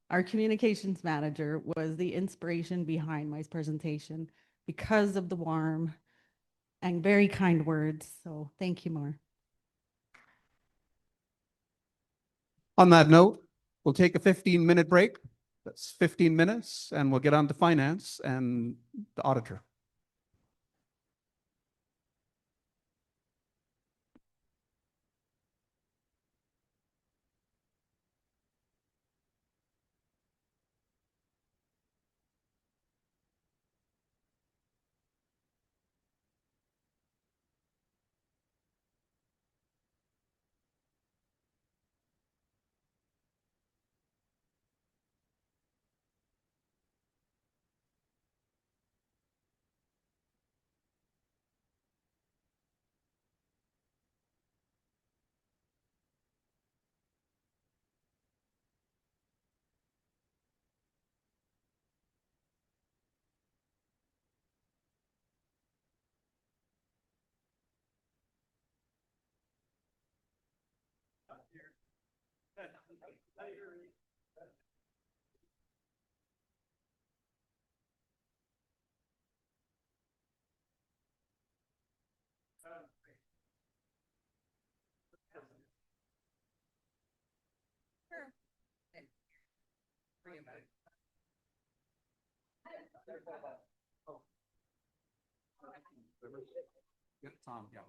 our communications manager, was the inspiration behind my presentation because of the warm and very kind words. So thank you, Mar. On that note, we'll take a 15-minute break. That's 15 minutes, and we'll get on to finance and the auditor. Tom, yeah.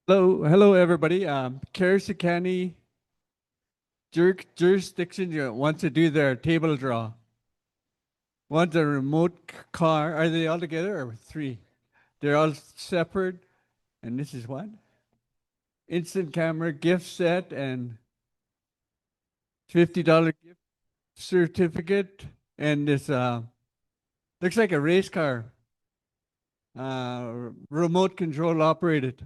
Hello, everybody. Carson County jurisdiction wants to do their table draw. One's a remote car. Are they all together or three? They're all separate. And this is what? Instant camera gift set and $50 gift certificate. And this looks like a race car. Remote control operated.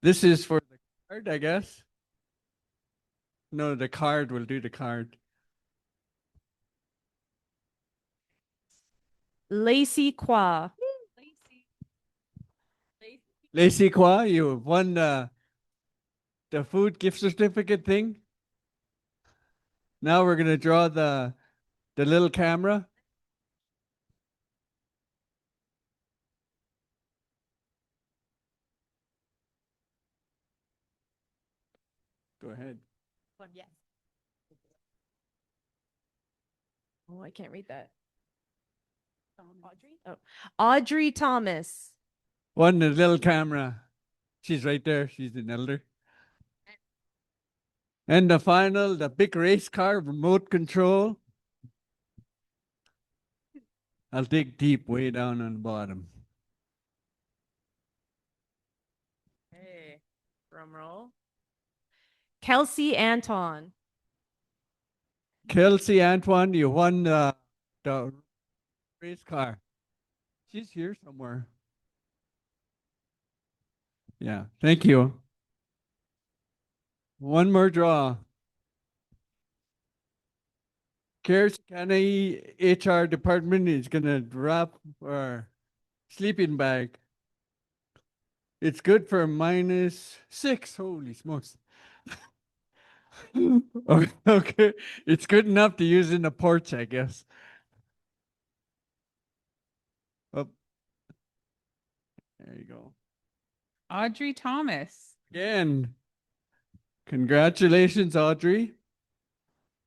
This is for the card, I guess. No, the card will do the card. Lacey Qua. Lacey Kwa, you won the food gift certificate thing. Now we're gonna draw the little camera. Go ahead. Yes. Oh, I can't read that. Audrey? Oh, Audrey Thomas. Won the little camera. She's right there. She's an elder. And the final, the big race car remote control. I'll dig deep way down on the bottom. Hey, drum roll. Kelsey Anton. Kelsey Antoine, you won the race car. She's here somewhere. Yeah, thank you. One more draw. Carson County HR department is gonna wrap our sleeping bag. It's good for -6. Holy smokes. Okay, it's good enough to use in the porch, I guess. Oh, there you go. Audrey Thomas. Again, congratulations, Audrey.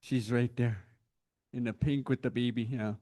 She's right there in the pink with the baby. Yeah.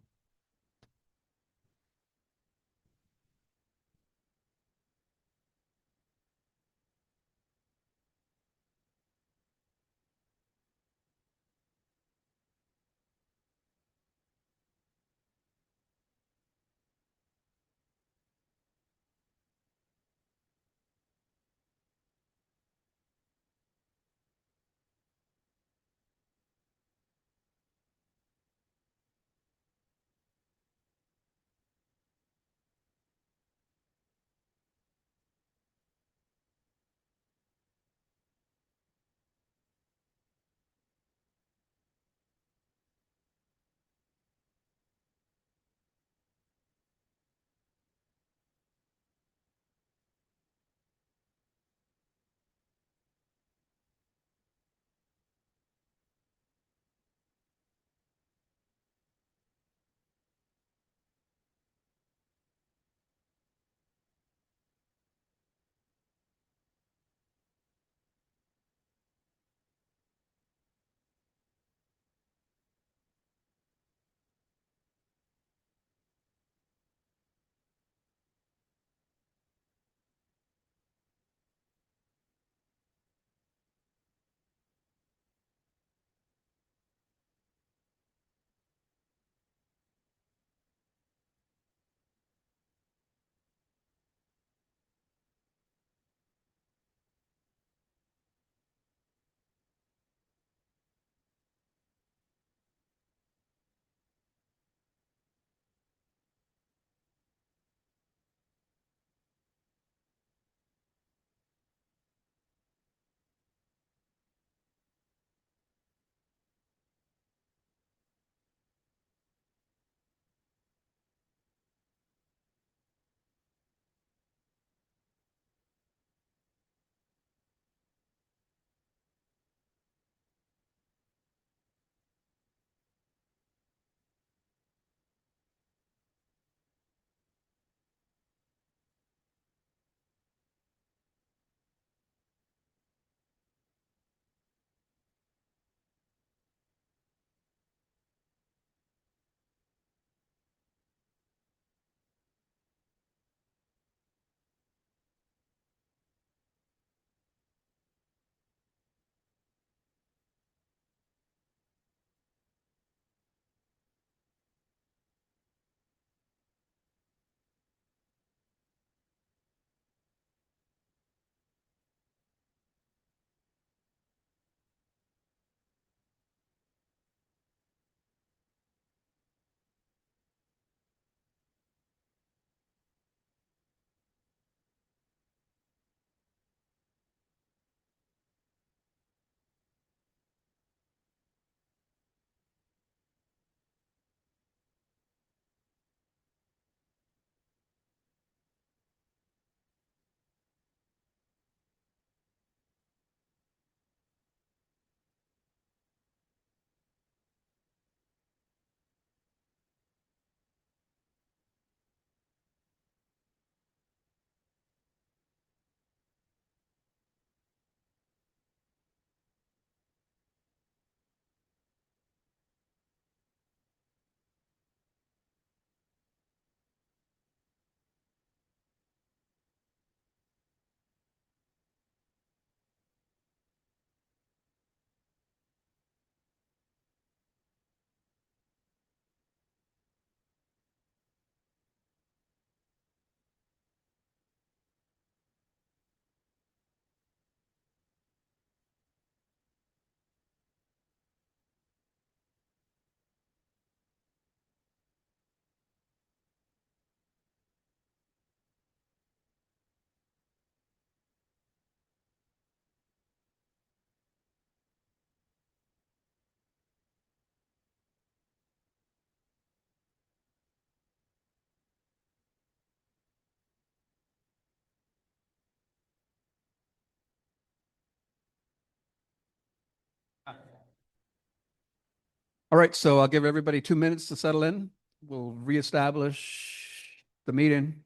All right, so I'll give everybody 2 minutes to settle in. We'll reestablish the meeting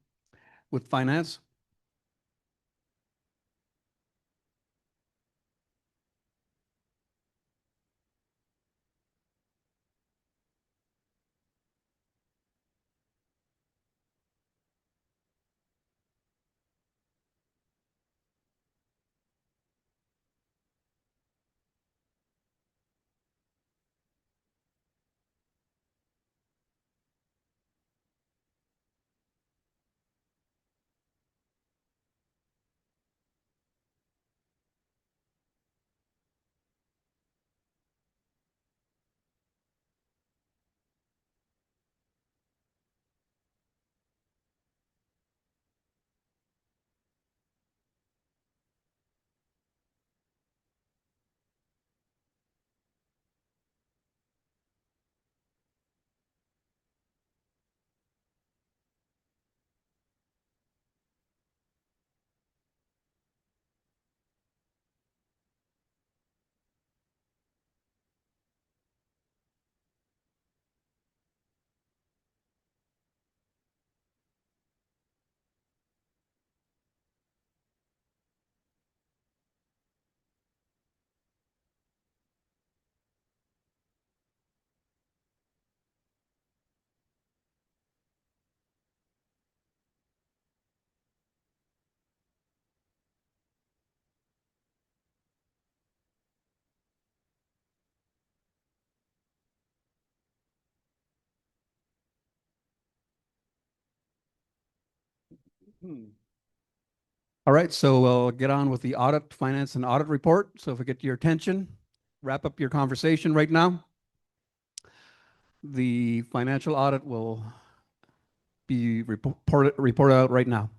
with finance. All right, so we'll get on with the audit, finance and audit report. So if we get your attention, wrap up your conversation right now. The financial audit will be reported out right now.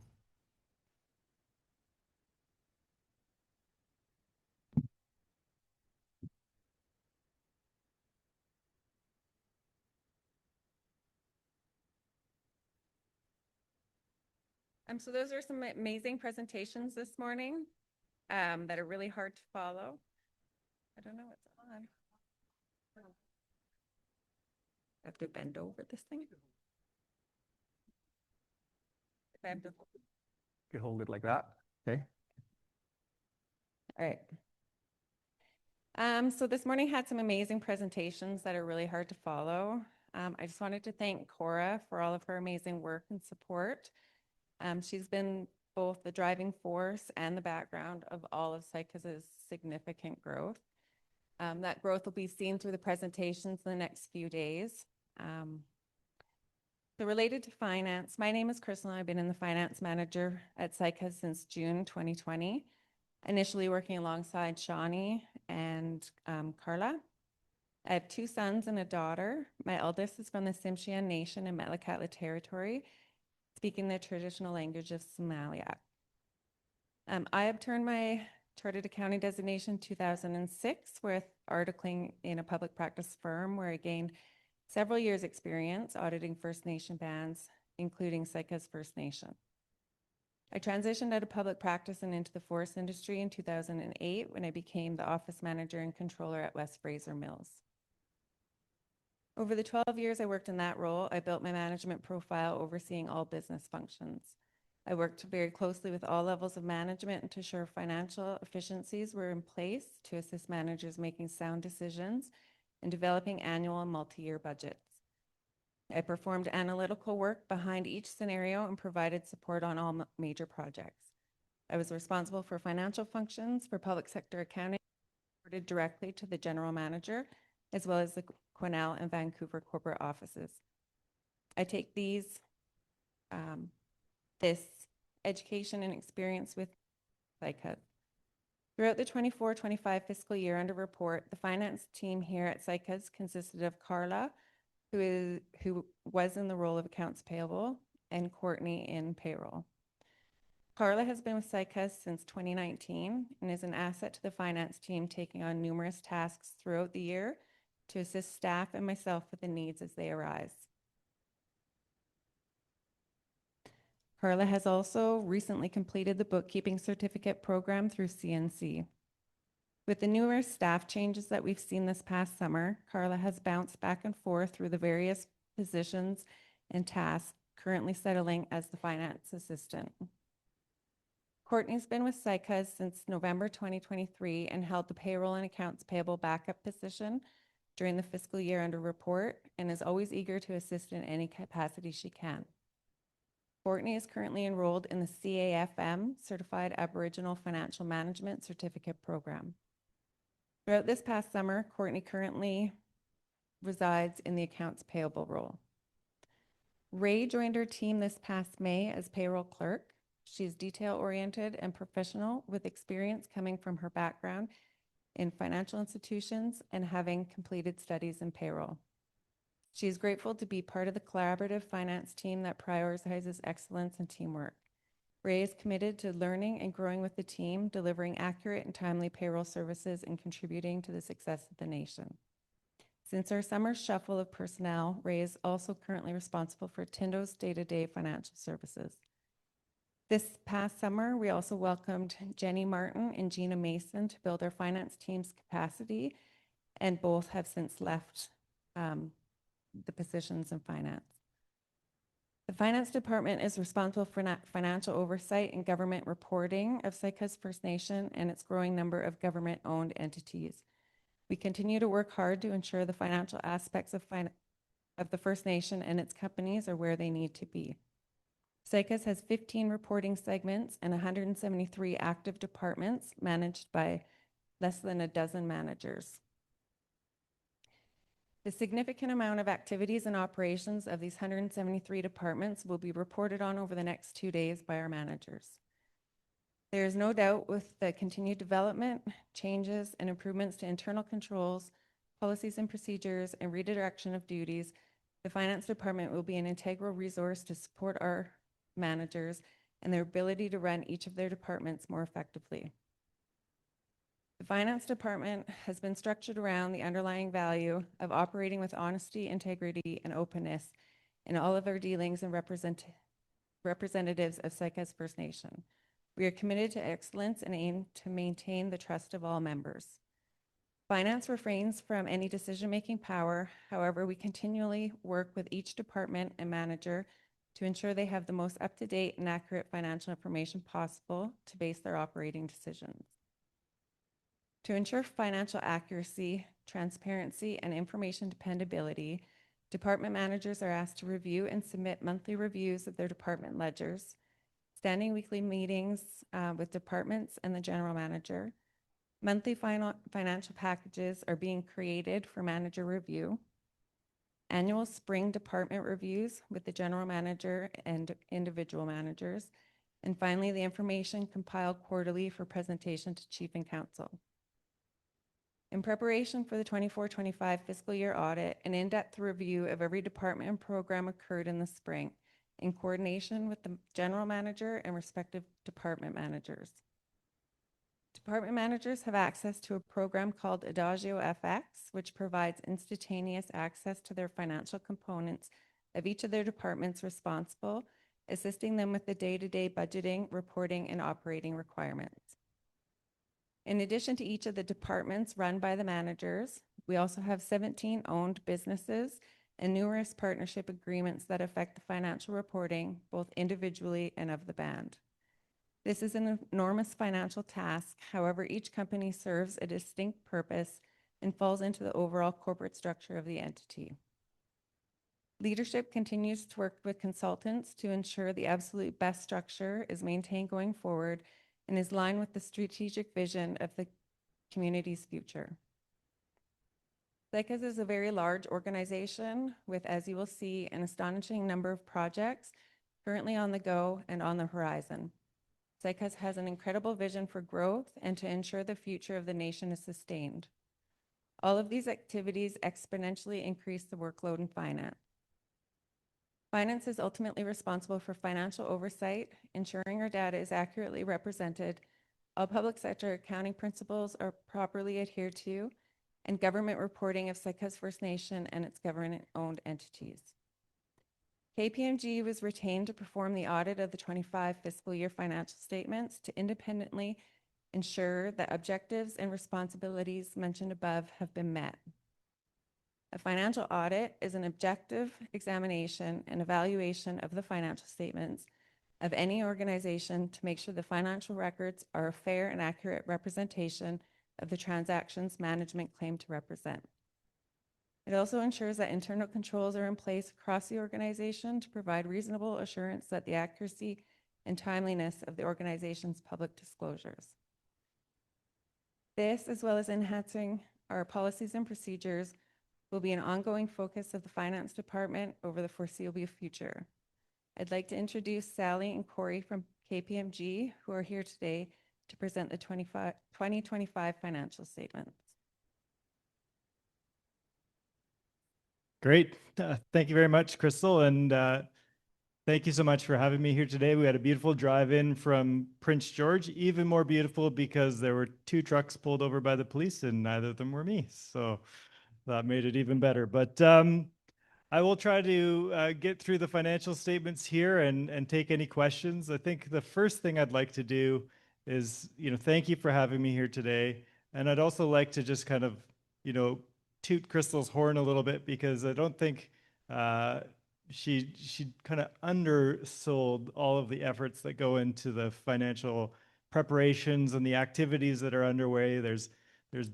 So those are some amazing presentations this morning that are really hard to follow. I don't know what's on. I have to bend over this thing. If I have to. You can hold it like that, okay? All right. So this morning had some amazing presentations that are really hard to follow. I just wanted to thank Cora for all of her amazing work and support. She's been both the driving force and the background of all of Saik'uz's significant growth. That growth will be seen through the presentations in the next few days. So related to finance, my name is Crystal and I've been in the finance manager at Saik'uz since June 2020, initially working alongside Shawnee and Carla. I have 2 sons and a daughter. My eldest is from the Tsimshian Nation in Metlakatla Territory, speaking the traditional language of Somalia. I obtained my chartered accounting designation in 2006 with articling in a public practice firm where I gained several years experience auditing First Nation bands, including Saik'uz First Nation. I transitioned out of public practice and into the forest industry in 2008 when I became the office manager and controller at West Fraser Mills. Over the 12 years I worked in that role, I built my management profile overseeing all business functions. I worked very closely with all levels of management to ensure financial efficiencies were in place to assist managers making sound decisions and developing annual and multi-year budgets. I performed analytical work behind each scenario and provided support on all major projects. I was responsible for financial functions for public sector accounting, reported directly to the general manager, as well as the Quesnel and Vancouver corporate offices. I take this education and experience with Saik'uz. Throughout the 24-25 fiscal year under report, the finance team here at Saik'uz consisted of Carla, who was in the role of accounts payable, and Courtney in payroll. Carla has been with Saik'uz since 2019 and is an asset to the finance team, taking on numerous tasks throughout the year to assist staff and myself with the needs as they arise. Carla has also recently completed the bookkeeping certificate program through CNC. With the numerous staff changes that we've seen this past summer, Carla has bounced back and forth through the various positions and tasks, currently settling as the finance assistant. Courtney's been with Saik'uz since November 2023 and held the payroll and accounts payable backup position during the fiscal year under report and is always eager to assist in any capacity she can. Courtney is currently enrolled in the CAFM, Certified Aboriginal Financial Management Certificate Program. Throughout this past summer, Courtney currently resides in the accounts payable role. Ray joined her team this past May as payroll clerk. She's detail-oriented and professional with experience coming from her background in financial institutions and having completed studies in payroll. She is grateful to be part of the collaborative finance team that prioritizes excellence and teamwork. Ray is committed to learning and growing with the team, delivering accurate and timely payroll services and contributing to the success of the nation. Since our summer shuffle of personnel, Ray is also currently responsible for Tindo's day-to-day financial services. This past summer, we also welcomed Jenny Martin and Gina Mason to build our finance team's capacity, and both have since left the positions in finance. The finance department is responsible for financial oversight and government reporting of Saik'uz First Nation and its growing number of government-owned entities. We continue to work hard to ensure the financial aspects of the First Nation and its companies are where they need to be. Saik'uz has 15 reporting segments and 173 active departments managed by less than a dozen managers. The significant amount of activities and operations of these 173 departments will be reported on over the next 2 days by our managers. There is no doubt with the continued development, changes, and improvements to internal controls, policies and procedures, and redirection of duties, the finance department will be an integral resource to support our managers and their ability to run each of their departments more effectively. The finance department has been structured around the underlying value of operating with honesty, integrity, and openness in all of our dealings and representatives of Saik'uz First Nation. We are committed to excellence and aim to maintain the trust of all members. Finance refrains from any decision-making power. However, we continually work with each department and manager to ensure they have the most up-to-date and accurate financial information possible to base their operating decisions. To ensure financial accuracy, transparency, and information dependability, department managers are asked to review and submit monthly reviews of their department ledgers, standing weekly meetings with departments and the general manager. Monthly financial packages are being created for manager review. Annual spring department reviews with the general manager and individual managers. And finally, the information compiled quarterly for presentation to Chief and Council. In preparation for the 24-25 fiscal year audit, an in-depth review of every department and program occurred in the spring in coordination with the general manager and respective department managers. Department managers have access to a program called Adagio FX, which provides instantaneous access to their financial components of each of their departments responsible, assisting them with the day-to-day budgeting, reporting, and operating requirements. In addition to each of the departments run by the managers, we also have 17 owned businesses and numerous partnership agreements that affect the financial reporting, both individually and of the band. This is an enormous financial task. However, each company serves a distinct purpose and falls into the overall corporate structure of the entity. Leadership continues to work with consultants to ensure the absolute best structure is maintained going forward and is aligned with the strategic vision of the community's future. Saik'uz is a very large organization with, as you will see, an astonishing number of projects currently on the go and on the horizon. Saik'uz has an incredible vision for growth and to ensure the future of the nation is sustained. All of these activities exponentially increase the workload in finance. Finance is ultimately responsible for financial oversight, ensuring our data is accurately represented, all public sector accounting principles are properly adhered to, and government reporting of Saik'uz First Nation and its government-owned entities. KPMG was retained to perform the audit of the 25 fiscal year financial statements to independently ensure that objectives and responsibilities mentioned above have been met. A financial audit is an objective examination and evaluation of the financial statements of any organization to make sure the financial records are a fair and accurate representation of the transactions management claim to represent. It also ensures that internal controls are in place across the organization to provide reasonable assurance that the accuracy and timeliness of the organization's public disclosures. This, as well as enhancing our policies and procedures, will be an ongoing focus of the Finance Department over the foreseeable future. I'd like to introduce Sally and Corey from KPMG, who are here today to present the 2025 financial statements. Great. Thank you very much, Crystal. And thank you so much for having me here today. We had a beautiful drive in from Prince George, even more beautiful because there were 2 trucks pulled over by the police and neither of them were me. So that made it even better. But I will try to get through the financial statements here and take any questions. I think the first thing I'd like to do is, thank you for having me here today. And I'd also like to just kind of, toot Crystal's horn a little bit because I don't think she kind of undersold all of the efforts that go into the financial preparations and the activities that are underway. There's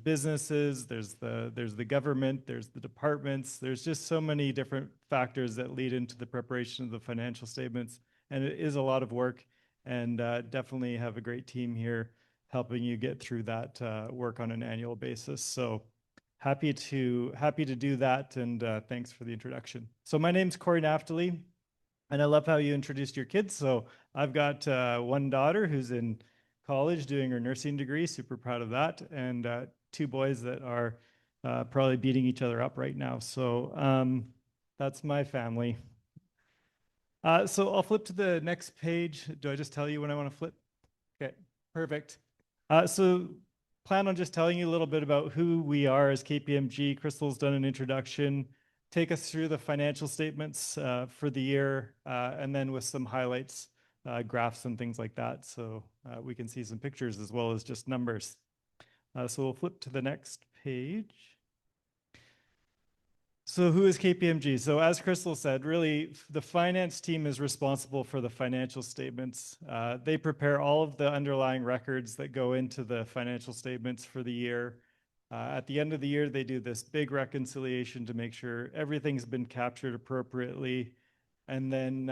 businesses, there's the government, there's the departments. There's just so many different factors that lead into the preparation of the financial statements, and it is a lot of work. And definitely have a great team here helping you get through that work on an annual basis. So happy to do that, and thanks for the introduction. So my name's Corey Naftali, and I love how you introduced your kids. So I've got one daughter who's in college doing her nursing degree, super proud of that, and 2 boys that are probably beating each other up right now. So that's my family. So I'll flip to the next page. Do I just tell you when I want to flip? Okay, perfect. So plan on just telling you a little bit about who we are as KPMG. Crystal's done an introduction, take us through the financial statements for the year, and then with some highlights, graphs and things like that. So we can see some pictures as well as just numbers. So we'll flip to the next page. So who is KPMG? So as Crystal said, really the finance team is responsible for the financial statements. They prepare all of the underlying records that go into the financial statements for the year. At the end of the year, they do this big reconciliation to make sure everything's been captured appropriately. And then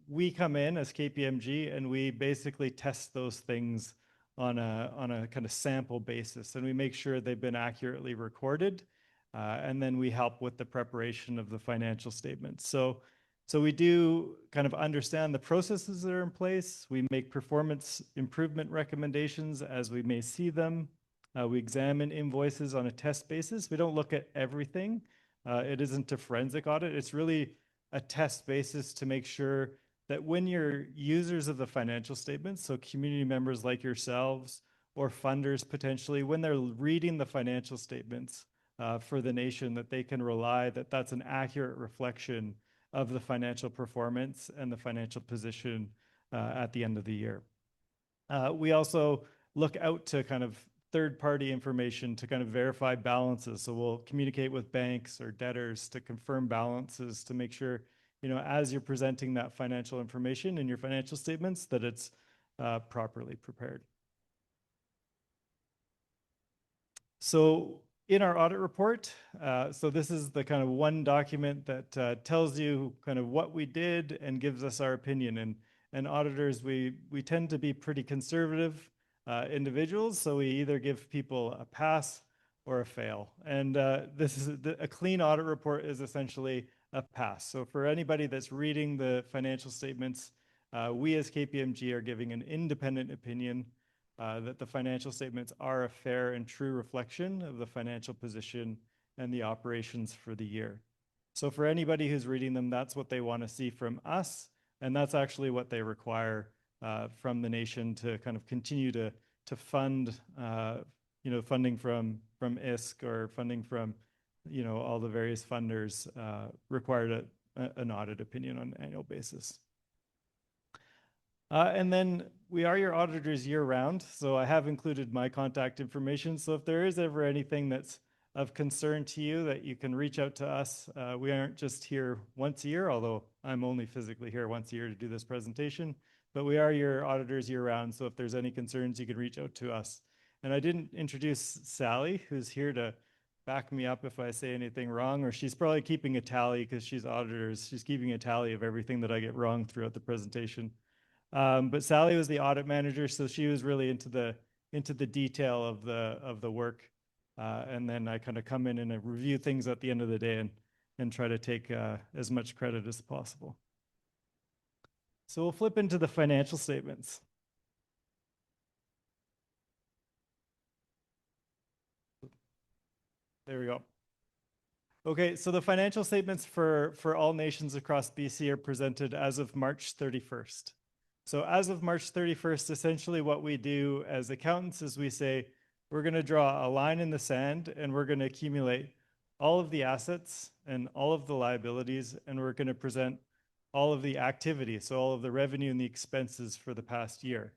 we come in as KPMG and we basically test those things on a kind of sample basis. And we make sure they've been accurately recorded. And then we help with the preparation of the financial statements. So we do kind of understand the processes that are in place. We make performance improvement recommendations as we may see them. We examine invoices on a test basis. We don't look at everything. It isn't a forensic audit. It's really a test basis to make sure that when you're users of the financial statements, so community members like yourselves or funders potentially, when they're reading the financial statements for the nation, that they can rely that that's an accurate reflection of the financial performance and the financial position at the end of the year. We also look out to kind of third-party information to kind of verify balances. So we'll communicate with banks or debtors to confirm balances to make sure, as you're presenting that financial information in your financial statements, that it's properly prepared. So in our audit report, so this is the kind of one document that tells you kind of what we did and gives us our opinion. And auditors, we tend to be pretty conservative individuals, so we either give people a pass or a fail. And this is a clean audit report is essentially a pass. So for anybody that's reading the financial statements, we as KPMG are giving an independent opinion that the financial statements are a fair and true reflection of the financial position and the operations for the year. So for anybody who's reading them, that's what they want to see from us, and that's actually what they require from the nation to kind of continue to fund, funding from ISK or funding from, all the various funders required an audit opinion on an annual basis. And then we are your auditors year round, so I have included my contact information. So if there is ever anything that's of concern to you, that you can reach out to us. We aren't just here once a year, although I'm only physically here once a year to do this presentation, but we are your auditors year round. So if there's any concerns, you can reach out to us. And I didn't introduce Sally, who's here to back me up if I say anything wrong, or she's probably keeping a tally because she's auditors. She's keeping a tally of everything that I get wrong throughout the presentation. But Sally was the audit manager, so she was really into the detail of the work. And then I kind of come in and I review things at the end of the day and try to take as much credit as possible. So we'll flip into the financial statements. There we go. Okay, so the financial statements for all nations across BC are presented as of March 31st. So as of March 31st, essentially what we do as accountants is we say, we're going to draw a line in the sand and we're going to accumulate all of the assets and all of the liabilities, and we're going to present all of the activity, so all of the revenue and the expenses for the past year.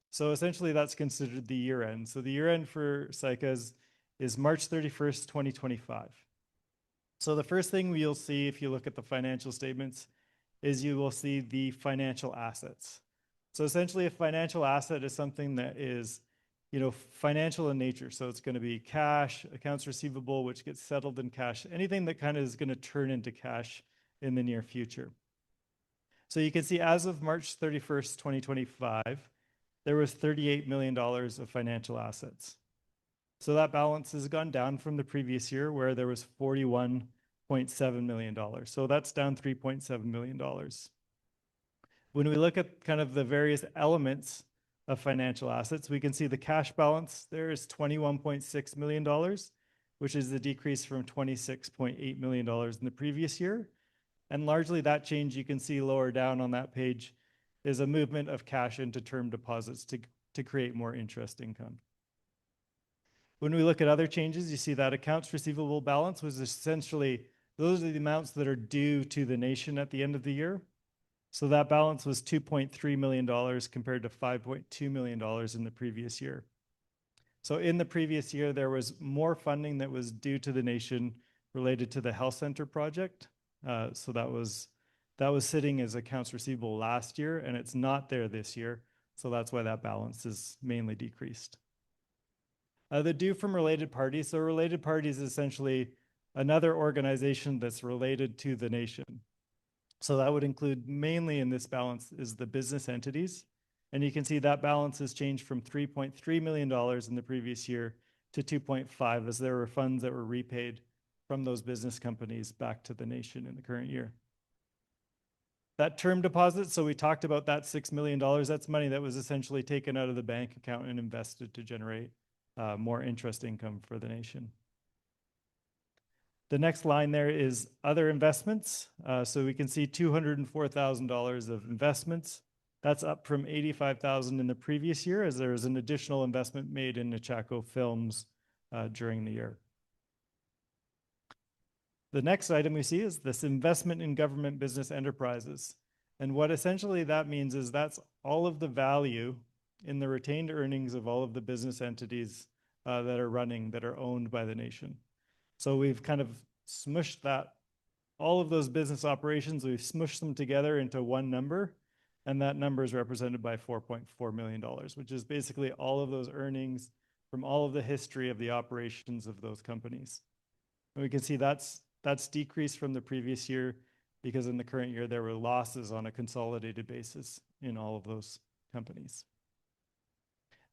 So essentially that's considered the year end. So the year end for Saik'uz is March 31st, 2025. So the first thing you'll see if you look at the financial statements is you will see the financial assets. So essentially a financial asset is something that is, financial in nature. So it's going to be cash, accounts receivable, which gets settled in cash, anything that kind of is going to turn into cash in the near future. So you can see as of March 31st, 2025, there was $38 million of financial assets. So that balance has gone down from the previous year where there was $41.7 million. So that's down $3.7 million. When we look at kind of the various elements of financial assets, we can see the cash balance there is $21.6 million, which is the decrease from $26.8 million in the previous year. And largely that change you can see lower down on that page is a movement of cash into term deposits to create more interest income. When we look at other changes, you see that accounts receivable balance was essentially, those are the amounts that are due to the nation at the end of the year. So that balance was $2.3 million compared to $5.2 million in the previous year. So in the previous year, there was more funding that was due to the nation related to the health center project. So that was sitting as accounts receivable last year, and it's not there this year. So that's why that balance is mainly decreased. The due from related parties. So related parties is essentially another organization that's related to the nation. So that would include mainly in this balance is the business entities. And you can see that balance has changed from $3.3 million in the previous year to 2.5 as there were funds that were repaid from those business companies back to the nation in the current year. That term deposit, so we talked about that $6 million, that's money that was essentially taken out of the bank account and invested to generate more interest income for the nation. The next line there is other investments. So we can see $204,000 of investments. That's up from $85,000 in the previous year as there was an additional investment made in Nechako Films during the year. The next item we see is this investment in government business enterprises. And what essentially that means is that's all of the value in the retained earnings of all of the business entities that are running, that are owned by the nation. So we've kind of smushed that, all of those business operations, we've smushed them together into one number, and that number is represented by $4.4 million, which is basically all of those earnings from all of the history of the operations of those companies. And we can see that's decreased from the previous year because in the current year there were losses on a consolidated basis in all of those companies.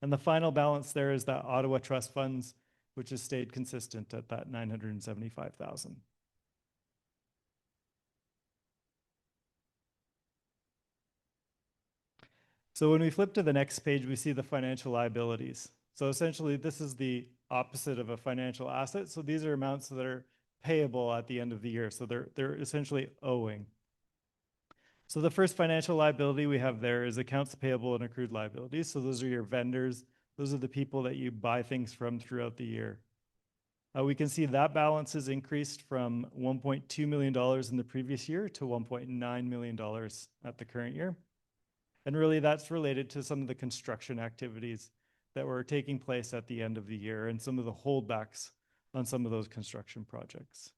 And the final balance there is that Ottawa Trust Funds, which has stayed consistent at that $975,000. So when we flip to the next page, we see the financial liabilities. So essentially, this is the opposite of a financial asset. So these are amounts that are payable at the end of the year. So they're essentially owing. So the first financial liability we have there is accounts payable and accrued liabilities. So those are your vendors. Those are the people that you buy things from throughout the year. We can see that balance has increased from $1.2 million in the previous year to $1.9 million at the current year. And really that's related to some of the construction activities that were taking place at the end of the year and some of the holdbacks on some of those construction projects.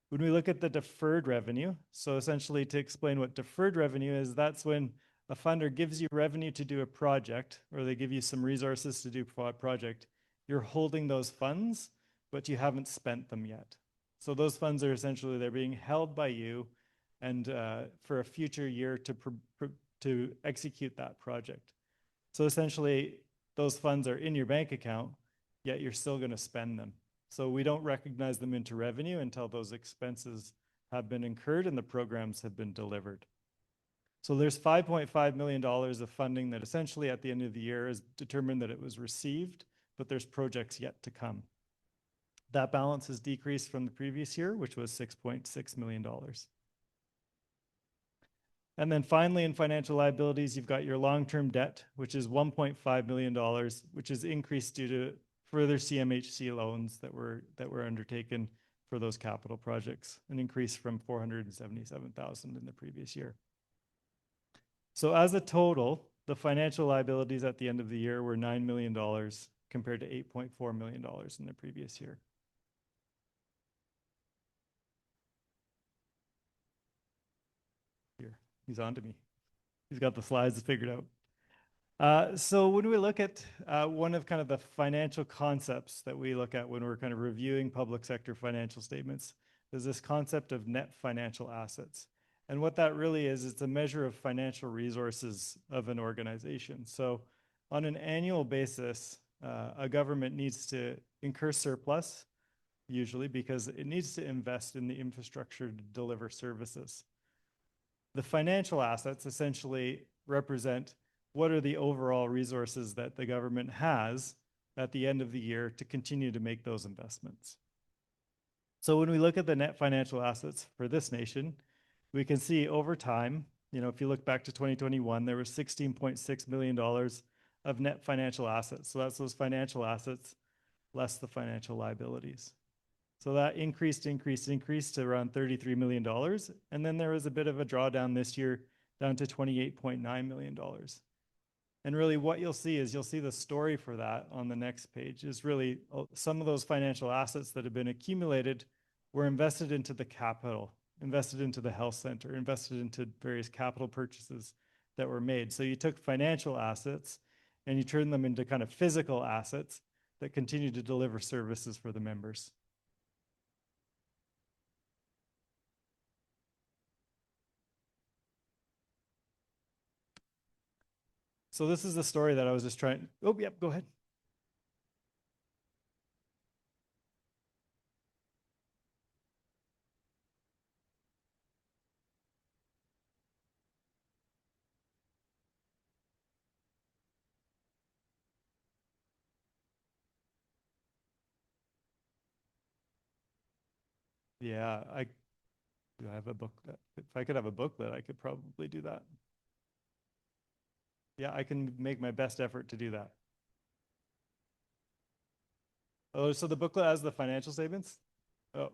When we look at the deferred revenue, so essentially to explain what deferred revenue is, that's when a funder gives you revenue to do a project, or they give you some resources to do a project. You're holding those funds, but you haven't spent them yet. So those funds are essentially, they're being held by you and for a future year to execute that project. So essentially, those funds are in your bank account, yet you're still going to spend them. So we don't recognize them into revenue until those expenses have been incurred and the programs have been delivered. So there's $5.5 million of funding that essentially at the end of the year is determined that it was received, but there's projects yet to come. That balance has decreased from the previous year, which was $6.6 million. And then finally, in financial liabilities, you've got your long-term debt, which is $1.5 million, which is increased due to further CMHC loans that were undertaken for those capital projects, an increase from $477,000 in the previous year. So as a total, the financial liabilities at the end of the year were $9 million compared to $8.4 million in the previous year. Here, he's on to me. He's got the slides figured out. So when we look at one of kind of the financial concepts that we look at when we're kind of reviewing public sector financial statements is this concept of net financial assets. And what that really is, it's a measure of financial resources of an organization. So on an annual basis, a government needs to incur surplus, usually because it needs to invest in the infrastructure to deliver services. The financial assets essentially represent what are the overall resources that the government has at the end of the year to continue to make those investments. So when we look at the net financial assets for this nation, we can see over time, if you look back to 2021, there was $16.6 million of net financial assets. So that's those financial assets less the financial liabilities. So that increased to around $33 million. And then there was a bit of a drawdown this year down to $28.9 million. And really what you'll see is the story for that on the next page is really some of those financial assets that have been accumulated were invested into the capital, invested into the health center, invested into various capital purchases that were made. So you took financial assets and you turned them into kind of physical assets that continue to deliver services for the members. So this is the story that I was just trying. Oh, yep, go ahead. Yeah, do I have a booklet? If I could have a booklet, I could probably do that. Yeah, I can make my best effort to do that. Oh, so the booklet has the financial statements? Oh.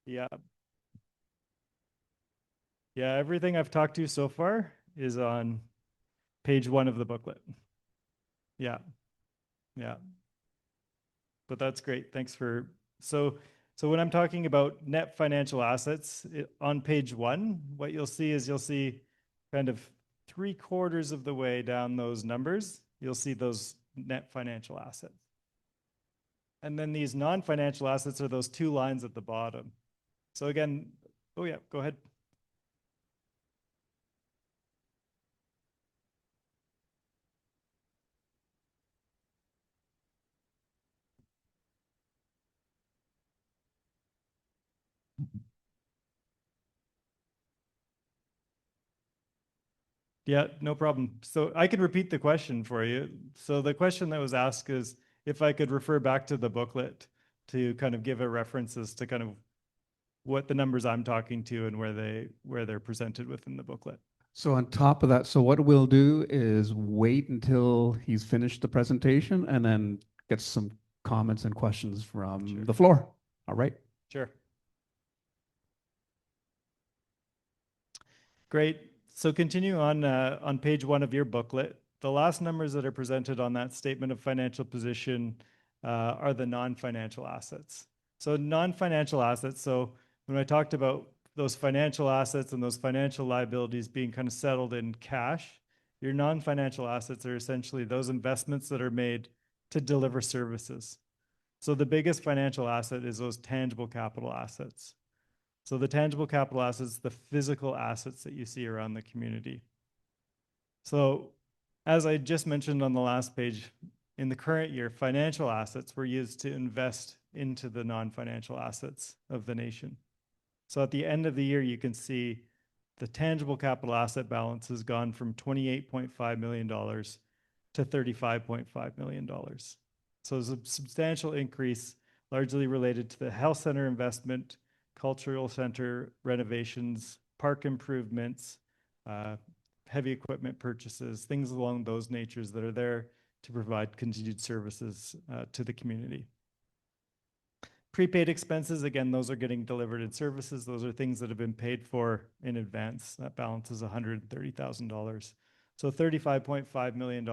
Yeah. Yeah, everything I've talked to so far is on page 1 of the booklet. Yeah. Yeah. But that's great. Thanks for, so when I'm talking about net financial assets on page 1, what you'll see kind of 3/4 of the way down those numbers, you'll see those net financial assets. And then these non-financial assets are those 2 lines at the bottom. So again, oh yeah, go ahead. Yeah, no problem. So I could repeat the question for you. So the question that was asked is if I could refer back to the booklet to kind of give a references to kind of what the numbers I'm talking to and where they're presented within the booklet. So on top of that, so what we'll do is wait until he's finished the presentation and then get some comments and questions from the floor. All right. Sure. Great. So continue on page 1 of your booklet. The last numbers that are presented on that statement of financial position are the non-financial assets. So non-financial assets, so when I talked about those financial assets and those financial liabilities being kind of settled in cash, your non-financial assets are essentially those investments that are made to deliver services. So the biggest financial asset is those tangible capital assets. So the tangible capital assets, the physical assets that you see around the community. So as I just mentioned on the last page, in the current year, financial assets were used to invest into the non-financial assets of the nation. So at the end of the year, you can see the tangible capital asset balance has gone from $28.5 million to $35.5 million. So it's a substantial increase, largely related to the health center investment, cultural center renovations, park improvements, heavy equipment purchases, things along those natures that are there to provide continued services to the community. Prepaid expenses, again, those are getting delivered in services. Those are things that have been paid for in advance. That balance is $130,000. So $35.5 million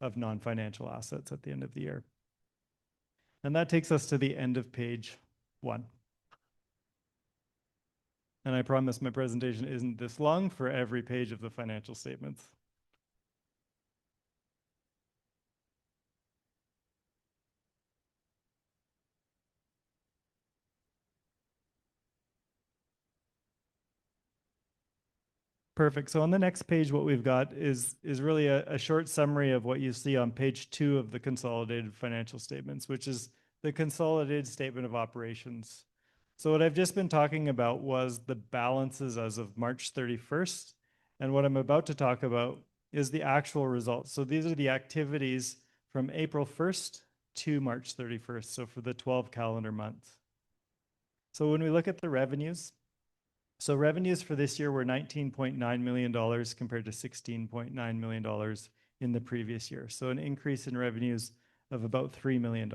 of non-financial assets at the end of the year. And that takes us to the end of page 1. And I promise my presentation isn't this long for every page of the financial statements. Perfect. So on the next page, what we've got is really a short summary of what you see on page 2 of the consolidated financial statements, which is the consolidated statement of operations. So what I've just been talking about was the balances as of March 31st. And what I'm about to talk about is the actual results. So these are the activities from April 1st to March 31st. So for the 12 calendar months. So when we look at the revenues, so revenues for this year were $19.9 million compared to $16.9 million in the previous year. So an increase in revenues of about $3 million.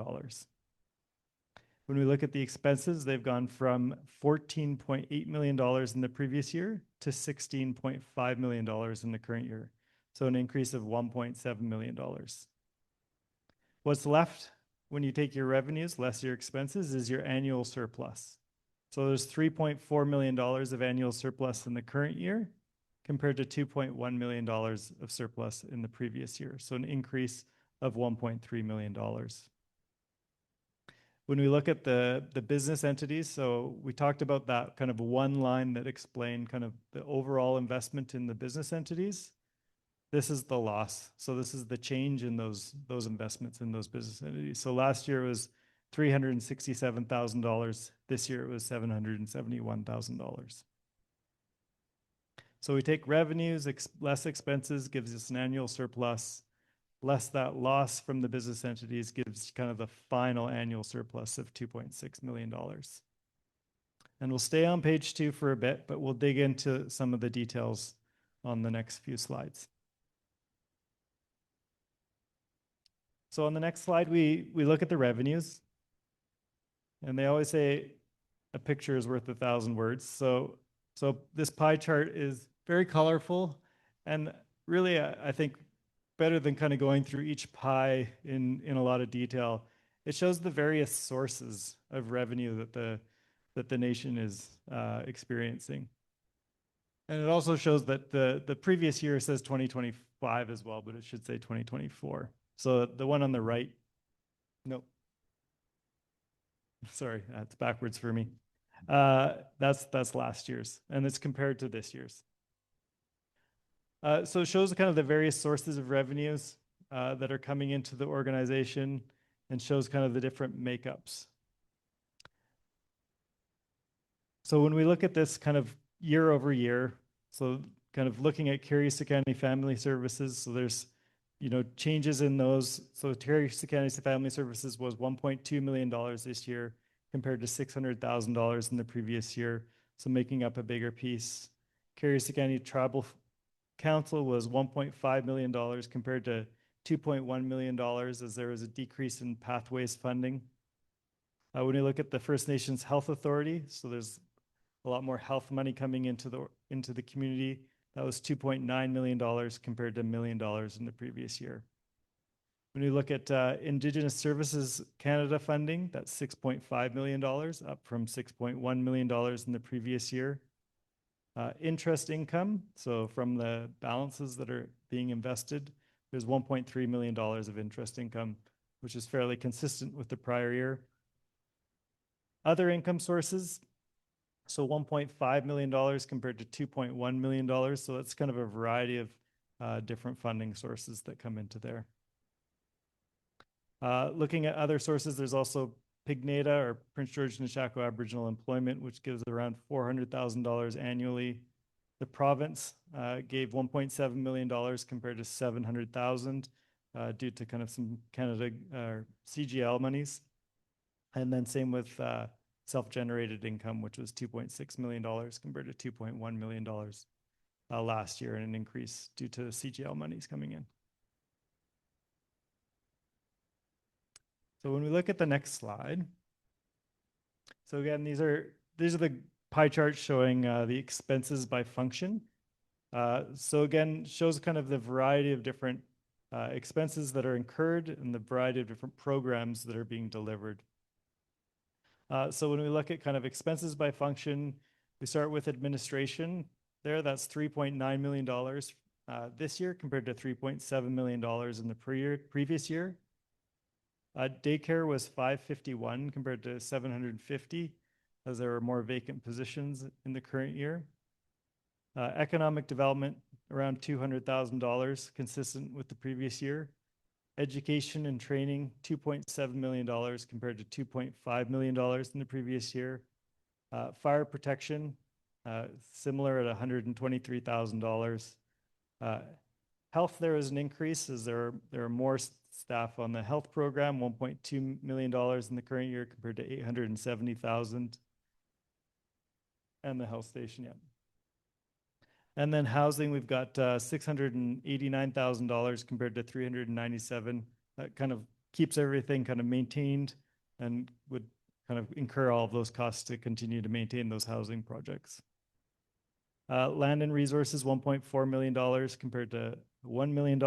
When we look at the expenses, they've gone from $14.8 million in the previous year to $16.5 million in the current year. So an increase of $1.7 million. What's left when you take your revenues less your expenses is your annual surplus. So there's $3.4 million of annual surplus in the current year compared to $2.1 million of surplus in the previous year. So an increase of $1.3 million. When we look at the business entities, so we talked about that kind of one line that explained kind of the overall investment in the business entities. This is the loss. So this is the change in those investments in those business entities. So last year was $367,000. This year it was $771,000. So we take revenues, less expenses gives us an annual surplus, less that loss from the business entities gives kind of the final annual surplus of $2.6 million. And we'll stay on page 2 for a bit, but we'll dig into some of the details on the next few slides. So on the next slide, we look at the revenues. And they always say a picture is worth 1,000 words. So this pie chart is very colorful and really, I think, better than kind of going through each pie in a lot of detail. It shows the various sources of revenue that the nation is experiencing. And it also shows that the previous year says 2025 as well, but it should say 2024. So the one on the right, nope. Sorry, that's backwards for me. That's last year's, and it's compared to this year's. So it shows kind of the various sources of revenues that are coming into the organization and shows kind of the different makeups. So when we look at this kind of year over year, so kind of looking at Carice County Family Services, so there's changes in those. So Carice County Family Services was $1.2 million this year compared to $600,000 in the previous year, so making up a bigger piece. Carice County Tribal Council was $1.5 million compared to $2.1 million as there was a decrease in pathways funding. When you look at the First Nations Health Authority, so there's a lot more health money coming into the community. That was $2.9 million compared to $1 million in the previous year. When you look at Indigenous Services Canada funding, that's $6.5 million, up from $6.1 million in the previous year. Interest income, so from the balances that are being invested, there's $1.3 million of interest income, which is fairly consistent with the prior year. Other income sources, so $1.5 million compared to $2.1 million. So that's kind of a variety of different funding sources that come into there. Looking at other sources, there's also PIGNATA, or Prince George Nechako Aboriginal Employment, which gives around $400,000 annually. The province gave $1.7 million compared to $700,000 due to kind of some Canada CGL monies. And then same with self-generated income, which was $2.6 million compared to $2.1 million last year, and an increase due to CGL monies coming in. So when we look at the next slide, so again, these are the pie charts showing the expenses by function. So again, shows kind of the variety of different expenses that are incurred and the variety of different programs that are being delivered. So when we look at kind of expenses by function, we start with administration there. That's $3.9 million this year compared to $3.7 million in the previous year. Daycare was $551 compared to $750, as there were more vacant positions in the current year. Economic development, around $200,000, consistent with the previous year. Education and training, $2.7 million compared to $2.5 million in the previous year. Fire protection, similar at $123,000. Health, there is an increase as there are more staff on the health program, $1.2 million in the current year compared to $870,000. And the health station, yeah. And then housing, we've got $689,000 compared to $397,000. That kind of keeps everything kind of maintained and would kind of incur all of those costs to continue to maintain those housing projects. Land and resources, $1.4 million compared to $1 million.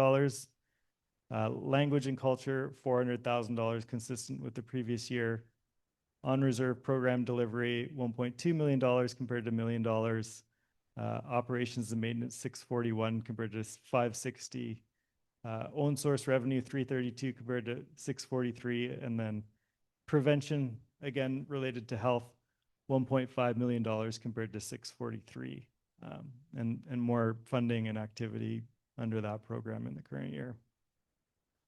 Language and culture, $400,000, consistent with the previous year. On reserve program delivery, $1.2 million compared to $1 million. Operations and maintenance, $641 compared to $560. Own source revenue, $332 compared to $643. And then prevention, again, related to health, $1.5 million compared to $643. And more funding and activity under that program in the current year.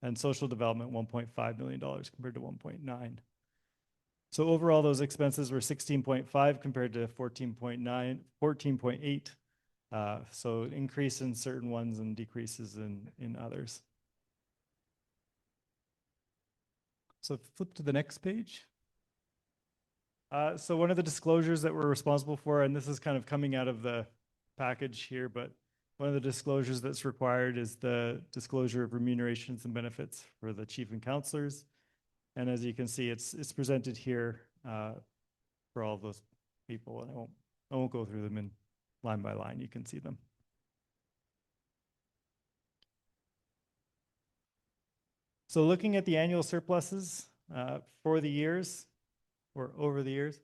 And social development, $1.5 million compared to $1.9 million. So overall, those expenses were 16.5 compared to 14.8. So increase in certain ones and decreases in others. So flip to the next page. So one of the disclosures that we're responsible for, and this is kind of coming out of the package here, but one of the disclosures that's required is the disclosure of remunerations and benefits for the chief and councillors. And as you can see, it's presented here for all those people. And I won't go through them in line by line. You can see them. So looking at the annual surpluses for the years or over the years.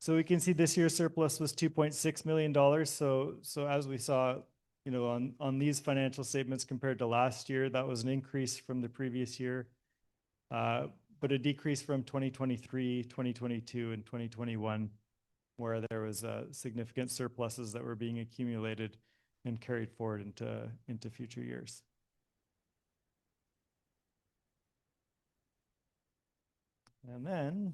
So we can see this year's surplus was $2.6 million. So as we saw, you know, on these financial statements compared to last year, that was an increase from the previous year. But a decrease from 2023, 2022, and 2021, where there was significant surpluses that were being accumulated and carried forward into future years. And then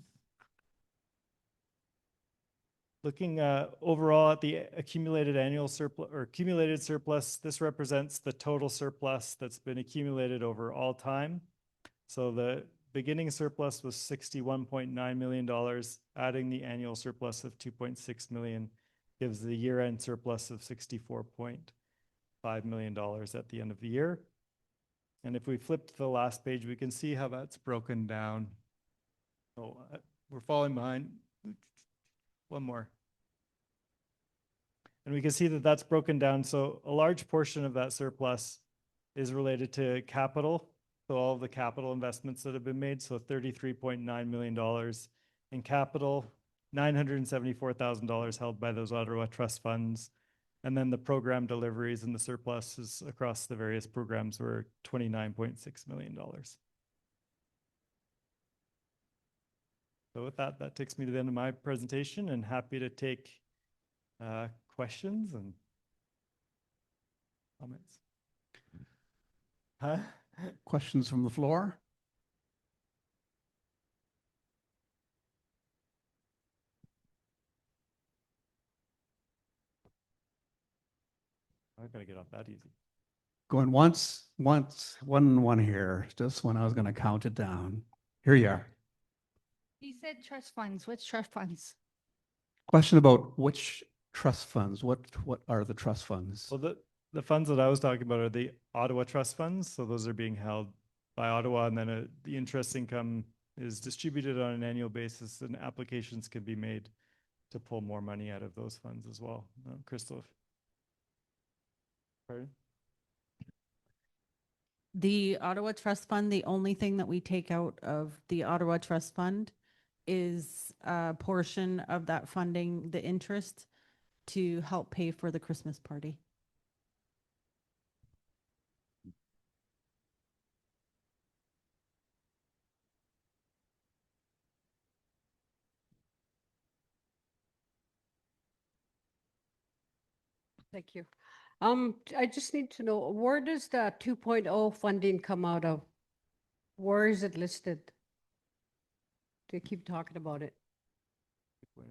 looking overall at the accumulated annual surplus or accumulated surplus, this represents the total surplus that's been accumulated over all time. So the beginning surplus was $61.9 million, adding the annual surplus of $2.6 million gives the year-end surplus of $64.5 million at the end of the year. And if we flip to the last page, we can see how that's broken down. So we're falling behind. One more. And we can see that that's broken down. So a large portion of that surplus is related to capital. So all of the capital investments that have been made. So $33.9 million in capital, $974,000 held by those Ottawa trust funds. And then the program deliveries and the surpluses across the various programs were $29.6 million. So with that, that takes me to the end of my presentation, and happy to take questions and comments. Huh? Questions from the floor? I gotta get off that easy. Going once, one here, just when I was going to count it down. Here you are. He said trust funds. Which trust funds? Question about which trust funds? What are the trust funds? Well, the funds that I was talking about are the Ottawa trust funds. So those are being held by Ottawa, and then the interest income is distributed on an annual basis, and applications can be made to pull more money out of those funds as well. Crystal. Pardon? The Ottawa Trust Fund, the only thing that we take out of the Ottawa Trust Fund is a portion of that funding, the interest, to help pay for the Christmas party. Thank you. I just need to know, where does the 2.0 funding come out of? Where is it listed? They keep talking about it. Is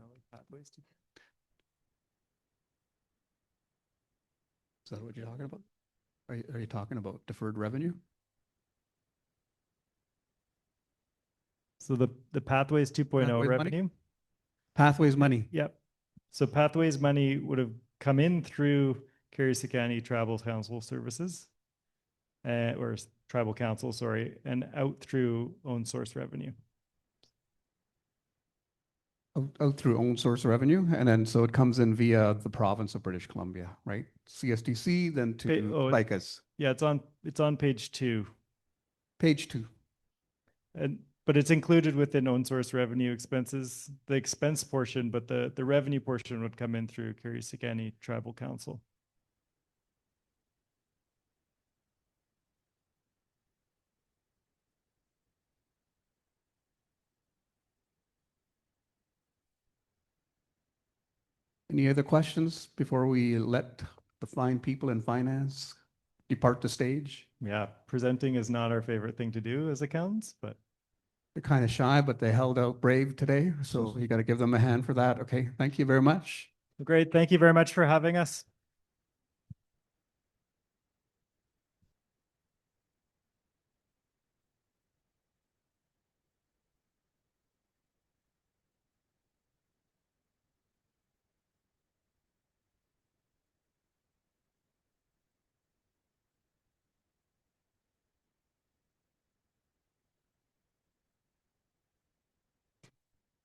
that what you're talking about? Are you talking about deferred revenue? So the Pathways 2.0 Pathways money? revenue. Pathways money. Yep. So Pathways money would have come in through County Tribal Council Services, or Tribal Council, sorry, and out through own source revenue. Out through own source revenue, and then so it comes in via the province of British Columbia, right? CSDC, then to Saik'uz. Yeah, it's on page 2. Page 2. But it's included within own source revenue expenses, the expense portion, but the revenue portion would come in through County Tribal Council. Any other questions before we let the fine people in finance depart the stage? Yeah, presenting is not our favorite thing to do as accountants, but they're kind of shy, but they held out brave today. So you got to give them a hand for that. Okay. Thank you very much. Great. Thank you very much for having us.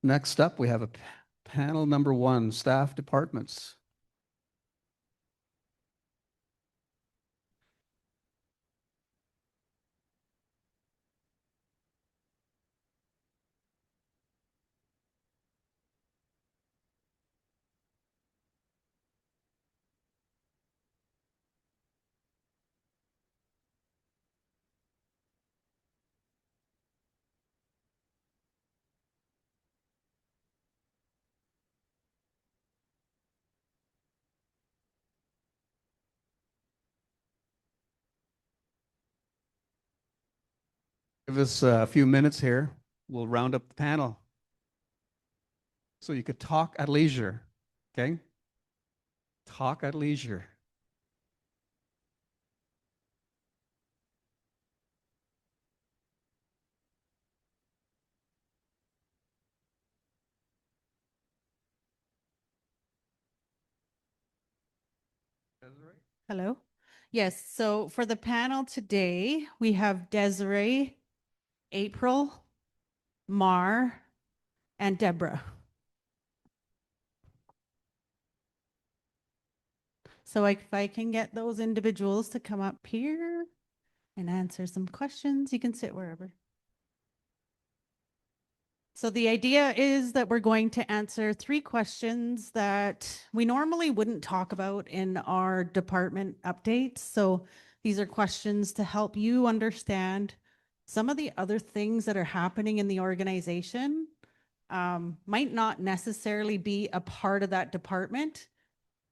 Next up, we have a panel number 1, staff departments. Give us a few minutes here. We'll round up the panel. So you could talk at leisure, okay? Talk at leisure. Hello? Yes, so for the panel today, we have Desiree, April, Mar, and Deborah. So if I can get those individuals to come up here and answer some questions, you can sit wherever. So the idea is that we're going to answer 3 questions that we normally wouldn't talk about in our department updates. So these are questions to help you understand some of the other things that are happening in the organization. Might not necessarily be a part of that department,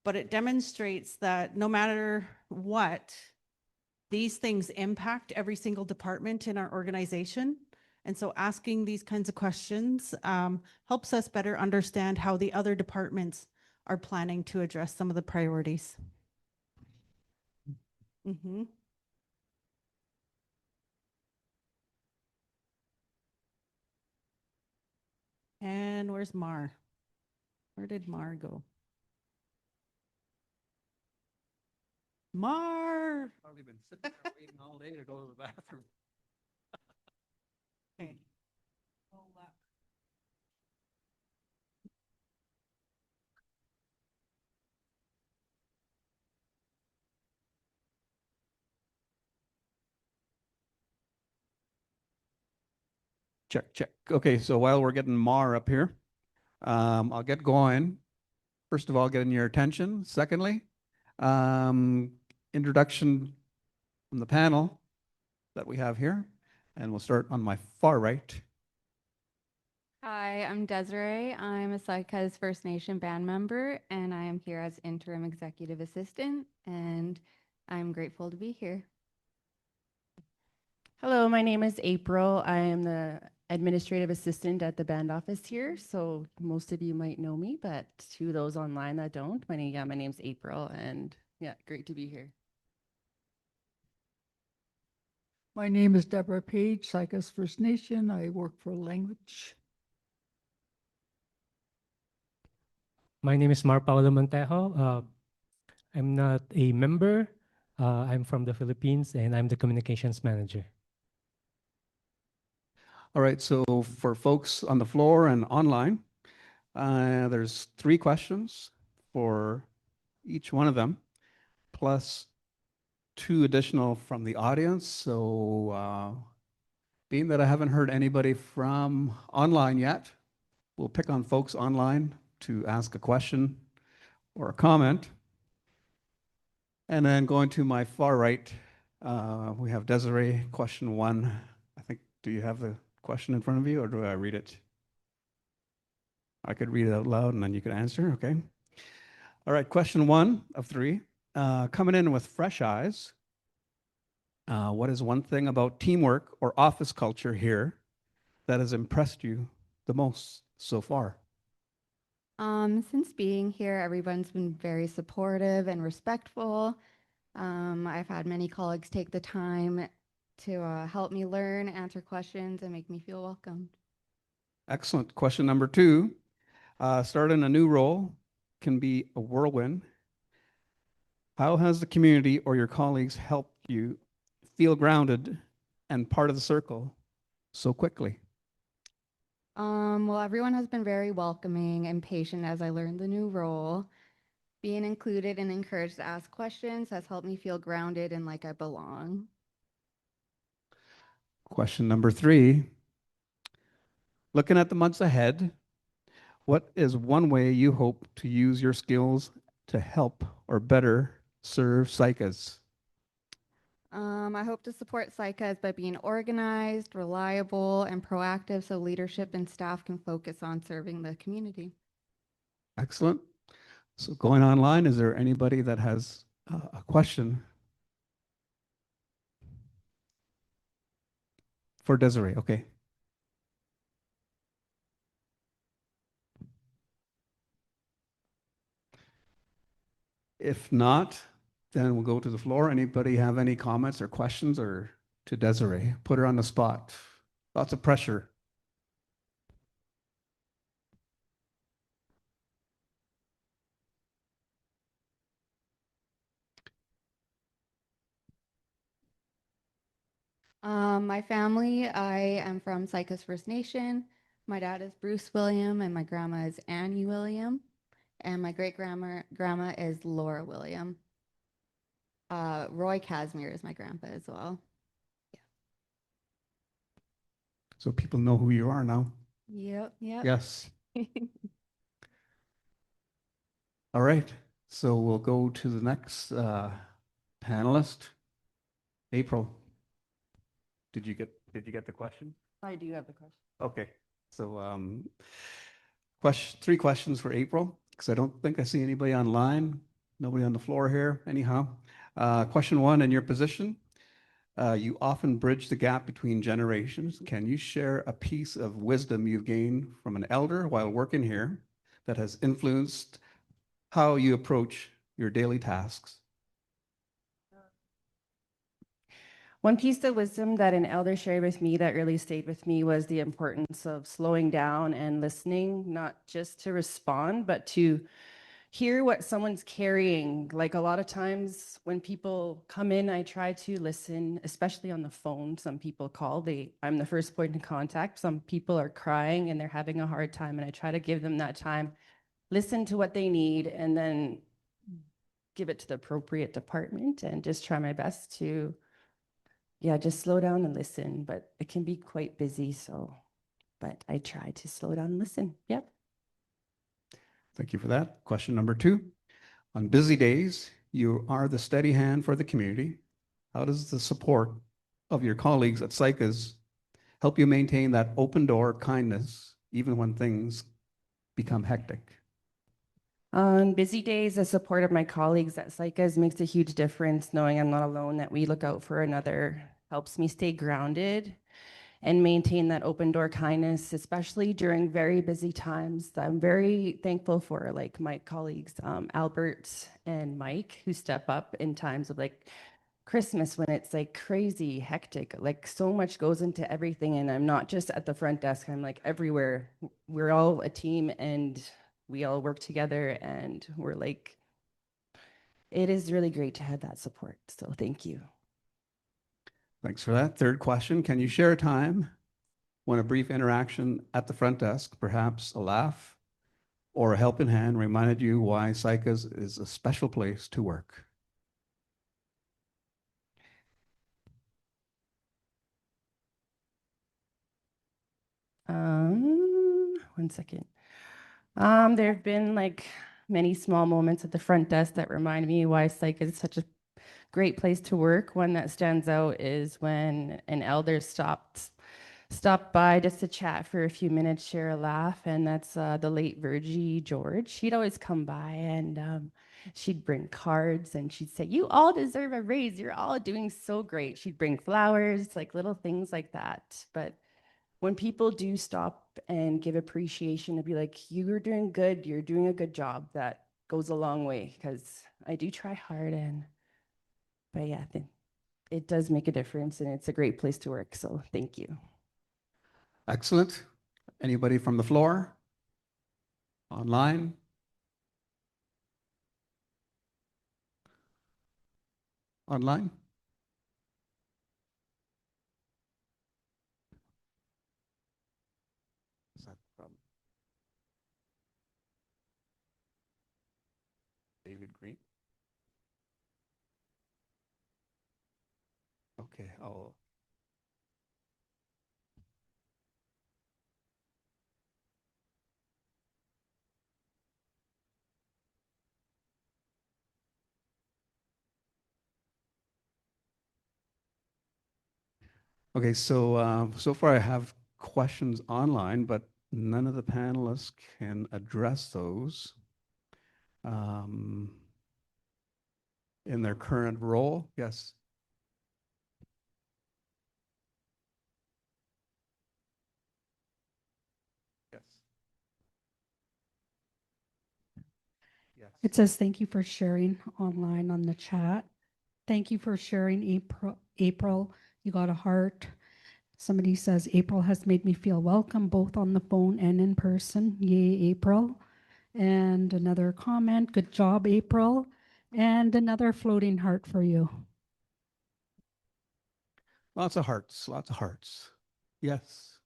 but it demonstrates that no matter what, these things impact every single department in our organization. And so asking these kinds of questions helps us better understand how the other departments are planning to address some of the priorities. Mm-hmm. And where's Mar? Where did Mar go? Mar! Probably been sitting there waiting all day to go to the bathroom. Okay. Check, check. Okay, so while we're getting Mar up here, I'll get going. First of all, getting your attention. Secondly, introduction from the panel that we have here. And we'll start on my far right. Hi, I'm Desiree. I'm a Saik'uz First Nation band member, and I am here as interim executive assistant, and I'm grateful to be here. Hello, my name is April. I am the administrative assistant at the band office here, so most of you might know me, but to those online that don't, my name's April, and yeah, great to be here. My name is Deborah Page, Saik'uz First Nation. I work for language. My name is Mar Paulo Montejo. I'm not a member. I'm from the Philippines, and I'm the communications manager. All right, so for folks on the floor and online, there's 3 questions for each one of them, plus 2 additional from the audience. So being that I haven't heard anybody from online yet, we'll pick on folks online to ask a question or a comment. And then going to my far right, we have Desiree, question 1. I think, do you have the question in front of you, or do I read it? I could read it out loud and then you could answer, okay? All right, question 1 of 3. Coming in with fresh eyes, what is one thing about teamwork or office culture here that has impressed you the most so far? Since being here, everyone's been very supportive and respectful. I've had many colleagues take the time to help me learn, answer questions, and make me feel welcomed. Excellent. Question number 2. Starting a new role can be a whirlwind. How has the community or your colleagues helped you feel grounded and part of the circle so quickly? Well, everyone has been very welcoming and patient as I learned the new role. Being included and encouraged to ask questions has helped me feel grounded and like I belong. Question number 3. Looking at the months ahead, what is one way you hope to use your skills to help or better serve Saik'uz? I hope to support Saik'uz by being organized, reliable, and proactive so leadership and staff can focus on serving the community. Excellent. So going online, is there anybody that has a question for Desiree? Okay. If not, then we'll go to the floor. Anybody have any comments or questions or to Desiree? Put her on the spot. Lots of pressure. My family, I am from Saik'uz First Nation. My dad is Bruce William and my grandma is Annie William. And my grandma is Laura William. Roy Casimir is my grandpa as well. So people know who you are now. Yep. Yes. All right. So we'll go to the next panelist. April. Did you get the question? I do have the question. Okay. So three questions for April, because I don't think I see anybody online. Nobody on the floor here, anyhow. Question one, in your position, you often bridge the gap between generations. Can you share a piece of wisdom you've gained from an elder while working here that has influenced how you approach your daily tasks? One piece of wisdom that an elder shared with me that really stayed with me was the importance of slowing down and listening, not just to respond, but to hear what someone's carrying. Like a lot of times when people come in, I try to listen, especially on the phone. Some people call, I'm the first point of contact. Some people are crying and they're having a hard time, and I try to give them that time, listen to what they need, and then give it to the appropriate department and just try my best to just slow down and listen. But it can be quite busy, but I try to slow down and listen. Yep. Thank you for that. Question number two. On busy days, you are the steady hand for the community. How does the support of your colleagues at Saik'uz help you maintain that open door kindness, even when things become hectic? On busy days, the support of my colleagues at Saik'uz makes a huge difference. Knowing I'm not alone, that we look out for another, helps me stay grounded and maintain that open door kindness, especially during very busy times. I'm very thankful for like my colleagues, Albert and Mike, who step up in times of like Christmas when it's like crazy hectic, like so much goes into everything. And I'm not just at the front desk, I'm like everywhere. We're all a team and we all work together, and we're like, it is really great to have that support. So thank you. Thanks for that. Third question, can you share a time when a brief interaction at the front desk, perhaps a laugh or a helping hand, reminded you why Saik'uz is a special place to work? One second. There have been like many small moments at the front desk that remind me why Psych is such a great place to work. One that stands out is when an elder stopped by just to chat for a few minutes, share a laugh, and that's the late Virgie George. She'd always come by and she'd bring cards and she'd say, "You all deserve a raise. You're all doing so great." She'd bring flowers, like little things like that. But when people do stop and give appreciation, to be like, "You're doing good, you're doing a good job," that goes a long way, because I do try hard. But yeah, it does make a difference, and it's a great place to work. So thank you. Excellent. Anybody from the floor? Online? Online? Is that from David Green? Okay, Okay, so so far I have questions online, but none of the panelists can address those in their current role. Yes. Yes. Yes. It says, thank you for sharing online on the chat. Thank you for sharing, April. You got a heart. Somebody says, April has made me feel welcome both on the phone and in person. Yay, April. And another comment, good job, April. And another floating heart for you. Lots of hearts, lots of hearts. Yes.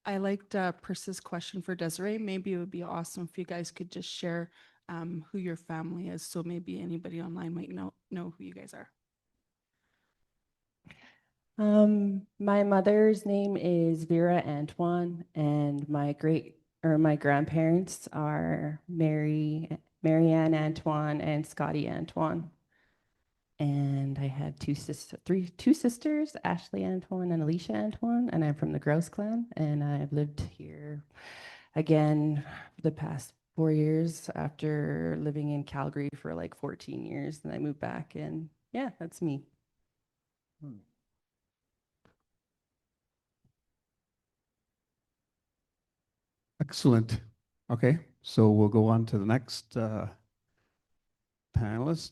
I liked Pris's question for Desiree. Maybe it would be awesome if you guys could just share who your family is. So maybe anybody online might know who you guys are. My mother's name is Vera Antoine, and my grandparents are Marianne Antoine and Scotty Antoine. And I have two sisters, Ashley Antoine and Alicia Antoine, and I'm from the Grouse clan, and I've lived here again for the past 4 years after living in Calgary for like 14 years. And I moved back, and yeah, that's me. Excellent. Okay, so we'll go on to the next panelist.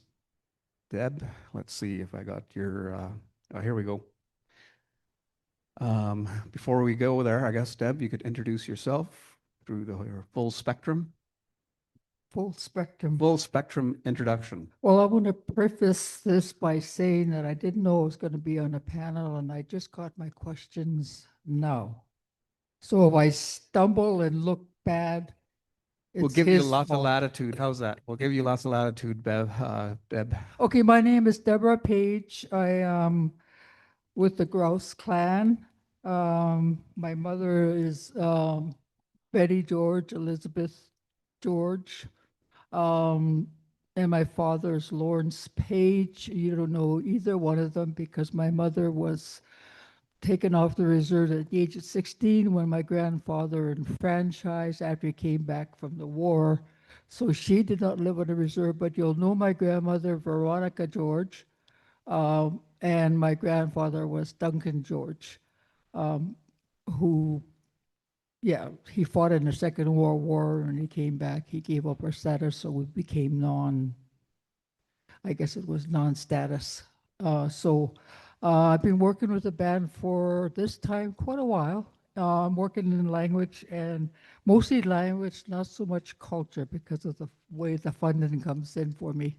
Deb, let's see if I got your, oh, here we go. Before we go there, I guess, Deb, you could introduce yourself through your full spectrum. Full spectrum. Full spectrum introduction. Well, I want to preface this by saying that I didn't know I was going to be on a panel, and I just got my questions now. So if I stumble and look bad, We'll it's give you his lots of fault. latitude. How's that? We'll give you lots of latitude, Deb. Okay, my name is Deborah Page. I am with the Grouse clan. My mother is Betty George, Elizabeth George. And my father is Lawrence Page. You don't know either one of them because my mother was taken off the reserve at the age of 16 when my grandfather enfranchised after he came back from the war. So she did not live on the reserve, but you'll know my grandmother, Veronica George, and my grandfather was Duncan George, who, yeah, he fought in the Second World War and he came back. He gave up our status, so we became I guess it was non-status. I've been working with the band for this time quite a while. I'm working in language and mostly language, not so much culture because of the way the funding comes in for me.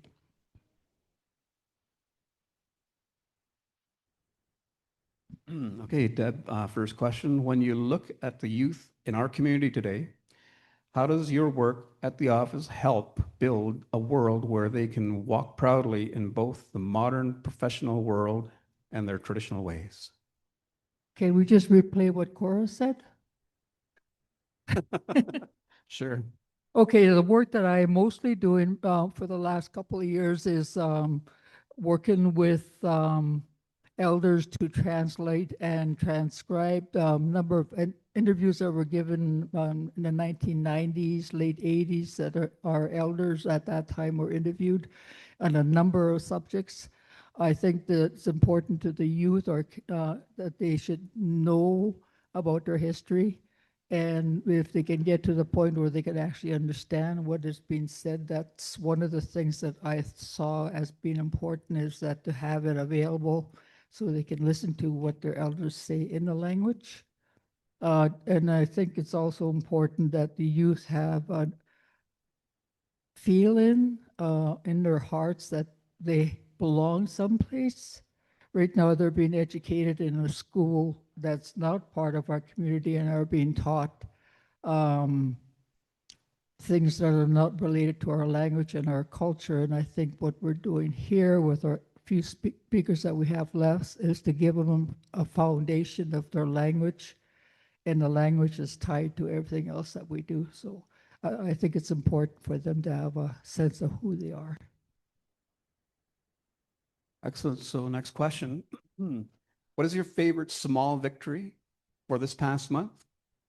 Okay, Deb, first question. When you look at the youth in our community today, how does your work at the office help build a world where they can walk proudly in both the modern professional world and their traditional ways? Can we just replay what Cora said? Sure. Okay, the work that I'm mostly doing for the last couple of years is working with elders to translate and transcribe a number of interviews that were given in the 1990s, late 80s that our elders at that time were interviewed on a number of subjects. I think that it's important to the youth that they should know about their history. And if they can get to the point where they can actually understand what is being said, that's one of the things that I saw as being important, is that to have it available so they can listen to what their elders say in the language. And I think it's also important that the youth have a feeling in their hearts that they belong someplace. Right now, they're being educated in a school that's not part of our community and are being taught things that are not related to our language and our culture. And I think what we're doing here with our few speakers that we have left is to give them a foundation of their language, and the language is tied to everything else that we do. So I think it's important for them to have a sense of who they are. Excellent. So next question. What is your favorite small victory for this past month?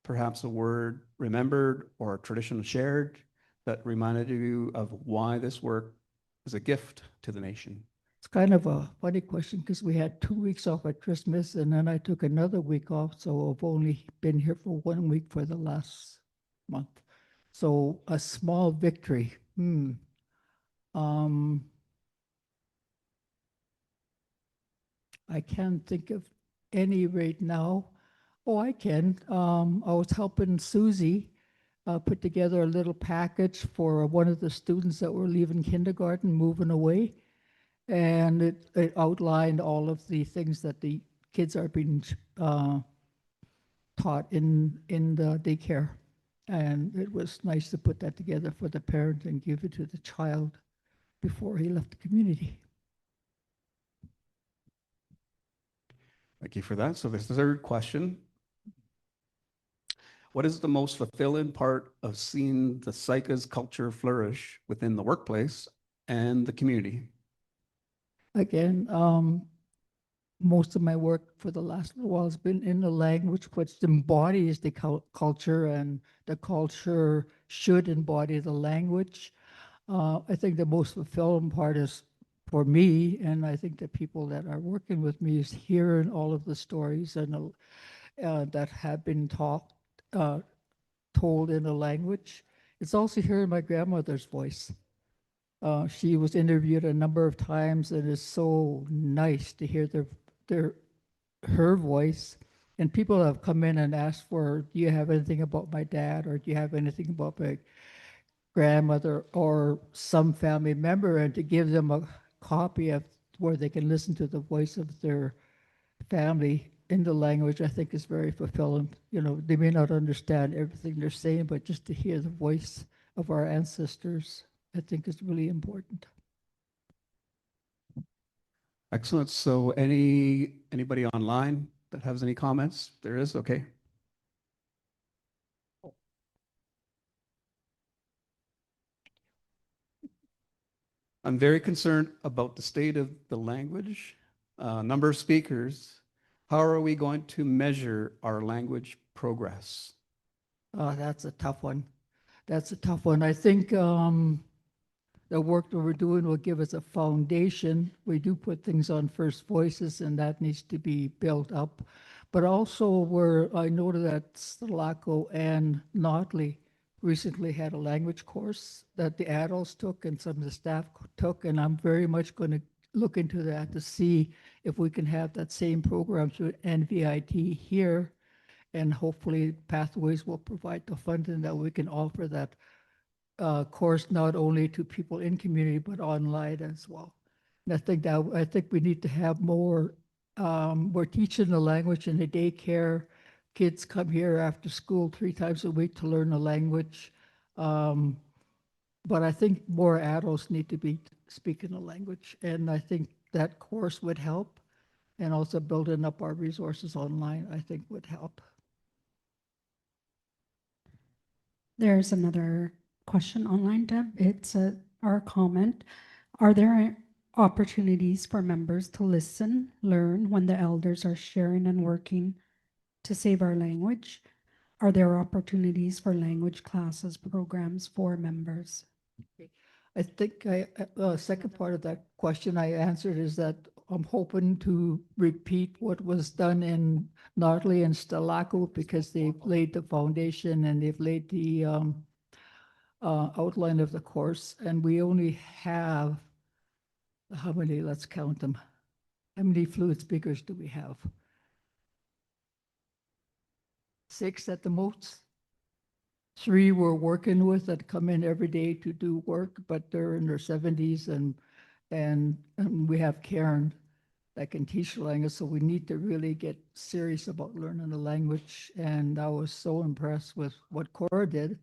Perhaps a word remembered or a tradition shared that reminded you of why this work is a gift to the nation? It's kind of a funny question because we had 2 weeks off at Christmas and then I took another week off. So I've only been here for 1 week for the last month. So a small victory. I can't think of any right now. Oh, I can. I was helping Susie put together a little package for one of the students that were leaving kindergarten, moving away. And it outlined all of the things that the kids are being taught in the daycare. And it was nice to put that together for the parent and give it to the child before he left the community. Thank you for that. So this third question. What is the most fulfilling part of seeing the Saik'uz culture flourish within the workplace and the community? Again, most of my work for the last little while has been in the language which embodies the culture, and the culture should embody the language. I think the most fulfilling part is for me, and I think the people that are working with me, is hearing all of the stories and that have been told in the language. It's also hearing my grandmother's voice. She was interviewed a number of times, and it's so nice to hear her voice. And people have come in and asked for, do you have anything about my dad, or do you have anything about my grandmother or some family member, and to give them a copy of where they can listen to the voice of their family in the language, I think is very fulfilling. You know, they may not understand everything they're saying, but just to hear the voice of our ancestors, I think is really important. Excellent. So anybody online that has any comments? There is, okay. I'm very concerned about the state of the language, number of speakers. How are we going to measure our language progress? That's a tough one. That's a tough one. I think the work that we're doing will give us a foundation. We do put things on First Voices, and that needs to be built up. But also, I noted that Stalaco and Notley recently had a language course that the adults took and some of the staff took, and I'm very much going to look into that to see if we can have that same program through NVIT here, and hopefully Pathways will provide the funding that we can offer that course not only to people in community but online as well. And I think we need to have more. We're teaching the language in the daycare. Kids come here after school 3 times a week to learn the language. But I think more adults need to be speaking the language, and I think that course would help. And also building up our resources online, I think would help. There's another question online, Deb. It's our comment. Are there opportunities for members to listen, learn when the elders are sharing and working to save our language? Are there opportunities for language classes, programs for members? I think second part of that question I answered is that I'm hoping to repeat what was done in Notley and Stalaco, because they've laid the foundation and they've laid the outline of the course. And we only have, how many, let's count them. How many fluid speakers do we have? 6 at the most. 3 we're working with that come in every day to do work, but they're in their 70s, and we have Karen that can teach the language. So we need to really get serious about learning the language. And I was so impressed with what Cora did.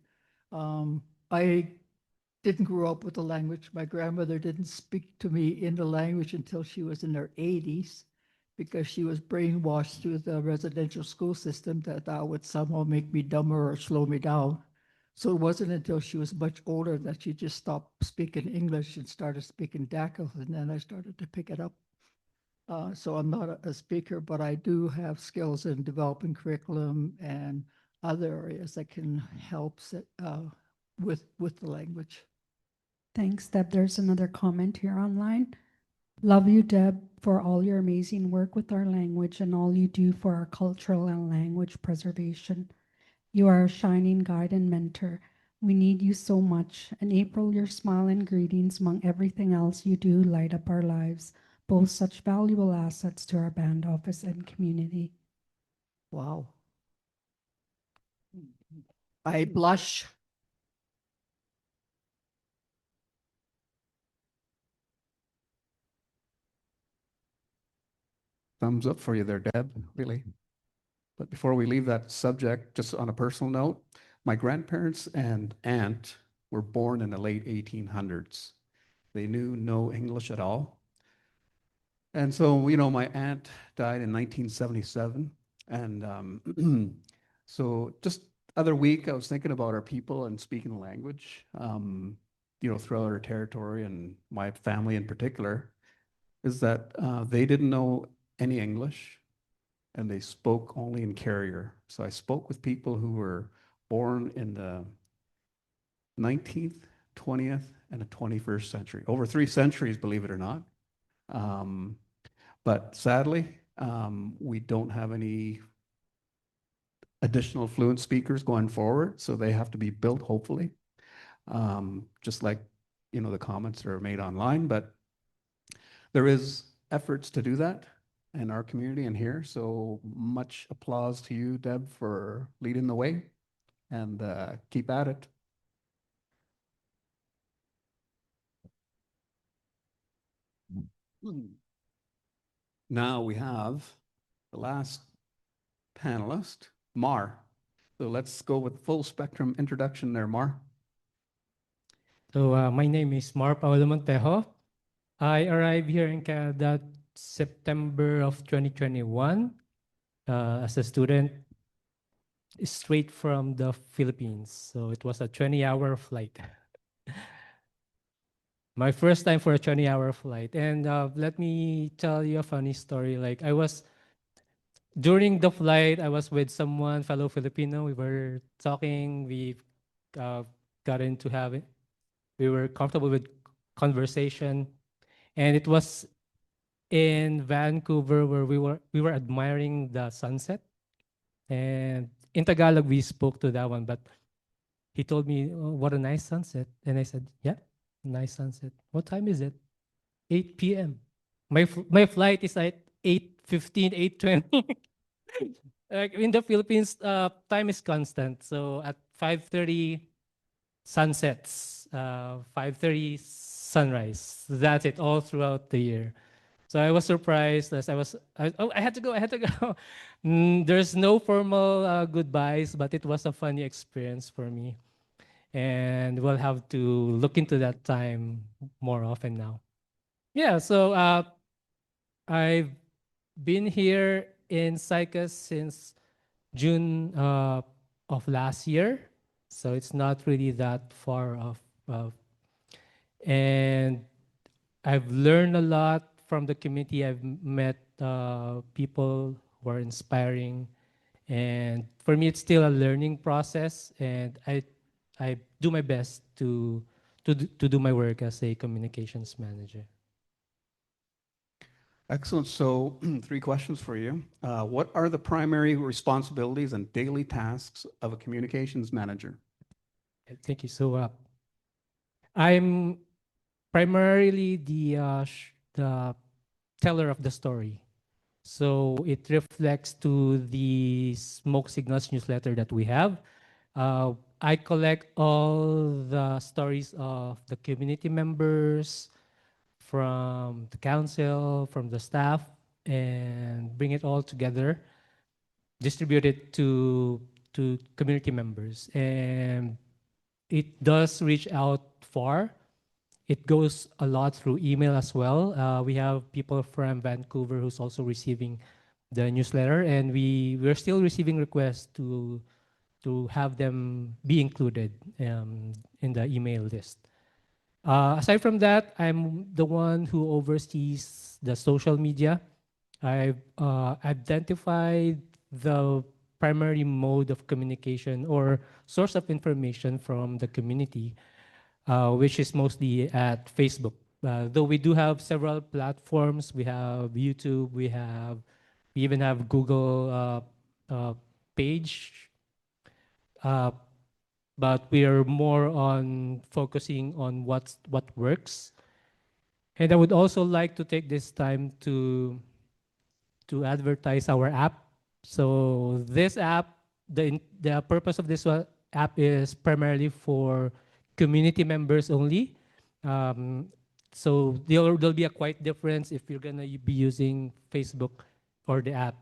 I didn't grow up with the language. My grandmother didn't speak to me in the language until she was in her 80s, because she was brainwashed through the residential school system that that would somehow make me dumber or slow me down. So it wasn't until she was much older that she just stopped speaking English and started speaking Daco, and then I started to pick it up. So I'm not a speaker, but I do have skills in developing curriculum and other areas that can help with the language. Thanks, Deb. There's another comment here online. Love you, Deb, for all your amazing work with our language and all you do for our cultural and language preservation. You are a shining guide and mentor. We need you so much. And April, your smile and greetings among everything else you do light up our lives, both such valuable assets to our band office and community. Wow. I blush. Thumbs up for you there, Deb, really. But before we leave that subject, just on a personal note, my grandparents and aunt were born in the late 1800s. They knew no English at all. And so, you know, my aunt died in 1977. And so just other week, I was thinking about our people and speaking the language, you know, throughout our territory and my family in particular, is that they didn't know any English and they spoke only in carrier. So I spoke with people who were born in the 19th, 20th, and the 21st century, over 3 centuries, believe it or not. But sadly, we don't have any additional fluent speakers going forward, so they have to be built, hopefully. Just like, you know, the comments that are made online, but there is efforts to do that in our community and here. So much applause to you, Deb, for leading the way, and keep at it. Now we have the last panelist, Mar. So let's go with full spectrum introduction there, Mar. So my name is Mar Paulo Montejo. I arrived here in Canada September of 2021 as a student straight from the Philippines. So it was a 20-hour flight. My first time for a 20-hour flight. And let me tell you a funny story. Like during the flight, I was with someone, fellow Filipino. We were talking. We got into having, we were comfortable with conversation. And it was in Vancouver where we were admiring the sunset. And in Tagalog, we spoke to that one, but he told me, "Oh, what a nice sunset." And I said, "Yeah, nice sunset. What time is it?" 8 p.m. My flight is at 8:15, 8:20. Like in the Philippines, time is constant. So at 5:30 sunsets, 5:30 sunrise. That's it all throughout the year. So I was surprised as I had to go. I had to go. There's no formal goodbyes, but it was a funny experience for me. And we'll have to look into that time more often now. Yeah, so I've been here in Saik'uz since June of last year. So it's not really that far off. And I've learned a lot from the community. I've met people who are inspiring. And for me, it's still a learning process. And I do my best to do my work as a communications manager. Excellent. So 3 questions for you. What are the primary responsibilities and daily tasks of a communications manager? Thank you. So I'm primarily the teller of the story. So it reflects to the Smoke Signals newsletter that we have. I collect all the stories of the community members, from the council, from the staff, and bring it all together, distribute it to community members. And it does reach out far. It goes a lot through email as well. We have people from Vancouver who's also receiving the newsletter, and we're still receiving requests to have them be included in the email list. Aside from that, I'm the one who oversees the social media. I've identified the primary mode of communication or source of information from the community, which is mostly at Facebook. Though we do have several platforms, we have YouTube, we even have Google page, but we are more on focusing on what works. And I would also like to take this time to advertise our app. So this app, the purpose of this app is primarily for community members only. So there'll be a quite difference if you're gonna be using Facebook or the app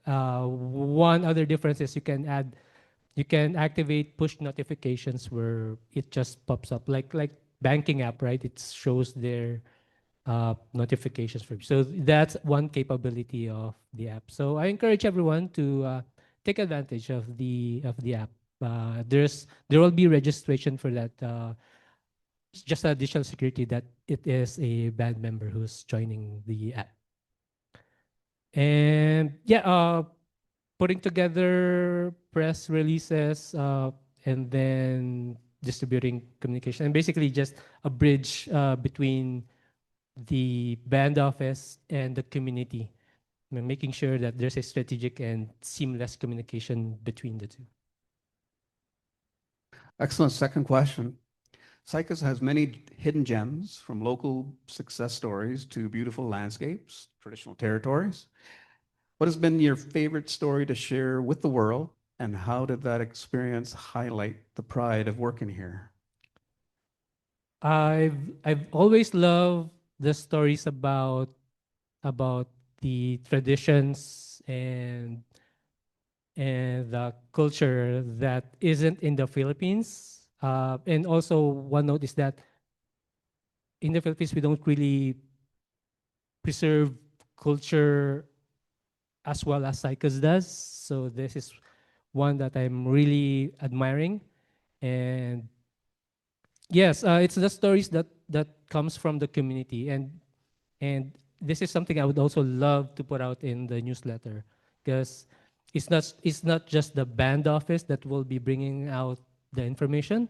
One other difference is you can activate push notifications where it just pops up like banking app, right? It shows their notifications for you. So that's one capability of the app. So I encourage everyone to take advantage of the app. There will be registration for that. It's just additional security that it is a band member who's joining the app. And yeah, putting together press releases and then distributing communication, and basically just a bridge between the band office and the community, making sure that there's a strategic and seamless communication between the two. Excellent. Second question. Saik'uz has many hidden gems, from local success stories to beautiful landscapes, traditional territories. What has been your favorite story to share with the world, and how did that experience highlight the pride of working here? I've always loved the stories about the traditions and the culture that isn't in the Philippines. And also one note is that in the Philippines we don't really preserve culture as well as Saik'uz does. So this is one that I'm really admiring. And yes, it's the stories that comes from the community, and this is something I would also love to put out in the newsletter, because it's not just the band office that will be bringing out the information.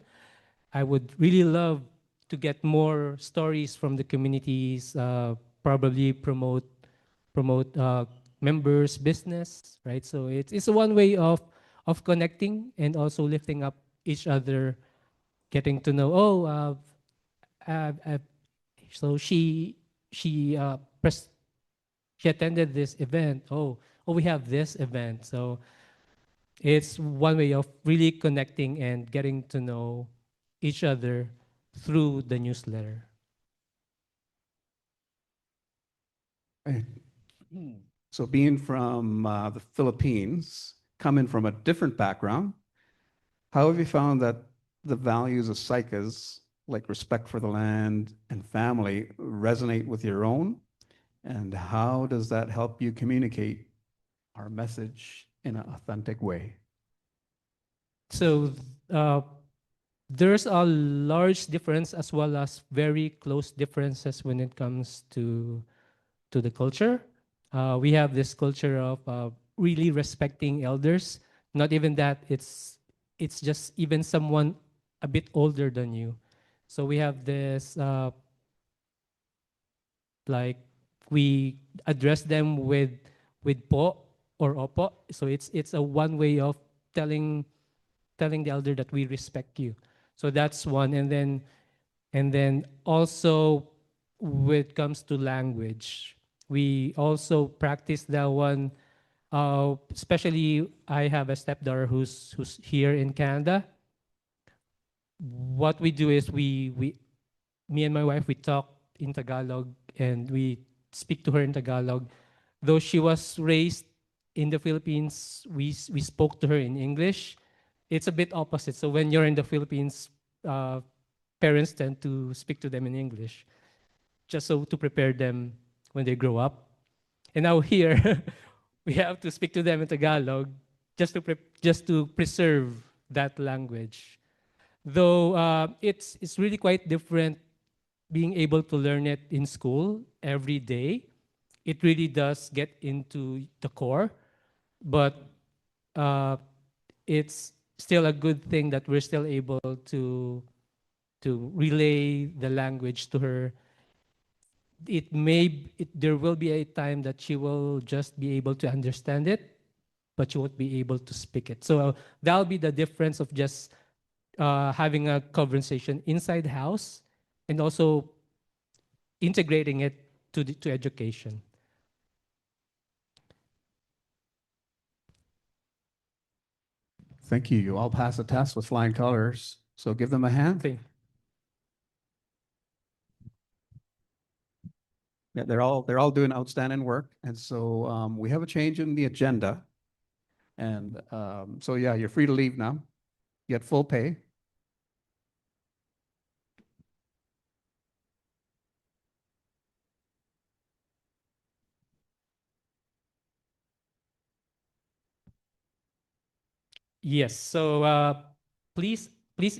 I would really love to get more stories from the communities, probably promote members' business, right? So it's a one way of connecting and also lifting up each other, getting to know. Oh, so she attended this event. Oh, we have this event. So it's one way of really connecting and getting to know each other through the newsletter. Right. So being from the Philippines, coming from a different background, how have you found that the values of Saik'uz, like respect for the land and family, resonate with your own? And how does that help you communicate our message in an authentic way? So there's a large difference as well as very close differences when it comes to the culture. We have this culture of really respecting elders. Not even that, it's just even someone a bit older than you. So we have this like we address them with po or opo. So it's a one way of telling the elder that we respect you. So that's one. And then also when it comes to language, we also practice that one. Especially I have a stepdaughter who's here in Canada. What we do is me and my wife, we talk in Tagalog and we speak to her in Tagalog. Though she was raised in the Philippines, we spoke to her in English. It's a bit opposite. So when you're in the Philippines, parents tend to speak to them in English, just so to prepare them when they grow up. And now here, we have to speak to them in Tagalog, just to preserve that language. Though it's really quite different being able to learn it in school every day. It really does get into the core, but it's still a good thing that we're still able to relay the language to her. There will be a time that she will just be able to understand it, but she won't be able to speak it. So that'll be the difference of just having a conversation inside the house and also integrating it to education. Thank you. You all pass the test with flying colors. So give them a hand. Yeah, they're all doing outstanding work. And so we have a change in the agenda. And so, yeah, you're free to leave now. You get full pay. Yes. So please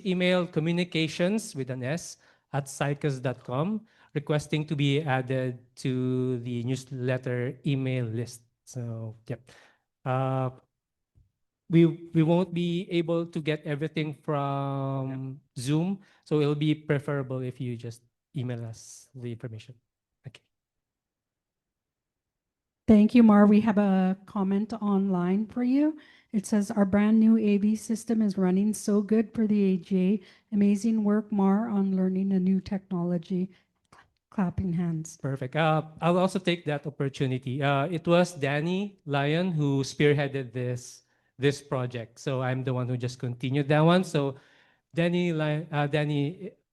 email communications with an S at saik'uz.com requesting to be added to the newsletter email list. So yep. Uh, we won't be able to get everything from Zoom, so it'll be preferable if you just email us the information. Okay. Thank you, Mar. We have a comment online for you. It says, our brand new AV system is running so good for the AGA. Amazing work, Mar, on learning a new technology. Clapping hands. Perfect. I'll also take that opportunity. It was Danny Lyon who spearheaded this project, so I'm the one who just continued that one. So Danny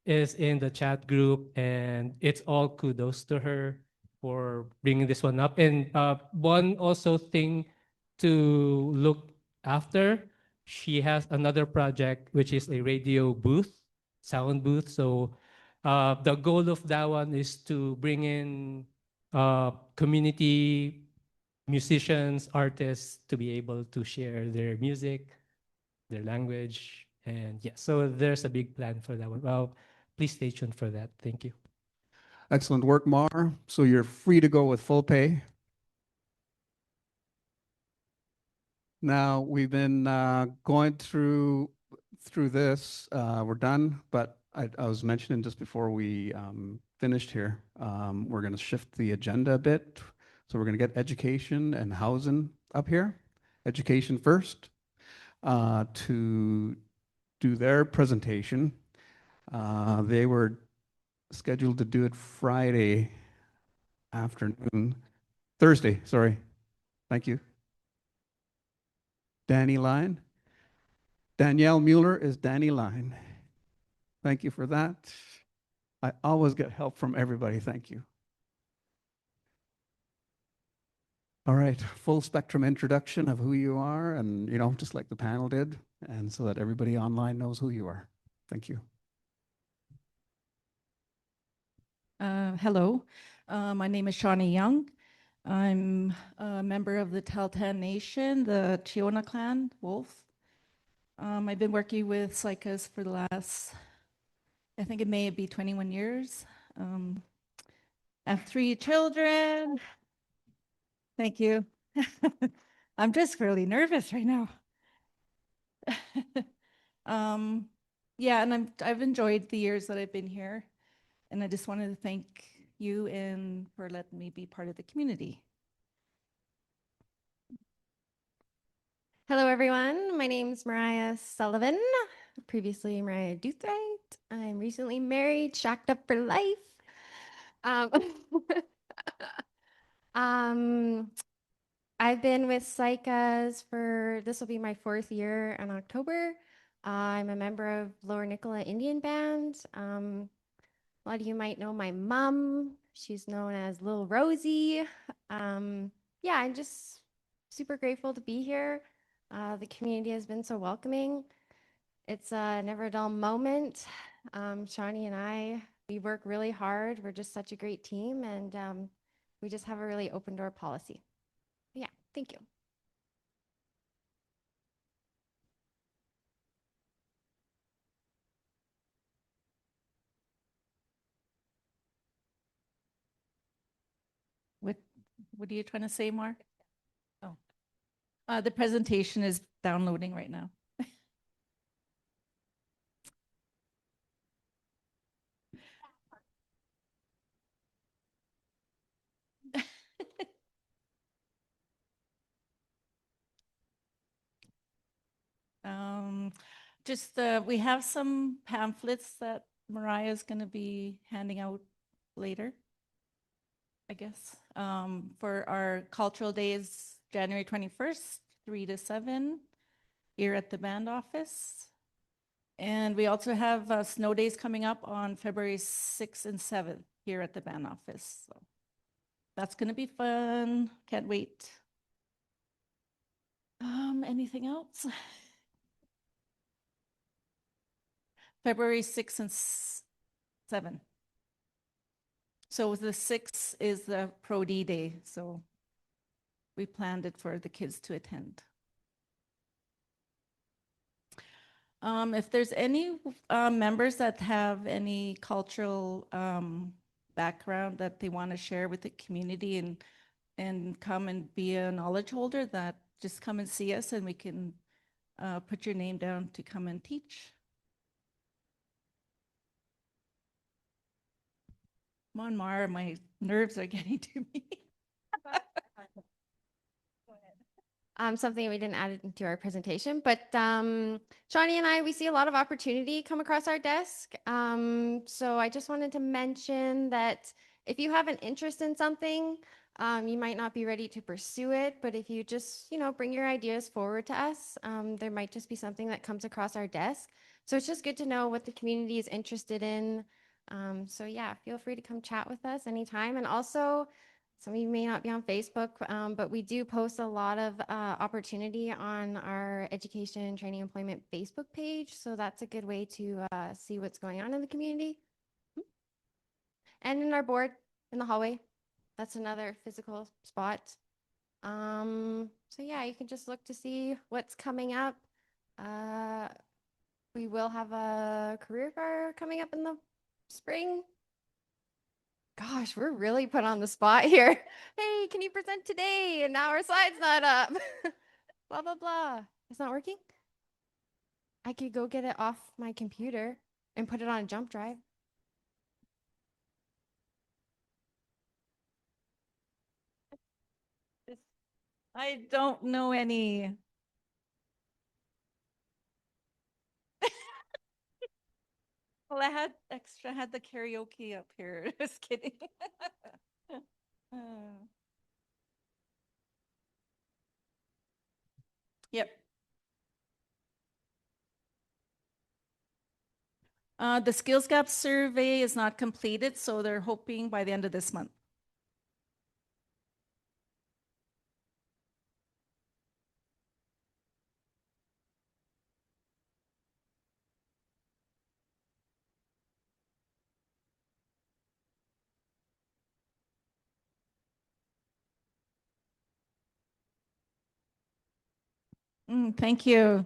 is in the chat group, and it's all kudos to her for bringing this one up. And one also thing to look after, she has another project which is a radio booth, sound booth. So the goal of that one is to bring in community musicians, artists to be able to share their music, their language, and yeah. So there's a big plan for that one. Well, please stay tuned for that. Thank you. Excellent work, Mar. So you're free to go with full pay. Now, we've been going through this. We're done, but I was mentioning just before we finished here, we're going to shift the agenda a bit. So we're going to get education and housing up here. Education first to do their presentation. They were scheduled to do it Friday afternoon, Thursday, sorry. Thank you. Danny Line. Danielle Mueller is Danny Line. Thank you for that. I always get help from everybody. Thank you. All right, full spectrum introduction of who you are and, you know, just like the panel did, and so that everybody online knows who you are. Thank you. Hello, my name is Shawnee Young. I'm a member of the Tahltan Nation, the Chiona clan, Wolf. I've been working with Saik'uz for the last, I think it may be 21 years. I have 3 children. Thank you. I'm just really nervous right now. Yeah, and I've enjoyed the years that I've been here, and I just wanted to thank you and for letting me be part of the community. Hello, everyone. My name's Mariah Sullivan, previously Mariah Doothright. I'm recently married, shacked up for life. Um, I've been with Saik'uz for, this will be my 4th year in October. I'm a member of Lower Nicola Indian Band. A lot of you might know my mom. She's known as Little Rosie. Yeah, I'm just super grateful to be here. The community has been so welcoming. It's a never dull moment. Shawnee and I, we work really hard. We're just such a great team, and we just have a really open door policy. Yeah, thank you. What are you trying to say, Mark? Oh, the presentation is downloading right now. Just we have some pamphlets that Mariah is going to be handing out later, I guess, for our cultural days, January 21st, 3 to 7, here at the band office. And we also have snow days coming up on February 6th and 7th here at the band office. So that's going to be fun. Can't wait. Anything else? February 6th and 7th. So the 6th is the Pro D Day, so we planned it for the kids to attend. If there's any members that have any cultural background that they want to share with the community and come and be a knowledge holder, that just come and see us and we can put your name down to come and teach. Come on, Mara, my nerves are getting to me. Something we didn't add into our presentation, but Shawnee and I, we see a lot of opportunity come across our desk. So I just wanted to mention that if you have an interest in something, you might not be ready to pursue it, but if you just, bring your ideas forward to us, there might just be something that comes across our desk. So it's just good to know what the community is interested in. So yeah, feel free to come chat with us anytime. And also, some of you may not be on Facebook, but we do post a lot of opportunity on our education, training, employment Facebook page. So that's a good way to see what's going on in the community. And in our board in the hallway, that's another physical spot. So yeah, you can just look to see what's coming up. We will have a career fair coming up in the spring. Gosh, we're really put on the spot here. Hey, can you present today? And now our slide's not up. Blah, blah, blah. It's not working? I could go get it off my computer and put it on a jump drive. I don't know any. Well, I had the karaoke up here. Just kidding. Yep. The skills gap survey is not completed, so they're hoping by the end of this month. Thank you.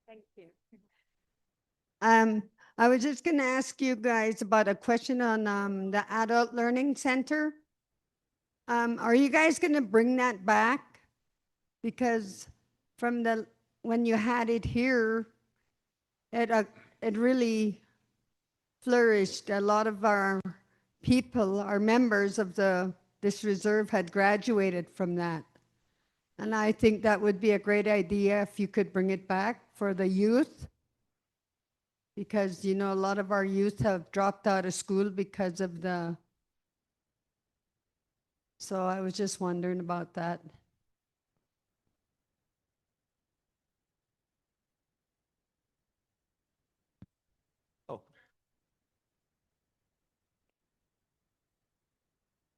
Thank you. I was just going to ask you guys about a question on the Adult Learning Center. Are you guys going to bring that back? Because from when you had it here, it really flourished. A lot of our people, our members of this reserve had graduated from that. And I think that would be a great idea if you could bring it back for the youth. Because, a lot of our youth have dropped out of school because of so I was just wondering about that. Oh.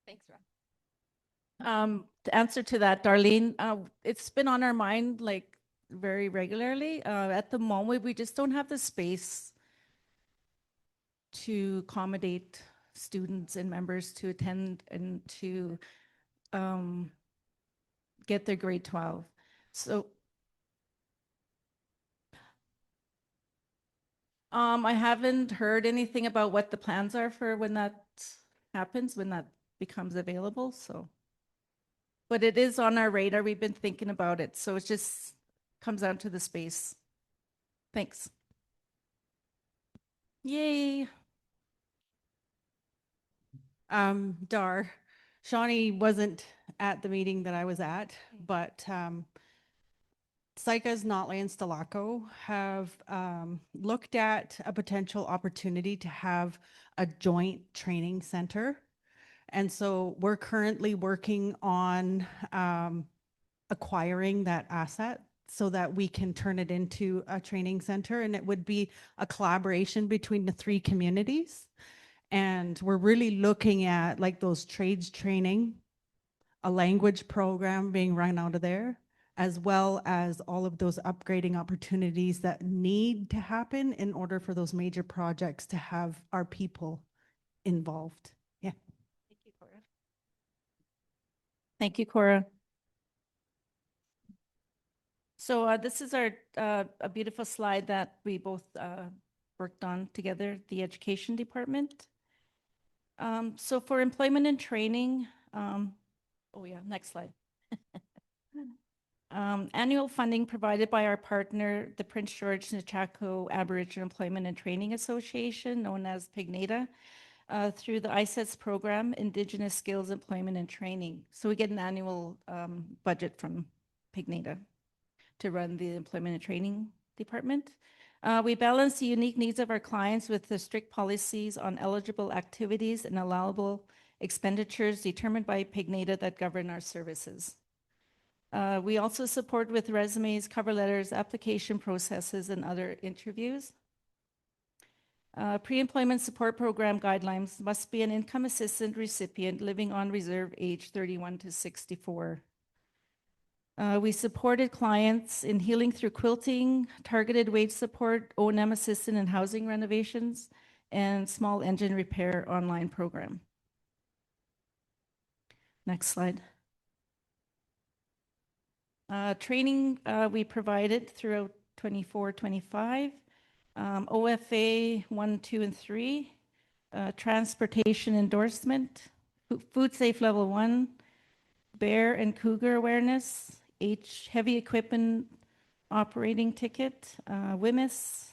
Thanks, Rob. To answer to that, Darlene, it's been on our mind like very regularly. At the moment, we just don't have the space to accommodate students and members to attend and to get their grade 12. So I haven't heard anything about what the plans are for when that happens, when that becomes available. So, but it is on our radar. We've been thinking about it. So it just comes down to the space. Thanks. Yay. Dar, Shawnee wasn't at the meeting that I was at, but Saik'uz, Notley, and Stalaco have looked at a potential opportunity to have a joint training center. And so we're currently working on acquiring that asset so that we can turn it into a training center. And it would be a collaboration between the three communities. And we're really looking at like those trades training, a language program being run out of there, as well as all of those upgrading opportunities that need to happen in order for those major projects to have our people involved. Yeah. Thank you, Cora. Thank you, Cora. So this is our a beautiful slide that we both worked on together, the education department. So for employment and training, oh yeah, next slide. Annual funding provided by our partner, the Prince George Nechako Aboriginal Employment and Training Association, known as PIGNATA, through the ISETS program, Indigenous Skills Employment and Training. So we get an annual budget from PIGNATA to run the employment and training department. We balance the unique needs of our clients with the strict policies on eligible activities and allowable expenditures determined by PIGNATA that govern our services. We also support with resumes, cover letters, application processes, and other interviews. Pre-employment support program guidelines must be an income assistance recipient living on reserve age 31 to 64. We supported clients in healing through quilting, targeted wage support, O&M assistance and housing renovations, and small engine repair online program. Next slide. Training we provided throughout 24-25, OFA 1, 2, and 3, transportation endorsement, food safe level 1, bear and cougar awareness, heavy equipment operating ticket, WMIS,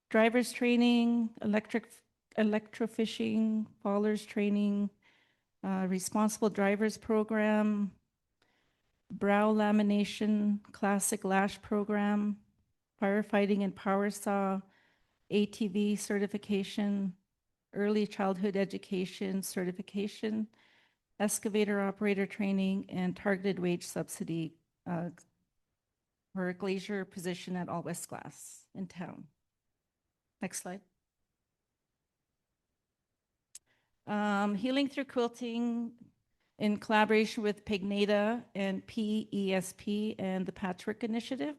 driver's training, electrofishing, fallers training, responsible drivers program, brow lamination, classic lash program, firefighting and power saw, ATV certification, early childhood education certification, excavator operator training, and targeted wage subsidy for a glazier position at All West Glass in town. Next slide. Healing through quilting in collaboration with PIGNATA and PESP and the Patchwork Initiative.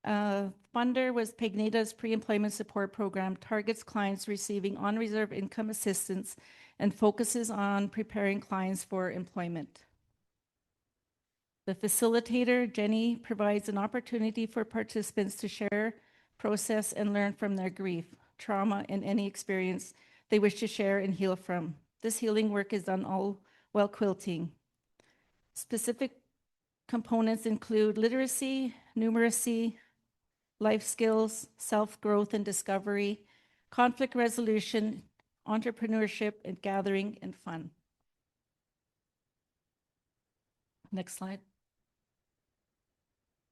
Funder was PIGNATA's pre-employment support program, targets clients receiving on-reserve income assistance and focuses on preparing clients for employment. The facilitator, Jenny, provides an opportunity for participants to share, process, and learn from their grief, trauma, and any experience they wish to share and heal from. This healing work is done all while quilting. Specific components include literacy, numeracy, life skills, self-growth and discovery, conflict resolution, entrepreneurship, and gathering and fun. Next slide.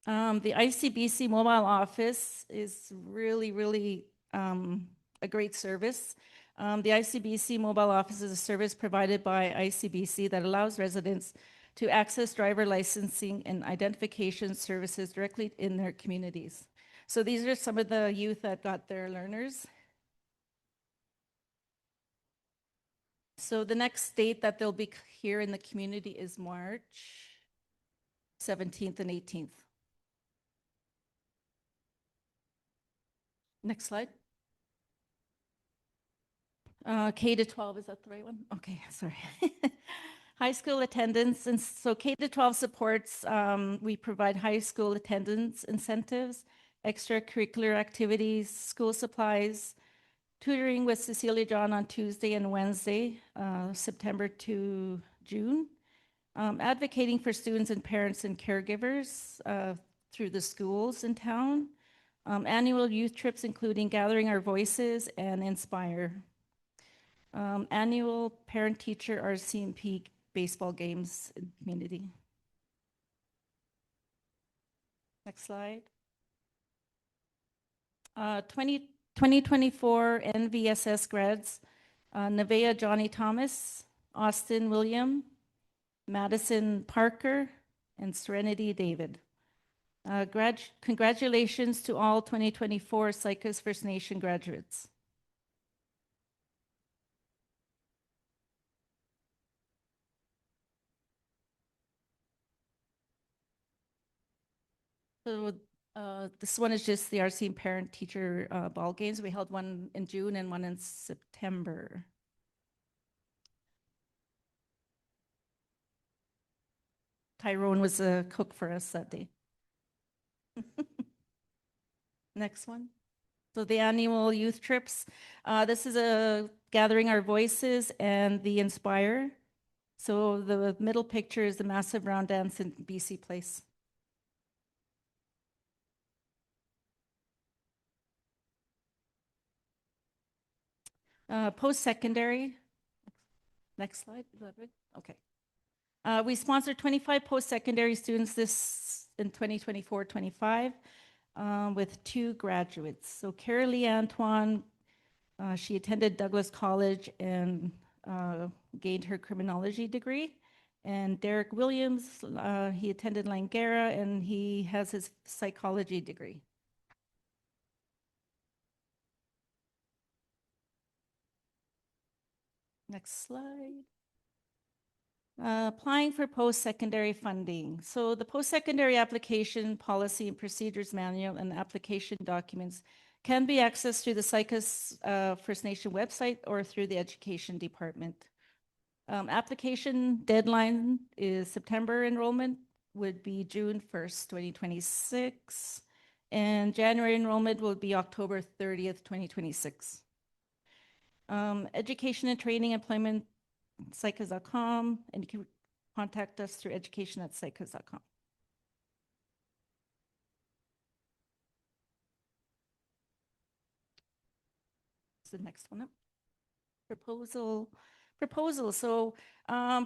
The ICBC mobile office is really a great service. The ICBC mobile office is a service provided by ICBC that allows residents to access driver licensing and identification services directly in their communities. So these are some of the youth that got their learners. So the next date that they'll be here in the community is March 17th and 18th. Next slide. K to 12, is that the right one? Okay, sorry. High school attendance, and so K to 12 supports, we provide high school attendance incentives, extracurricular activities, school supplies, tutoring with Cecilia John on Tuesday and Wednesday, September to June, advocating for students and parents and caregivers through the schools in town, annual youth trips including Gathering Our Voices and Inspire. Annual parent-teacher RCMP baseball games in community. Next slide. 2024 NVSS grads, Nevaeh Johnny Thomas, Austin William, Madison Parker, and Serenity David. Congratulations to all 2024 Saik'uz First Nation graduates. So this one is just the RC parent-teacher ball games. We held one in June and one in September. Tyrone was a cook for us that day. Next one. So the annual youth trips. This is a gathering our voices and the Inspire. So the middle picture is the massive round dance in BC Place. Post-secondary. Next slide. Is that good? Okay. We sponsored 25 post-secondary students this in 2024-25 with 2 graduates. So Carolee Antoine, she attended Douglas College and gained her criminology degree. And Derek Williams, he attended Langara and he has his psychology degree. Next slide. Applying for post-secondary funding. So the post-secondary application policy and procedures manual and application documents can be accessed through the Saik'uz First Nation website or through the education department. Application deadline is September enrollment would be June 1st, 2026. And January enrollment will be October 30th, 2026. Education and training employment Saik'uz.com, and you can contact us through education@saik'uz.com. The next one up. Proposal. So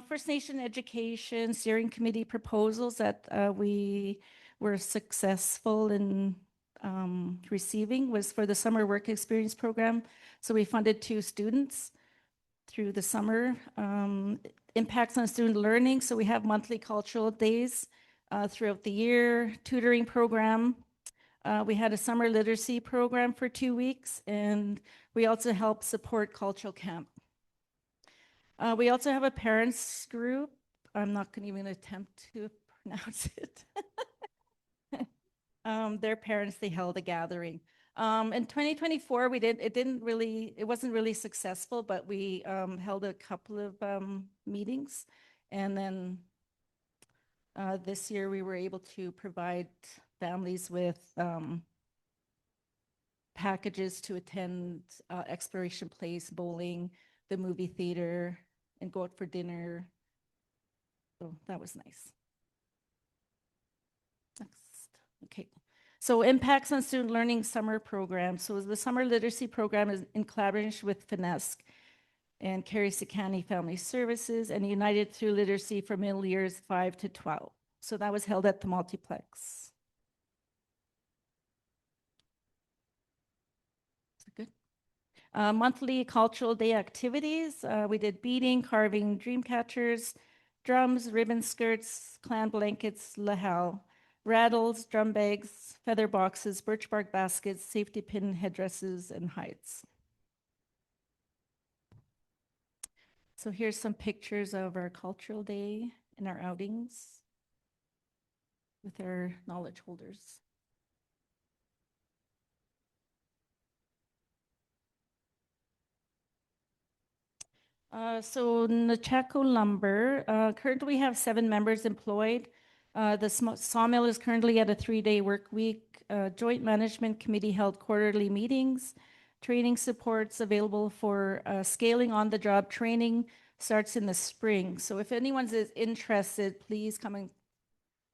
First Nation Education Steering Committee proposals that we were successful in receiving was for the Summer Work Experience Program. So we funded 2 students through the summer. Impacts on student learning. So we have monthly cultural days throughout the year, tutoring program. We had a summer literacy program for 2 weeks, and we also help support cultural camp. We also have a parents group. I'm not going to even attempt to pronounce it. Their parents, they held a gathering. In 2024, it wasn't really successful, but we held a couple of meetings. And then this year we were able to provide families with packages to attend Exploration Place, bowling, the movie theater, and go out for dinner. So that was nice. Next, okay. So impacts on student learning summer program. So the summer literacy program is in collaboration with FINESC and Carrie Sikani Family Services and United Through Literacy for middle years 5 to 12. So that was held at the multiplex. Good. Monthly cultural day activities. We did beading, carving, dream catchers, drums, ribbon skirts, clan blankets, lahal, rattles, drum bags, feather boxes, birch bark baskets, safety pin headdresses, and hides. So here's some pictures of our cultural day and our outings with our knowledge holders. So Nachaco Lumber, currently we have 7 members employed. The sawmill is currently at a 3-day work week. Joint Management Committee held quarterly meetings. Training supports available for scaling on the job training starts in the spring. So if anyone's interested, please come and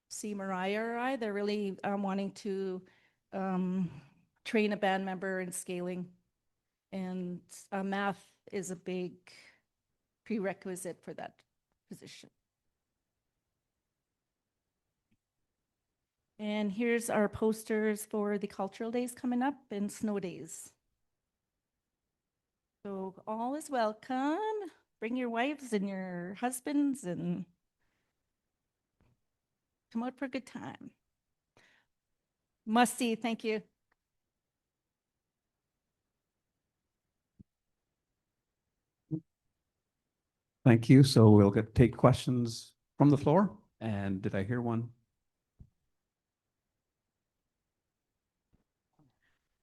see Mariah or I. They're really wanting to train a band member in scaling. And math is a big prerequisite for that position. And here's our posters for the cultural days coming up and snow days. So all is welcome. Bring your wives and your husbands and come out for a good time. Must see, thank you. Thank you. So we'll take questions from the floor. And did I hear one?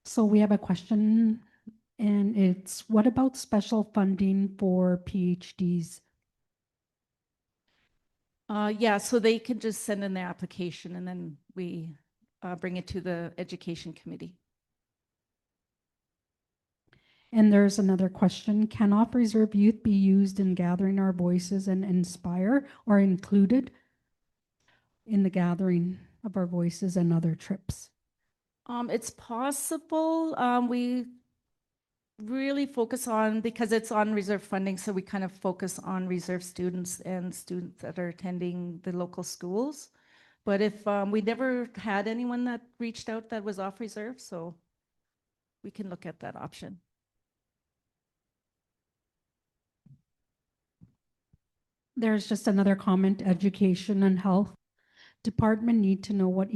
So we have a question, and it's, what about special funding for PhDs? Yeah, so they can just send in their application and then we bring it to the education committee. And there's another question. Can Off Reserve Youth be used in gathering our voices and inspire or included in the gathering of our voices and other trips? It's possible. We really focus on, because it's on reserve funding, so we kind of focus on reserve students and students that are attending the local schools. But if we never had anyone that reached out that was off reserve, so we can look at that option. There's just another comment. Education and health department need to know what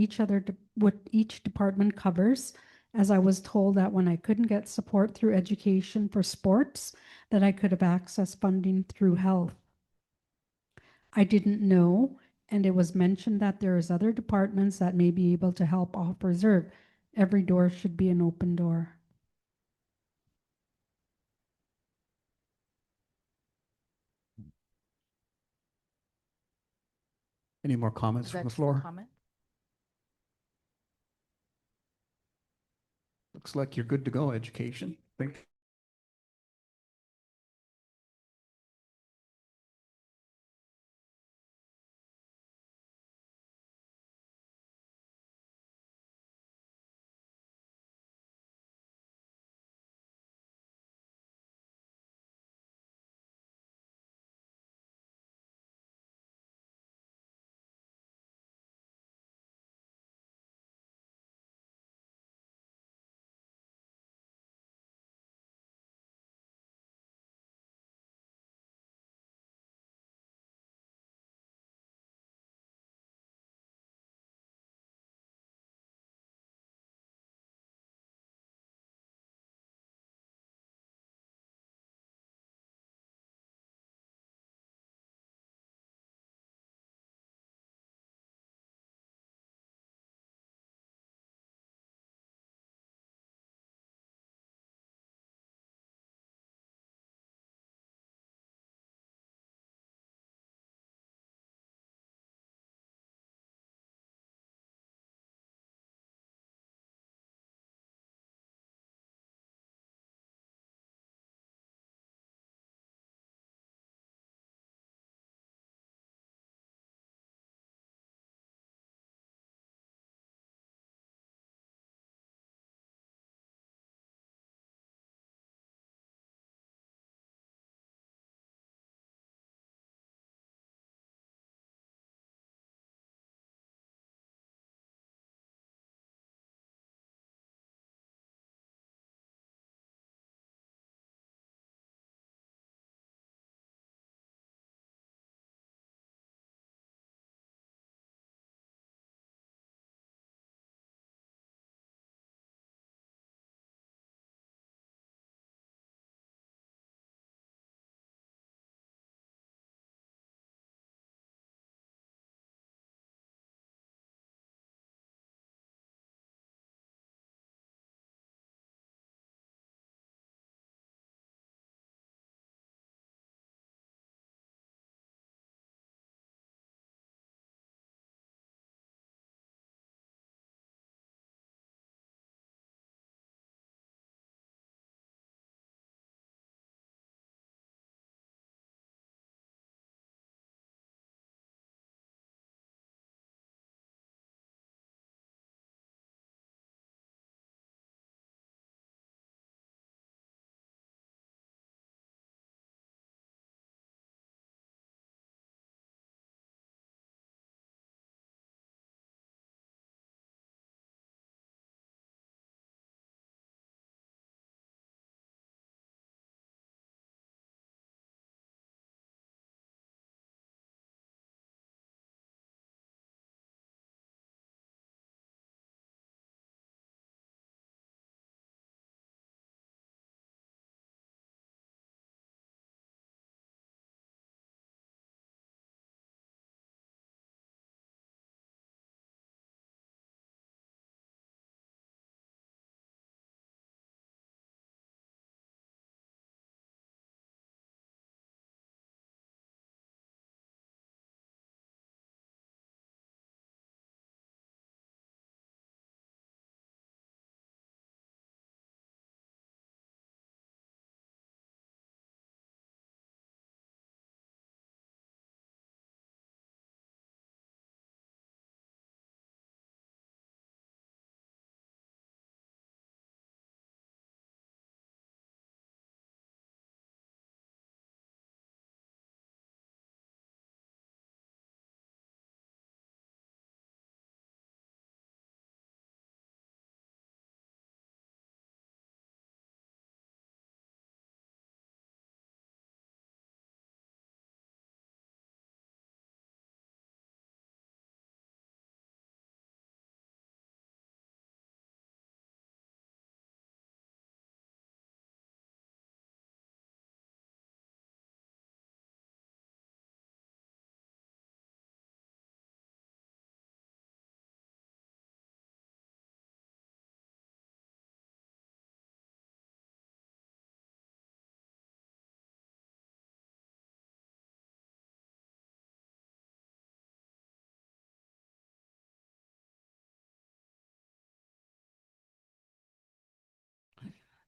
what each department covers, as I was told that when I couldn't get support through education for sports, that I could have accessed funding through health. I didn't know, and it was mentioned that there is other departments that may be able to help Off Reserve. Every door should be an open door. Any more comments from the floor? Comment? Looks like you're good to go, education. Thank you.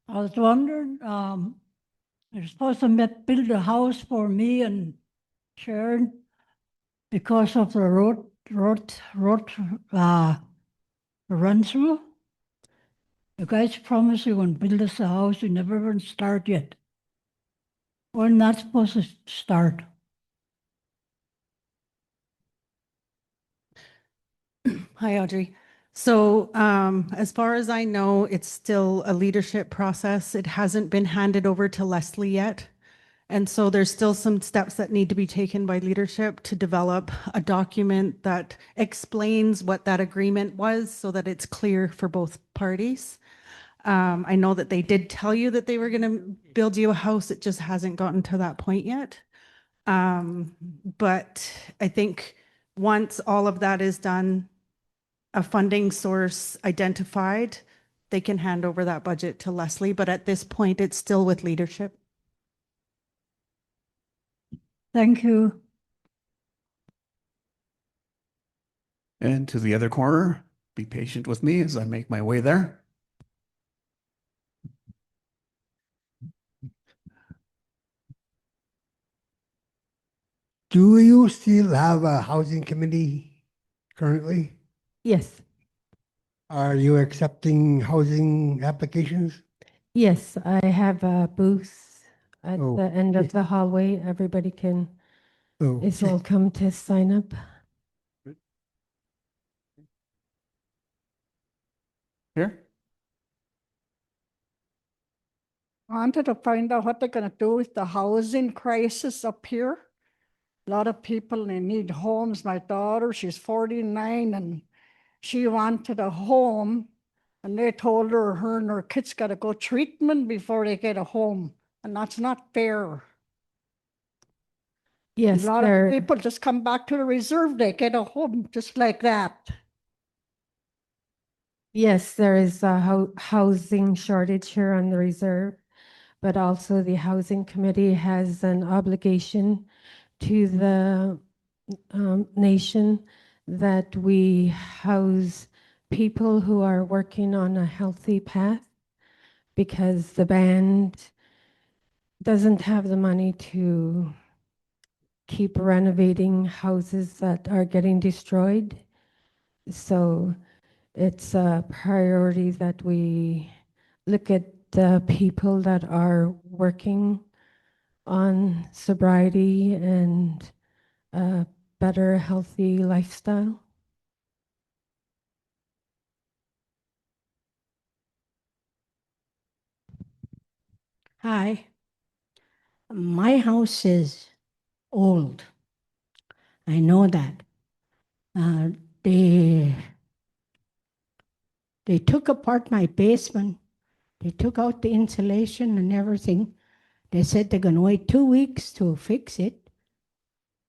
I was wondering, you're supposed to build a house for me and Sharon because of the road, run through. You guys promised you would build us a house, you never even start yet. We're not supposed to start. Hi, Audrey. So as far as I know, it's still a leadership process. It hasn't been handed over to Leslie yet. And so there's still some steps that need to be taken by leadership to develop a document that explains what that agreement was so that it's clear for both parties. I know that they did tell you that they were going to build you a house. It just hasn't gotten to that point yet. But I think once all of that is done, a funding source identified, they can hand over that budget to Leslie. But at this point, it's still with leadership. Thank you. And to the other corner, be patient with me as I make my way there. Do you still have a housing committee currently? Yes, Are you accepting housing applications? yes, I have a booth at Oh, the end of the hallway. Everybody is okay. welcome to sign up. Here? I wanted to find out what they're gonna do with the housing crisis up here. A lot of people, they need homes. My daughter, she's 49 and she wanted a home. And they told her and her kids gotta go treatment before they get a home. And that's not fair. Yes, A lot of people just come back to the reserve, they get a home just like that. yes, there is a housing shortage here on the reserve, but also the housing committee has an obligation to the nation that we house people who are working on a healthy path because the band doesn't have the money to keep renovating houses that are getting destroyed. So it's a priority that we look at the people that are working on sobriety and a better, healthy lifestyle. Hi. My house is old. I know that. Uh, they they took apart my basement. They took out the insulation and everything. They said they're going to wait 2 weeks to fix it.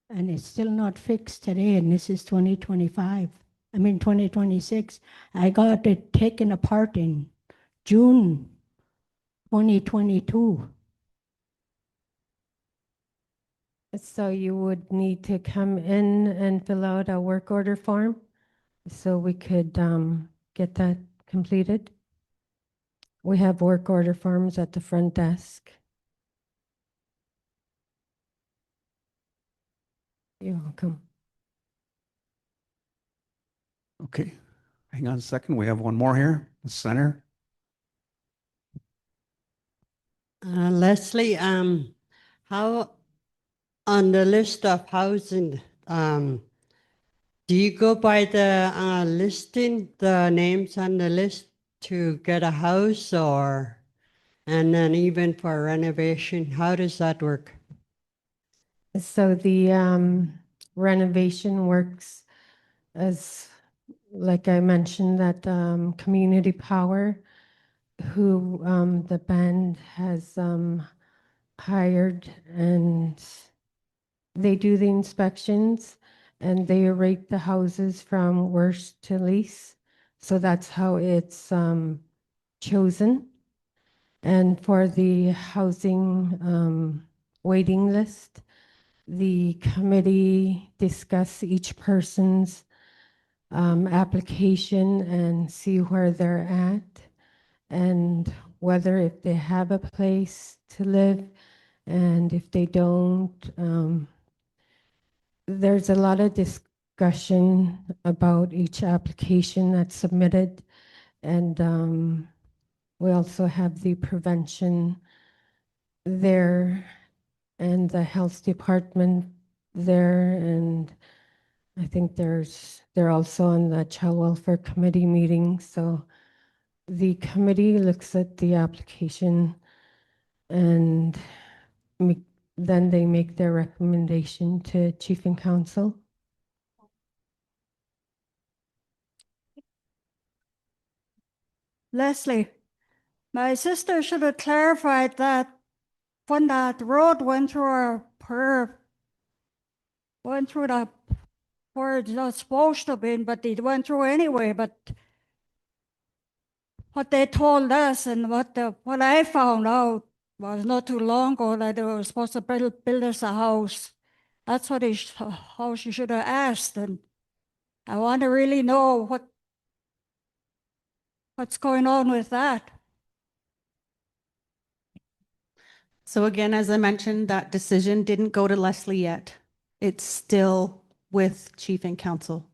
And it's still not fixed today. And this is 2025. I mean, 2026. I got it taken apart in June 2022. So you would need to come in and fill out a work order form so we could get that completed. We have work order forms at the front desk. You're welcome. Okay, hang on a second. We have one more here, the center. Leslie, how on the list of housing, do you go by the listing, the names on the list to get a house or, and then even for renovation, how does that work? So the renovation works as, like I mentioned, that Community Power, who the band has hired, and they do the inspections and they rate the houses from worst to least. So that's how it's chosen. And for the housing waiting list, the committee discuss each person's application and see where they're at. And whether if they have a place to live, and if they don't, there's a lot of discussion about each application that's submitted. And we also have the prevention there and the health department there. And I think they're also on the child welfare committee meeting. So the committee looks at the application and then they make their recommendation to chief and council. Leslie, my sister should have clarified that when that road went through went through the where it's not supposed to be, but it went through anyway. But what they told us and what I found out was not too long ago that they were supposed to build us a house. That's what how she should have asked. And I want to really know what's going on with that. So again, as I mentioned, that decision didn't go to Leslie yet. It's still with Chief and Council.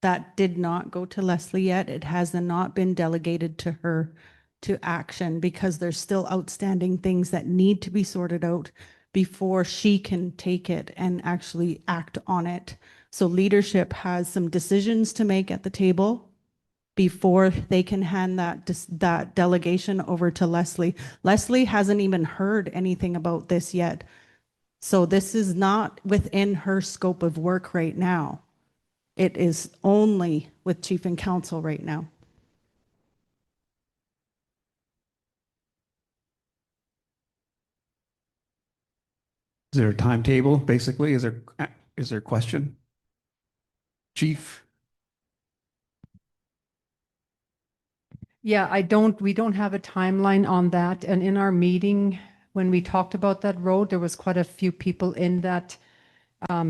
That did not go to Leslie yet. It has not been delegated to her to action because there's still outstanding things that need to be sorted out before she can take it and actually act on it. So leadership has some decisions to make at the table before they can hand that delegation over to Leslie. Leslie hasn't even heard anything about this yet. So this is not within her scope of work right now. It is only with Chief and Council right now. Is there a timetable, basically? Is there a question? Chief? Yeah, we don't have a timeline on that. And in our meeting, when we talked about that road, there was quite a few people in that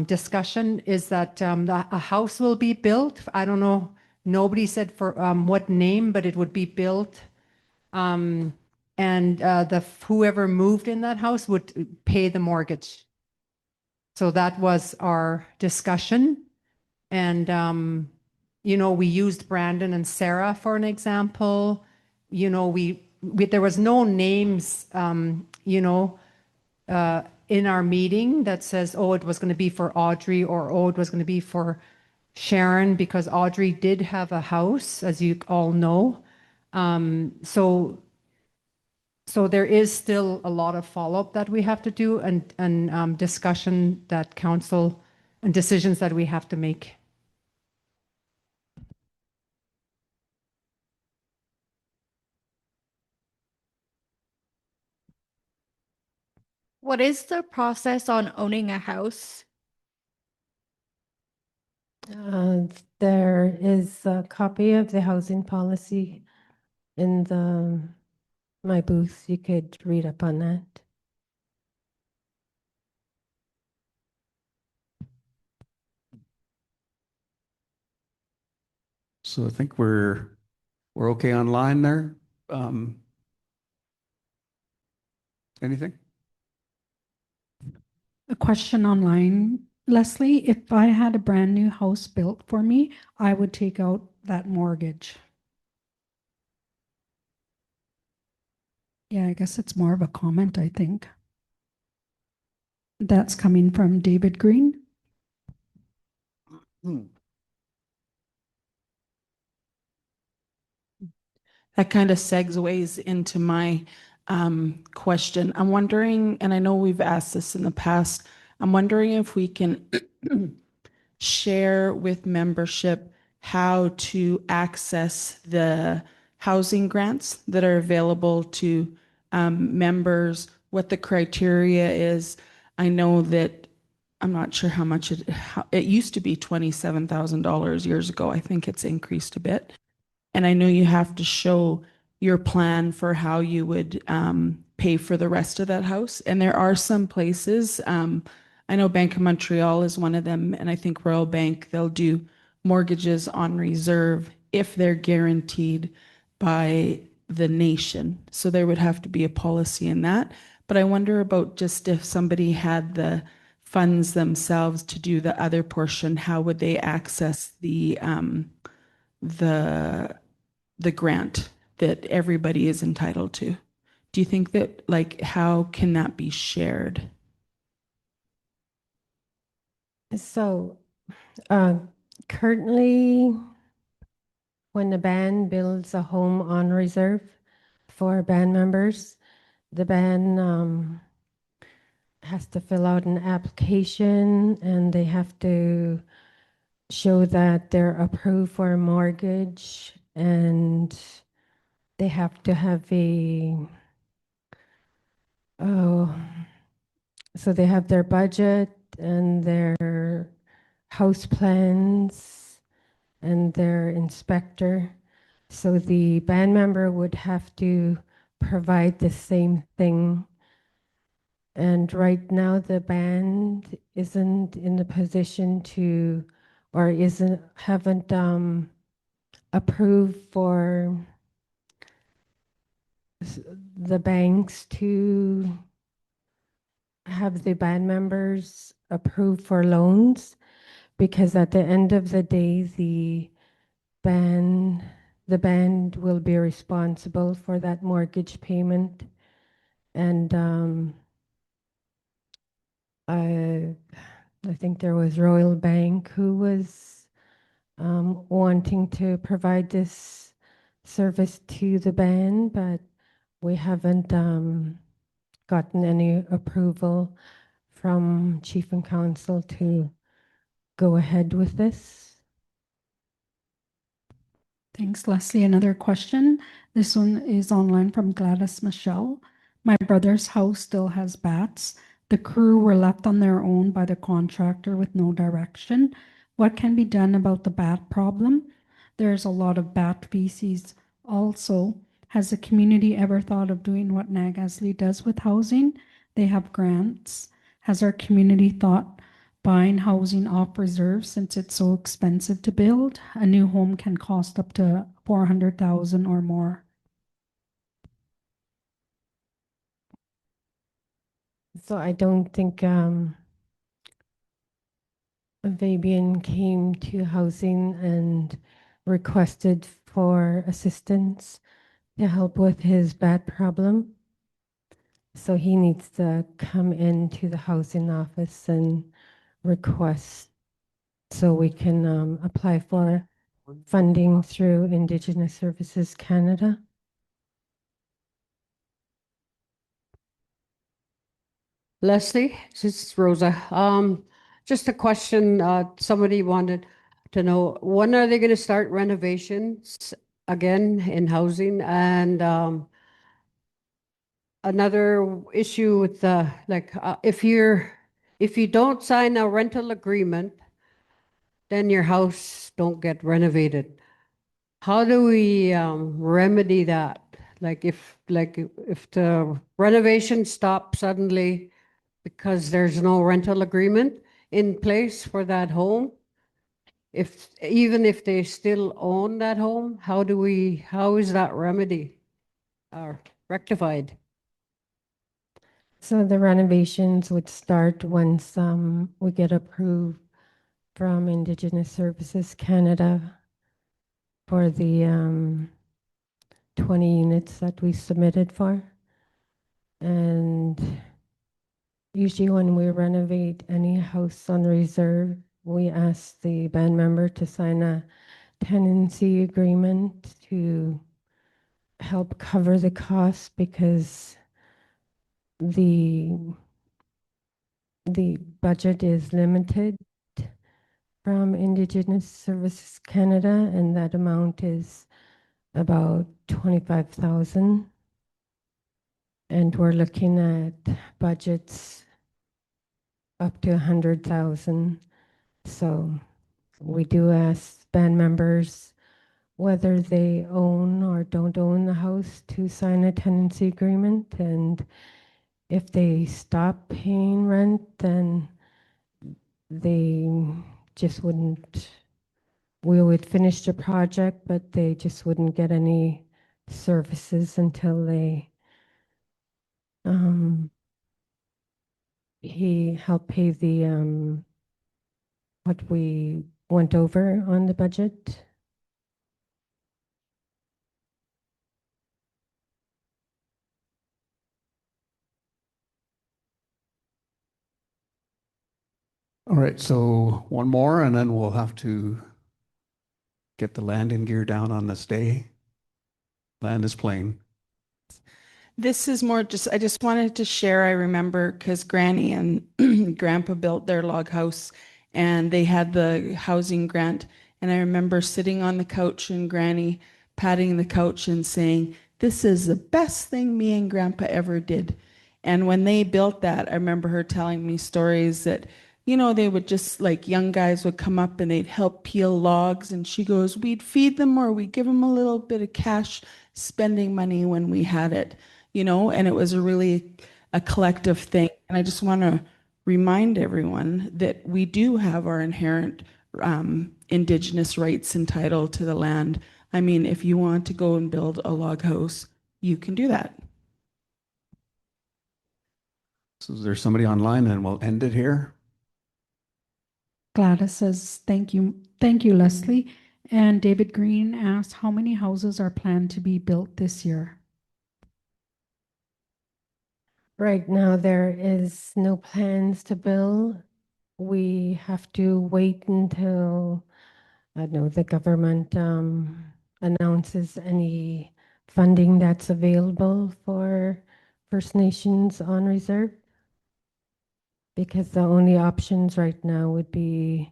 discussion. Is that a house will be built? I don't know. Nobody said for what name, but it would be built. And whoever moved in that house would pay the mortgage. So that was our discussion. And we used Brandon and Sarah for an example. There was no names, in our meeting that says, oh, it was going to be for Audrey or, oh, it was going to be for Sharon, because Audrey did have a house, as you all know. So there is still a lot of follow-up that we have to do and discussion that council and decisions that we have to make. What is the process on owning a house? There is a copy of the housing policy in my booth. You could read up on that. So I think we're okay online there. Anything? A question online, Leslie, if I had a brand new house built for me, I would take out that mortgage. Yeah, I guess it's more of a comment, I think. That's coming from David Green. That kind of segues into my question. I'm wondering, and I know we've asked this in the past, I'm wondering if we can share with membership how to access the housing grants that are available to members, what the criteria is. I know that I'm not sure how much it used to be $27,000 years ago. I think it's increased a bit. And I know you have to show your plan for how you would pay for the rest of that house. And there are some places, I know Bank of Montreal is one of them, and I think Royal Bank, they'll do mortgages on reserve if they're guaranteed by the nation. So there would have to be a policy in that. But I wonder about just if somebody had the funds themselves to do the other portion, how would they access the grant that everybody is entitled to? Do you think that, like, how can that be shared? So currently, when the band builds a home on reserve for band members, the band has to fill out an application and they have to show that they're approved for a mortgage and they have to have so they have their budget and their house plans and their inspector. So the band member would have to provide the same thing. And right now, the band isn't in the position to, or haven't approved for the banks to have the band members approved for loans, because at the end of the day, the band will be responsible for that mortgage payment. And I think there was Royal Bank who was wanting to provide this service to the band, but we haven't gotten any approval from Chief and Council to go ahead with this. Thanks, Leslie. Another question. This one is online from Gladys Michelle. My brother's house still has bats. The crew were left on their own by the contractor with no direction. What can be done about the bat problem? There's a lot of bat feces. Also, has the community ever thought of doing what Nagasley does with housing? They have grants. Has our community thought buying housing off reserve since it's so expensive to build? A new home can cost up to 400,000 or more. So I don't think Fabian came to housing and requested for assistance to help with his bat problem. So he needs to come into the housing office and request so we can apply for funding through Indigenous Services Canada. Leslie, this is Rosa. Just a question, somebody wanted to know, when are they going to start renovations again in housing? And another issue with the, if you don't sign a rental agreement, then your house don't get renovated. How do we remedy that? If the renovation stops suddenly because there's no rental agreement in place for that home, even if they still own that home, how is that remedy or rectified? So the renovations would start once we get approved from Indigenous Services Canada for the 20 units that we submitted for. And usually when we renovate any house on reserve, we ask the band member to sign a tenancy agreement to help cover the cost, because the budget is limited from Indigenous Services Canada, and that amount is about 25,000. And we're looking at budgets up to 100,000. So we do ask band members whether they own or don't own the house to sign a tenancy agreement. And if they stop paying rent, then they just wouldn't, we would finish the project, but they just wouldn't get any services until they um, he helped pay the what we went over on the budget. All right, so one more and then we'll have to get the landing gear down on this day. Land this plane. This is more just, I just wanted to share, I remember because Granny and Grandpa built their log house and they had the housing grant. And I remember sitting on the couch and Granny patting the couch and saying, "This is the best thing me and Grandpa ever did." And when they built that, I remember her telling me stories that, they would just like young guys would come up and they'd help peel logs. And she goes, "We'd feed them or we'd give them a little bit of cash spending money when we had it." And it was a collective thing. And I just want to remind everyone that we do have our inherent Indigenous rights and title to the land. I mean, if you want to go and build a log house, you can do that. So is there somebody online and we'll end it here? Gladys says, thank you. Thank you, Leslie. And David Green asked, how many houses are planned to be built this year? Right now, there is no plans to build. We have to wait until, I don't know, the government announces any funding that's available for First Nations on reserve. Because the only options right now would be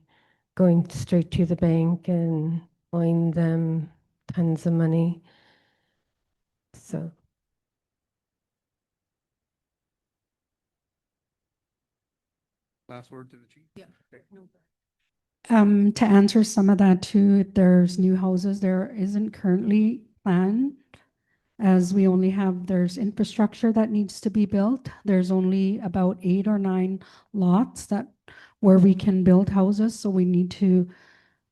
going straight to the bank and owing them tons of money. So. Last word to the chief? Yeah. Okay. To answer some of that too, if there's new houses, there isn't currently planned, as we only have, there's infrastructure that needs to be built. There's only about 8 or 9 lots where we can build houses, so we need to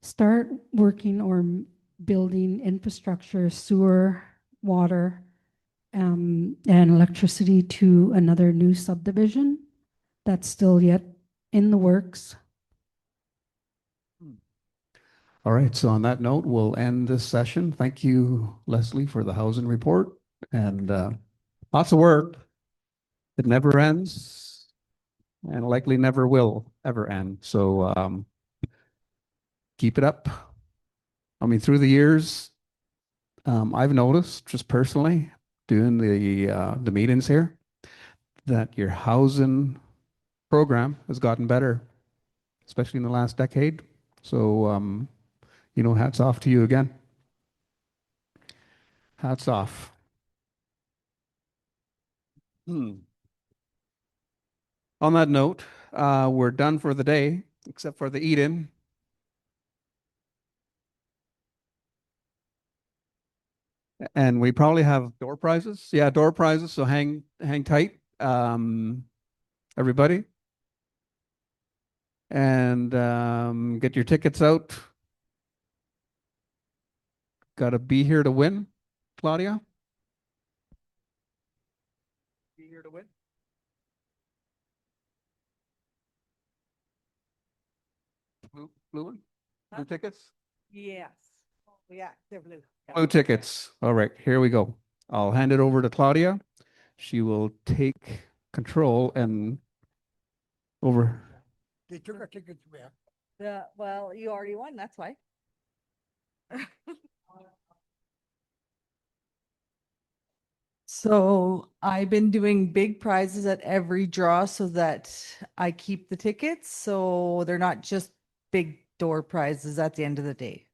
start working or building infrastructure, sewer, water, and electricity to another new subdivision that's still yet in the works. All right, so on that note, we'll end this session. Thank you, Leslie, for the housing report and lots of work. It never ends and likely never will ever end. So keep it up. I mean, through the years, I've noticed just personally doing the meetings here that your housing program has gotten better, especially in the last decade. So hats off to you again. Hats off. On that note, we're done for the day, except for the eat-in. And we probably have door prizes. Yeah, door prizes. So hang tight, everybody. And get your tickets out. Got to be here to win, Claudia. Be here to win. Blue one? Blue tickets? Yes. Oh, yeah, they're blue. Yeah. Blue tickets. All right, here we go. I'll hand it over to Claudia. She will take control and over. They took our tickets where? Well, you already won, that's why. So I've been doing big prizes at every draw so that I keep the tickets. So they're not just big door prizes at the end of the day.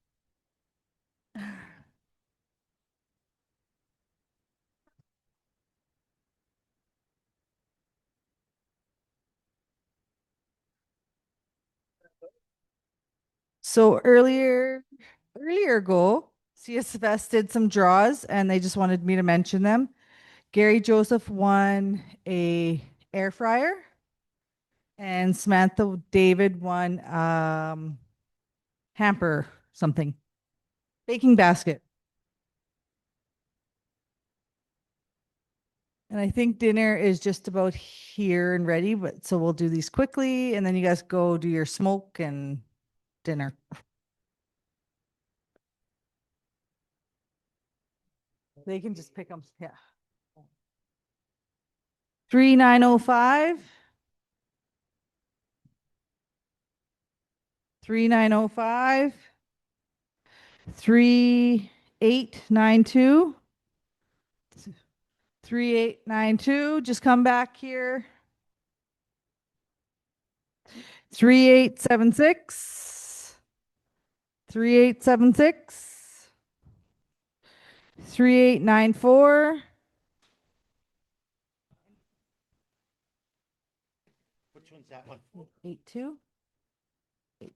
So earlier ago, CSFS did some draws and they just wanted me to mention them. Gary Joseph won a air fryer and Samantha David won hamper something, baking basket. And I think dinner is just about here and ready, but so we'll do these quickly and then you guys go do your smoke and dinner. They can just pick them, yeah. 3905. 3905. 3892. 3892, just come back here. 3876. 3876. 3894. Which one's that one? 82. 82.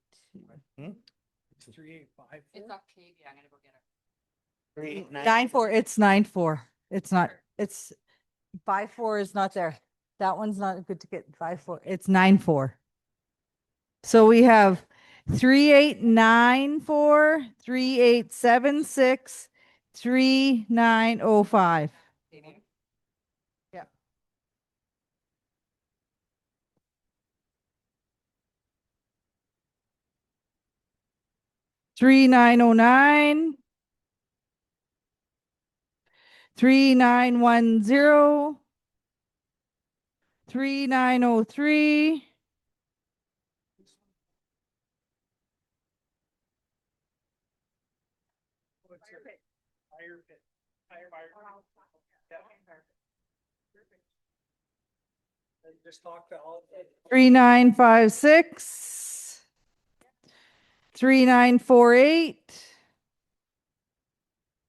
It's 3854. It's Octavia. I'm gonna go get her. 94. It's 94. It's not, it's 54 is not there. That one's not good to get 54. It's 94. So we have 3894, 3876, 3905. Yeah. Three 3909. 3910. 3903. 3956. 3948.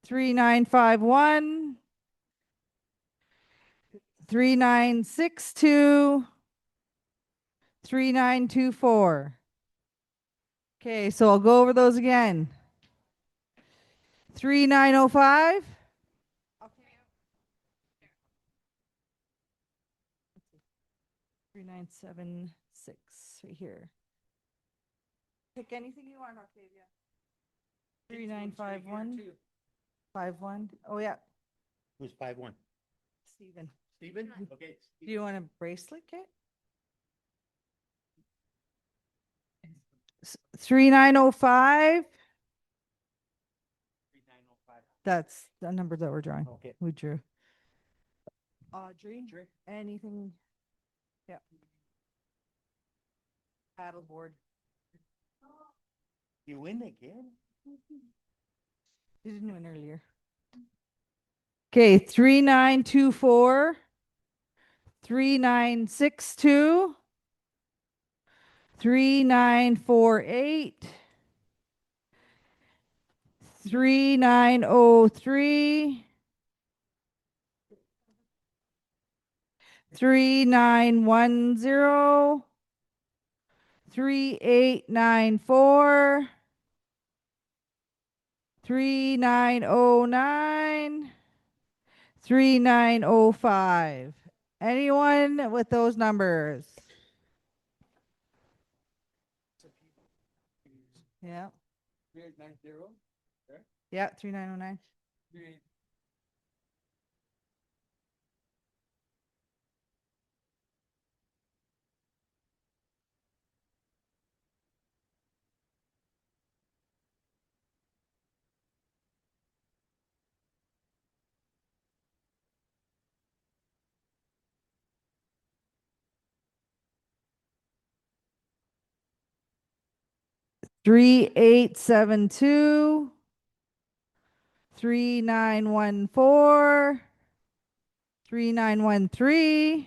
3951. 3962. 3924. Okay, so I'll go over those again. 3905. 3976 right here. Pick anything you want, Octavia. 3951. 51. Oh, yeah. Who's 5-1? Steven. Steven? Okay. Do you want a bracelet, Kate? 3905. That's the number that we're drawing. Okay. We drew. Audrey, anything? Yeah. Paddleboard. You win again? You didn't win earlier. Okay, 3924. 3962. 3948. 3903. 3910. 3894. 3909. 3905. Anyone with those numbers? Yeah. 3890. Okay. Yeah, 3909. 3872. 3914. 3913.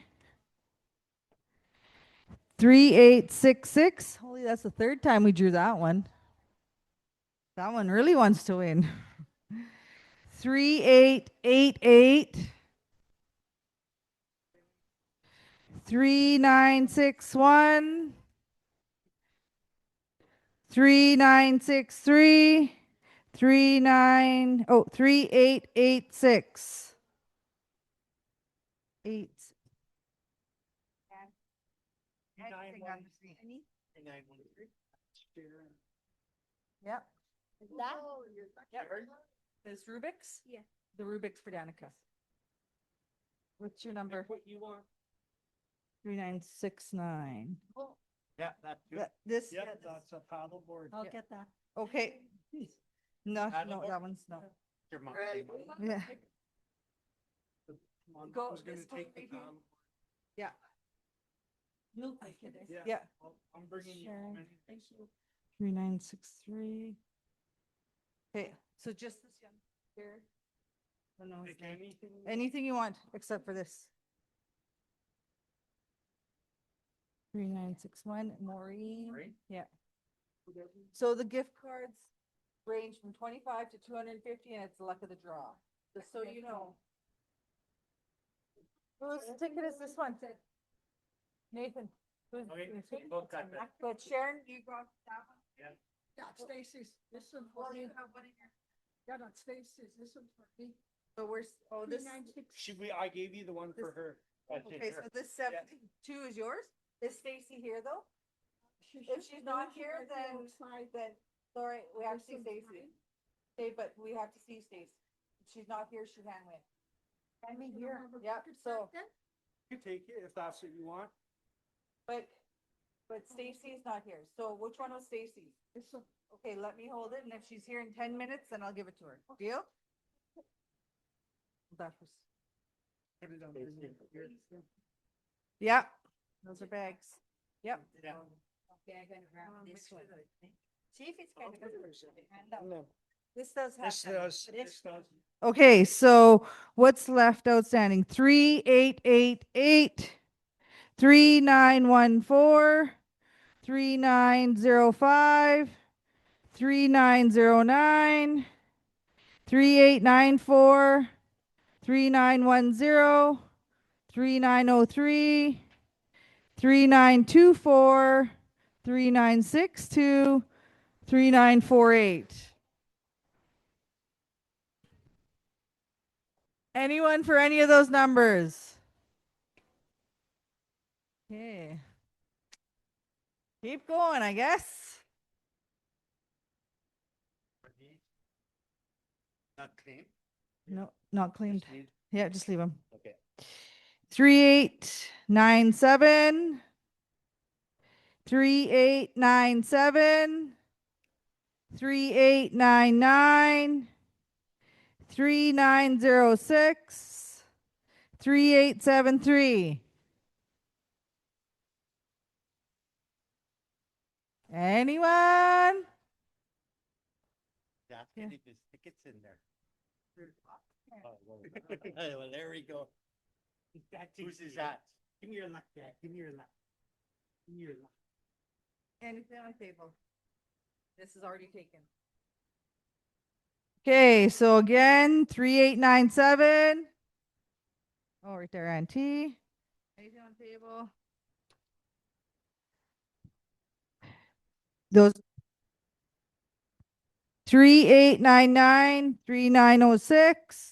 3866. Holy, that's the third time we drew that one. That one really wants to win. 3888. 3961. 3963. 3886. 8. Yep. That? Yep. This Rubik's? Yeah. The Rubik's for Danica. What's your number? What you want. 3969. Yeah, that's good. This. Yep, that's a paddle board. I'll get that. Okay. No, Paddle no, board? that one's no. Your mom. Yeah. Go Who's gonna this one take the right here. paddle? Yeah. You'll take it. Yeah. I'm bringing you. Sharon. many. Thank you. 3963. Okay, so just this one here. Oh, no, Pick anything. anything you want except for this. 3961, Maureen. Maureen? Yeah. So the gift cards range from 25 to 250 and it's the luck of the draw, just so you know. Whose ticket is this one? Nathan. Who's- Okay, who's- both got that. But Sharon, you got that one? Yeah. Yeah, Stacy's, this one's for you. Yeah, that's Stacy's, this one's for me. So we're, oh, this, 396. I gave you the one for This- her. That's it, okay, her. so this 72 is yours? Is Stacy here though? If she's not here, then, sorry, we have to see Stacy. Okay, but we have to see Stacy. If she's not here, she can't win. Can we hear? Yeah, so, You take it if that's what you want. but Stacy's not here. So which one was Stacy? This one. Okay, let me hold it, and if she's here in 10 minutes, then I'll give it to her. Deal? That was. Put it on here. Yeah, those are bags. Yep. Yeah. Okay, I'm gonna grab this one. See if it's kind of. No. This does have. This some, does, but it's- this does. Okay, so what's left outstanding? 3888, 3914, 3905, 3909, 3894, 3910, 3903, 3924, 3962, 3948. Anyone for any of those numbers? Okay. Keep going, I guess. Not clean? No, not claimed. Just need- Yeah, just leave them. Okay. 3897, 3897, 3899, 3906, 3873. Anyone? That's Yeah. if there's tickets in there. Oh, well, well, there we go. Whose is that? Give me your luck, Dad. Give me your luck. Give me your luck. Anything on the table? This is already taken. Okay, so again, 3897. Oh, right there, Auntie. Anything on the table? Those 3899, 3906.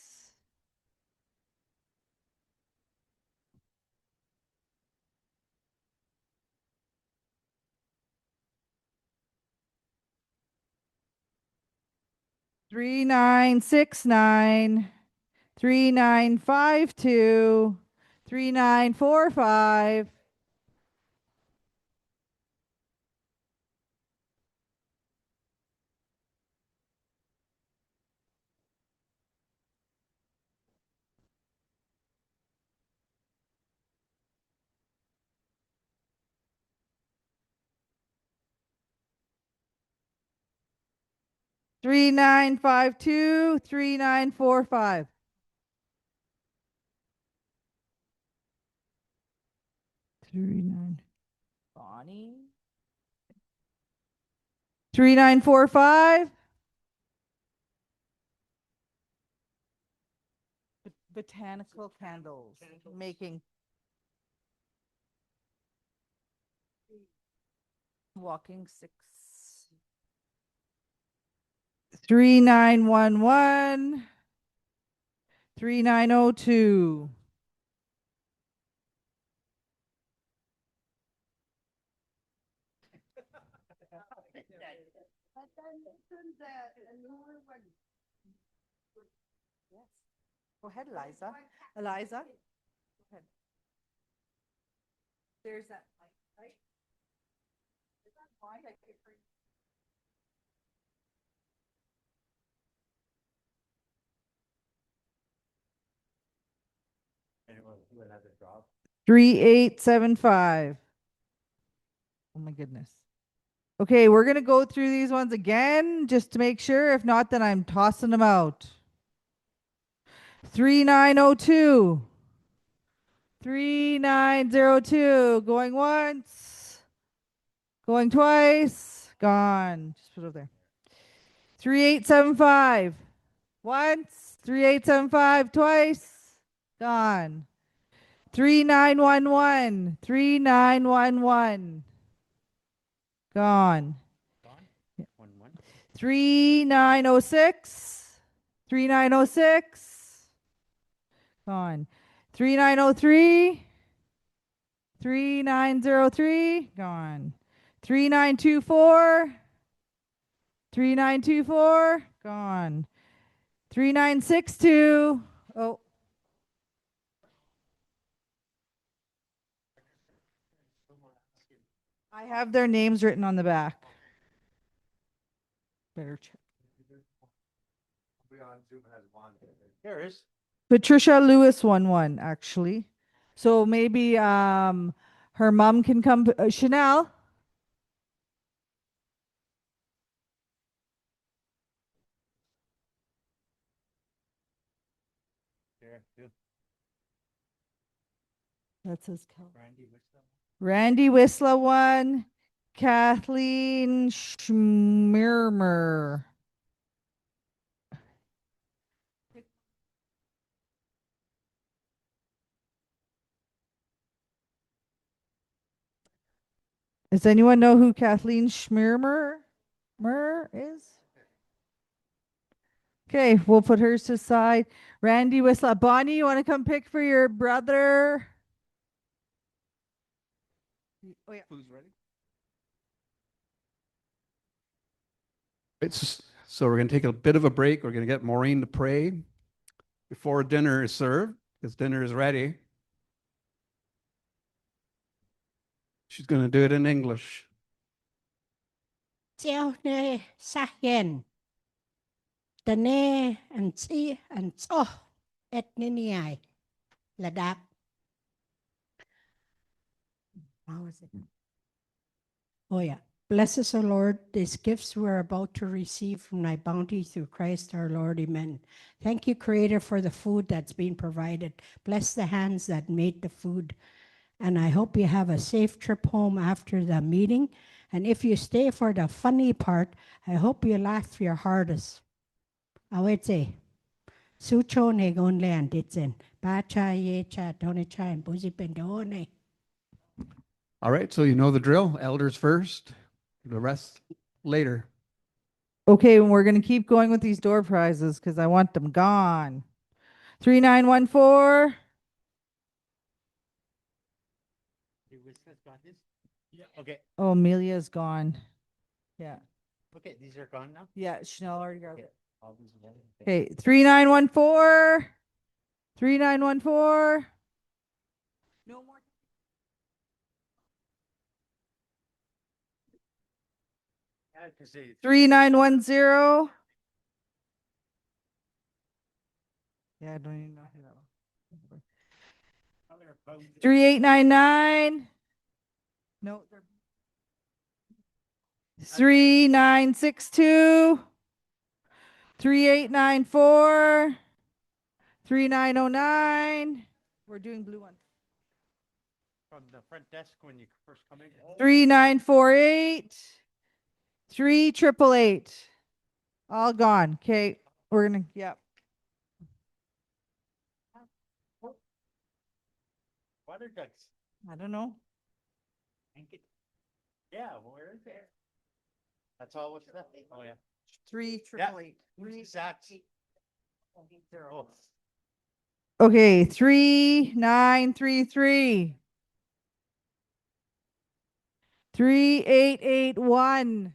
Three nine six nine, 3952, 3945. Three nine five two, 3945. Three nine. Bonnie. 3945. Botanical candles, making. Walking six. 3911. 3902. Yes. Go ahead, Eliza. Eliza. There's that light, right? Is that why I could bring? Anyone who had a job? 3875. Oh my goodness. Okay, we're gonna go through these ones again just to make sure. If not, then I'm tossing them out. 3902. 3902. Going once. Going twice. Gone. Just put it over there. 3875. Once. 3875. Twice. Gone. 3911. 3911. Gone. Gone? 1-1. 3906. 3906. Gone. 3903. 3903. Gone. 3924. 3924. Gone. 3962. Oh. I have their names written on the back. Better check. There is. Patricia Lewis won one, actually. So maybe her mom can come. Chanel. There, good. That says Cal. Randy Whistler. Randy Whistler won. Kathleen Schmirmer. Does anyone know who Kathleen Schmirmer is? Okay, we'll put hers to the side. Randy Whistler. Bonnie, you want to come pick for your brother? Oh, yeah. Who's ready? So we're going to take a bit of a break. We're going to get Maureen to pray before dinner is served, because dinner is ready. She's going to do it in English. Chiều nay sa hiền. Tà nê and chi and so et niniai. La đáp. How is it? Oh yeah. Bless us, O Lord, these gifts we're about to receive from thy bounty through Christ our Lord. Amen. Thank you, Creator, for the food that's been provided. Bless the hands that made the food. And I hope you have a safe trip home after the meeting. And if you stay for the funny part, I hope you laugh your hardest. I would say, Sucho ne gon land ditsen. Ba cha ye cha doni cha and buzi pendone. All right, so you know the drill. Elders first, the rest later. Okay, and we're going to keep going with these door prizes because I want them gone. 3914. Whistler's got this? Yeah. Okay. Oh, Amelia's gone. Yeah. Okay, these are gone now? Yeah, Chanel already got Okay. it. All these together? Okay, 3914. 3914. No more. Yeah, 'cause they. 3910. Yeah, I don't even know who that was. 3899. No. 3962. 3894. 3909. We're doing blue one. From the front desk when you first come in. 3948. 3888. All gone. Okay, we're gonna, yep. Water ducks. I don't know. Yeah, where is it? That's all what's left. Oh, yeah. 3888. Exactly. Oh. Okay, 3933. 3881.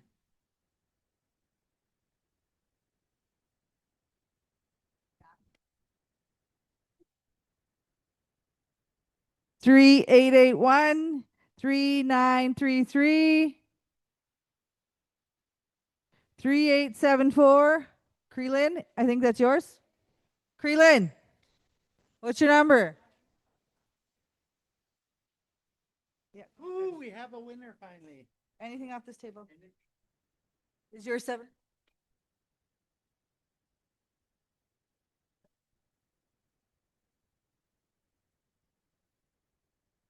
3881. 3933. 3874. Creelan, I think that's yours. Creelan, what's your number? Yeah. Ooh, we have a winner finally. Anything off this table? Is yours 7?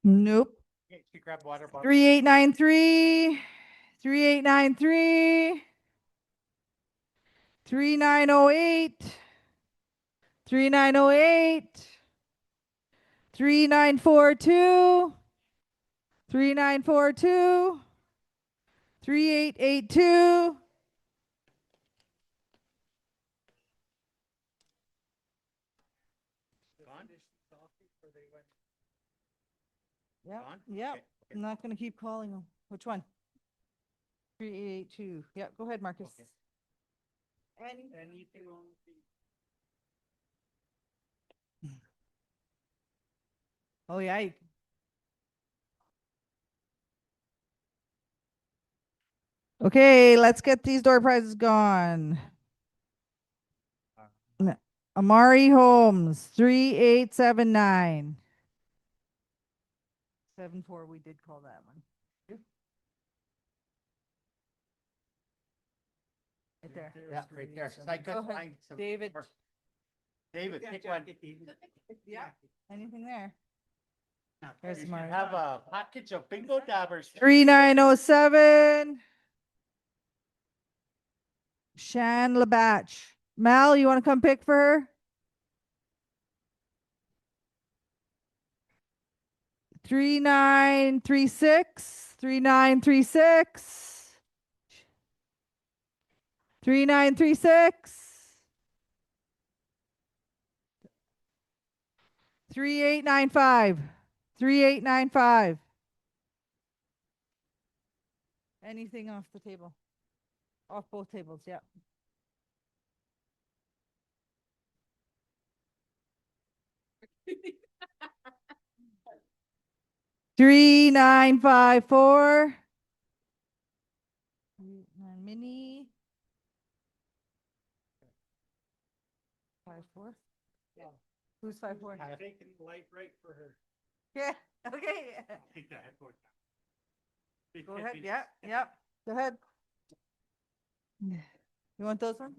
Nope. Okay, she grabbed water bottle. 3893. 3893. 3908. 3908. 3942. 3942. 3882. Yep, yep. Okay, I'm not gonna keep calling them. Which one? 3882. Yep, go ahead, Marcus. Okay. Any? Anything on the Oh, yeah. Okay, let's get these door prizes gone. Amari Holmes, 3879. 74, we did call that one. Right there. Yeah, right there. So I Go could ahead, find some. David. David, pick one. Yeah, anything there? Now, There's you should Mari. have a package of bingo dabbers. 3907. Shan Labatch. Mal, you want to come pick for her? 3936. 3936. 3936. 3895. 3895. Anything off the table? Off both tables, yeah. Three, 954. 9 mini. 54. Yeah. Who's 54? I'm taking the light right for her. Yeah, okay. Take that headboard down. Go ahead, yeah, yep, go ahead. You want those ones?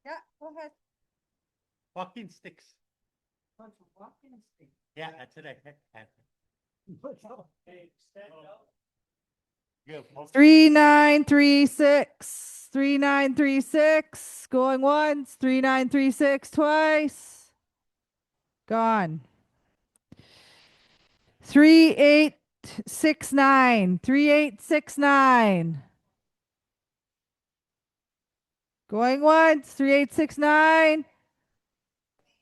Yeah, go ahead. Walking sticks. Yeah, that's it. I had. Good. 3936. 3936. Going once. 3936 twice. Gone. 3869. 3869. Going once. 3869.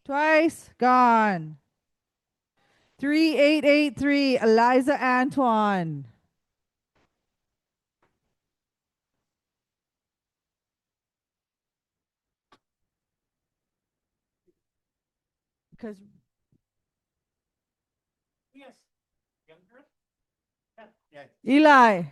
Twice. Gone. 3883. Eliza Antoine. Because Yes. Younger? Yeah. Eli.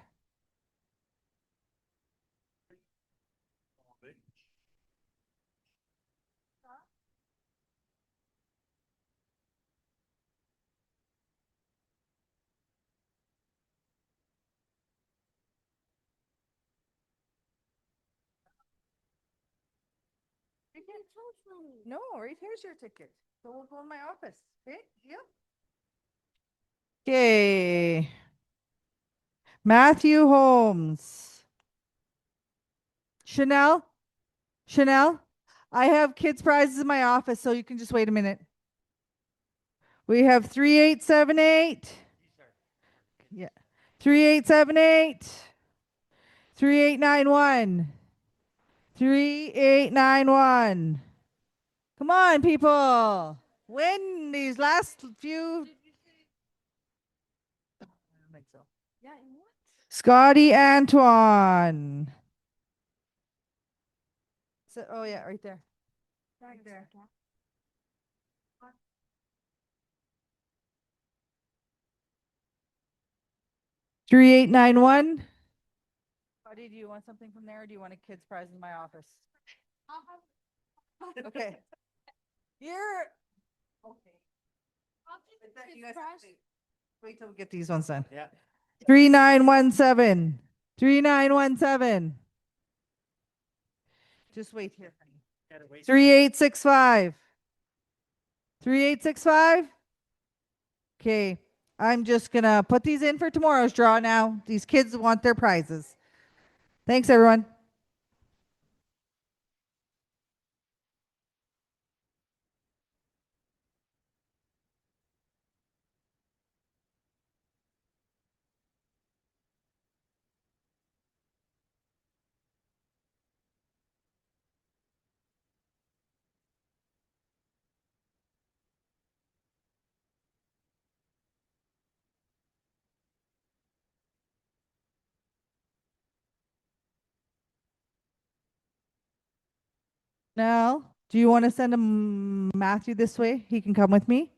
No, right here's your ticket. So we'll go in my office. Okay, deal? Okay. Matthew Holmes. Chanel? Chanel? I have kids prizes in my office, so you can just wait a minute. We have 3878. Yeah. 3878. 3891. 3891. Come on, people. Win these last few. I don't think so. Yeah, and what? Scotty Antoine. So, oh yeah, right there. Right there. 3891. Buddy, do you want something from there or do you want a kid's prize in my office? Okay. You're okay. You guys wait till we get these ones done. Yeah. 3917. 3917. Just wait here. Gotta wait. 3865. 3865. Okay. I'm just gonna put these in for tomorrow's draw now. These kids want their prizes. Thanks, everyone. Now, do you want to send Matthew this way? He can come with me.